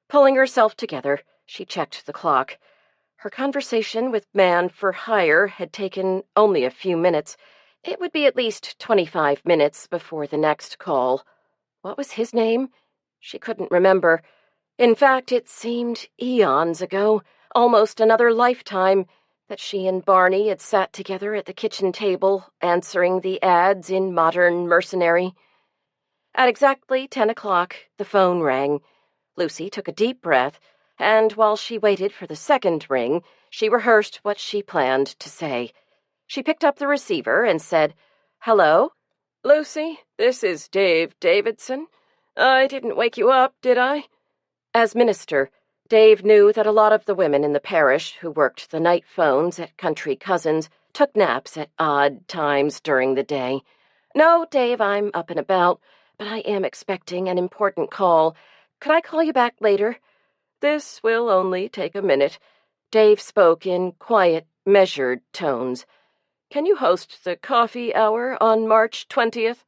[SPEAKER 1] Pulling herself together, she checked the clock. Her conversation with man for hire had taken only a few minutes. It would be at least 25 minutes before the next call. What was his name? She couldn't remember. In fact, it seemed eons ago, almost another lifetime, that she and Barney had sat together at the kitchen table, answering the ads in Modern Mercenary. At exactly 10 o'clock, the phone rang. Lucy took a deep breath, and while she waited for the second ring, she rehearsed what she planned to say. She picked up the receiver and said, "Hello? Lucy, this is Dave Davidson. I didn't wake you up, did I?" As minister, Dave knew that a lot of the women in the parish who worked the night phones at Country Cousins took naps at odd times during the day. "No, Dave, I'm up and about, but I am expecting an important call. Could I call you back later?" "This will only take a minute." Dave spoke in quiet, measured tones. "Can you host the coffee hour on March 20th?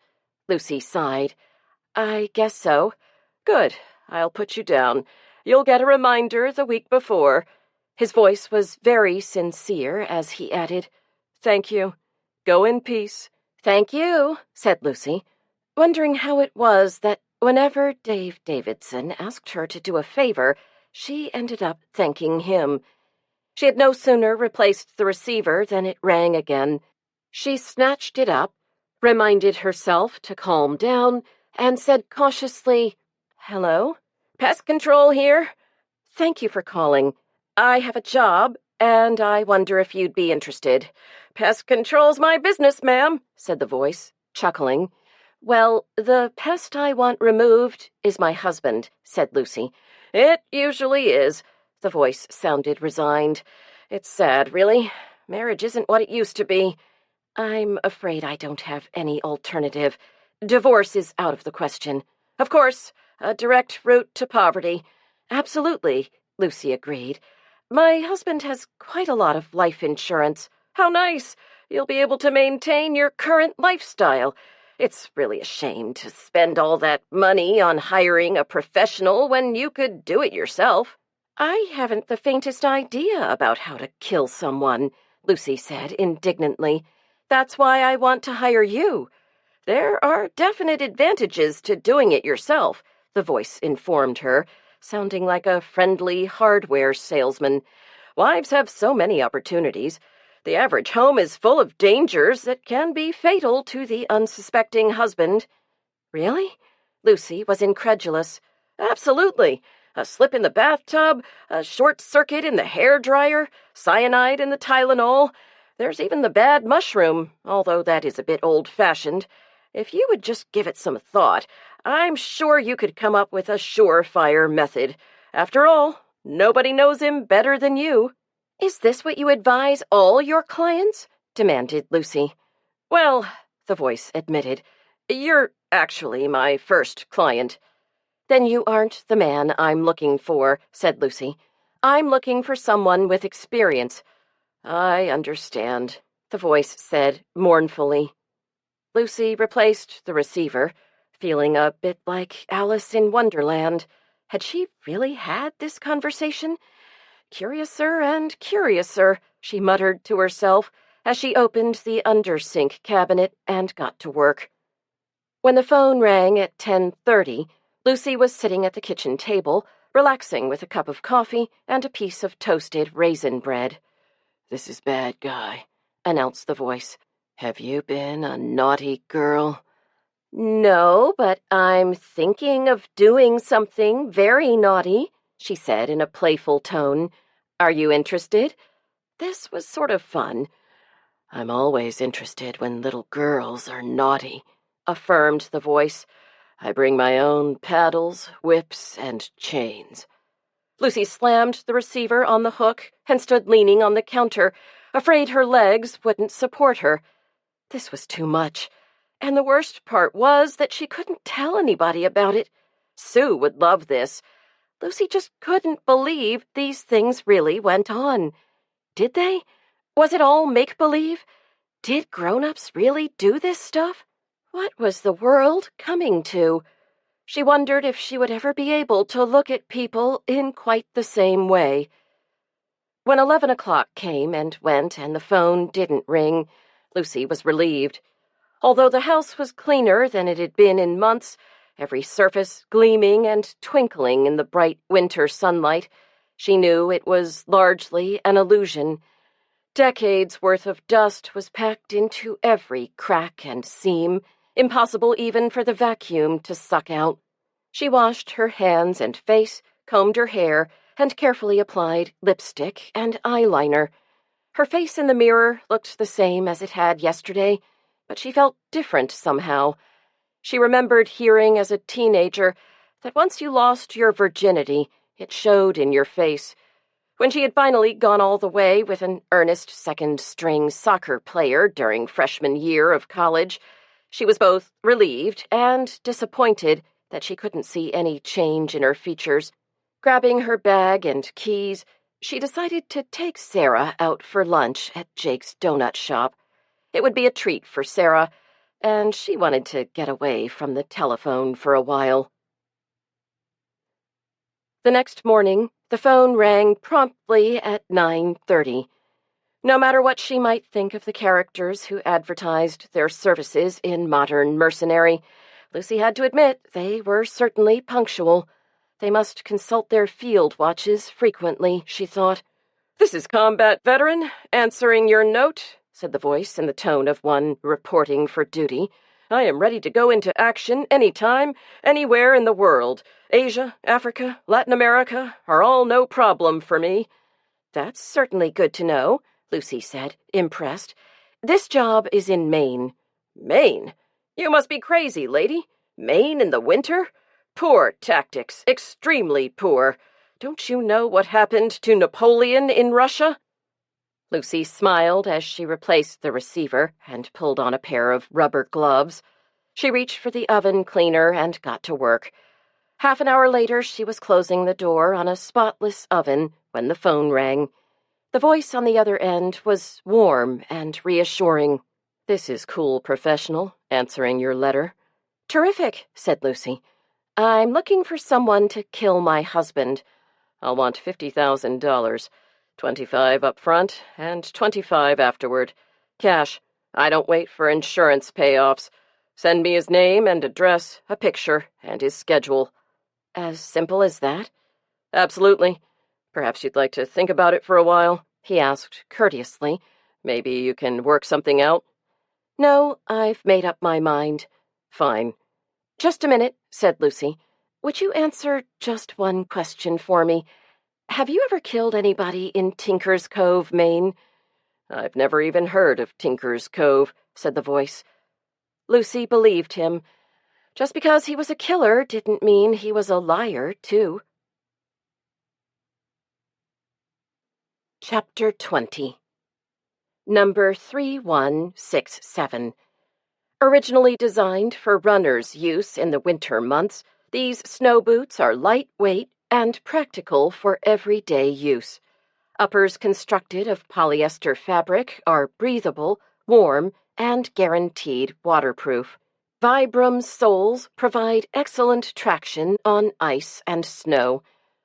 [SPEAKER 1] Lucy sighed. "I guess so." "Good. I'll put you down. You'll get a reminder the week before." His voice was very sincere as he added, "Thank you. Go in peace." "Thank you," said Lucy, wondering how it was that whenever Dave Davidson asked her to do a favor, she ended up thanking him. She had no sooner replaced the receiver than it rang again. She snatched it up, reminded herself to calm down, and said cautiously, "Hello? Pest control here? Thank you for calling. I have a job, and I wonder if you'd be interested." "Pest control's my business, ma'am," said the voice, chuckling. "Well, the pest I want removed is my husband," said Lucy. "It usually is." The voice sounded resigned. "It's sad, really. Marriage isn't what it used to be." "I'm afraid I don't have any alternative. Divorce is out of the question." "Of course, a direct route to poverty." "Absolutely," Lucy agreed. "My husband has quite a lot of life insurance." "How nice! You'll be able to maintain your current lifestyle. It's really a shame to spend all that money on hiring a professional when you could do it yourself." "I haven't the faintest idea about how to kill someone," Lucy said indignantly. "That's why I want to hire you." "There are definite advantages to doing it yourself," the voice informed her, sounding like a friendly hardware salesman. "Wives have so many opportunities. The average home is full of dangers that can be fatal to the unsuspecting husband." "Really?" Lucy was incredulous. "Absolutely. A slip in the bathtub, a short circuit in the hairdryer, cyanide in the Tylenol. There's even the bad mushroom, although that is a bit old-fashioned. If you would just give it some thought, I'm sure you could come up with a surefire method. After all, nobody knows him better than you." "Is this what you advise all your clients?" demanded Lucy. "Well," the voice admitted, "you're actually my first client." "Then you aren't the man I'm looking for," said Lucy. "I'm looking for someone with experience." "I understand," the voice said mournfully. Lucy replaced the receiver, feeling a bit like Alice in Wonderland. Had she really had this conversation? "Curiouser and curiouser," she muttered to herself as she opened the under-sink cabinet and got to work. When the phone rang at 10:30, Lucy was sitting at the kitchen table, relaxing with a cup of coffee and a piece of toasted raisin bread. "This is bad, Guy," announced the voice. "Have you been a naughty girl?" "No, but I'm thinking of doing something very naughty," she said in a playful tone. "Are you interested?" This was sort of fun. "I'm always interested when little girls are naughty," affirmed the voice. "I bring my own paddles, whips, and chains." Lucy slammed the receiver on the hook and stood leaning on the counter, afraid her legs wouldn't support her. This was too much, and the worst part was that she couldn't tell anybody about it. Sue would love this. Lucy just couldn't believe these things really went on. Did they? Was it all make-believe? Did grown-ups really do this stuff? What was the world coming to? She wondered if she would ever be able to look at people in quite the same way. When 11 o'clock came and went and the phone didn't ring, Lucy was relieved. Although the house was cleaner than it had been in months, every surface gleaming and twinkling in the bright winter sunlight, she knew it was largely an illusion. Decades' worth of dust was packed into every crack and seam, impossible even for the vacuum to suck out. She washed her hands and face, combed her hair, and carefully applied lipstick and eyeliner. Her face in the mirror looked the same as it had yesterday, but she felt different somehow. She remembered hearing as a teenager that once you lost your virginity, it showed in your face. When she had finally gone all the way with an earnest second-string soccer player during freshman year of college, she was both relieved and disappointed that she couldn't see any change in her features. Grabbing her bag and keys, she decided to take Sarah out for lunch at Jake's donut shop. It would be a treat for Sarah, and she wanted to get away from the telephone for a while. The next morning, the phone rang promptly at 9:30. No matter what she might think of the characters who advertised their services in Modern Mercenary, Lucy had to admit they were certainly punctual. They must consult their field watches frequently, she thought. "This is Combat Veteran, answering your note," said the voice in the tone of one reporting for duty. "I am ready to go into action any time, anywhere in the world. Asia, Africa, Latin America are all no problem for me." "That's certainly good to know," Lucy said, impressed. "This job is in Maine." "Maine? You must be crazy, lady. Maine in the winter? Poor tactics, extremely poor. Don't you know what happened to Napoleon in Russia?" Lucy smiled as she replaced the receiver and pulled on a pair of rubber gloves. She reached for the oven cleaner and got to work. Half an hour later, she was closing the door on a spotless oven when the phone rang. The voice on the other end was warm and reassuring. "This is Cool Professional, answering your letter." "Terrific," said Lucy. "I'm looking for someone to kill my husband. I'll want $50,000. 25 up front and 25 afterward. Cash. I don't wait for insurance payoffs. Send me his name and address, a picture, and his schedule." "As simple as that?" "Absolutely. Perhaps you'd like to think about it for a while?" he asked courteously. "Maybe you can work something out?" "No, I've made up my mind." "Fine." "Just a minute," said Lucy. "Would you answer just one question for me? Have you ever killed anybody in Tinker's Cove, Maine?" "I've never even heard of Tinker's Cove," said the voice. Lucy believed him. Just because he was a killer didn't mean he was a liar, too. Chapter 20. Number 3167. Originally designed for runners' use in the winter months, these snow boots are lightweight and practical for everyday use. Uppers constructed of polyester fabric are breathable, warm, and guaranteed waterproof. Vibram soles provide excellent traction on ice and snow.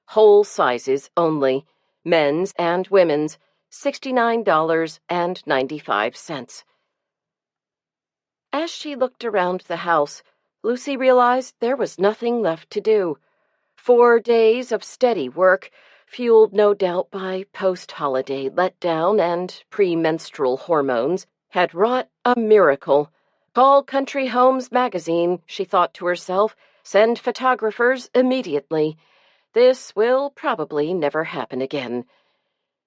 [SPEAKER 1] Whole sizes only, men's and women's, $69.95. As she looked around the house, Lucy realized there was nothing left to do. 4 days of steady work, fueled no doubt by post-holiday letdown and premenstrual hormones, had wrought a miracle. "Call Country Homes magazine," she thought to herself. "Send photographers immediately. This will probably never happen again."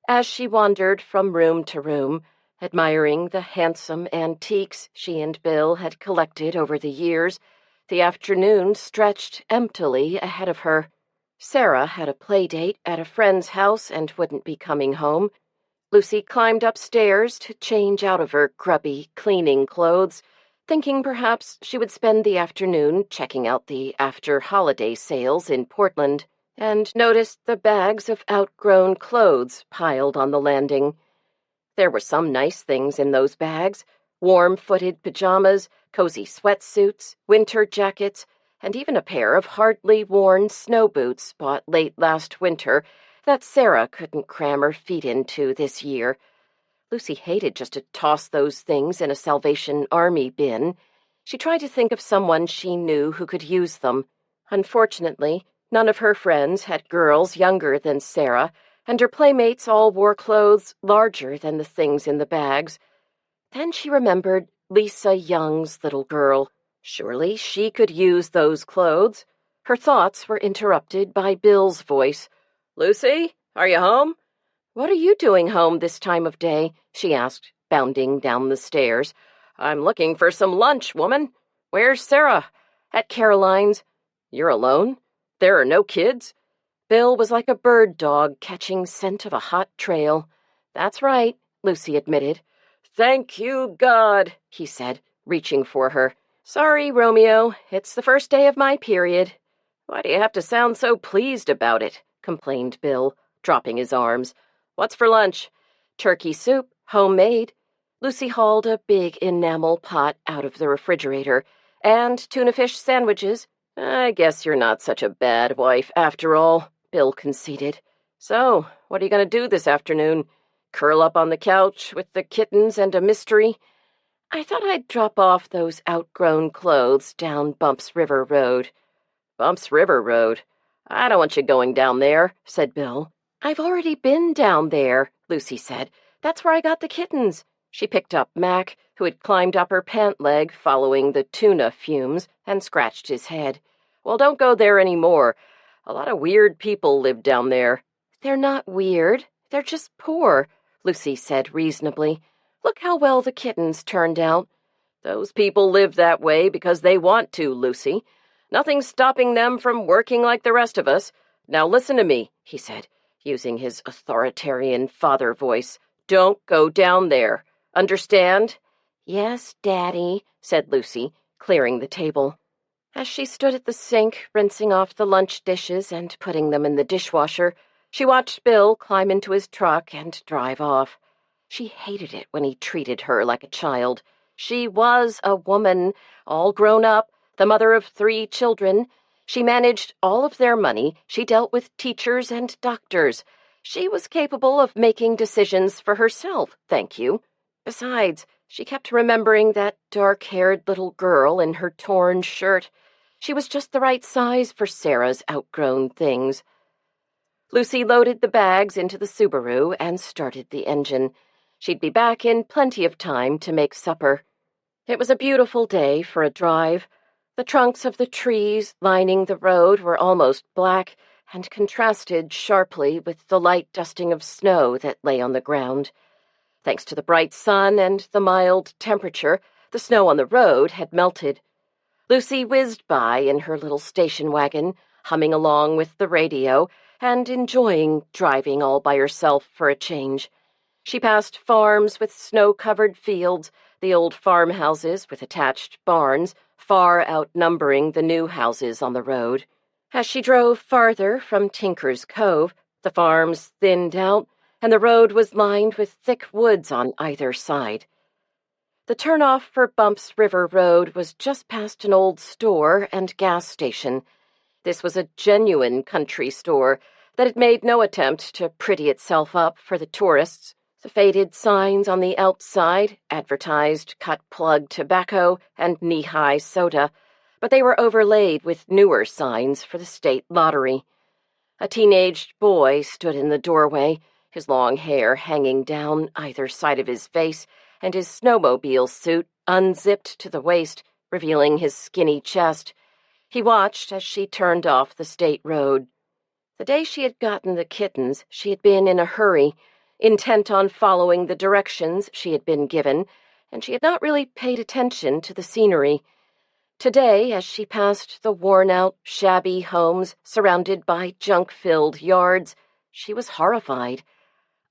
[SPEAKER 1] As she wandered from room to room, admiring the handsome antiques she and Bill had collected over the years, the afternoon stretched emptily ahead of her. Sarah had a play date at a friend's house and wouldn't be coming home. Lucy climbed upstairs to change out of her grubby cleaning clothes, thinking perhaps she would spend the afternoon checking out the after-holiday sales in Portland, and noticed the bags of outgrown clothes piled on the landing. There were some nice things in those bags: warm-footed pajamas, cozy sweatsuits, winter jackets, and even a pair of hardly worn snow boots bought late last winter that Sarah couldn't cram her feet into this year. Lucy hated just to toss those things in a Salvation Army bin. She tried to think of someone she knew who could use them. Unfortunately, none of her friends had girls younger than Sarah, and her playmates all wore clothes larger than the things in the bags. Then she remembered Lisa Young's little girl. Surely she could use those clothes. Her thoughts were interrupted by Bill's voice. "Lucy, are you home?" "What are you doing home this time of day?" she asked, bounding down the stairs. "I'm looking for some lunch, woman. Where's Sarah?" "At Caroline's." "You're alone? There are no kids?" Bill was like a bird dog catching scent of a hot trail. "That's right," Lucy admitted. "Thank you, God," he said, reaching for her. "Sorry, Romeo. It's the first day of my period." "Why do you have to sound so pleased about it?" complained Bill, dropping his arms. "What's for lunch?" "Turkey soup, homemade." Lucy hauled a big enamel pot out of the refrigerator. "And tuna fish sandwiches." "I guess you're not such a bad wife after all," Bill conceded. "So, what are you going to do this afternoon? Curl up on the couch with the kittens and a mystery?" "I thought I'd drop off those outgrown clothes down Bumps River Road." "Bumps River Road? I don't want you going down there," said Bill. "I've already been down there," Lucy said. "That's where I got the kittens." She picked up Mac, who had climbed up her pant leg following the tuna fumes, and scratched his head. "Well, don't go there any more. A lot of weird people live down there." "They're not weird. They're just poor," Lucy said reasonably. "Look how well the kittens turned out." "Those people live that way because they want to, Lucy. Nothing's stopping them from working like the rest of us. Now listen to me," he said, using his authoritarian father voice. "Don't go down there. Understand?" "Yes, Daddy," said Lucy, clearing the table. As she stood at the sink, rinsing off the lunch dishes and putting them in the dishwasher, she watched Bill climb into his truck and drive off. She hated it when he treated her like a child. She was a woman, all grown up, the mother of 3 children. She managed all of their money. She dealt with teachers and doctors. She was capable of making decisions for herself, thank you. Besides, she kept remembering that dark-haired little girl in her torn shirt. She was just the right size for Sarah's outgrown things. Lucy loaded the bags into the Subaru and started the engine. She'd be back in plenty of time to make supper. It was a beautiful day for a drive. The trunks of the trees lining the road were almost black and contrasted sharply with the light dusting of snow that lay on the ground. Thanks to the bright sun and the mild temperature, the snow on the road had melted. Lucy whizzed by in her little station wagon, humming along with the radio and enjoying driving all by herself for a change. She passed farms with snow-covered fields, the old farmhouses with attached barns, far outnumbering the new houses on the road. As she drove farther from Tinker's Cove, the farms thinned out, and the road was lined with thick woods on either side. The turnoff for Bumps River Road was just past an old store and gas station. This was a genuine country store that had made no attempt to pretty itself up for the tourists. The faded signs on the outside advertised cut-plug tobacco and knee-high soda, but they were overlaid with newer signs for the state lottery. A teenaged boy stood in the doorway, his long hair hanging down either side of his face, and his snowmobile suit unzipped to the waist, revealing his skinny chest. He watched as she turned off the state road. The day she had gotten the kittens, she had been in a hurry, intent on following the directions she had been given, and she had not really paid attention to the scenery. Today, as she passed the worn-out, shabby homes surrounded by junk-filled yards, she was horrified.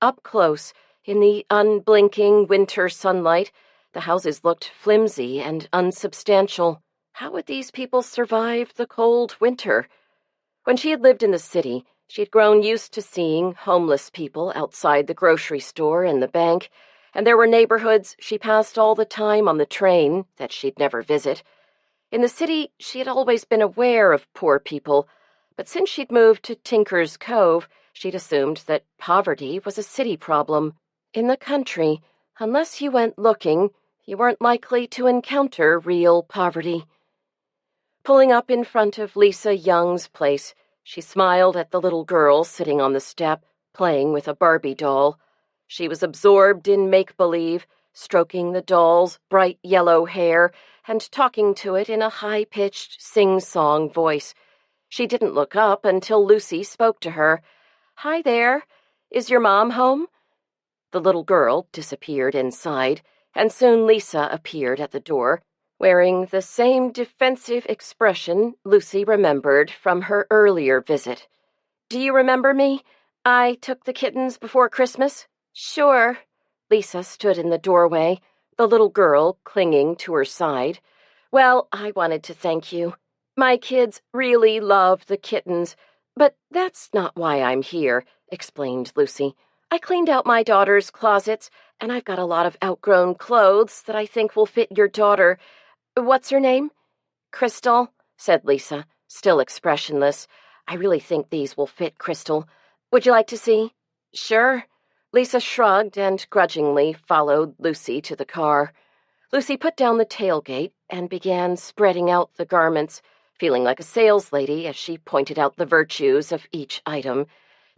[SPEAKER 1] Up close, in the unblinking winter sunlight, the houses looked flimsy and unsubstantial. How would these people survive the cold winter? When she had lived in the city, she had grown used to seeing homeless people outside the grocery store and the bank, and there were neighborhoods she passed all the time on the train that she'd never visit. In the city, she had always been aware of poor people, but since she'd moved to Tinker's Cove, She'd assumed that poverty was a city problem. In the country, unless you went looking, you weren't likely to encounter real poverty. Pulling up in front of Lisa Young's place, she smiled at the little girl sitting on the step, playing with a Barbie doll. She was absorbed in make-believe, stroking the doll's bright yellow hair and talking to it in a high-pitched, sing-song voice. She didn't look up until Lucy spoke to her. "Hi there. Is your mom home?" The little girl disappeared inside, and soon Lisa appeared at the door, wearing the same defensive expression Lucy remembered from her earlier visit. "Do you remember me? I took the kittens before Christmas?" "Sure." Lisa stood in the doorway, the little girl clinging to her side. "Well, I wanted to thank you. My kids really love the kittens, but that's not why I'm here," explained Lucy. "I cleaned out my daughter's closets, and I've got a lot of outgrown clothes that I think will fit your daughter. What's her name?" "Crystal," said Lisa, still expressionless. "I really think these will fit Crystal. Would you like to see?" "Sure." Lisa shrugged and grudgingly followed Lucy to the car. Lucy put down the tailgate and began spreading out the garments, feeling like a saleslady as she pointed out the virtues of each item.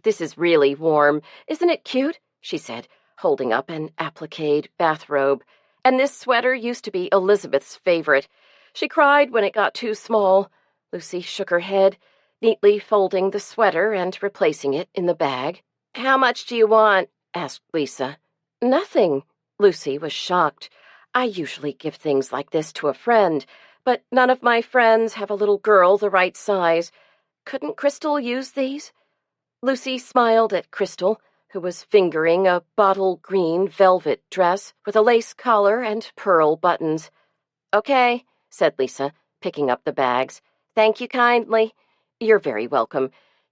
[SPEAKER 1] "This is really warm. Isn't it cute?" she said, holding up an appliqued bathrobe. "And this sweater used to be Elizabeth's favorite. She cried when it got too small." Lucy shook her head, neatly folding the sweater and replacing it in the bag. "How much do you want?" asked Lisa. "Nothing." Lucy was shocked. "I usually give things like this to a friend, but none of my friends have a little girl the right size. Couldn't Crystal use these?" Lucy smiled at Crystal, who was fingering a bottle green velvet dress with a lace collar and pearl buttons. "Okay," said Lisa, picking up the bags. "Thank you kindly." "You're very welcome.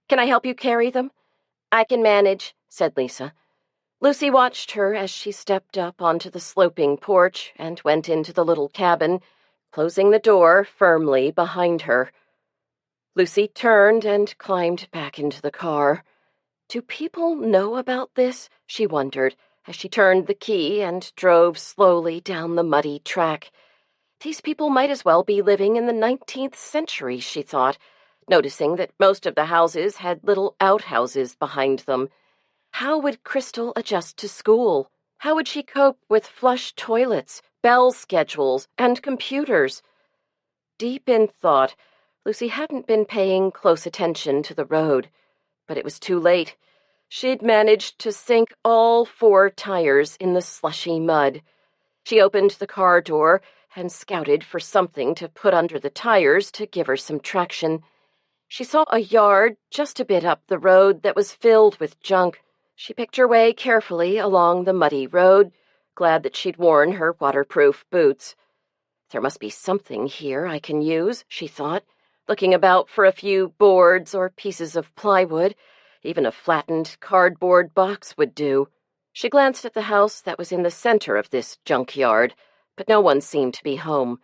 [SPEAKER 1] Can I help you carry them?" "I can manage," said Lisa. Lucy watched her as she stepped up onto the sloping porch and went into the little cabin, closing the door firmly behind her. Lucy turned and climbed back into the car. Do people know about this? She wondered as she turned the key and drove slowly down the muddy track. These people might as well be living in the 19th century, she thought, noticing that most of the houses had little outhouses behind them. How would Crystal adjust to school? How would she cope with flush toilets, bell schedules, and computers? Deep in thought, Lucy hadn't been paying close attention to the road, but it was too late. She'd managed to sink all 4 tires in the slushy mud. She opened the car door and scouted for something to put under the tires to give her some traction. She saw a yard just a bit up the road that was filled with junk. She picked her way carefully along the muddy road, glad that she'd worn her waterproof boots. There must be something here I can use, she thought, looking about for a few boards or pieces of plywood. Even a flattened cardboard box would do. She glanced at the house that was in the center of this junkyard, but no one seemed to be home.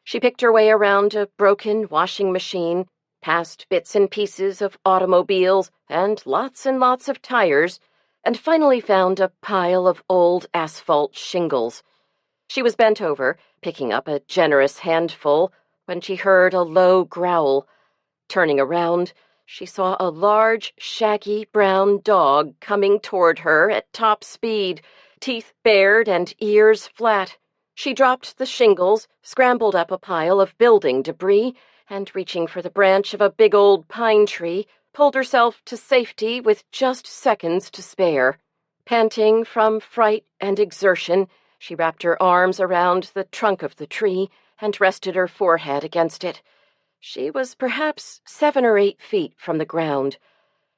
[SPEAKER 1] She picked her way around a broken washing machine, past bits and pieces of automobiles and lots of tires, and finally found a pile of old asphalt shingles. She was bent over, picking up a generous handful, when she heard a low growl. Turning around, she saw a large, shaggy brown dog coming toward her at top speed, teeth bared and ears flat. She dropped the shingles, scrambled up a pile of building debris, and reaching for the branch of a big old pine tree, pulled herself to safety with just seconds to spare. Panting from fright and exertion, she wrapped her arms around the trunk of the tree and rested her forehead against it. She was perhaps 7 or 8 feet from the ground.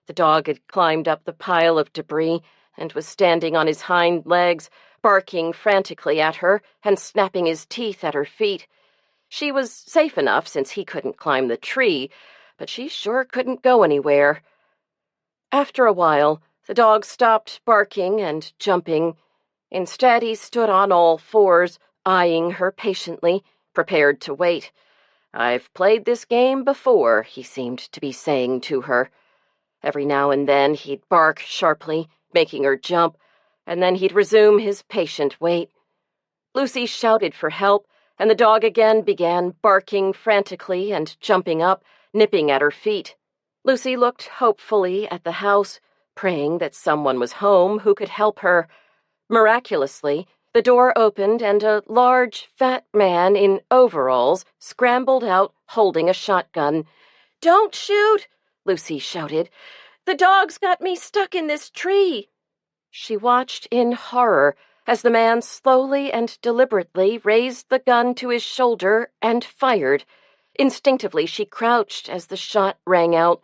[SPEAKER 1] The dog had climbed up the pile of debris and was standing on his hind legs, barking frantically at her and snapping his teeth at her feet. She was safe enough since he couldn't climb the tree, but she sure couldn't go anywhere. After a while, the dog stopped barking and jumping. Instead, he stood on all 4s, eyeing her patiently, prepared to wait. "I've played this game before," he seemed to be saying to her. Every now and then he'd bark sharply, making her jump, and then he'd resume his patient wait. Lucy shouted for help, and the dog again began barking frantically and jumping up, nipping at her feet. Lucy looked hopefully at the house, praying that someone was home who could help her. Miraculously, the door opened and a large, fat man in overalls scrambled out holding a shotgun. "Don't shoot!" Lucy shouted. "The dog's got me stuck in this tree." She watched in horror as the man slowly and deliberately raised the gun to his shoulder and fired. Instinctively, she crouched as the shot rang out.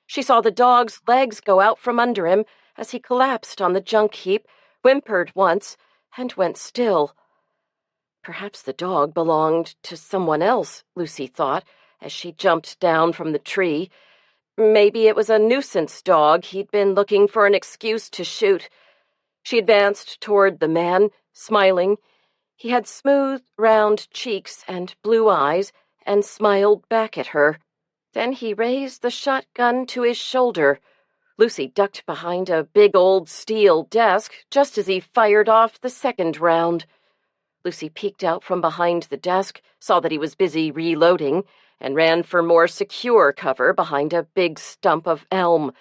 [SPEAKER 1] She saw the dog's legs go out from under him as he collapsed on the junk heap, whimpered once, and went still. Perhaps the dog belonged to someone else, Lucy thought, as she jumped down from the tree. Maybe it was a nuisance dog he'd been looking for an excuse to shoot. She advanced toward the man, smiling. He had smooth, round cheeks and blue eyes, and smiled back at her. Then he raised the shotgun to his shoulder. Lucy ducked behind a big old steel desk just as he fired off the second round. Lucy peeked out from behind the desk, saw that he was busy reloading, and ran for more secure cover behind a big stump of elm.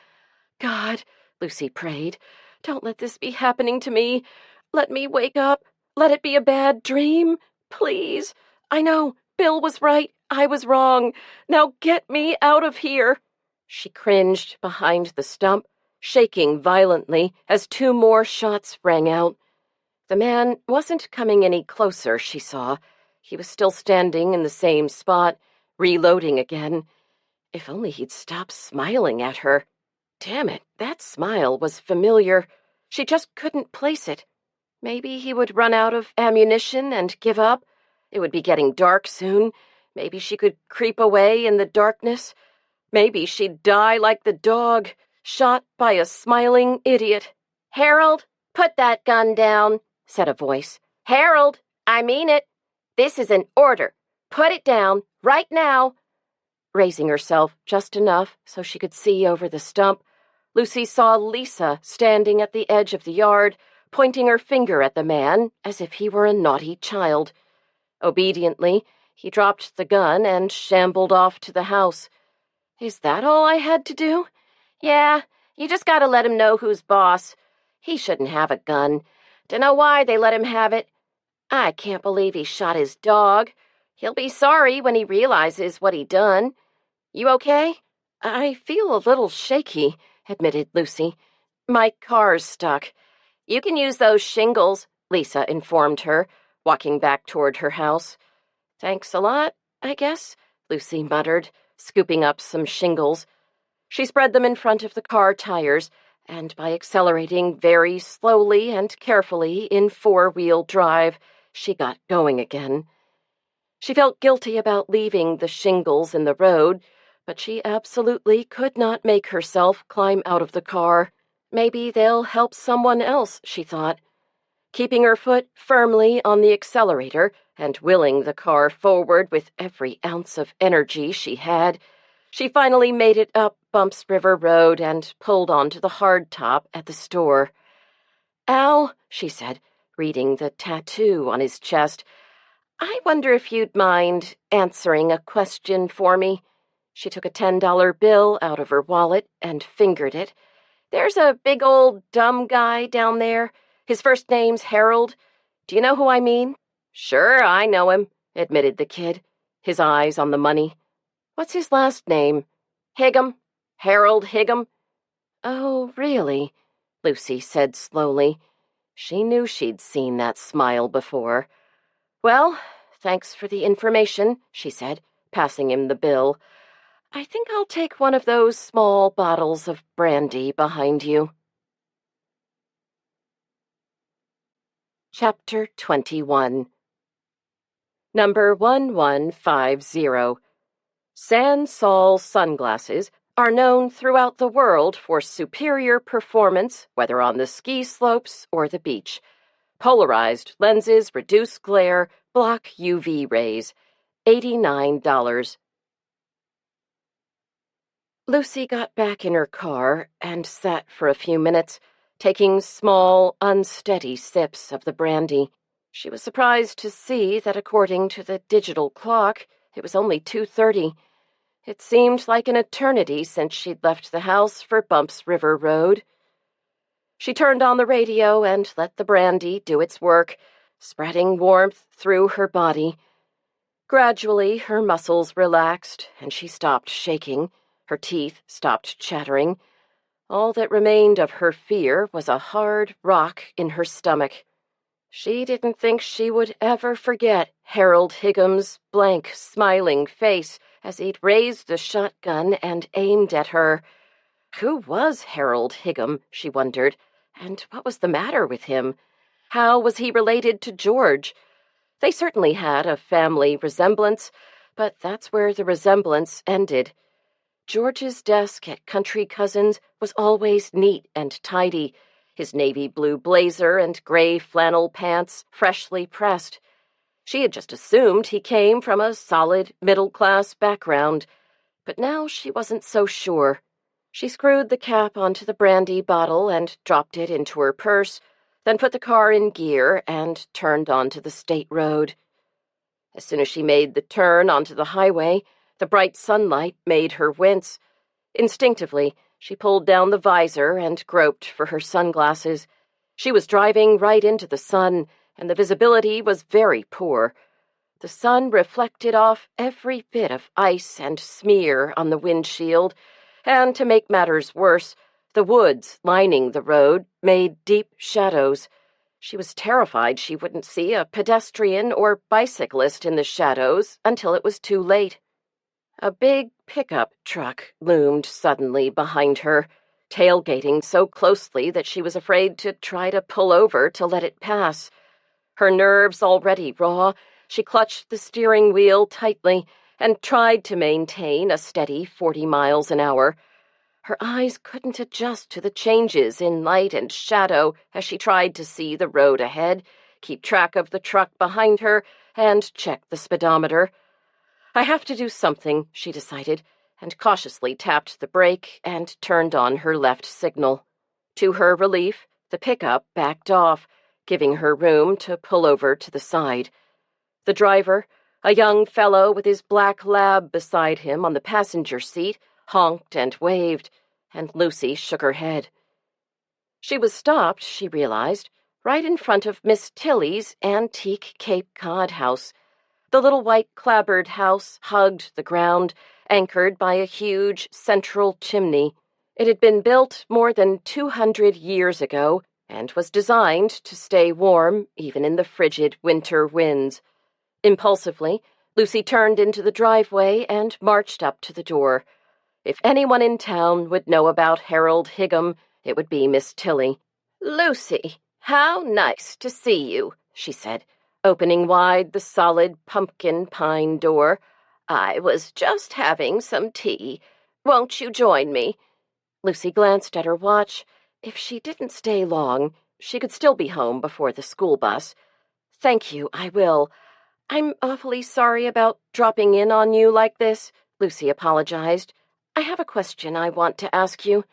[SPEAKER 1] "God," Lucy prayed, "don't let this be happening to me. Let me wake up. Let it be a bad dream. Please. I know. Bill was right. I was wrong. Now get me out of here." She cringed behind the stump, shaking violently as 2 more shots rang out. The man wasn't coming any closer, she saw. He was still standing in the same spot, reloading again. If only he'd stop smiling at her. Damn it, that smile was familiar. She just couldn't place it. Maybe he would run out of ammunition and give up. It would be getting dark soon. Maybe she could creep away in the darkness. Maybe she'd die like the dog, shot by a smiling idiot.
[SPEAKER 2] "Harold, put that gun down," said a voice. "Harold, I mean it. This is an order. Put it down, right now."
[SPEAKER 1] Raising herself just enough so she could see over the stump, Lucy saw Lisa standing at the edge of the yard, pointing her finger at the man as if he were a naughty child. Obediently, he dropped the gun and shambled off to the house. Is that all I had to do?
[SPEAKER 2] "Yeah, you just gotta let him know who's boss. He shouldn't have a gun. Dunno why they let him have it. I can't believe he shot his dog. He'll be sorry when he realizes what he done. You okay?"
[SPEAKER 1] "I feel a little shaky," admitted Lucy. "My car's stuck."
[SPEAKER 2] "You can use those shingles,"
[SPEAKER 1] Lisa informed her, walking back toward her house. "Thanks a lot, I guess," Lucy muttered, scooping up some shingles. She spread them in front of the car tires, and by accelerating very slowly and carefully in 4-wheel drive, she got going again. She felt guilty about leaving the shingles in the road, but she absolutely could not make herself climb out of the car. Maybe they'll help someone else, she thought. Keeping her foot firmly on the accelerator and willing the car forward with every ounce of energy she had, she finally made it up Bumps River Road and pulled onto the hardtop at the store. "Al," she said, reading the tattoo on his chest, "I wonder if you'd mind answering a question for me." She took a $10 bill out of her wallet and fingered it. "There's a big old dumb guy down there. His first name's Harold. Do you know who I mean?" "Sure, I know him," admitted the kid, his eyes on the money. "What's his last name?"
[SPEAKER 2] "Higgum. Harold Higgum."
[SPEAKER 1] "Oh, really?" Lucy said slowly. She knew she'd seen that smile before. "Well, thanks for the information," she said, passing him the bill. "I think I'll take one of those small bottles of brandy behind you." Chapter 21. Number 1150. Sansol sunglasses are known throughout the world for superior performance, whether on the ski slopes or the beach. Polarized lenses reduce glare, block UV rays. $89. Lucy got back in her car and sat for a few minutes, taking small, unsteady sips of the brandy. She was surprised to see that according to the digital clock, it was only 2:30. It seemed like an eternity since she'd left the house for Bumps River Road. She turned on the radio and let the brandy do its work, spreading warmth through her body. Gradually, her muscles relaxed, and she stopped shaking. Her teeth stopped chattering. All that remained of her fear was a hard rock in her stomach. She didn't think she would ever forget Harold Higgum's blank, smiling face as he'd raised the shotgun and aimed at her. Who was Harold Higgum, she wondered, and what was the matter with him? How was he related to George? They certainly had a family resemblance, but that's where the resemblance ended. George's desk at Country Cousins was always neat and tidy, his navy blue blazer and gray flannel pants freshly pressed. She had just assumed he came from a solid middle-class background, but now she wasn't so sure. She screwed the cap onto the brandy bottle and dropped it into her purse, then put the car in gear and turned onto the state road. As soon as she made the turn onto the highway, the bright sunlight made her wince. Instinctively, she pulled down the visor and groped for her sunglasses. She was driving right into the sun, and the visibility was very poor. The sun reflected off every bit of ice and smear on the windshield, and to make matters worse, the woods lining the road made deep shadows. She was terrified she wouldn't see a pedestrian or bicyclist in the shadows until it was too late. A big pickup truck loomed suddenly behind her, tailgating so closely that she was afraid to try to pull over to let it pass. Her nerves already raw, she clutched the steering wheel tightly and tried to maintain a steady 40 miles an hour. Her eyes couldn't adjust to the changes in light and shadow as she tried to see the road ahead, keep track of the truck behind her, and check the speedometer. I have to do something, she decided, and cautiously tapped the brake and turned on her left signal. To her relief, the pickup backed off, giving her room to pull over to the side. The driver, a young fellow with his black lab beside him on the passenger seat, honked and waved, and Lucy shook her head. She was stopped, she realized, right in front of Miss Tilly's antique Cape Cod house. The little white clapboard house hugged the ground, anchored by a huge central chimney. It had been built more than 200 years ago and was designed to stay warm even in the frigid winter winds. Impulsively, Lucy turned into the driveway and marched up to the door. If anyone in town would know about Harold Higgum, it would be Miss Tilly.
[SPEAKER 2] "Lucy, how nice to see you," she said, opening wide the solid pumpkin pine door. "I was just having some tea. Won't you join me?"
[SPEAKER 1] Lucy glanced at her watch. If she didn't stay long, she could still be home before the school bus. "Thank you, I will. I'm awfully sorry about dropping in on you like this," Lucy apologized. "I have a question I want to ask you."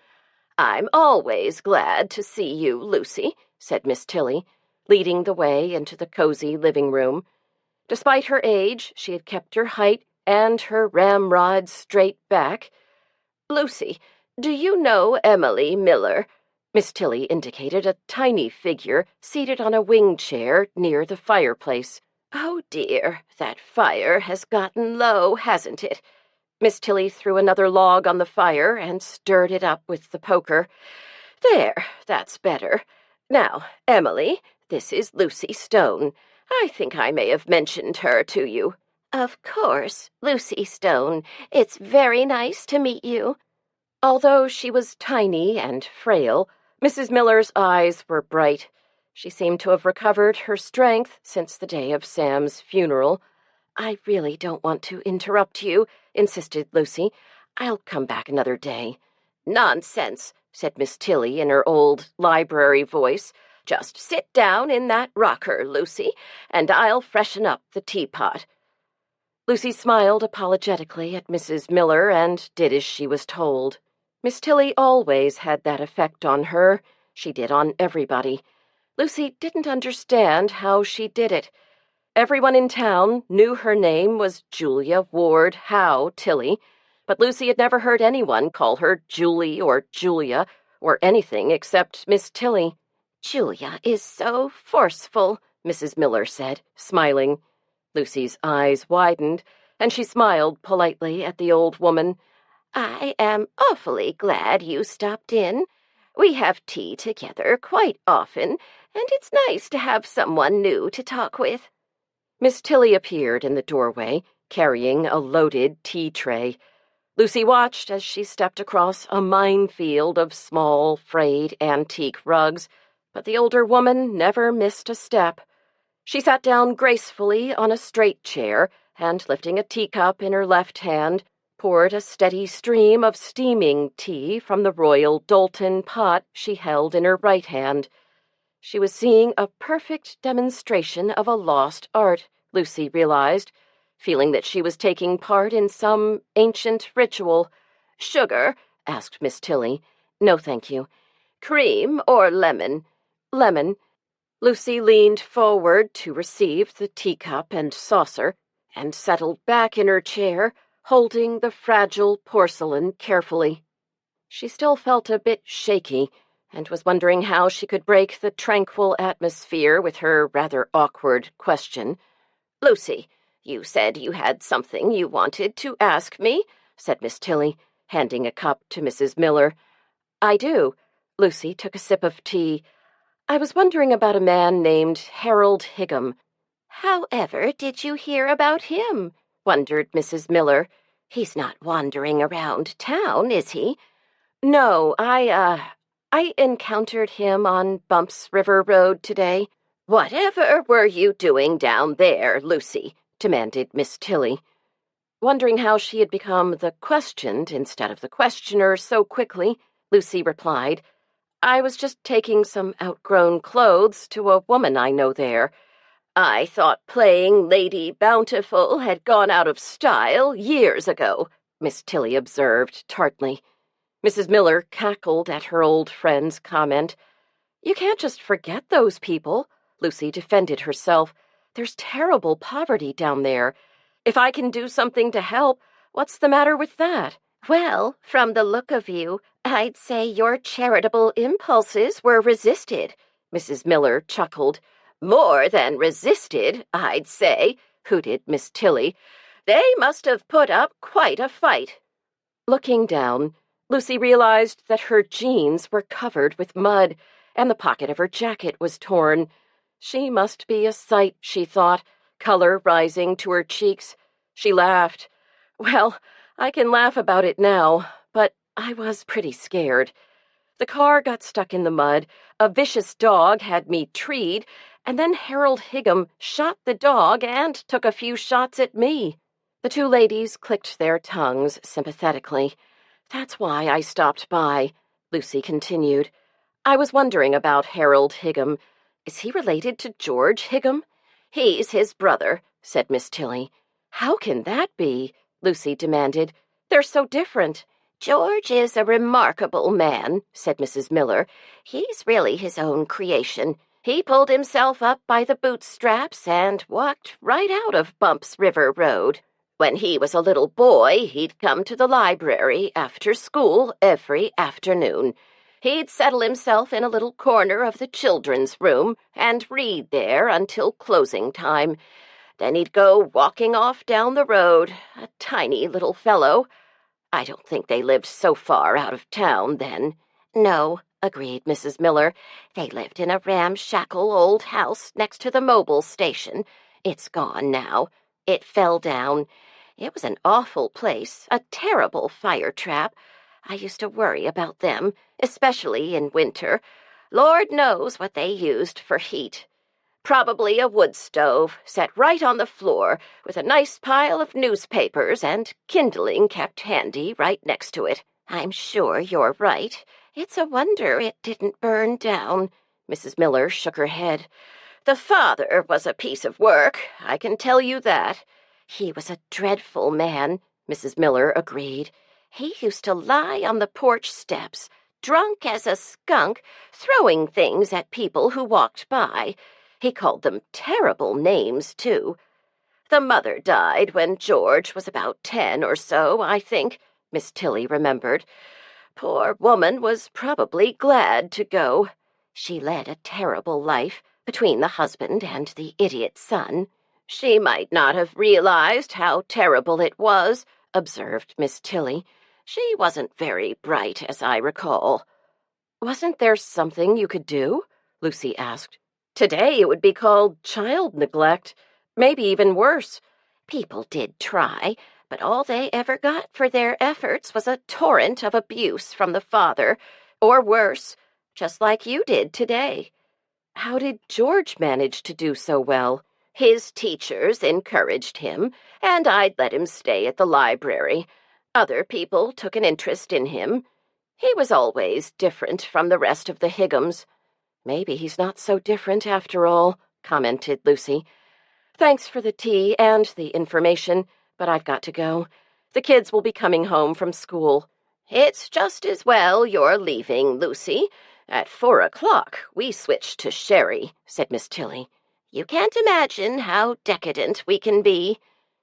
[SPEAKER 2] "I'm always glad to see you, Lucy," said Miss Tilly, leading the way into the cozy living room. Despite her age, she had kept her height and her ramrod straight back. "Lucy, do you know Emily Miller?" Miss Tilly indicated a tiny figure seated on a wing chair near the fireplace. "Oh, dear, that fire has gotten low, hasn't it?" Miss Tilly threw another log on the fire and stirred it up with the poker. "There, that's better. Now, Emily, this is Lucy Stone. I think I may have mentioned her to you."
[SPEAKER 3] "Of course, Lucy Stone. It's very nice to meet you."
[SPEAKER 1] Although she was tiny and frail, Mrs. Miller's eyes were bright. She seemed to have recovered her strength since the day of Sam's funeral. "I really don't want to interrupt you," insisted Lucy. "I'll come back another day."
[SPEAKER 2] "Nonsense," said Miss Tilly in her old library voice. "Just sit down in that rocker, Lucy, and I'll freshen up the teapot."
[SPEAKER 1] Lucy smiled apologetically at Mrs. Miller and did as she was told. Miss Tilly always had that effect on her. She did on everybody. Lucy didn't understand how she did it. Everyone in town knew her name was Julia Ward Howe Tilly, but Lucy had never heard anyone call her Julie or Julia or anything except Miss Tilly.
[SPEAKER 3] "Julia is so forceful,"
[SPEAKER 1] Mrs. Miller said, smiling. Lucy's eyes widened, and she smiled politely at the old woman.
[SPEAKER 3] "I am awfully glad you stopped in. We have tea together quite often, and it's nice to have someone new to talk with."
[SPEAKER 1] Miss Tilly appeared in the doorway, carrying a loaded tea tray. Lucy watched as she stepped across a minefield of small, frayed antique rugs, but the older woman never missed a step. She sat down gracefully on a straight chair and, lifting a teacup in her left hand, poured a steady stream of steaming tea from the royal Doulton pot she held in her right hand. She was seeing a perfect demonstration of a lost art, Lucy realized, feeling that she was taking part in some ancient ritual.
[SPEAKER 2] "Sugar?"
[SPEAKER 1] asked Miss Tilly.
[SPEAKER 2] "No, thank you."
[SPEAKER 1] "Cream or lemon?" "Lemon." Lucy leaned forward to receive the teacup and saucer and settled back in her chair, holding the fragile porcelain carefully. She still felt a bit shaky and was wondering how she could break the tranquil atmosphere with her rather awkward question.
[SPEAKER 2] "Lucy, you said you had something you wanted to ask me,"
[SPEAKER 1] said Miss Tilly, handing a cup to Mrs. Miller. "I do." Lucy took a sip of tea. "I was wondering about a man named Harold Higham."
[SPEAKER 3] "However did you hear about him?"
[SPEAKER 1] wondered Mrs. Miller.
[SPEAKER 3] "He's not wandering around town, is he?"
[SPEAKER 1] "No, I encountered him on Bumps River Road today."
[SPEAKER 2] "Whatever were you doing down there, Lucy?"
[SPEAKER 1] demanded Miss Tilly. Wondering how she had become the questioned instead of the questioner so quickly, Lucy replied, "I was just taking some outgrown clothes to a woman I know there."
[SPEAKER 2] "I thought playing Lady Bountiful had gone out of style years ago,"
[SPEAKER 1] Miss Tilly observed tartly. Mrs. Miller cackled at her old friend's comment. "You can't just forget those people," Lucy defended herself. "There's terrible poverty down there. If I can do something to help, what's the matter with that?"
[SPEAKER 3] "Well, from the look of you, I'd say your charitable impulses were resisted,"
[SPEAKER 1] Mrs. Miller chuckled.
[SPEAKER 2] "More than resisted, I'd say," hooted Miss Tilly. "They must have put up quite a fight."
[SPEAKER 1] Looking down, Lucy realized that her jeans were covered with mud, and the pocket of her jacket was torn. She must be a sight, she thought, color rising to her cheeks. She laughed. "Well, I can laugh about it now, but I was pretty scared. The car got stuck in the mud, a vicious dog had me treed, and then Harold Higham shot the dog and took a few shots at me." The two ladies clicked their tongues sympathetically. "That's why I stopped by," Lucy continued. "I was wondering about Harold Higham. Is he related to George Higham?"
[SPEAKER 2] "He's his brother,"
[SPEAKER 1] said Miss Tilly. "How can that be?" Lucy demanded. "They're so different."
[SPEAKER 3] "George is a remarkable man," said Mrs. Miller. "He's really his own creation. He pulled himself up by the bootstraps and walked right out of Bumps River Road. When he was a little boy, he'd come to the library after school every afternoon. He'd settle himself in a little corner of the children's room and read there until closing time. Then he'd go walking off down the road, a tiny little fellow. I don't think they lived so far out of town then." "No," agreed Mrs. Miller. "They lived in a ramshackle old house next to the Mobil station. It's gone now. It fell down. It was an awful place, a terrible fire trap. I used to worry about them, especially in winter. Lord knows what they used for heat. Probably a wood stove set right on the floor with a nice pile of newspapers and kindling kept handy right next to it. I'm sure you're right. It's a wonder it didn't burn down." Mrs. Miller shook her head.
[SPEAKER 2] "The father was a piece of work, I can tell you that. He was a dreadful man, Mrs. Miller agreed. He used to lie on the porch steps, drunk as a skunk, throwing things at people who walked by. He called them terrible names, too. The mother died when George was about 10 or so, I think, Miss Tilly remembered. Poor woman was probably glad to go. She led a terrible life between the husband and the idiot son. She might not have realized how terrible it was, observed Miss Tilly. She wasn't very bright, as I recall.
[SPEAKER 1] Wasn't there something you could do? Lucy asked. Today it would be called child neglect. Maybe even worse.
[SPEAKER 2] People did try, but all they ever got for their efforts was a torrent of abuse from the father, or worse, just like you did today.
[SPEAKER 1] How did George manage to do so well?
[SPEAKER 2] His teachers encouraged him, and I'd let him stay at the library. Other people took an interest in him. He was always different from the rest of the Higgums.
[SPEAKER 1] Maybe he's not so different after all, commented Lucy. Thanks for the tea and the information, but I've got to go. The kids will be coming home from school.
[SPEAKER 2] It's just as well you're leaving, Lucy. At 4 o'clock we switch to sherry, said Miss Tilly. You can't imagine how decadent we can be.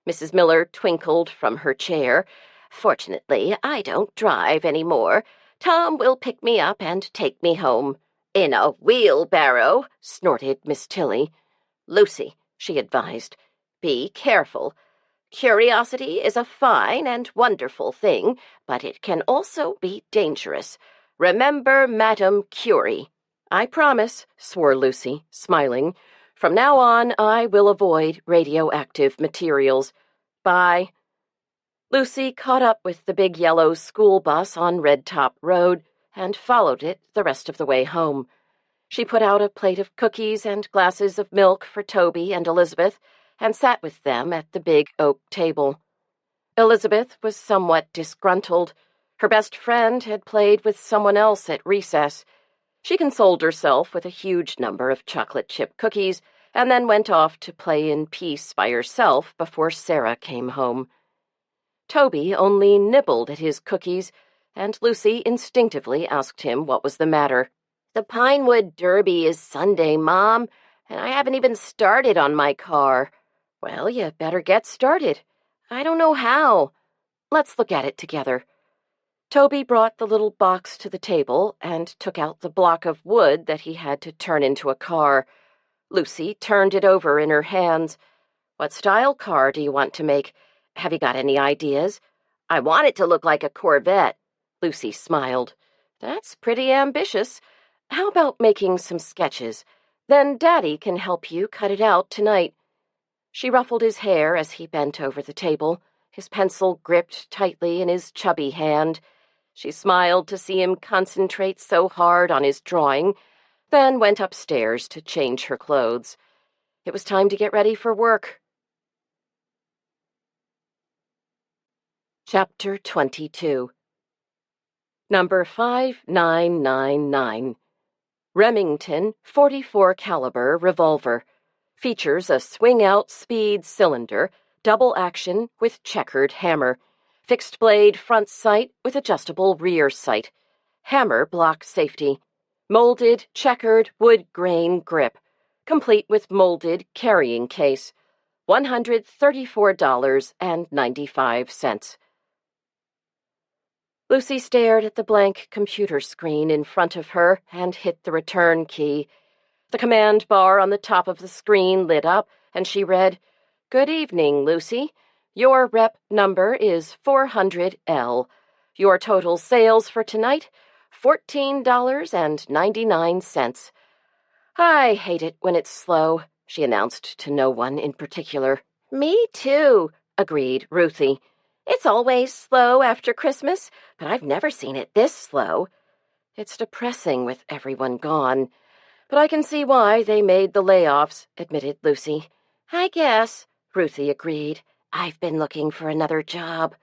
[SPEAKER 1] Mrs. Miller twinkled from her chair.
[SPEAKER 2] Fortunately, I don't drive any more. Tom will pick me up and take me home. In a wheelbarrow, snorted Miss Tilly. Lucy, she advised, be careful. Curiosity is a fine and wonderful thing, but it can also be dangerous. Remember Madame Curie.
[SPEAKER 1] I promise, swore Lucy, smiling. From now on, I will avoid radioactive materials. Bye. Lucy caught up with the big yellow school bus on Red Top Road and followed it the rest of the way home. She put out a plate of cookies and glasses of milk for Toby and Elizabeth and sat with them at the big oak table. Elizabeth was somewhat disgruntled. Her best friend had played with someone else at recess. She consoled herself with a huge number of chocolate chip cookies and then went off to play in peace by herself before Sarah came home. Toby only nibbled at his cookies, and Lucy instinctively asked him what was the matter.
[SPEAKER 2] The Pinewood Derby is Sunday, Mom, and I haven't even started on my car.
[SPEAKER 1] Well, you better get started. I don't know how. Let's look at it together. Toby brought the little box to the table and took out the block of wood that he had to turn into a car. Lucy turned it over in her hands. What style car do you want to make? Have you got any ideas?
[SPEAKER 2] I want it to look like a Corvette.
[SPEAKER 1] Lucy smiled. That's pretty ambitious. How about making some sketches? Then Daddy can help you cut it out tonight. She ruffled his hair as he bent over the table, his pencil gripped tightly in his chubby hand. She smiled to see him concentrate so hard on his drawing, then went upstairs to change her clothes. It was time to get ready for work. Chapter 22. Number 5999. Remington 44 caliber revolver. Features a swing-out speed cylinder, double action with checkered hammer. Fixed blade front sight with adjustable rear sight. Hammer block safety. Molded, checkered wood grain grip. Complete with molded carrying case. $134.95. Lucy stared at the blank computer screen in front of her and hit the return key. The command bar on the top of the screen lit up, and she read, "Good evening, Lucy. Your rep number is 400L. Your total sales for tonight, $14.99. I hate it when it's slow," she announced to no one in particular.
[SPEAKER 2] Me too, agreed Ruthie. It's always slow after Christmas, but I've never seen it this slow.
[SPEAKER 1] It's depressing with everyone gone. But I can see why they made the layoffs, admitted Lucy.
[SPEAKER 2] I guess, Ruthie agreed. I've been looking for another job.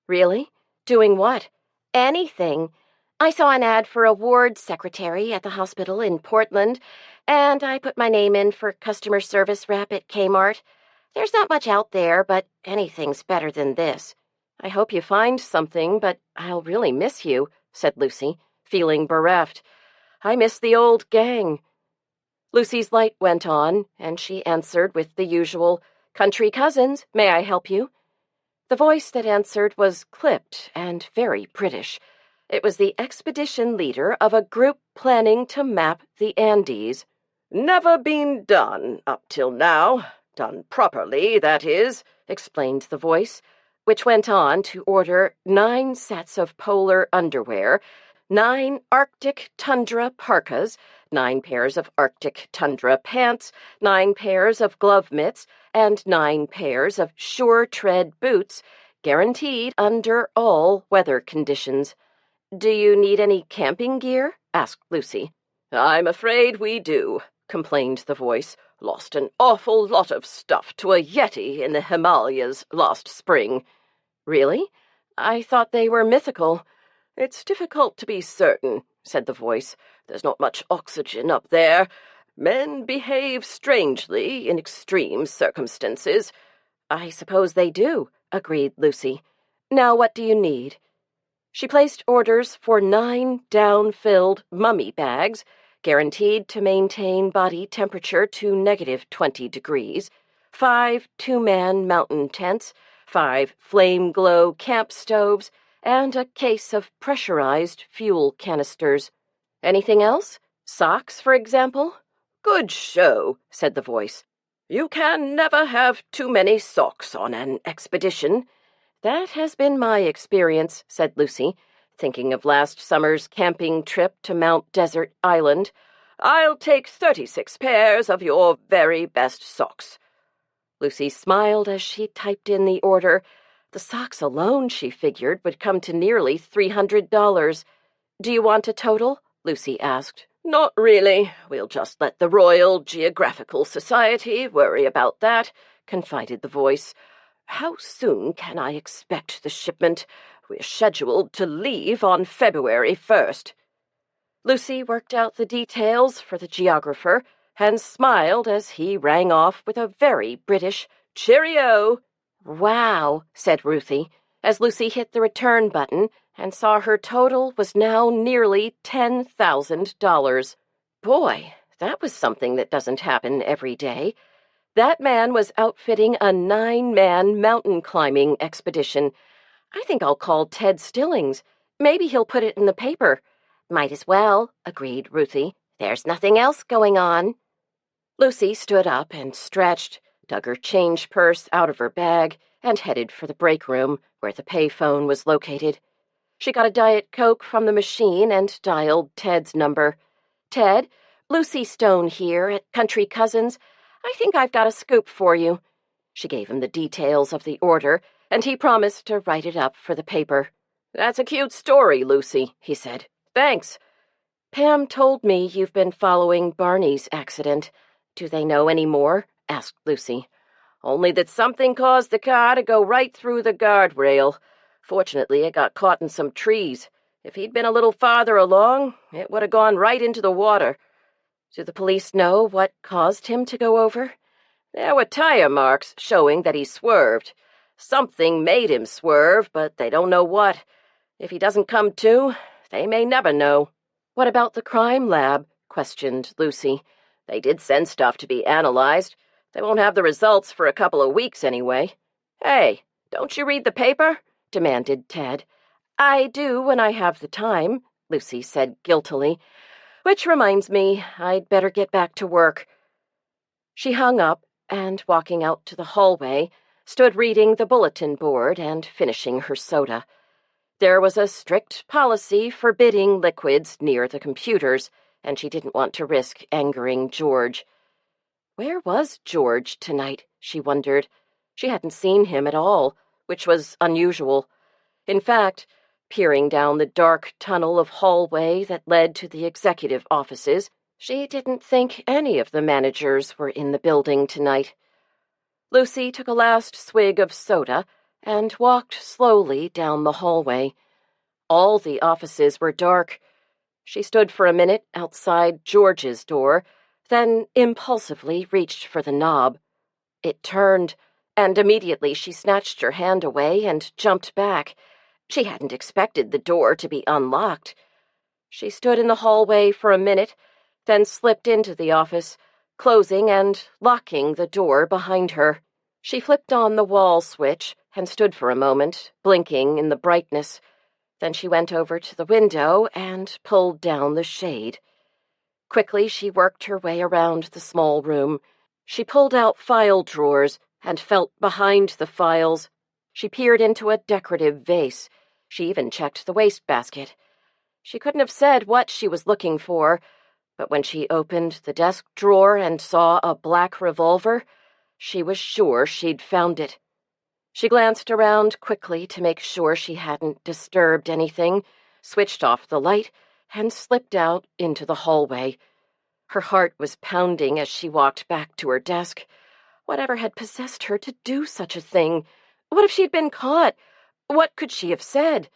[SPEAKER 1] Really? Doing what?
[SPEAKER 2] Anything. I saw an ad for a ward secretary at the hospital in Portland, and I put my name in for customer service rep at Kmart.
[SPEAKER 3] There's not much out there, but anything's better than this.
[SPEAKER 1] I hope you find something, but I'll really miss you, said Lucy, feeling bereft. I miss the old gang. Lucy's light went on, and she answered with the usual, "Country cousins, may I help you?" The voice that answered was clipped and very British. It was the expedition leader of a group planning to map the Andes. "Never been done up till now. Done properly, that is," explained the voice, which went on to order 9 sets of polar underwear, 9 Arctic tundra parkas, 9 pairs of Arctic tundra pants, 9 pairs of glove mitts, and 9 pairs of sure-tread boots, guaranteed under all weather conditions. "Do you need any camping gear?" asked Lucy. "I'm afraid we do," complained the voice. "Lost an awful lot of stuff to a Yeti in the Himalayas last spring." "Really? I thought they were mythical." "It's difficult to be certain," said the voice. "There's not much oxygen up there. Men behave strangely in extreme circumstances." "I suppose they do," agreed Lucy. "Now what do you need?" She placed orders for 9 down-filled mummy bags, guaranteed to maintain body temperature to -20 degrees, 5 two-man mountain tents, 5 flame-glow camp stoves, and a case of pressurized fuel canisters. "Anything else? Socks, for example?" "Good show," said the voice. "You can never have too many socks on an expedition." "That has been my experience," said Lucy, thinking of last summer's camping trip to Mount Desert Island. "I'll take 36 pairs of your very best socks." Lucy smiled as she typed in the order. The socks alone, she figured, would come to nearly $300. "Do you want a total?" Lucy asked. "Not really. We'll just let the Royal Geographical Society worry about that," confided the voice. "How soon can I expect the shipment? We're scheduled to leave on February 1st. Lucy worked out the details for the geographer and smiled as he rang off with a very British "Cheerio." "Wow," said Ruthie, as Lucy hit the return button and saw her total was now nearly $10,000. Boy, that was something that doesn't happen every day. That man was outfitting a 9-man mountain climbing expedition. I think I'll call Ted Stillings. Maybe he'll put it in the paper.
[SPEAKER 3] "Might as well," agreed Ruthie. "There's nothing else going on."
[SPEAKER 1] Lucy stood up and stretched, dug her change purse out of her bag, and headed for the break room, where the payphone was located. She got a Diet Coke from the machine and dialed Ted's number. "Ted, Lucy Stone here at Country Cousins. I think I've got a scoop for you." She gave him the details of the order, and he promised to write it up for the paper. "That's a cute story, Lucy," he said. "Thanks." "Pam told me you've been following Barney's accident. Do they know any more?" asked Lucy. "Only that something caused the car to go right through the guardrail. Fortunately, it got caught in some trees. If he'd been a little farther along, it would have gone right into the water." "Do the police know what caused him to go over?" "There were tire marks showing that he swerved. Something made him swerve, but they don't know what. If he doesn't come to, they may never know." "What about the crime lab?" questioned Lucy. "They did send stuff to be analyzed. They won't have the results for a couple of weeks anyway." "Hey, don't you read the paper?" demanded Ted. "I do when I have the time," Lucy said guiltily. "Which reminds me, I'd better get back to work." She hung up and, walking out to the hallway, stood reading the bulletin board and finishing her soda. There was a strict policy forbidding liquids near the computers, and she didn't want to risk angering George. Where was George tonight, she wondered. She hadn't seen him at all, which was unusual. In fact, peering down the dark tunnel of hallway that led to the executive offices, she didn't think any of the managers were in the building tonight. Lucy took a last swig of soda and walked slowly down the hallway. All the offices were dark. She stood for a minute outside George's door, then impulsively reached for the knob. It turned. and immediately she snatched her hand away and jumped back. She hadn't expected the door to be unlocked. She stood in the hallway for a minute, then slipped into the office, closing and locking the door behind her. She flipped on the wall switch and stood for a moment, blinking in the brightness. Then she went over to the window and pulled down the shade. Quickly, she worked her way around the small room. She pulled out file drawers and felt behind the files. She peered into a decorative vase. She even checked the wastebasket. She couldn't have said what she was looking for, but when she opened the desk drawer and saw a black revolver, she was sure she'd found it. She glanced around quickly to make sure she hadn't disturbed anything, switched off the light, and slipped out into the hallway. Her heart was pounding as she walked back to her desk. Whatever had possessed her to do such a thing? What if she'd been caught? What could she have said?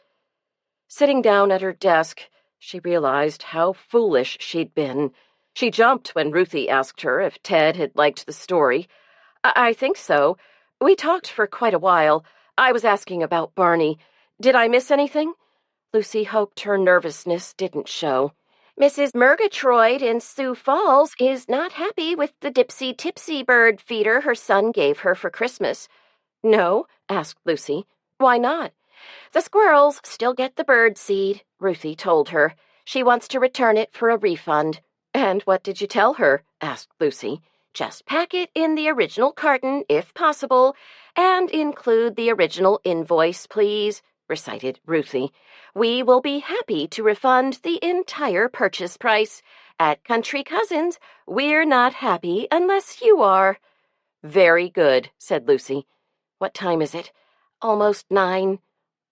[SPEAKER 1] Sitting down at her desk, she realized how foolish she'd been. She jumped when Ruthie asked her if Ted had liked the story. I think so. We talked for quite a while. I was asking about Barney. Did I miss anything? Lucy hoped her nervousness didn't show.
[SPEAKER 2] Mrs. Murgatroyd in Sioux Falls is not happy with the Dipsy-Tipsy bird feeder her son gave her for Christmas.
[SPEAKER 1] No? Asked Lucy. Why not?
[SPEAKER 2] The squirrels still get the bird seed, Ruthie told her. She wants to return it for a refund.
[SPEAKER 1] And what did you tell her? Asked Lucy.
[SPEAKER 2] Just pack it in the original carton, if possible, and include the original invoice, please, recited Ruthie. We will be happy to refund the entire purchase price. At Country Cousins, we're not happy unless you are.
[SPEAKER 1] Very good, said Lucy. What time is it?
[SPEAKER 2] Almost 9.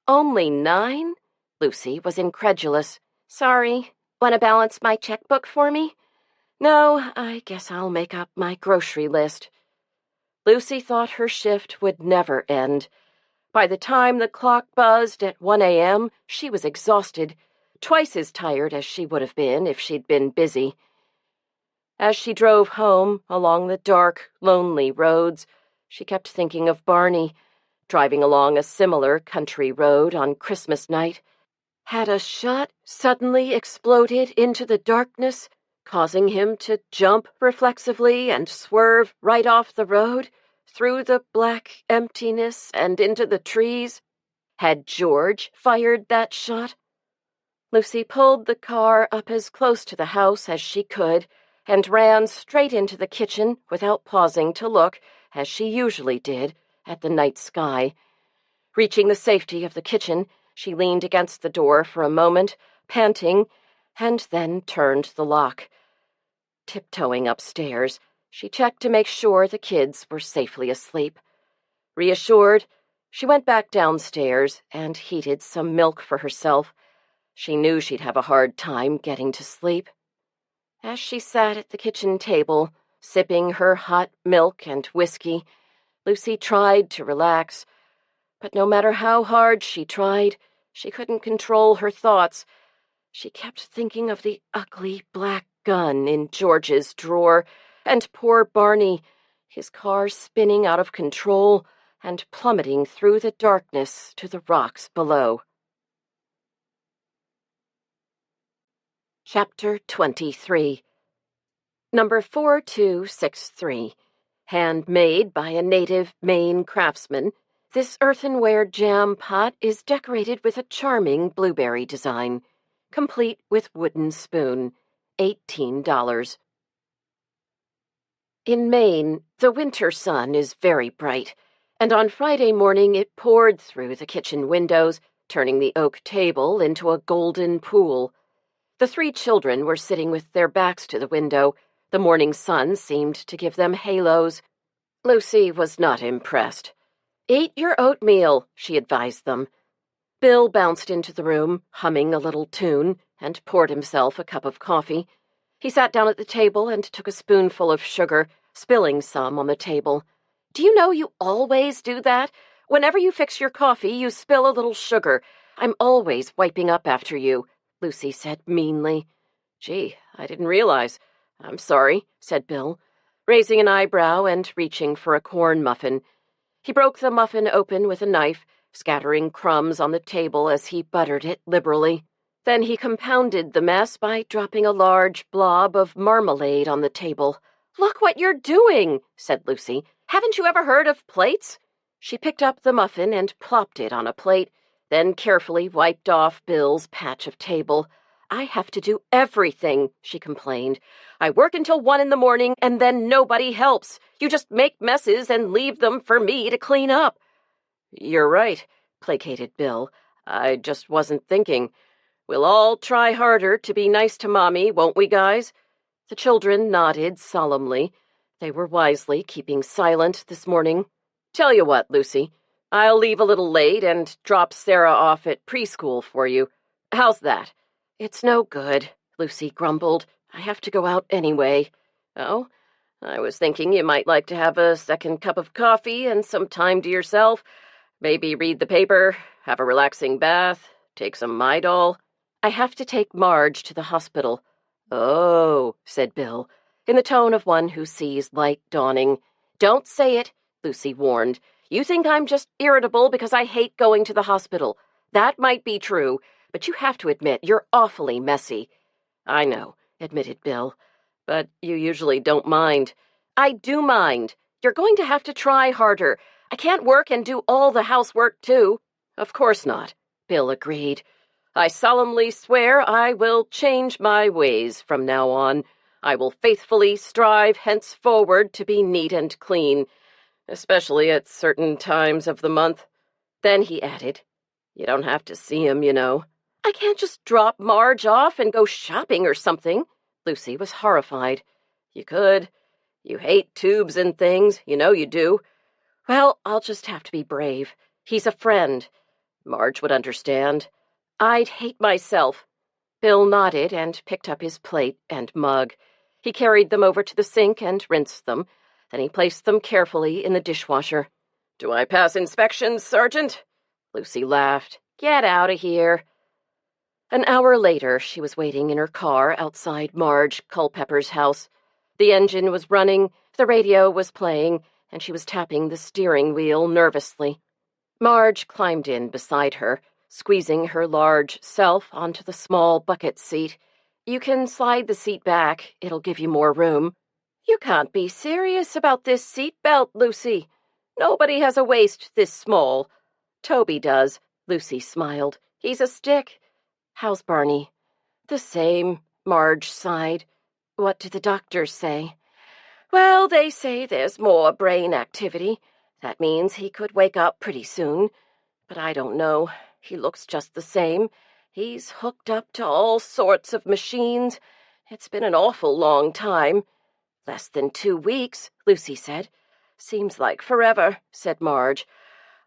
[SPEAKER 1] Only 9? Lucy was incredulous.
[SPEAKER 2] Sorry. Want to balance my checkbook for me?
[SPEAKER 1] No, I guess I'll make up my grocery list. Lucy thought her shift would never end. By the time the clock buzzed at 1 a.m., she was exhausted, twice as tired as she would have been if she'd been busy. As she drove home along the dark, lonely roads, she kept thinking of Barney, driving along a similar country road on Christmas night. Had a shot suddenly exploded into the darkness, causing him to jump reflexively and swerve right off the road, through the black emptiness and into the trees? Had George fired that shot? Lucy pulled the car up as close to the house as she could and ran straight into the kitchen without pausing to look, as she usually did, at the night sky. Reaching the safety of the kitchen, she leaned against the door for a moment, panting, and then turned the lock. Tiptoeing upstairs, she checked to make sure the kids were safely asleep. Reassured, she went back downstairs and heated some milk for herself. She knew she'd have a hard time getting to sleep. As she sat at the kitchen table, sipping her hot milk and whiskey, Lucy tried to relax. But no matter how hard she tried, she couldn't control her thoughts. She kept thinking of the ugly black gun in George's drawer, and poor Barney, his car spinning out of control and plummeting through the darkness to the rocks below. Chapter 23. Number 4263. Handmade by a native Maine craftsman, this earthenware jam pot is decorated with a charming blueberry design, complete with wooden spoon. $18. In Maine, the winter sun is very bright, and on Friday morning it poured through the kitchen windows, turning the oak table into a golden pool. The 3 children were sitting with their backs to the window. The morning sun seemed to give them halos. Lucy was not impressed. "Eat your oatmeal," she advised them. Bill bounced into the room, humming a little tune, and poured himself a cup of coffee. He sat down at the table and took a spoonful of sugar, spilling some on the table. "Do you know you always do that? Whenever you fix your coffee, you spill a little sugar. I'm always wiping up after you," Lucy said meanly. "Gee, I didn't realize. I'm sorry," said Bill, raising an eyebrow and reaching for a corn muffin. He broke the muffin open with a knife, scattering crumbs on the table as he buttered it liberally. Then he compounded the mess by dropping a large blob of marmalade on the table. "Look what you're doing," said Lucy. "Haven't you ever heard of plates?" She picked up the muffin and plopped it on a plate, then carefully wiped off Bill's patch of table. "I have to do everything," she complained. "I work until 1 in the morning, and then nobody helps. You just make messes and leave them for me to clean up." "You're right," placated Bill. "I just wasn't thinking. We'll all try harder to be nice to Mommy, won't we, guys?" The children nodded solemnly. They were wisely keeping silent this morning. "Tell you what, Lucy, I'll leave a little late and drop Sarah off at preschool for you. How's that?" "It's no good," Lucy grumbled. "I have to go out anyway." "Oh, I was thinking you might like to have a second cup of coffee and some time to yourself. Maybe read the paper, have a relaxing bath, take some Midol." "I have to take Marge to the hospital." "Oh," said Bill, in the tone of one who sees light dawning. "Don't say it," Lucy warned. "You think I'm just irritable because I hate going to the hospital. That might be true, but you have to admit you're awfully messy." "I know," admitted Bill, "but you usually don't mind." "I do mind. You're going to have to try harder. I can't work and do all the housework, too." "Of course not," Bill agreed. "I solemnly swear I will change my ways from now on. I will faithfully strive henceforward to be neat and clean, especially at certain times of the month." Then he added, "You don't have to see him, you know." "I can't just drop Marge off and go shopping or something." Lucy was horrified. "You could. You hate tubes and things, you know you do." "Well, I'll just have to be brave. He's a friend. Marge would understand. I'd hate myself." Bill nodded and picked up his plate and mug. He carried them over to the sink and rinsed them. Then he placed them carefully in the dishwasher. "Do I pass inspections, Sergeant?" Lucy laughed. "Get out of here." An hour later, she was waiting in her car outside Marge Culpepper's house. The engine was running, the radio was playing, and she was tapping the steering wheel nervously. Marge climbed in beside her, squeezing her large self onto the small bucket seat. "You can slide the seat back. It'll give you more room." "You can't be serious about this seat belt, Lucy. Nobody has a waist this small." "Toby does," Lucy smiled. "He's a stick." "How's Barney?" "The same," Marge sighed. "What do the doctors say?" "Well, they say there's more brain activity. That means he could wake up pretty soon. But I don't know. He looks just the same. He's hooked up to all sorts of machines. It's been an awful long time." "Less than 2 weeks," Lucy said. "Seems like forever," said Marge.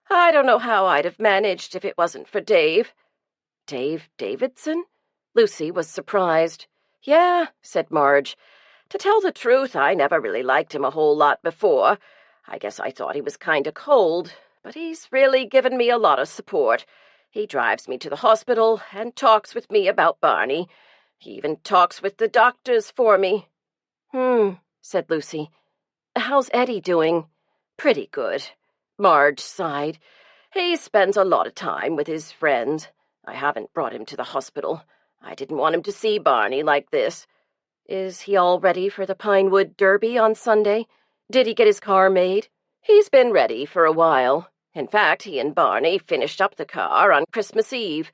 [SPEAKER 1] "I don't know how I'd have managed if it wasn't for Dave." "Dave Davidson?" Lucy was surprised. "Yeah," said Marge. "To tell the truth, I never really liked him a whole lot before. I guess I thought he was kind of cold, but he's really given me a lot of support. He drives me to the hospital and talks with me about Barney. He even talks with the doctors for me." Said Lucy. "How's Eddie doing?" "Pretty good." Marge sighed. "He spends a lot of time with his friends. I haven't brought him to the hospital. I didn't want him to see Barney like this." "Is he all ready for the Pinewood Derby on Sunday? Did he get his car made?" "He's been ready for a while. In fact, he and Barney finished up the car on Christmas Eve.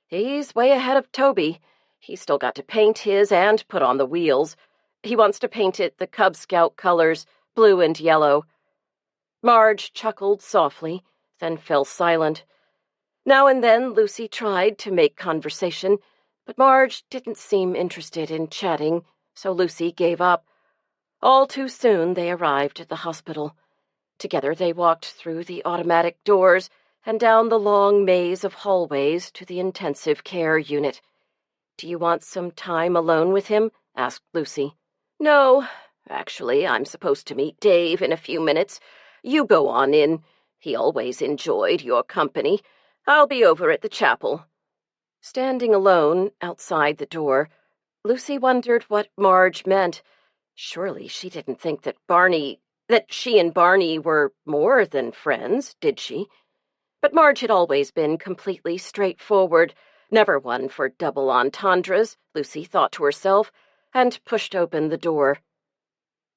[SPEAKER 1] He's way ahead of Toby. He's still got to paint his and put on the wheels. He wants to paint it the Cub Scout colors, blue and yellow." Marge chuckled softly, then fell silent. Now and then Lucy tried to make conversation, but Marge didn't seem interested in chatting, so Lucy gave up. All too soon they arrived at the hospital. Together they walked through the automatic doors and down the long maze of hallways to the intensive care unit. "Do you want some time alone with him?" asked Lucy. "No. Actually, I'm supposed to meet Dave in a few minutes. You go on in. He always enjoyed your company. I'll be over at the chapel." Standing alone outside the door, Lucy wondered what Marge meant. Surely she didn't think that Barney... that she and Barney were more than friends, did she? But Marge had always been completely straightforward, never one for double entendres, Lucy thought to herself, and pushed open the door.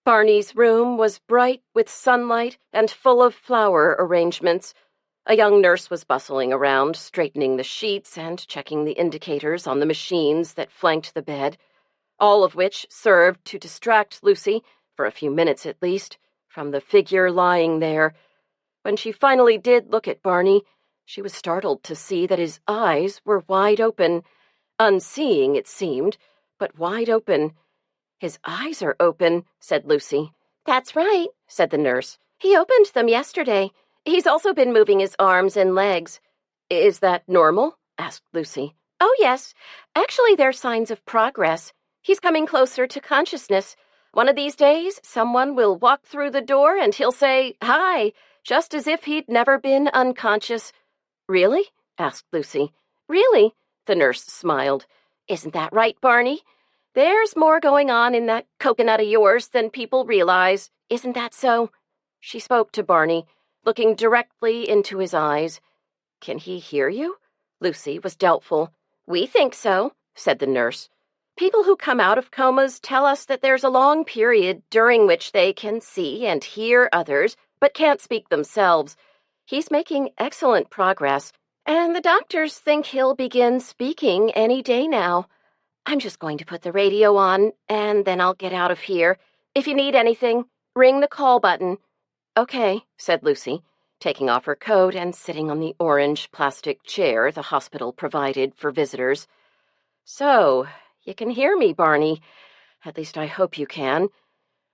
[SPEAKER 1] Barney's room was bright with sunlight and full of flower arrangements. A young nurse was bustling around, straightening the sheets and checking the indicators on the machines that flanked the bed, all of which served to distract Lucy, for a few minutes at least, from the figure lying there. When she finally did look at Barney, she was startled to see that his eyes were wide open. Unseeing, it seemed, but wide open. "His eyes are open," said Lucy.
[SPEAKER 3] "That's right," said the nurse. "He opened them yesterday. He's also been moving his arms and legs."
[SPEAKER 1] "Is that normal?" asked Lucy.
[SPEAKER 3] "Oh, yes. Actually, they're signs of progress. He's coming closer to consciousness. One of these days, someone will walk through the door and he'll say, 'Hi,' just as if he'd never been unconscious."
[SPEAKER 1] "Really?" asked Lucy.
[SPEAKER 3] "Really," the nurse smiled.
[SPEAKER 1] "Isn't that right, Barney?
[SPEAKER 3] There's more going on in that coconut of yours than people realize. Isn't that so?"
[SPEAKER 1] She spoke to Barney, looking directly into his eyes. "Can he hear you?" Lucy was doubtful.
[SPEAKER 3] "We think so," said the nurse.
[SPEAKER 1] "People who come out of comas tell us that there's a long period during which they can see and hear others, but can't speak themselves. He's making excellent progress, and the doctors think he'll begin speaking any day now. I'm just going to put the radio on, and then I'll get out of here. If you need anything, ring the call button."
[SPEAKER 3] "Okay," said Lucy,
[SPEAKER 1] taking off her coat and sitting on the orange plastic chair the hospital provided for visitors. "So, you can hear me, Barney. At least I hope you can.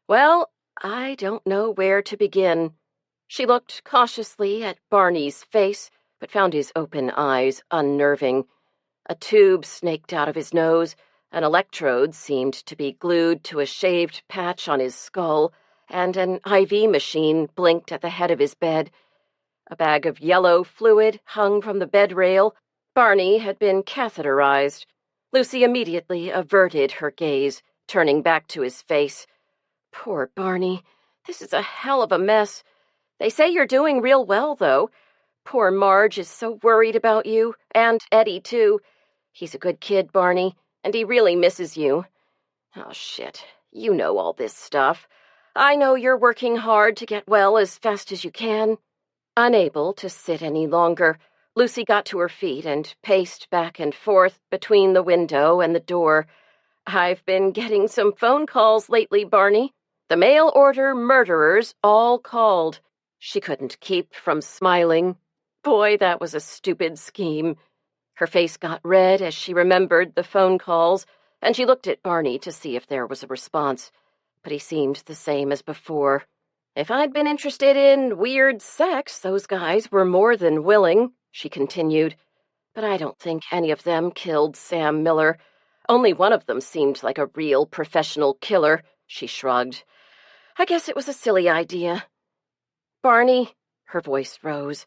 [SPEAKER 1] Well, I don't know where to begin." She looked cautiously at Barney's face, but found his open eyes unnerving. A tube snaked out of his nose, an electrode seemed to be glued to a shaved patch on his skull, and an IV machine blinked at the head of his bed. A bag of yellow fluid hung from the bed rail. Barney had been catheterized. Lucy immediately averted her gaze, turning back to his face. "Poor Barney. This is a hell of a mess. They say you're doing real well, though. Poor Marge is so worried about you, and Eddie, too. He's a good kid, Barney, and he really misses you. Oh, shit. You know all this stuff. I know you're working hard to get well as fast as you can." Unable to sit any longer, Lucy got to her feet and paced back and forth between the window and the door. "I've been getting some phone calls lately, Barney. The mail-order murderers all called." She couldn't keep from smiling. Boy, that was a stupid scheme. Her face got red as she remembered the phone calls, and she looked at Barney to see if there was a response, but he seemed the same as before. "If I'd been interested in weird sex, those guys were more than willing," she continued. "But I don't think any of them killed Sam Miller. Only one of them seemed like a real professional killer," she shrugged. "I guess it was a silly idea." "Barney," her voice rose,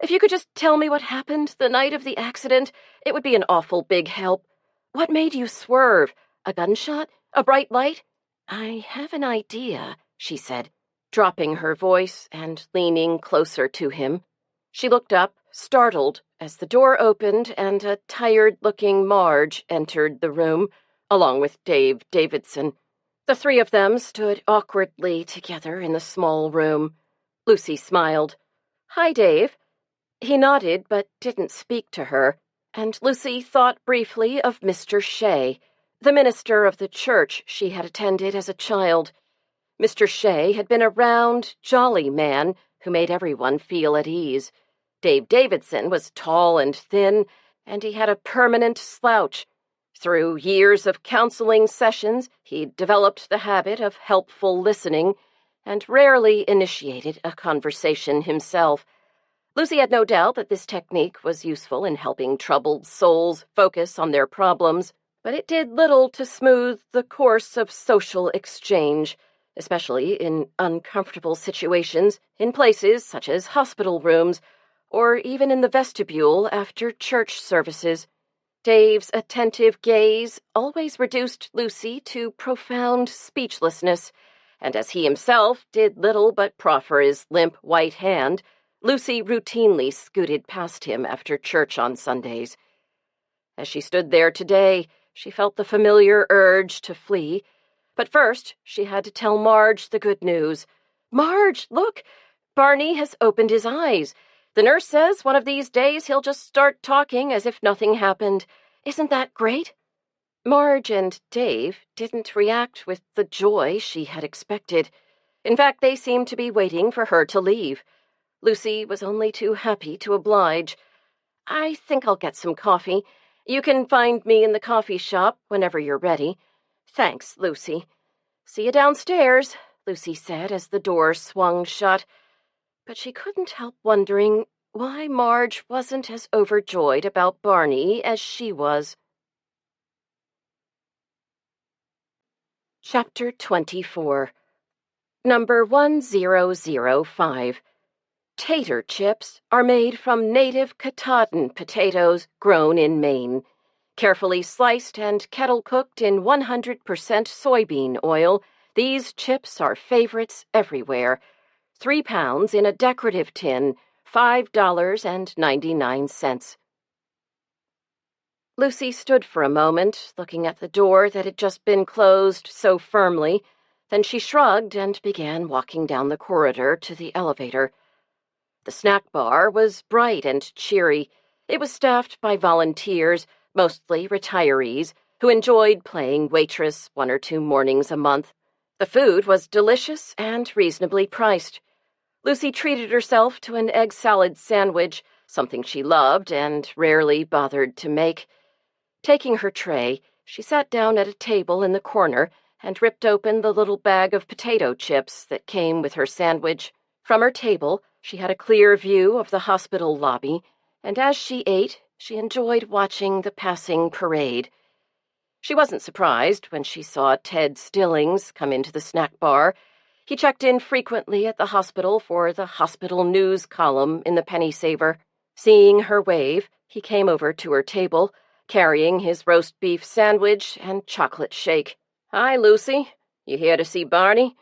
[SPEAKER 1] "if you could just tell me what happened the night of the accident, it would be an awful big help. What made you swerve? A gunshot? A bright light?" "I have an idea," she said, dropping her voice and leaning closer to him. She looked up, startled, as the door opened and a tired-looking Marge entered the room, along with Dave Davidson. The three of them stood awkwardly together in the small room. Lucy smiled. "Hi, Dave." He nodded but didn't speak to her, and Lucy thought briefly of Mr. Shea, the minister of the church she had attended as a child. Mr. Shea had been a round, jolly man who made everyone feel at ease. Dave Davidson was tall and thin, and he had a permanent slouch. Through years of counseling sessions, he'd developed the habit of helpful listening and rarely initiated a conversation himself. Lucy had no doubt that this technique was useful in helping troubled souls focus on their problems, but it did little to smooth the course of social exchange, especially in uncomfortable situations in places such as hospital rooms, or even in the vestibule after church services. Dave's attentive gaze always reduced Lucy to profound speechlessness, and as he himself did little but proffer his limp white hand, Lucy routinely scooted past him after church on Sundays. As she stood there today, she felt the familiar urge to flee, but first she had to tell Marge the good news. "Marge, look! Barney has opened his eyes. The nurse says one of these days he'll just start talking as if nothing happened. Isn't that great?" Marge and Dave didn't react with the joy she had expected. In fact, they seemed to be waiting for her to leave. Lucy was only too happy to oblige. "I think I'll get some coffee. You can find me in the coffee shop whenever you're ready." "Thanks, Lucy." "See you downstairs," Lucy said as the door swung shut. But she couldn't help wondering why Marge wasn't as overjoyed about Barney as she was. Chapter 24. Number 1005. Tater chips are made from native Katahdin potatoes grown in Maine. Carefully sliced and kettle-cooked in 100% soybean oil, these chips are favorites everywhere. 3 pounds in a decorative tin, $5.99. Lucy stood for a moment, looking at the door that had just been closed so firmly. Then she shrugged and began walking down the corridor to the elevator. The snack bar was bright and cheery. It was staffed by volunteers, mostly retirees, who enjoyed playing waitress 1 or 2 mornings a month. The food was delicious and reasonably priced. Lucy treated herself to an egg salad sandwich, something she loved and rarely bothered to make. Taking her tray, she sat down at a table in the corner and ripped open the little bag of potato chips that came with her sandwich. From her table, she had a clear view of the hospital lobby, and as she ate, she enjoyed watching the passing parade. She wasn't surprised when she saw Ted Stillings come into the snack bar. He checked in frequently at the hospital for the hospital news column in the Penny Saver. Seeing her wave, he came over to her table, carrying his roast beef sandwich and chocolate shake. "Hi, Lucy. You here to see Barney?"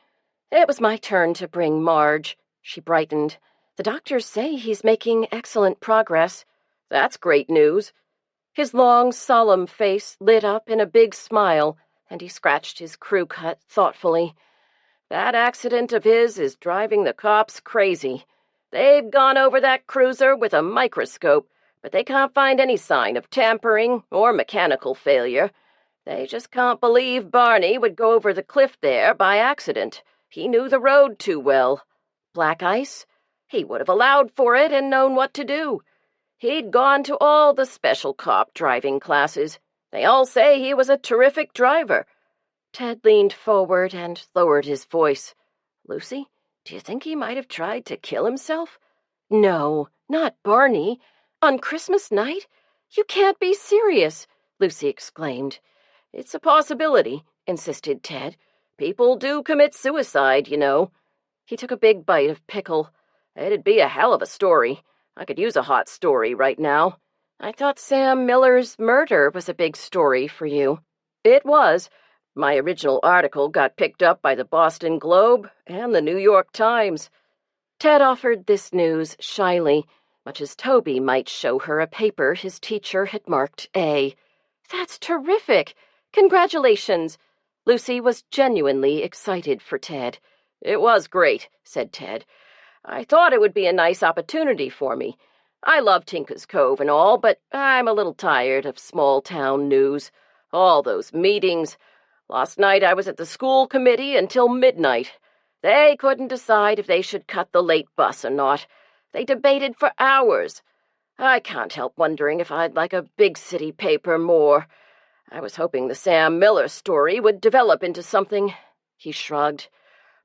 [SPEAKER 1] It was my turn to bring Marge. She brightened. "The doctors say he's making excellent progress." "That's great news." His long, solemn face lit up in a big smile, and he scratched his crew cut thoughtfully. "That accident of his is driving the cops crazy. They've gone over that cruiser with a microscope, but they can't find any sign of tampering or mechanical failure. They just can't believe Barney would go over the cliff there by accident. He knew the road too well. Black ice? He would have allowed for it and known what to do. He'd gone to all the special cop driving classes. They all say he was a terrific driver." Ted leaned forward and lowered his voice. "Lucy, do you think he might have tried to kill himself?" "No, not Barney. On Christmas night? You can't be serious," Lucy exclaimed. "It's a possibility," insisted Ted. "People do commit suicide, you know." He took a big bite of pickle. "It'd be a hell of a story. I could use a hot story right now." "I thought Sam Miller's murder was a big story for you." "It was. My original article got picked up by the Boston Globe and the New York Times." Ted offered this news shyly, much as Toby might show her a paper his teacher had marked A. "That's terrific! Congratulations!" Lucy was genuinely excited for Ted. "It was great," said Ted. "I thought it would be a nice opportunity for me. I love Tinker's Cove and all, but I'm a little tired of small-town news. All those meetings. Last night I was at the school committee until midnight. They couldn't decide if they should cut the late bus or not. They debated for hours. I can't help wondering if I'd like a big city paper more. I was hoping the Sam Miller story would develop into something." He shrugged.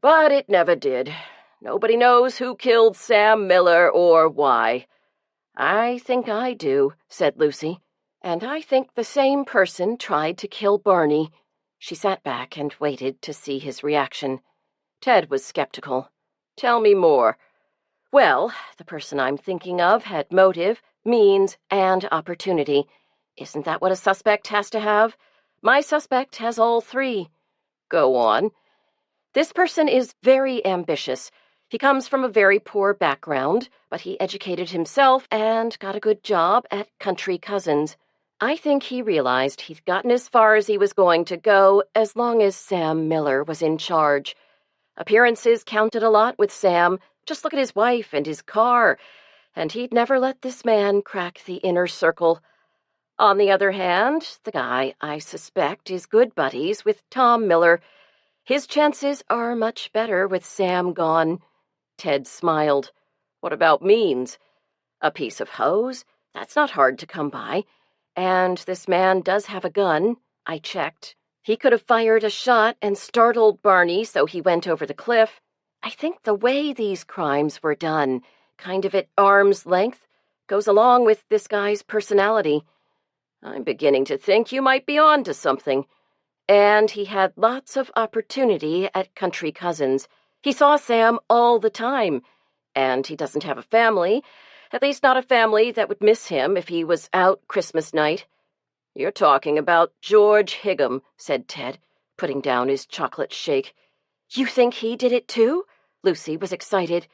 [SPEAKER 1] "But it never did. Nobody knows who killed Sam Miller or why." "I think I do," said Lucy. "And I think the same person tried to kill Barney." She sat back and waited to see his reaction. Ted was skeptical. "Tell me more." "Well, the person I'm thinking of had motive, means, and opportunity. Isn't that what a suspect has to have? My suspect has all 3. "Go on." This person is very ambitious. He comes from a very poor background, but he educated himself and got a good job at Country Cousins. I think he realized he'd gotten as far as he was going to go as long as Sam Miller was in charge. Appearances counted a lot with Sam. Just look at his wife and his car. And he'd never let this man crack the inner circle. On the other hand, the guy I suspect is good buddies with Tom Miller. His chances are much better with Sam gone. Ted smiled. What about means? A piece of hose? That's not hard to come by. And this man does have a gun. I checked. He could have fired a shot and startled Barney, so he went over the cliff. I think the way these crimes were done, kind of at arm's length, goes along with this guy's personality. I'm beginning to think you might be on to something. And he had lots of opportunity at Country Cousins. He saw Sam all the time, and he doesn't have a family, at least not a family that would miss him if he was out Christmas night. You're talking about George Higham, said Ted, putting down his chocolate shake. You think he did it too? Lucy was excited.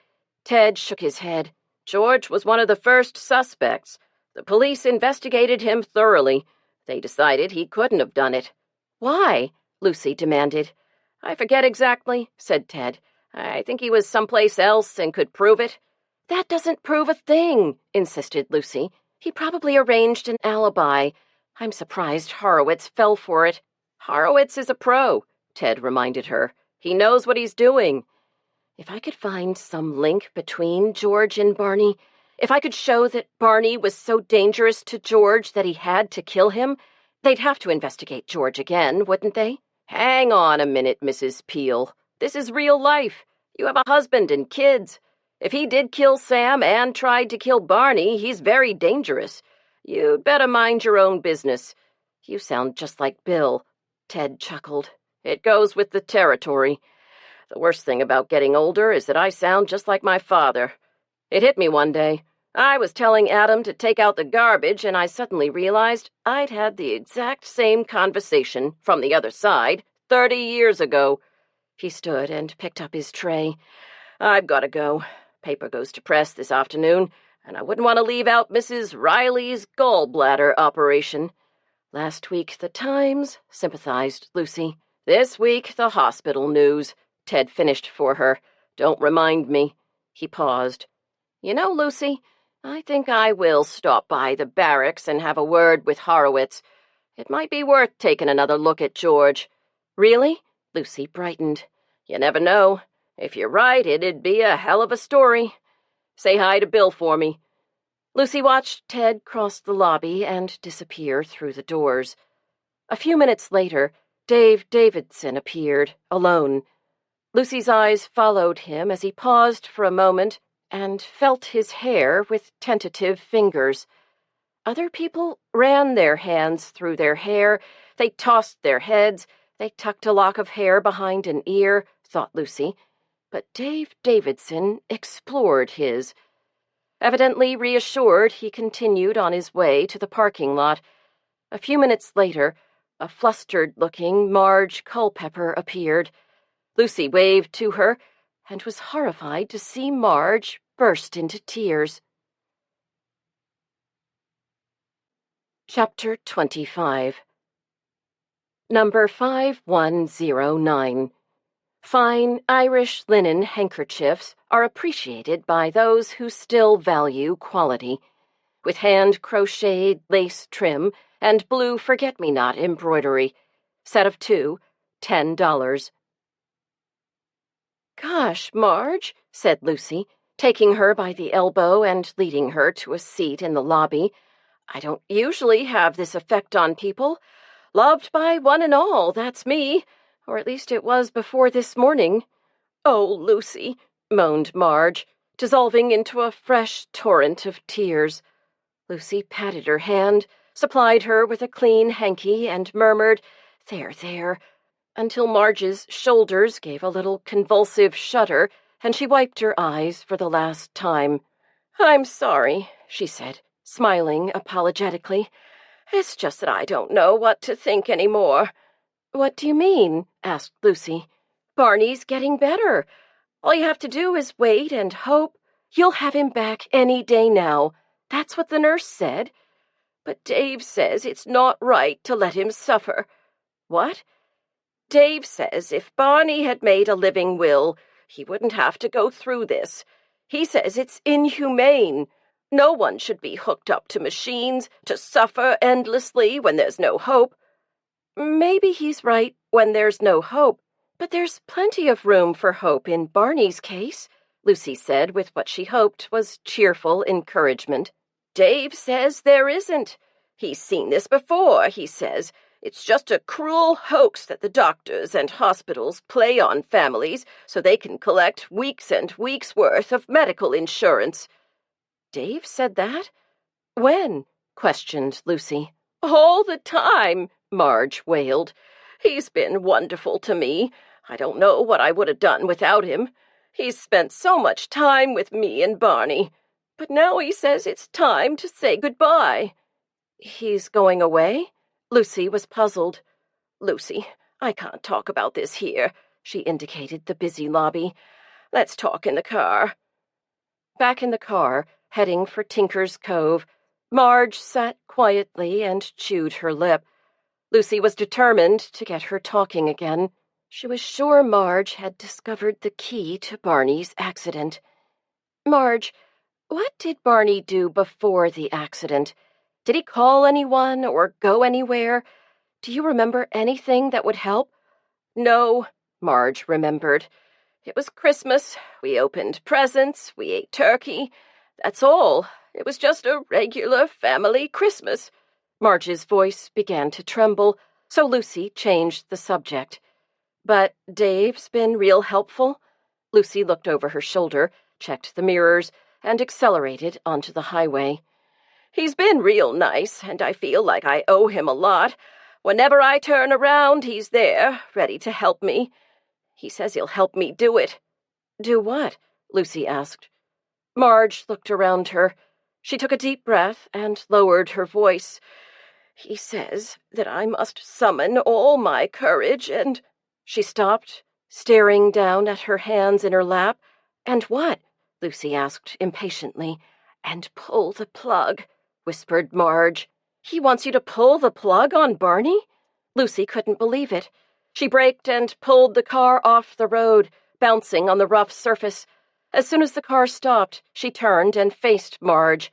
[SPEAKER 1] Ted shook his head. George was one of the first suspects. The police investigated him thoroughly. They decided he couldn't have done it. Why? Lucy demanded. I forget exactly, said Ted. I think he was someplace else and could prove it. That doesn't prove a thing, insisted Lucy. He probably arranged an alibi. I'm surprised Horowitz fell for it. Horowitz is a pro, Ted reminded her. He knows what he's doing. If I could find some link between George and Barney, if I could show that Barney was so dangerous to George that he had to kill him, they'd have to investigate George again, wouldn't they? Hang on a minute, Mrs. Peel. This is real life. You have a husband and kids. If he did kill Sam and tried to kill Barney, he's very dangerous. You'd better mind your own business. You sound just like Bill, Ted chuckled. It goes with the territory. The worst thing about getting older is that I sound just like my father. It hit me one day. I was telling Adam to take out the garbage, and I suddenly realized I'd had the exact same conversation from the other side 30 years ago. He stood and picked up his tray. I've got to go. Paper goes to press this afternoon, and I wouldn't want to leave out Mrs. Riley's gallbladder operation. Last week, the Times, sympathized Lucy. This week, the hospital news. Ted finished for her. Don't remind me. He paused. You know, Lucy, I think I will stop by the barracks and have a word with Horowitz. It might be worth taking another look at George. Really? Lucy brightened. You never know. If you're right, it'd be a hell of a story. Say hi to Bill for me. Lucy watched Ted cross the lobby and disappear through the doors. A few minutes later, Dave Davidson appeared, alone. Lucy's eyes followed him as he paused for a moment and felt his hair with tentative fingers. Other people ran their hands through their hair. They tossed their heads. They tucked a lock of hair behind an ear, thought Lucy. But Dave Davidson explored his. Evidently reassured, he continued on his way to the parking lot. A few minutes later, a flustered-looking Marge Culpepper appeared. Lucy waved to her and was horrified to see Marge burst into tears. Chapter 25. Number 5109. Fine Irish linen handkerchiefs are appreciated by those who still value quality, with hand-crocheted lace trim and blue forget-me-not embroidery. Set of 2, $10. Gosh, Marge, said Lucy, taking her by the elbow and leading her to a seat in the lobby. I don't usually have this effect on people. Loved by one and all, that's me. Or at least it was before this morning. Oh, Lucy, moaned Marge, dissolving into a fresh torrent of tears. Lucy patted her hand, supplied her with a clean hanky, and murmured, There, until Marge's shoulders gave a little convulsive shudder, and she wiped her eyes for the last time. I'm sorry, she said, smiling apologetically. It's just that I don't know what to think any more. What do you mean? Asked Lucy. Barney's getting better. All you have to do is wait and hope. You'll have him back any day now. That's what the nurse said. But Dave says it's not right to let him suffer. What? Dave says if Barney had made a living will, he wouldn't have to go through this. He says it's inhumane. No one should be hooked up to machines to suffer endlessly when there's no hope. Maybe he's right when there's no hope, but there's plenty of room for hope in Barney's case, Lucy said with what she hoped was cheerful encouragement. Dave says there isn't. He's seen this before, he says. It's just a cruel hoax that the doctors and hospitals play on families so they can collect weeks and weeks' worth of medical insurance. Dave said that? When? Questioned Lucy. All the time, Marge wailed. He's been wonderful to me. I don't know what I would have done without him. He's spent so much time with me and Barney. But now he says it's time to say goodbye. He's going away? Lucy was puzzled. Lucy, I can't talk about this here, she indicated the busy lobby. Let's talk in the car. Back in the car, heading for Tinker's Cove, Marge sat quietly and chewed her lip. Lucy was determined to get her talking again. She was sure Marge had discovered the key to Barney's accident. Marge, what did Barney do before the accident? Did he call anyone or go anywhere? Do you remember anything that would help? No, Marge remembered. It was Christmas. We opened presents. We ate turkey. That's all. It was just a regular family Christmas. Marge's voice began to tremble, so Lucy changed the subject. But Dave's been real helpful? Lucy looked over her shoulder, checked the mirrors, and accelerated onto the highway. He's been real nice, and I feel like I owe him a lot. Whenever I turn around, he's there, ready to help me. He says he'll help me do it. Do what? Lucy asked. Marge looked around her. She took a deep breath and lowered her voice. He says that I must summon all my courage and... She stopped, staring down at her hands in her lap. And what? Lucy asked impatiently. And pull the plug, whispered Marge. He wants you to pull the plug on Barney? Lucy couldn't believe it. She braked and pulled the car off the road, bouncing on the rough surface. As soon as the car stopped, she turned and faced Marge.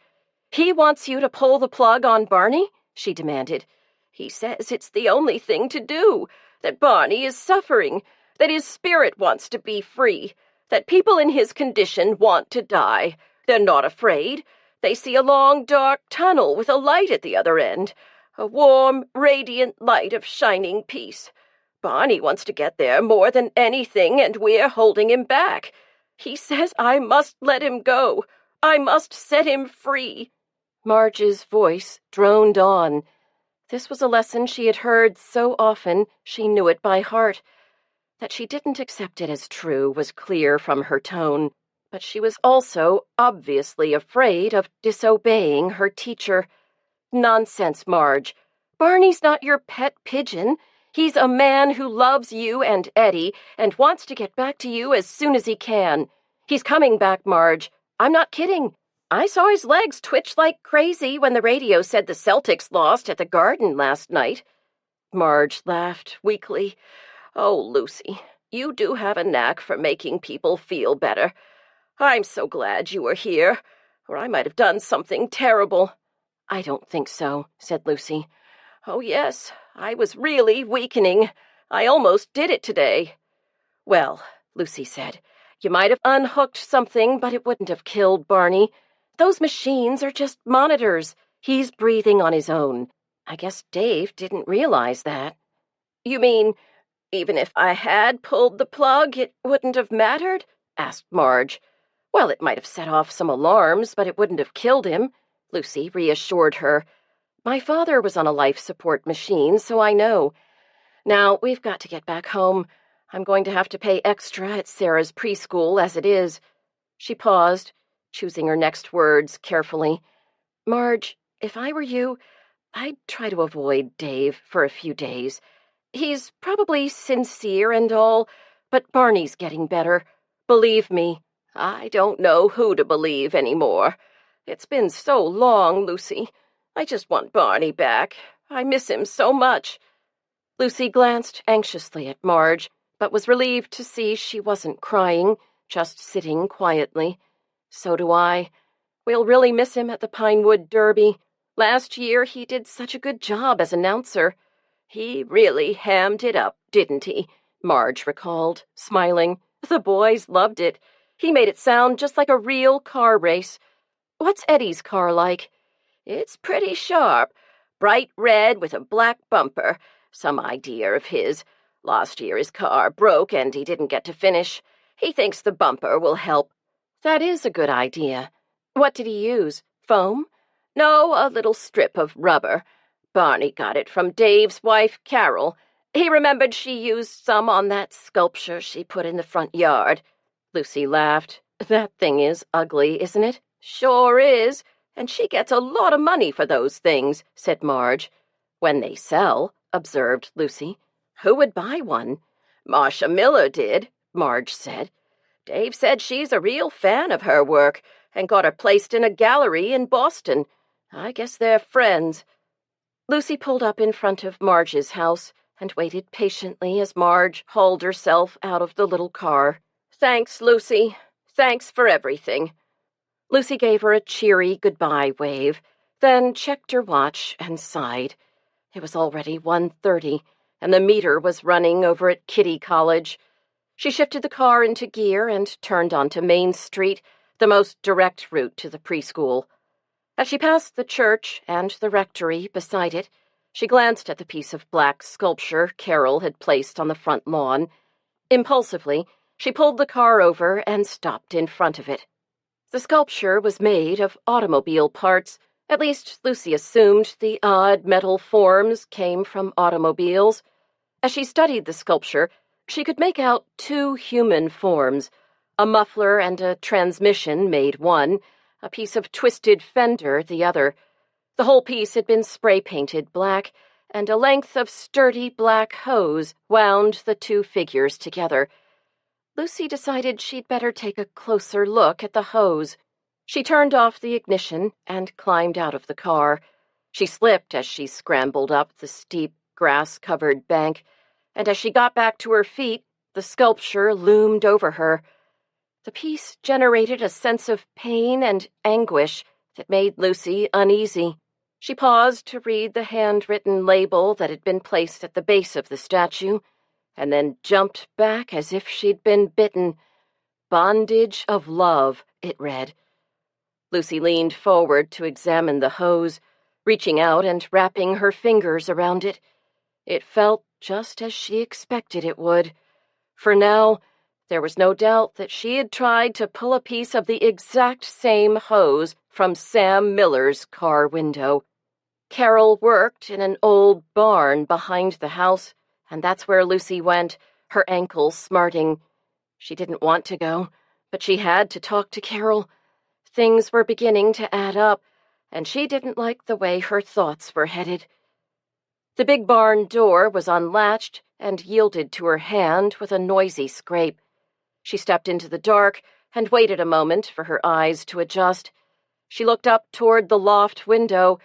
[SPEAKER 1] He wants you to pull the plug on Barney? She demanded. He says it's the only thing to do, that Barney is suffering, that his spirit wants to be free, that people in his condition want to die. They're not afraid. They see a long, dark tunnel with a light at the other end, a warm, radiant light of shining peace. Barney wants to get there more than anything, and we're holding him back. He says I must let him go. I must set him free. Marge's voice droned on. This was a lesson she had heard so often she knew it by heart. That she didn't accept it as true was clear from her tone, but she was also obviously afraid of disobeying her teacher. Nonsense, Marge. Barney's not your pet pigeon. He's a man who loves you and Eddie and wants to get back to you as soon as he can. He's coming back, Marge. I'm not kidding. I saw his legs twitch like crazy when the radio said the Celtics lost at the Garden last night. Marge laughed weakly. Oh, Lucy, you do have a knack for making people feel better. I'm so glad you were here, or I might have done something terrible. I don't think so, said Lucy. Oh, yes, I was really weakening. I almost did it today. Well, Lucy said, you might have unhooked something, but it wouldn't have killed Barney. Those machines are just monitors. He's breathing on his own. I guess Dave didn't realize that. You mean, even if I had pulled the plug, it wouldn't have mattered? Asked Marge. Well, it might have set off some alarms, but it wouldn't have killed him, Lucy reassured her. My father was on a life support machine, so I know. Now, we've got to get back home. I'm going to have to pay extra at Sarah's preschool as it is. She paused, choosing her next words carefully. Marge, if I were you, I'd try to avoid Dave for a few days. He's probably sincere and all, But Barney's getting better. Believe me, I don't know who to believe anymore. It's been so long, Lucy. I just want Barney back. I miss him so much." Lucy glanced anxiously at Marge, but was relieved to see she wasn't crying, just sitting quietly. "So do I. We'll really miss him at the Pinewood Derby. Last year he did such a good job as announcer." "He really hammed it up, didn't he?" Marge recalled, smiling. "The boys loved it. He made it sound just like a real car race. What's Eddie's car like?" "It's pretty sharp. Bright red with a black bumper. Some idea of his. Last year his car broke and he didn't get to finish. He thinks the bumper will help." "That is a good idea. What did he use? Foam?" "No, a little strip of rubber. Barney got it from Dave's wife, Carol. He remembered she used some on that sculpture she put in the front yard." Lucy laughed. "That thing is ugly, isn't it?" "Sure is. And she gets a lot of money for those things," said Marge. "When they sell," observed Lucy. "Who would buy one?" "Marcia Miller did," Marge said. "Dave said she's a real fan of her work and got her placed in a gallery in Boston. I guess they're friends." Lucy pulled up in front of Marge's house and waited patiently as Marge hauled herself out of the little car. "Thanks, Lucy. Thanks for everything." Lucy gave her a cheery goodbye wave, then checked her watch and sighed. It was already 1:30, and the meter was running over at Kitty College. She shifted the car into gear and turned onto Main Street, the most direct route to the preschool. As she passed the church and the rectory beside it, she glanced at the piece of black sculpture Carol had placed on the front lawn. Impulsively, she pulled the car over and stopped in front of it. The sculpture was made of automobile parts. At least Lucy assumed the odd metal forms came from automobiles. As she studied the sculpture, she could make out two human forms. A muffler and a transmission made one, a piece of twisted fender the other. The whole piece had been spray-painted black, and a length of sturdy black hose wound the two figures together. Lucy decided she'd better take a closer look at the hose. She turned off the ignition and climbed out of the car. She slipped as she scrambled up the steep, grass-covered bank, and as she got back to her feet, the sculpture loomed over her. The piece generated a sense of pain and anguish that made Lucy uneasy. She paused to read the handwritten label that had been placed at the base of the statue, and then jumped back as if she'd been bitten. "Bondage of Love," it read. Lucy leaned forward to examine the hose, reaching out and wrapping her fingers around it. It felt just as she expected it would. For now, there was no doubt that she had tried to pull a piece of the exact same hose from Sam Miller's car window. Carol worked in an old barn behind the house, and that's where Lucy went, her ankle smarting. She didn't want to go, but she had to talk to Carol. Things were beginning to add up, and she didn't like the way her thoughts were headed. The big barn door was unlatched and yielded to her hand with a noisy scrape. She stepped into the dark and waited a moment for her eyes to adjust. She looked up toward the loft window,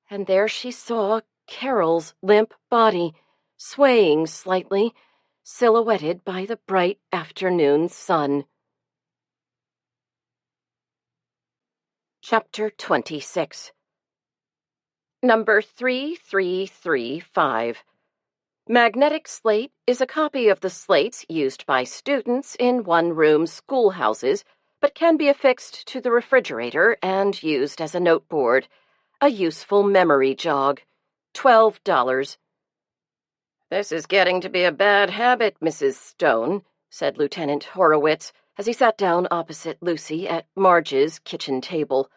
[SPEAKER 1] and there she saw Carol's limp body, swaying slightly, silhouetted by the bright afternoon sun. Chapter 26. Number 3335. Magnetic slate is a copy of the slates used by students in one-room schoolhouses, but can be affixed to the refrigerator and used as a noteboard. A useful memory jog. $12. "This is getting to be a bad habit, Mrs. Stone," said Lieutenant Horowitz as he sat down opposite Lucy at Marge's kitchen table.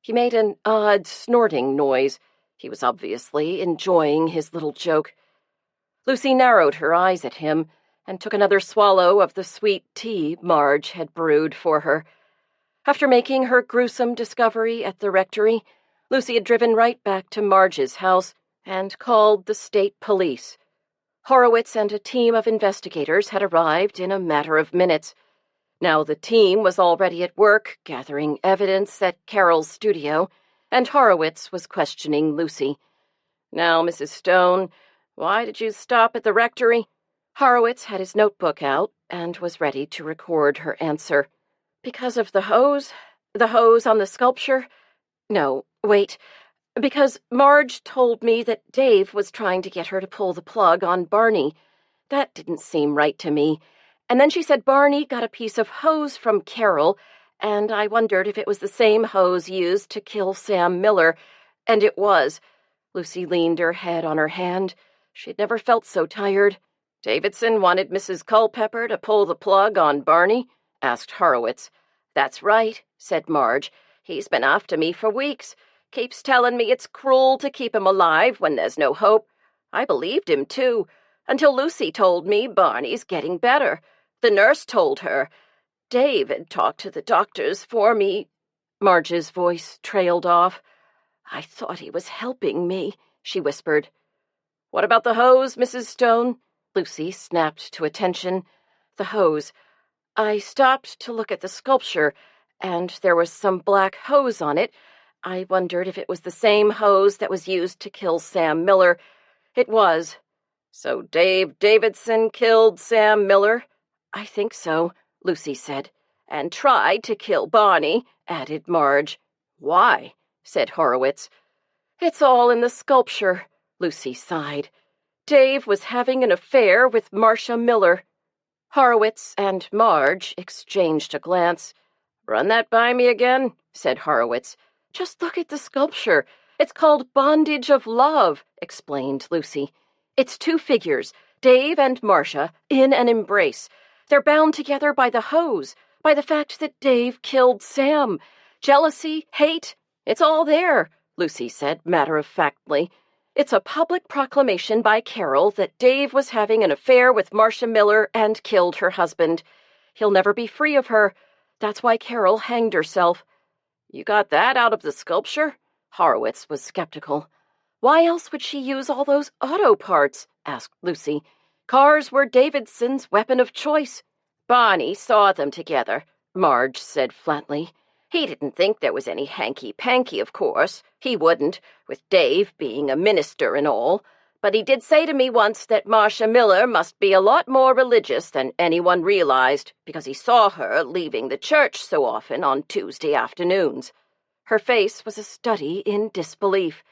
[SPEAKER 1] He made an odd snorting noise. He was obviously enjoying his little joke. Lucy narrowed her eyes at him and took another swallow of the sweet tea Marge had brewed for her. After making her gruesome discovery at the rectory, Lucy had driven right back to Marge's house and called the state police. Horowitz and a team of investigators had arrived in a matter of minutes. Now the team was already at work, gathering evidence at Carol's studio, and Horowitz was questioning Lucy. "Now, Mrs. Stone, why did you stop at the rectory?" Horowitz had his notebook out and was ready to record her answer. "Because of the hose? The hose on the sculpture? No, wait. Because Marge told me that Dave was trying to get her to pull the plug on Barney. That didn't seem right to me. And then she said Barney got a piece of hose from Carol, and I wondered if it was the same hose used to kill Sam Miller. And it was." Lucy leaned her head on her hand. She'd never felt so tired. "Davidson wanted Mrs. Culpepper to pull the plug on Barney?" asked Horowitz. "That's right," said Marge. "He's been after me for weeks. Keeps telling me it's cruel to keep him alive when there's no hope. I believed him, too, until Lucy told me Barney's getting better. The nurse told her. Dave had talked to the doctors for me." Marge's voice trailed off. "I thought he was helping me," she whispered. "What about the hose, Mrs. Stone?" Lucy snapped to attention. "The hose. I stopped to look at the sculpture, and there was some black hose on it. I wondered if it was the same hose that was used to kill Sam Miller. It was." "So Dave Davidson killed Sam Miller?" "I think so," Lucy said. "And tried to kill Barney," added Marge. "Why?" said Horowitz. "It's all in the sculpture," Lucy sighed. "Dave was having an affair with Marcia Miller." Horowitz and Marge exchanged a glance. "Run that by me again," said Horowitz. "Just look at the sculpture. It's called Bondage of Love," explained Lucy. "It's two figures, Dave and Marcia, in an embrace. They're bound together by the hose, by the fact that Dave killed Sam. Jealousy, hate, it's all there," Lucy said matter-of-factly. "It's a public proclamation by Carol that Dave was having an affair with Marcia Miller and killed her husband. He'll never be free of her. That's why Carol hanged herself." "You got that out of the sculpture?" Horowitz was skeptical. "Why else would she use all those auto parts?" asked Lucy. "Cars were Davidson's weapon of choice." "Barney saw them together," Marge said flatly. "He didn't think there was any hanky-panky, of course. He wouldn't, with Dave being a minister and all. But he did say to me once that Marcia Miller must be a lot more religious than anyone realized, because he saw her leaving the church so often on Tuesday afternoons." Her face was a study in disbelief.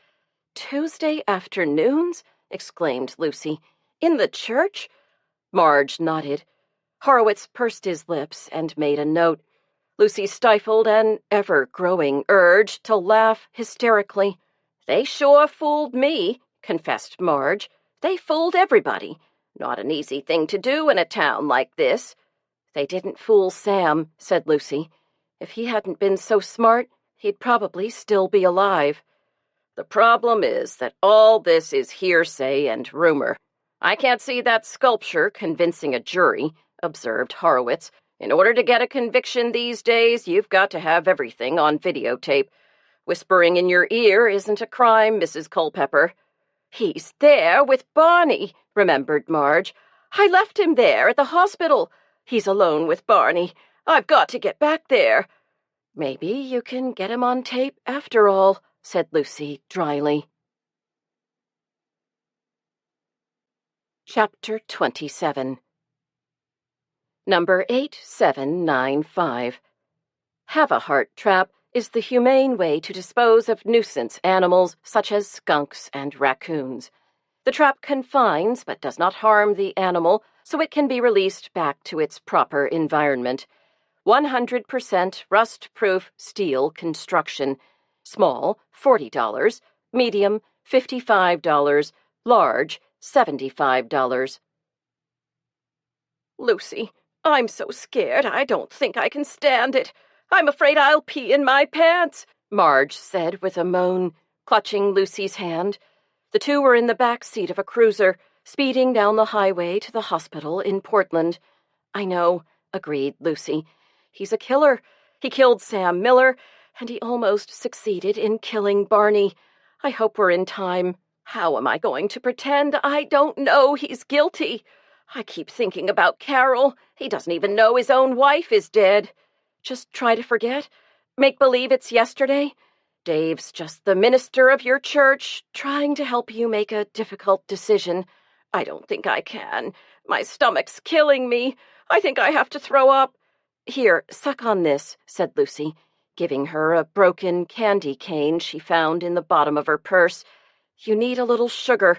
[SPEAKER 1] "Tuesday afternoons?" exclaimed Lucy. "In the church?" Marge nodded. Horowitz pursed his lips and made a note. Lucy stifled an ever-growing urge to laugh hysterically. "They sure fooled me," confessed Marge. "They fooled everybody. Not an easy thing to do in a town like this." "They didn't fool Sam," said Lucy. "If he hadn't been so smart, he'd probably still be alive." "The problem is that all this is hearsay and rumor. I can't see that sculpture convincing a jury," observed Horowitz. "In order to get a conviction these days, you've got to have everything on videotape. Whispering in your ear isn't a crime, Mrs. Culpepper." "He's there with Barney," remembered Marge. "I left him there at the hospital. He's alone with Barney. I've got to get back there." "Maybe you can get him on tape after all," said Lucy dryly. Chapter 27. Number 8795. Have-a-heart trap is the humane way to dispose of nuisance animals such as skunks and raccoons. The trap confines but does not harm the animal, so it can be released back to its proper environment. 100% rust-proof steel construction. Small, $40. Medium, $55. Large, $75. "Lucy, I'm so scared I don't think I can stand it. I'm afraid I'll pee in my pants," Marge said with a moan, clutching Lucy's hand. The two were in the back seat of a cruiser, speeding down the highway to the hospital in Portland. "I know," agreed Lucy. "He's a killer. He killed Sam Miller, and he almost succeeded in killing Barney. I hope we're in time.
[SPEAKER 4] How am I going to pretend I don't know he's guilty? I keep thinking about Carol. He doesn't even know his own wife is dead. Just try to forget. Make believe it's yesterday. Dave's just the minister of your church, trying to help you make a difficult decision. I don't think I can. My stomach's killing me. I think I have to throw up. Here, suck on this, said Lucy, giving her a broken candy cane she found in the bottom of her purse. You need a little sugar.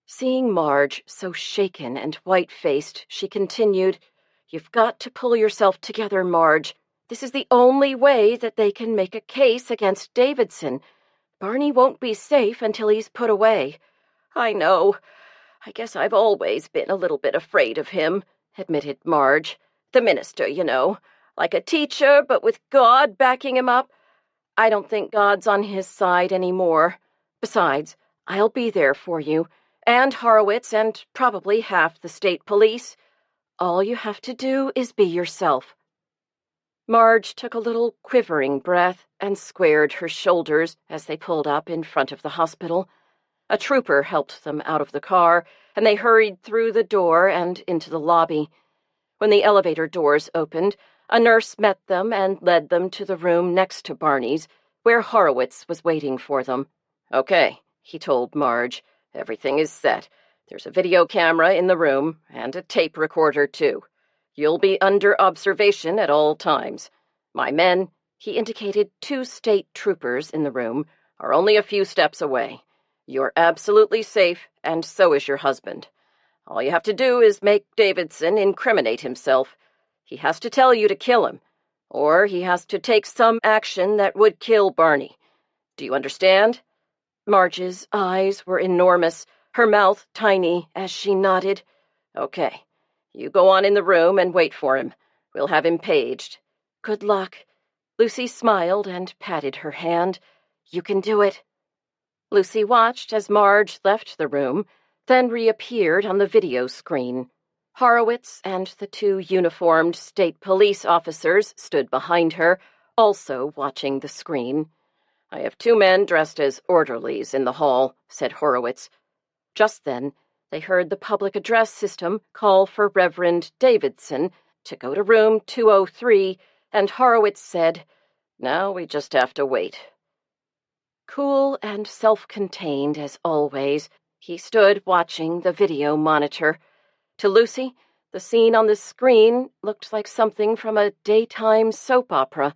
[SPEAKER 4] Seeing Marge so shaken and white-faced, she continued, You've got to pull yourself together, Marge. This is the only way that they can make a case against Davidson. Barney won't be safe until he's put away. I know. I guess I've always been a little bit afraid of him, admitted Marge. The minister, you know. Like a teacher, but with God backing him up. I don't think God's on his side anymore. Besides, I'll be there for you, and Horowitz, and probably half the state police. All you have to do is be yourself. Marge took a little quivering breath and squared her shoulders as they pulled up in front of the hospital. A trooper helped them out of the car, and they hurried through the door and into the lobby. When the elevator doors opened, a nurse met them and led them to the room next to Barney's, where Horowitz was waiting for them. Okay, he told Marge. Everything is set. There's a video camera in the room, and a tape recorder, too. You'll be under observation at all times. My men, he indicated 2 state troopers in the room, are only a few steps away. You're absolutely safe, and so is your husband. All you have to do is make Davidson incriminate himself. He has to tell you to kill him, or he has to take some action that would kill Barney. Do you understand? Marge's eyes were enormous, her mouth tiny as she nodded. Okay, you go on in the room and wait for him. We'll have him paged. Good luck. Lucy smiled and patted her hand. You can do it. Lucy watched as Marge left the room, then reappeared on the video screen. Horowitz and the 2 uniformed state police officers stood behind her, also watching the screen. I have 2 men dressed as orderlies in the hall, said Horowitz. Just then, they heard the public address system call for Reverend Davidson to go to room 203, and Horowitz said, Now we just have to wait. Cool and self-contained as always, he stood watching the video monitor. To Lucy, the scene on the screen looked like something from a daytime soap opera.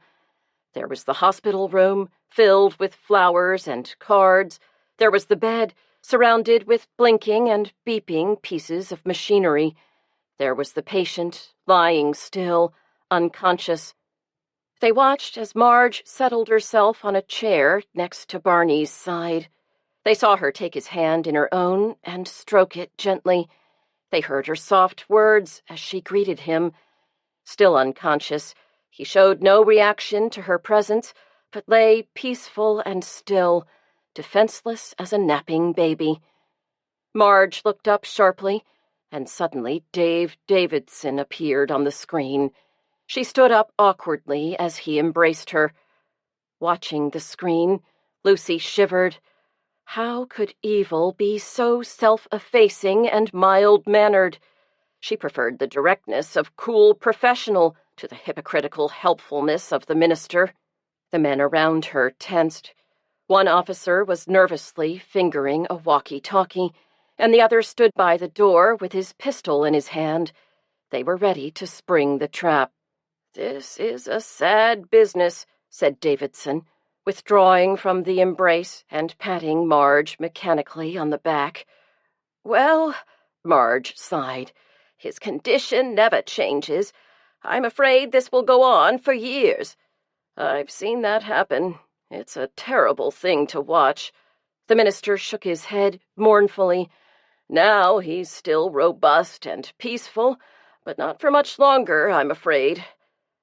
[SPEAKER 4] There was the hospital room, filled with flowers and cards. There was the bed, surrounded with blinking and beeping pieces of machinery. There was the patient, lying still, unconscious. They watched as Marge settled herself on a chair next to Barney's side. They saw her take his hand in her own and stroke it gently. They heard her soft words as she greeted him. Still unconscious, he showed no reaction to her presence, but lay peaceful and still, defenseless as a napping baby. Marge looked up sharply, and suddenly Dave Davidson appeared on the screen. She stood up awkwardly as he embraced her. Watching the screen, Lucy shivered. How could evil be so self-effacing and mild-mannered? She preferred the directness of cool professional to the hypocritical helpfulness of the minister. The men around her tensed. One officer was nervously fingering a walkie-talkie, and the other stood by the door with his pistol in his hand. They were ready to spring the trap. This is a sad business, said Davidson, withdrawing from the embrace and patting Marge mechanically on the back. Well, Marge sighed, his condition never changes. I'm afraid this will go on for years. I've seen that happen. It's a terrible thing to watch. The minister shook his head mournfully. Now he's still robust and peaceful, but not for much longer, I'm afraid.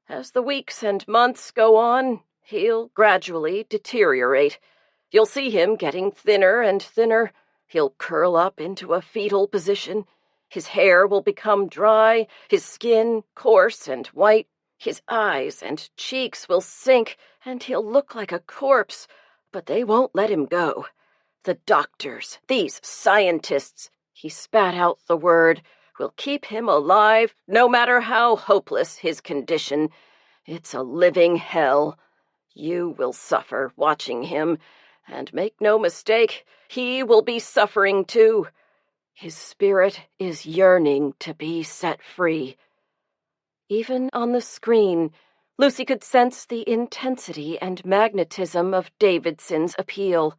[SPEAKER 4] As the weeks and months go on, he'll gradually deteriorate. You'll see him getting thinner and thinner. He'll curl up into a fetal position. His hair will become dry, his skin coarse and white. His eyes and cheeks will sink, and he'll look like a corpse, but they won't let him go. The doctors, these scientists, he spat out the word, will keep him alive no matter how hopeless his condition. It's a living hell. You will suffer watching him, and make no mistake, he will be suffering too. His spirit is yearning to be set free. Even on the screen, Lucy could sense the intensity and magnetism of Davidson's appeal.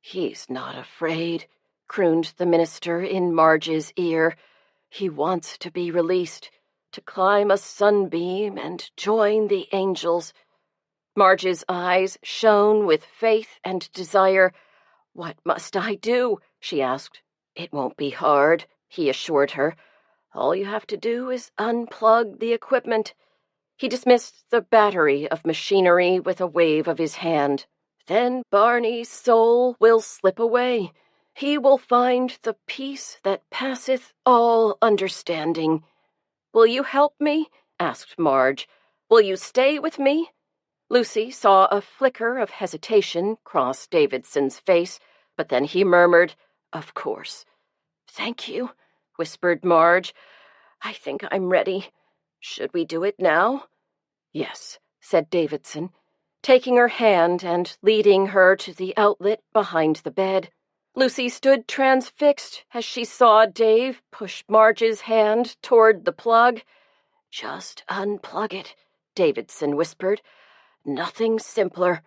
[SPEAKER 4] "He's not afraid," crooned the minister in Marge's ear. "He wants to be released, to climb a sunbeam and join the angels." Marge's eyes shone with faith and desire. "What must I do?" she asked. "It won't be hard," he assured her. "All you have to do is unplug the equipment." He dismissed the battery of machinery with a wave of his hand. "Then Barney's soul will slip away. He will find the peace that passeth all understanding." "Will you help me?" asked Marge. "Will you stay with me?" Lucy saw a flicker of hesitation cross Davidson's face, but then he murmured, "Of course." "Thank you," whispered Marge. "I think I'm ready. Should we do it now?" "Yes," said Davidson, taking her hand and leading her to the outlet behind the bed. Lucy stood transfixed as she saw Dave push Marge's hand toward the plug. "Just unplug it," Davidson whispered. "Nothing simpler."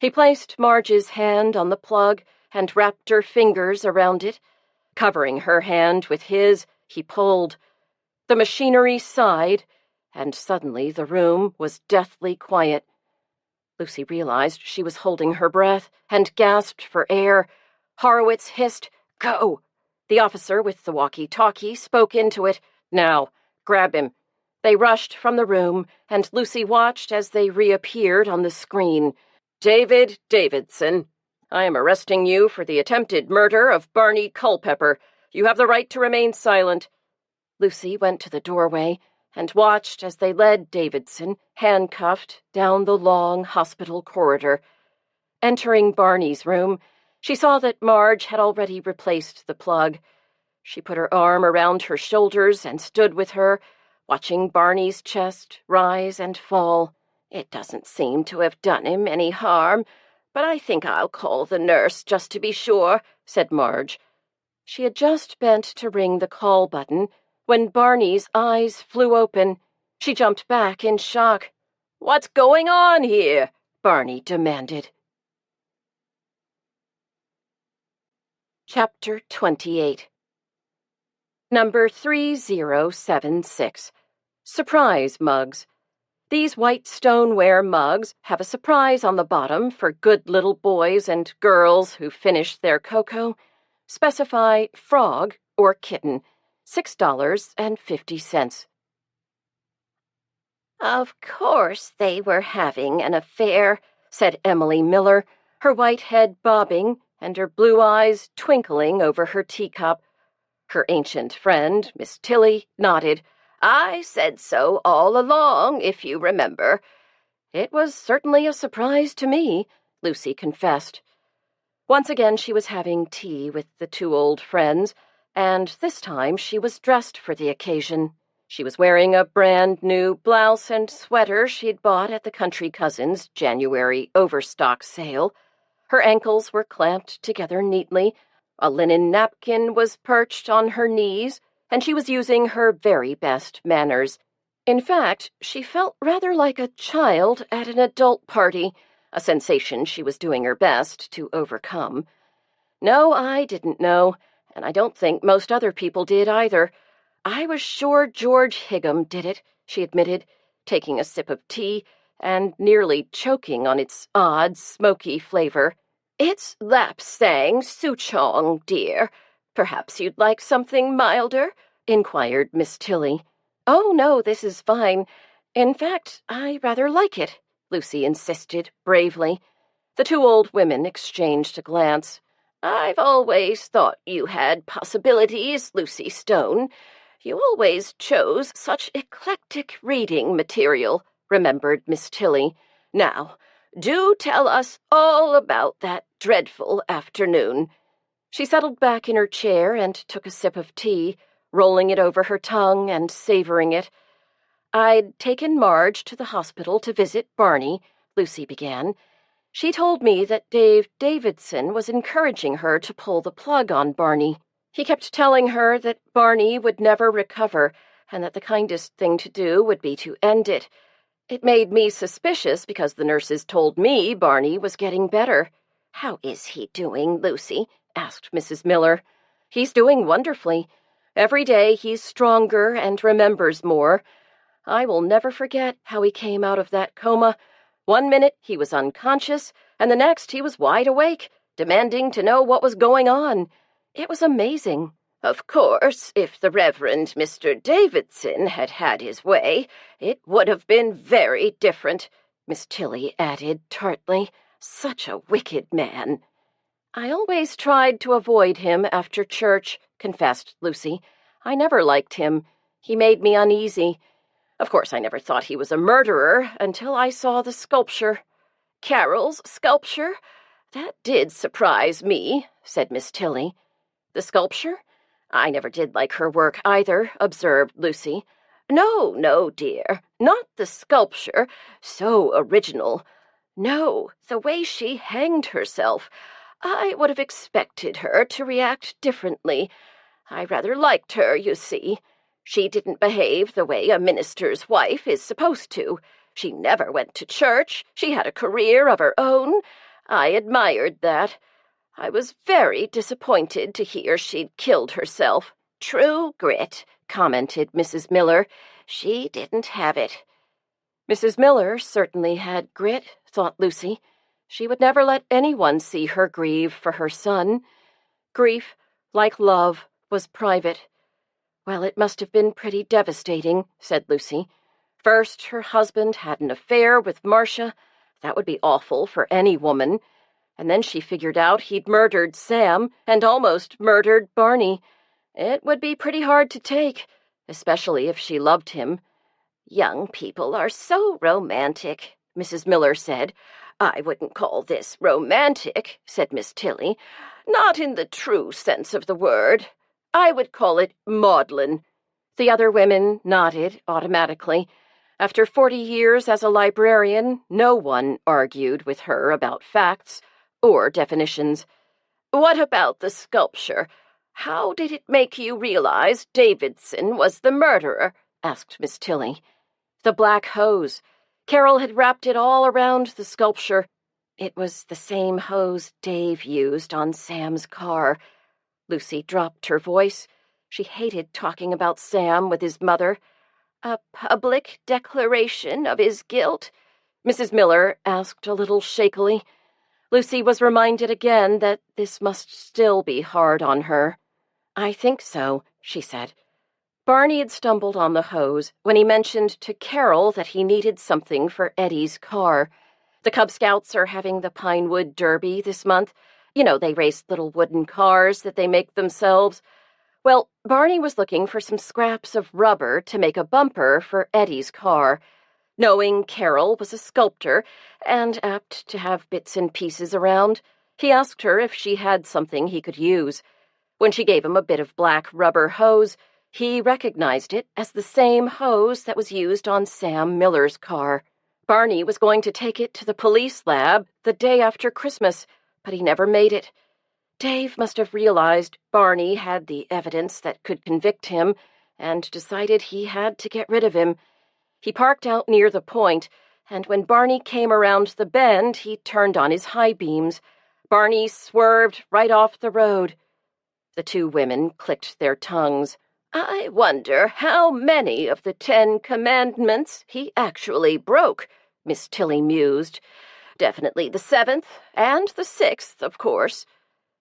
[SPEAKER 4] He placed Marge's hand on the plug and wrapped her fingers around it. Covering her hand with his, he pulled. The machinery sighed, and suddenly the room was deathly quiet. Lucy realized she was holding her breath and gasped for air. Horowitz hissed, "Go!" The officer with the walkie-talkie spoke into it. "Now, grab him." They rushed from the room, and Lucy watched as they reappeared on the screen. "David Davidson, I am arresting you for the attempted murder of Barney Culpepper. You have the right to remain silent." Lucy went to the doorway and watched as they led Davidson, handcuffed, down the long hospital corridor. Entering Barney's room, she saw that Marge had already replaced the plug. She put her arm around her shoulders and stood with her, watching Barney's chest rise and fall. "It doesn't seem to have done him any harm, but I think I'll call the nurse just to be sure," said Marge. She had just bent to ring the call button when Barney's eyes flew open. She jumped back in shock. "What's going on here?" Barney demanded. Chapter 28. Number 3076. Surprise Mugs. These white stoneware mugs have a surprise on the bottom for good little boys and girls who finish their cocoa. Specify frog or kitten. $6.50.
[SPEAKER 2] "Of course they were having an affair," said Emily Miller, her white head bobbing and her blue eyes twinkling over her teacup.
[SPEAKER 4] Her ancient friend, Miss Tilly, nodded.
[SPEAKER 2] "I said so all along, if you remember."
[SPEAKER 4] "It was certainly a surprise to me," Lucy confessed. Once again she was having tea with the two old friends, and this time she was dressed for the occasion. She was wearing a brand-new blouse and sweater she'd bought at the country cousin's January overstock sale. Her ankles were clamped together neatly, a linen napkin was perched on her knees, and she was using her very best manners. In fact, she felt rather like a child at an adult party, a sensation she was doing her best to overcome. "No, I didn't know, and I don't think most other people did either. I was sure George Higham did it," she admitted, taking a sip of tea and nearly choking on its odd, smoky flavor.
[SPEAKER 2] "It's Lapsang Souchong, dear. Perhaps you'd like something milder?"
[SPEAKER 4] inquired Miss Tilly. "Oh, no, this is fine. In fact, I rather like it," Lucy insisted bravely. The two old women exchanged a glance.
[SPEAKER 2] "I've always thought you had possibilities, Lucy Stone. You always chose such eclectic reading material," remembered Miss Tilly. "Now, Do tell us all about that dreadful afternoon."
[SPEAKER 1] She settled back in her chair and took a sip of tea, rolling it over her tongue and savoring it. "I'd taken Marge to the hospital to visit Barney," Lucy began. "She told me that Dave Davidson was encouraging her to pull the plug on Barney. He kept telling her that Barney would never recover and that the kindest thing to do would be to end it. It made me suspicious because the nurses told me Barney was getting better."
[SPEAKER 2] "How is he doing, Lucy?"
[SPEAKER 1] asked Mrs. Miller. "He's doing wonderfully. Every day he's stronger and remembers more. I will never forget how he came out of that coma. One minute he was unconscious, and the next he was wide awake, demanding to know what was going on. It was amazing."
[SPEAKER 2] "Of course, if the Reverend Mr. Davidson had had his way, it would have been very different," Miss Tilly added tartly. "Such a wicked man."
[SPEAKER 1] "I always tried to avoid him after church," confessed Lucy. "I never liked him. He made me uneasy. Of course, I never thought he was a murderer until I saw the sculpture."
[SPEAKER 2] "Carol's sculpture? That did surprise me," said Miss Tilly.
[SPEAKER 1] "The sculpture? I never did like her work either," observed Lucy.
[SPEAKER 2] No, dear, not the sculpture. So original. No, the way she hanged herself. I would have expected her to react differently. I rather liked her, you see. She didn't behave the way a minister's wife is supposed to. She never went to church. She had a career of her own. I admired that. I was very disappointed to hear she'd killed herself."
[SPEAKER 3] "True grit," commented Mrs. Miller. "She didn't have it."
[SPEAKER 1] Mrs. Miller certainly had grit, thought Lucy. She would never let anyone see her grieve for her son. Grief, like love, was private. "Well, it must have been pretty devastating," said Lucy. "First, her husband had an affair with Marcia. That would be awful for any woman. And then she figured out he'd murdered Sam and almost murdered Barney. It would be pretty hard to take, especially if she loved him."
[SPEAKER 3] "Young people are so romantic," Mrs. Miller said.
[SPEAKER 2] "I wouldn't call this romantic," said Miss Tilly. "Not in the true sense of the word. I would call it maudlin."
[SPEAKER 1] The other women nodded automatically. After 40 years as a librarian, no one argued with her about facts or definitions.
[SPEAKER 2] "What about the sculpture? How did it make you realize Davidson was the murderer?" asked Miss Tilly.
[SPEAKER 1] "The black hose. Carol had wrapped it all around the sculpture. It was the same hose Dave used on Sam's car." Lucy dropped her voice. She hated talking about Sam with his mother.
[SPEAKER 2] "A public declaration of his guilt?"
[SPEAKER 1] Mrs. Miller asked a little shakily. Lucy was reminded again that this must still be hard on her. "I think so," she said. Barney had stumbled on the hose when he mentioned to Carol that he needed something for Eddie's car. The Cub Scouts are having the Pinewood Derby this month. You know, they race little wooden cars that they make themselves. Well, Barney was looking for some scraps of rubber to make a bumper for Eddie's car. Knowing Carol was a sculptor and apt to have bits and pieces around, he asked her if she had something he could use. When she gave him a bit of black rubber hose, he recognized it as the same hose that was used on Sam Miller's car. Barney was going to take it to the police lab the day after Christmas, but he never made it. Dave must have realized Barney had the evidence that could convict him and decided he had to get rid of him. He parked out near the point, and when Barney came around the bend, he turned on his high beams. Barney swerved right off the road. The two women clicked their tongues.
[SPEAKER 2] "I wonder how many of the 10 Commandments he actually broke," Miss Tilly mused. "Definitely the 7th, and the 6th, of course."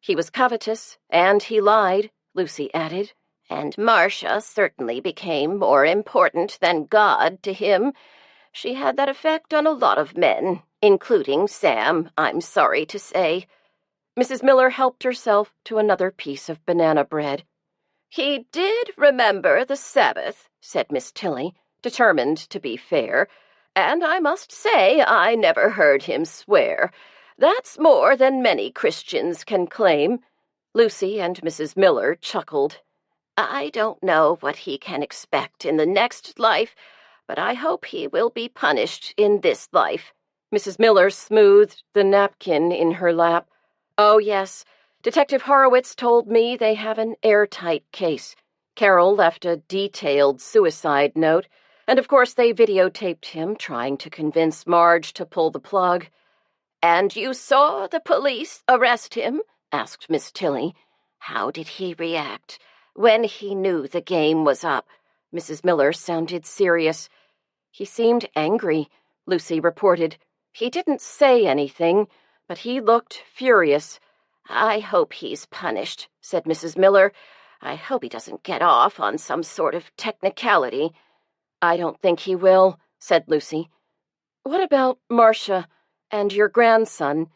[SPEAKER 1] "He was covetous, and he lied," Lucy added.
[SPEAKER 3] "And Marcia certainly became more important than God to him. She had that effect on a lot of men, including Sam, I'm sorry to say."
[SPEAKER 1] Mrs. Miller helped herself to another piece of banana bread.
[SPEAKER 2] "He did remember the Sabbath," said Miss Tilly,
[SPEAKER 1] determined to be fair.
[SPEAKER 2] and I must say I never heard him swear. That's more than many Christians can claim."
[SPEAKER 1] Lucy and Mrs. Miller chuckled.
[SPEAKER 2] "I don't know what he can expect in the next life, but I hope he will be punished in this life."
[SPEAKER 1] Mrs. Miller smoothed the napkin in her lap. "Oh, yes. Detective Horowitz told me they have an airtight case. Carol left a detailed suicide note, and of course they videotaped him trying to convince Marge to pull the plug."
[SPEAKER 2] "And you saw the police arrest him?" asked Miss Tilly. "How did he react when he knew the game was up?"
[SPEAKER 1] Mrs. Miller sounded serious. "He seemed angry," Lucy reported. "He didn't say anything, but he looked furious."
[SPEAKER 2] "I hope he's punished," said Mrs. Miller. "I hope he doesn't get off on some sort of technicality."
[SPEAKER 1] "I don't think he will," said Lucy. "What about Marcia and your grandson?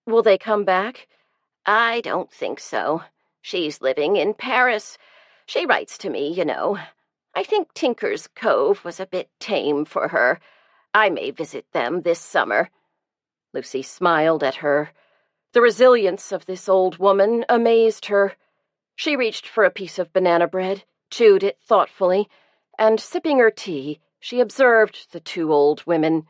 [SPEAKER 1] Will they come back?"
[SPEAKER 2] "I don't think so. She's living in Paris. She writes to me, you know. I think Tinker's Cove was a bit tame for her. I may visit them this summer."
[SPEAKER 1] Lucy smiled at her. The resilience of this old woman amazed her. She reached for a piece of banana bread, chewed it thoughtfully, and sipping her tea, she observed the two old women.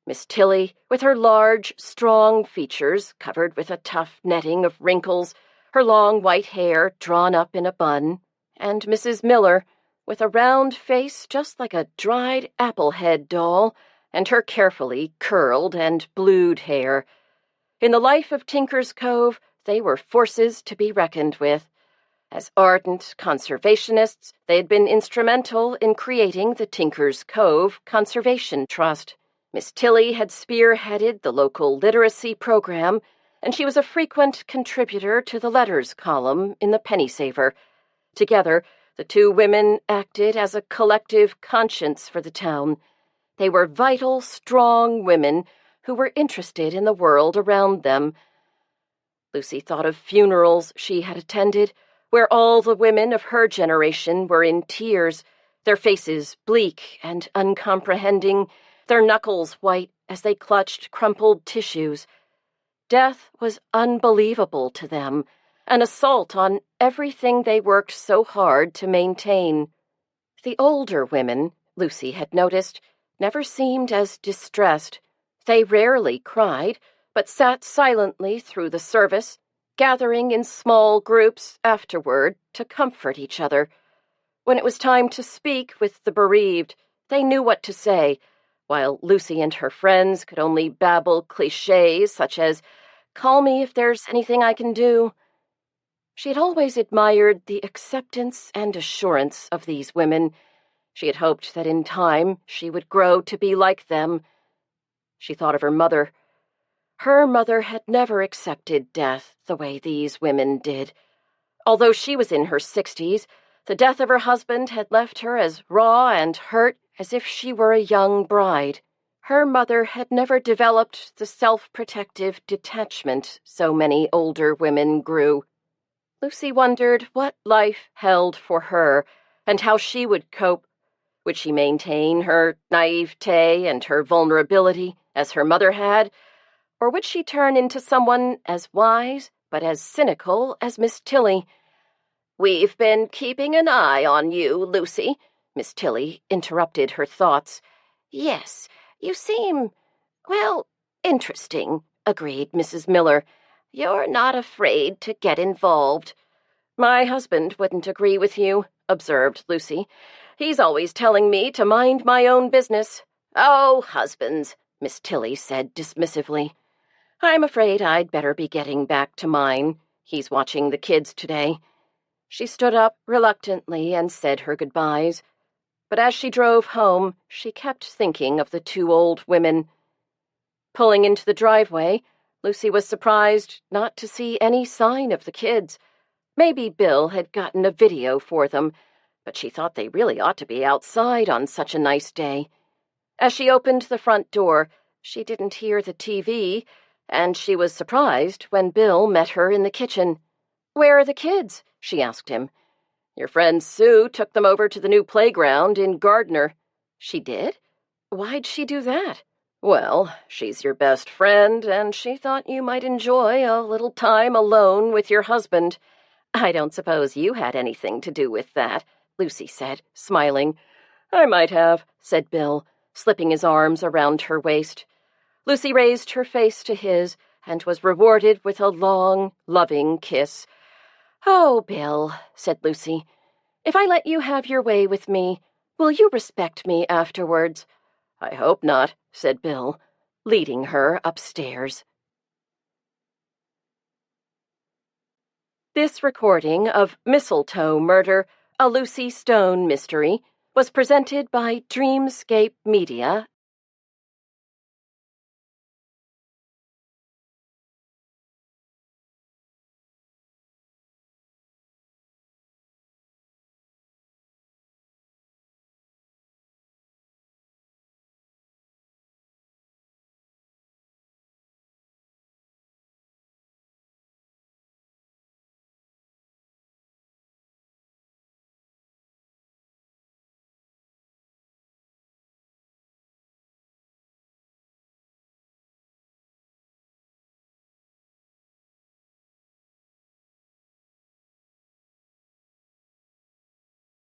[SPEAKER 1] Miss Tilly, with her large, strong features covered with a tough netting of wrinkles, her long white hair drawn up in a bun, and Mrs. Miller, with a round face just like a dried apple-head doll, and her carefully curled and blued hair. In the life of Tinker's Cove, they were forces to be reckoned with. As ardent conservationists, they had been instrumental in creating the Tinker's Cove Conservation Trust. Miss Tilly had spearheaded the local literacy program, and she was a frequent contributor to the letters column in the Penny Saver. Together, the two women acted as a collective conscience for the town. They were vital, strong women who were interested in the world around them. Lucy thought of funerals she had attended, where all the women of her generation were in tears, their faces bleak and uncomprehending, their knuckles white as they clutched crumpled tissues. Death was unbelievable to them, an assault on everything they worked so hard to maintain. The older women, Lucy had noticed, never seemed as distressed. They rarely cried, but sat silently through the service, gathering in small groups afterward to comfort each other. When it was time to speak with the bereaved, they knew what to say, while Lucy and her friends could only babble clichés such as, "Call me if there's anything I can do." She had always admired the acceptance and assurance of these women. She had hoped that in time she would grow to be like them. She thought of her mother. Her mother had never accepted death the way these women did. Although she was in her 60s, the death of her husband had left her as raw and hurt as if she were a young bride. Her mother had never developed the self-protective detachment so many older women grew. Lucy wondered what life held for her and how she would cope. Would she maintain her naivete and her vulnerability as her mother had, or would she turn into someone as wise but as cynical as Miss Tilly?
[SPEAKER 2] "We've been keeping an eye on you, Lucy," Miss Tilly interrupted her thoughts. "Yes, you seem, well, interesting," agreed Mrs. Miller. "You're not afraid to get involved."
[SPEAKER 1] "My husband wouldn't agree with you," observed Lucy. "He's always telling me to mind my own business."
[SPEAKER 2] "Oh, husbands," Miss Tilly said dismissively.
[SPEAKER 1] "I'm afraid I'd better be getting back to mine. He's watching the kids today." She stood up reluctantly and said her goodbyes. But as she drove home, she kept thinking of the two old women. Pulling into the driveway, Lucy was surprised not to see any sign of the kids. Maybe Bill had gotten a video for them, but she thought they really ought to be outside on such a nice day. As she opened the front door, she didn't hear the TV, and she was surprised when Bill met her in the kitchen. "Where are the kids?" she asked him. "Your friend Sue took them over to the new playground in Gardner." "She did? Why'd she do that?
[SPEAKER 4] Well, she's your best friend, and she thought you might enjoy a little time alone with your husband.
[SPEAKER 1] I don't suppose you had anything to do with that, Lucy said, smiling.
[SPEAKER 4] I might have,
[SPEAKER 1] said Bill, slipping his arms around her waist. Lucy raised her face to his and was rewarded with a long, loving kiss. Oh, Bill, said Lucy, if I let you have your way with me, will you respect me afterwards?
[SPEAKER 4] I hope not, said Bill,
[SPEAKER 1] leading her upstairs. This recording of Mistletoe Murder, a Lucy Stone mystery, was presented by Dreamscape Media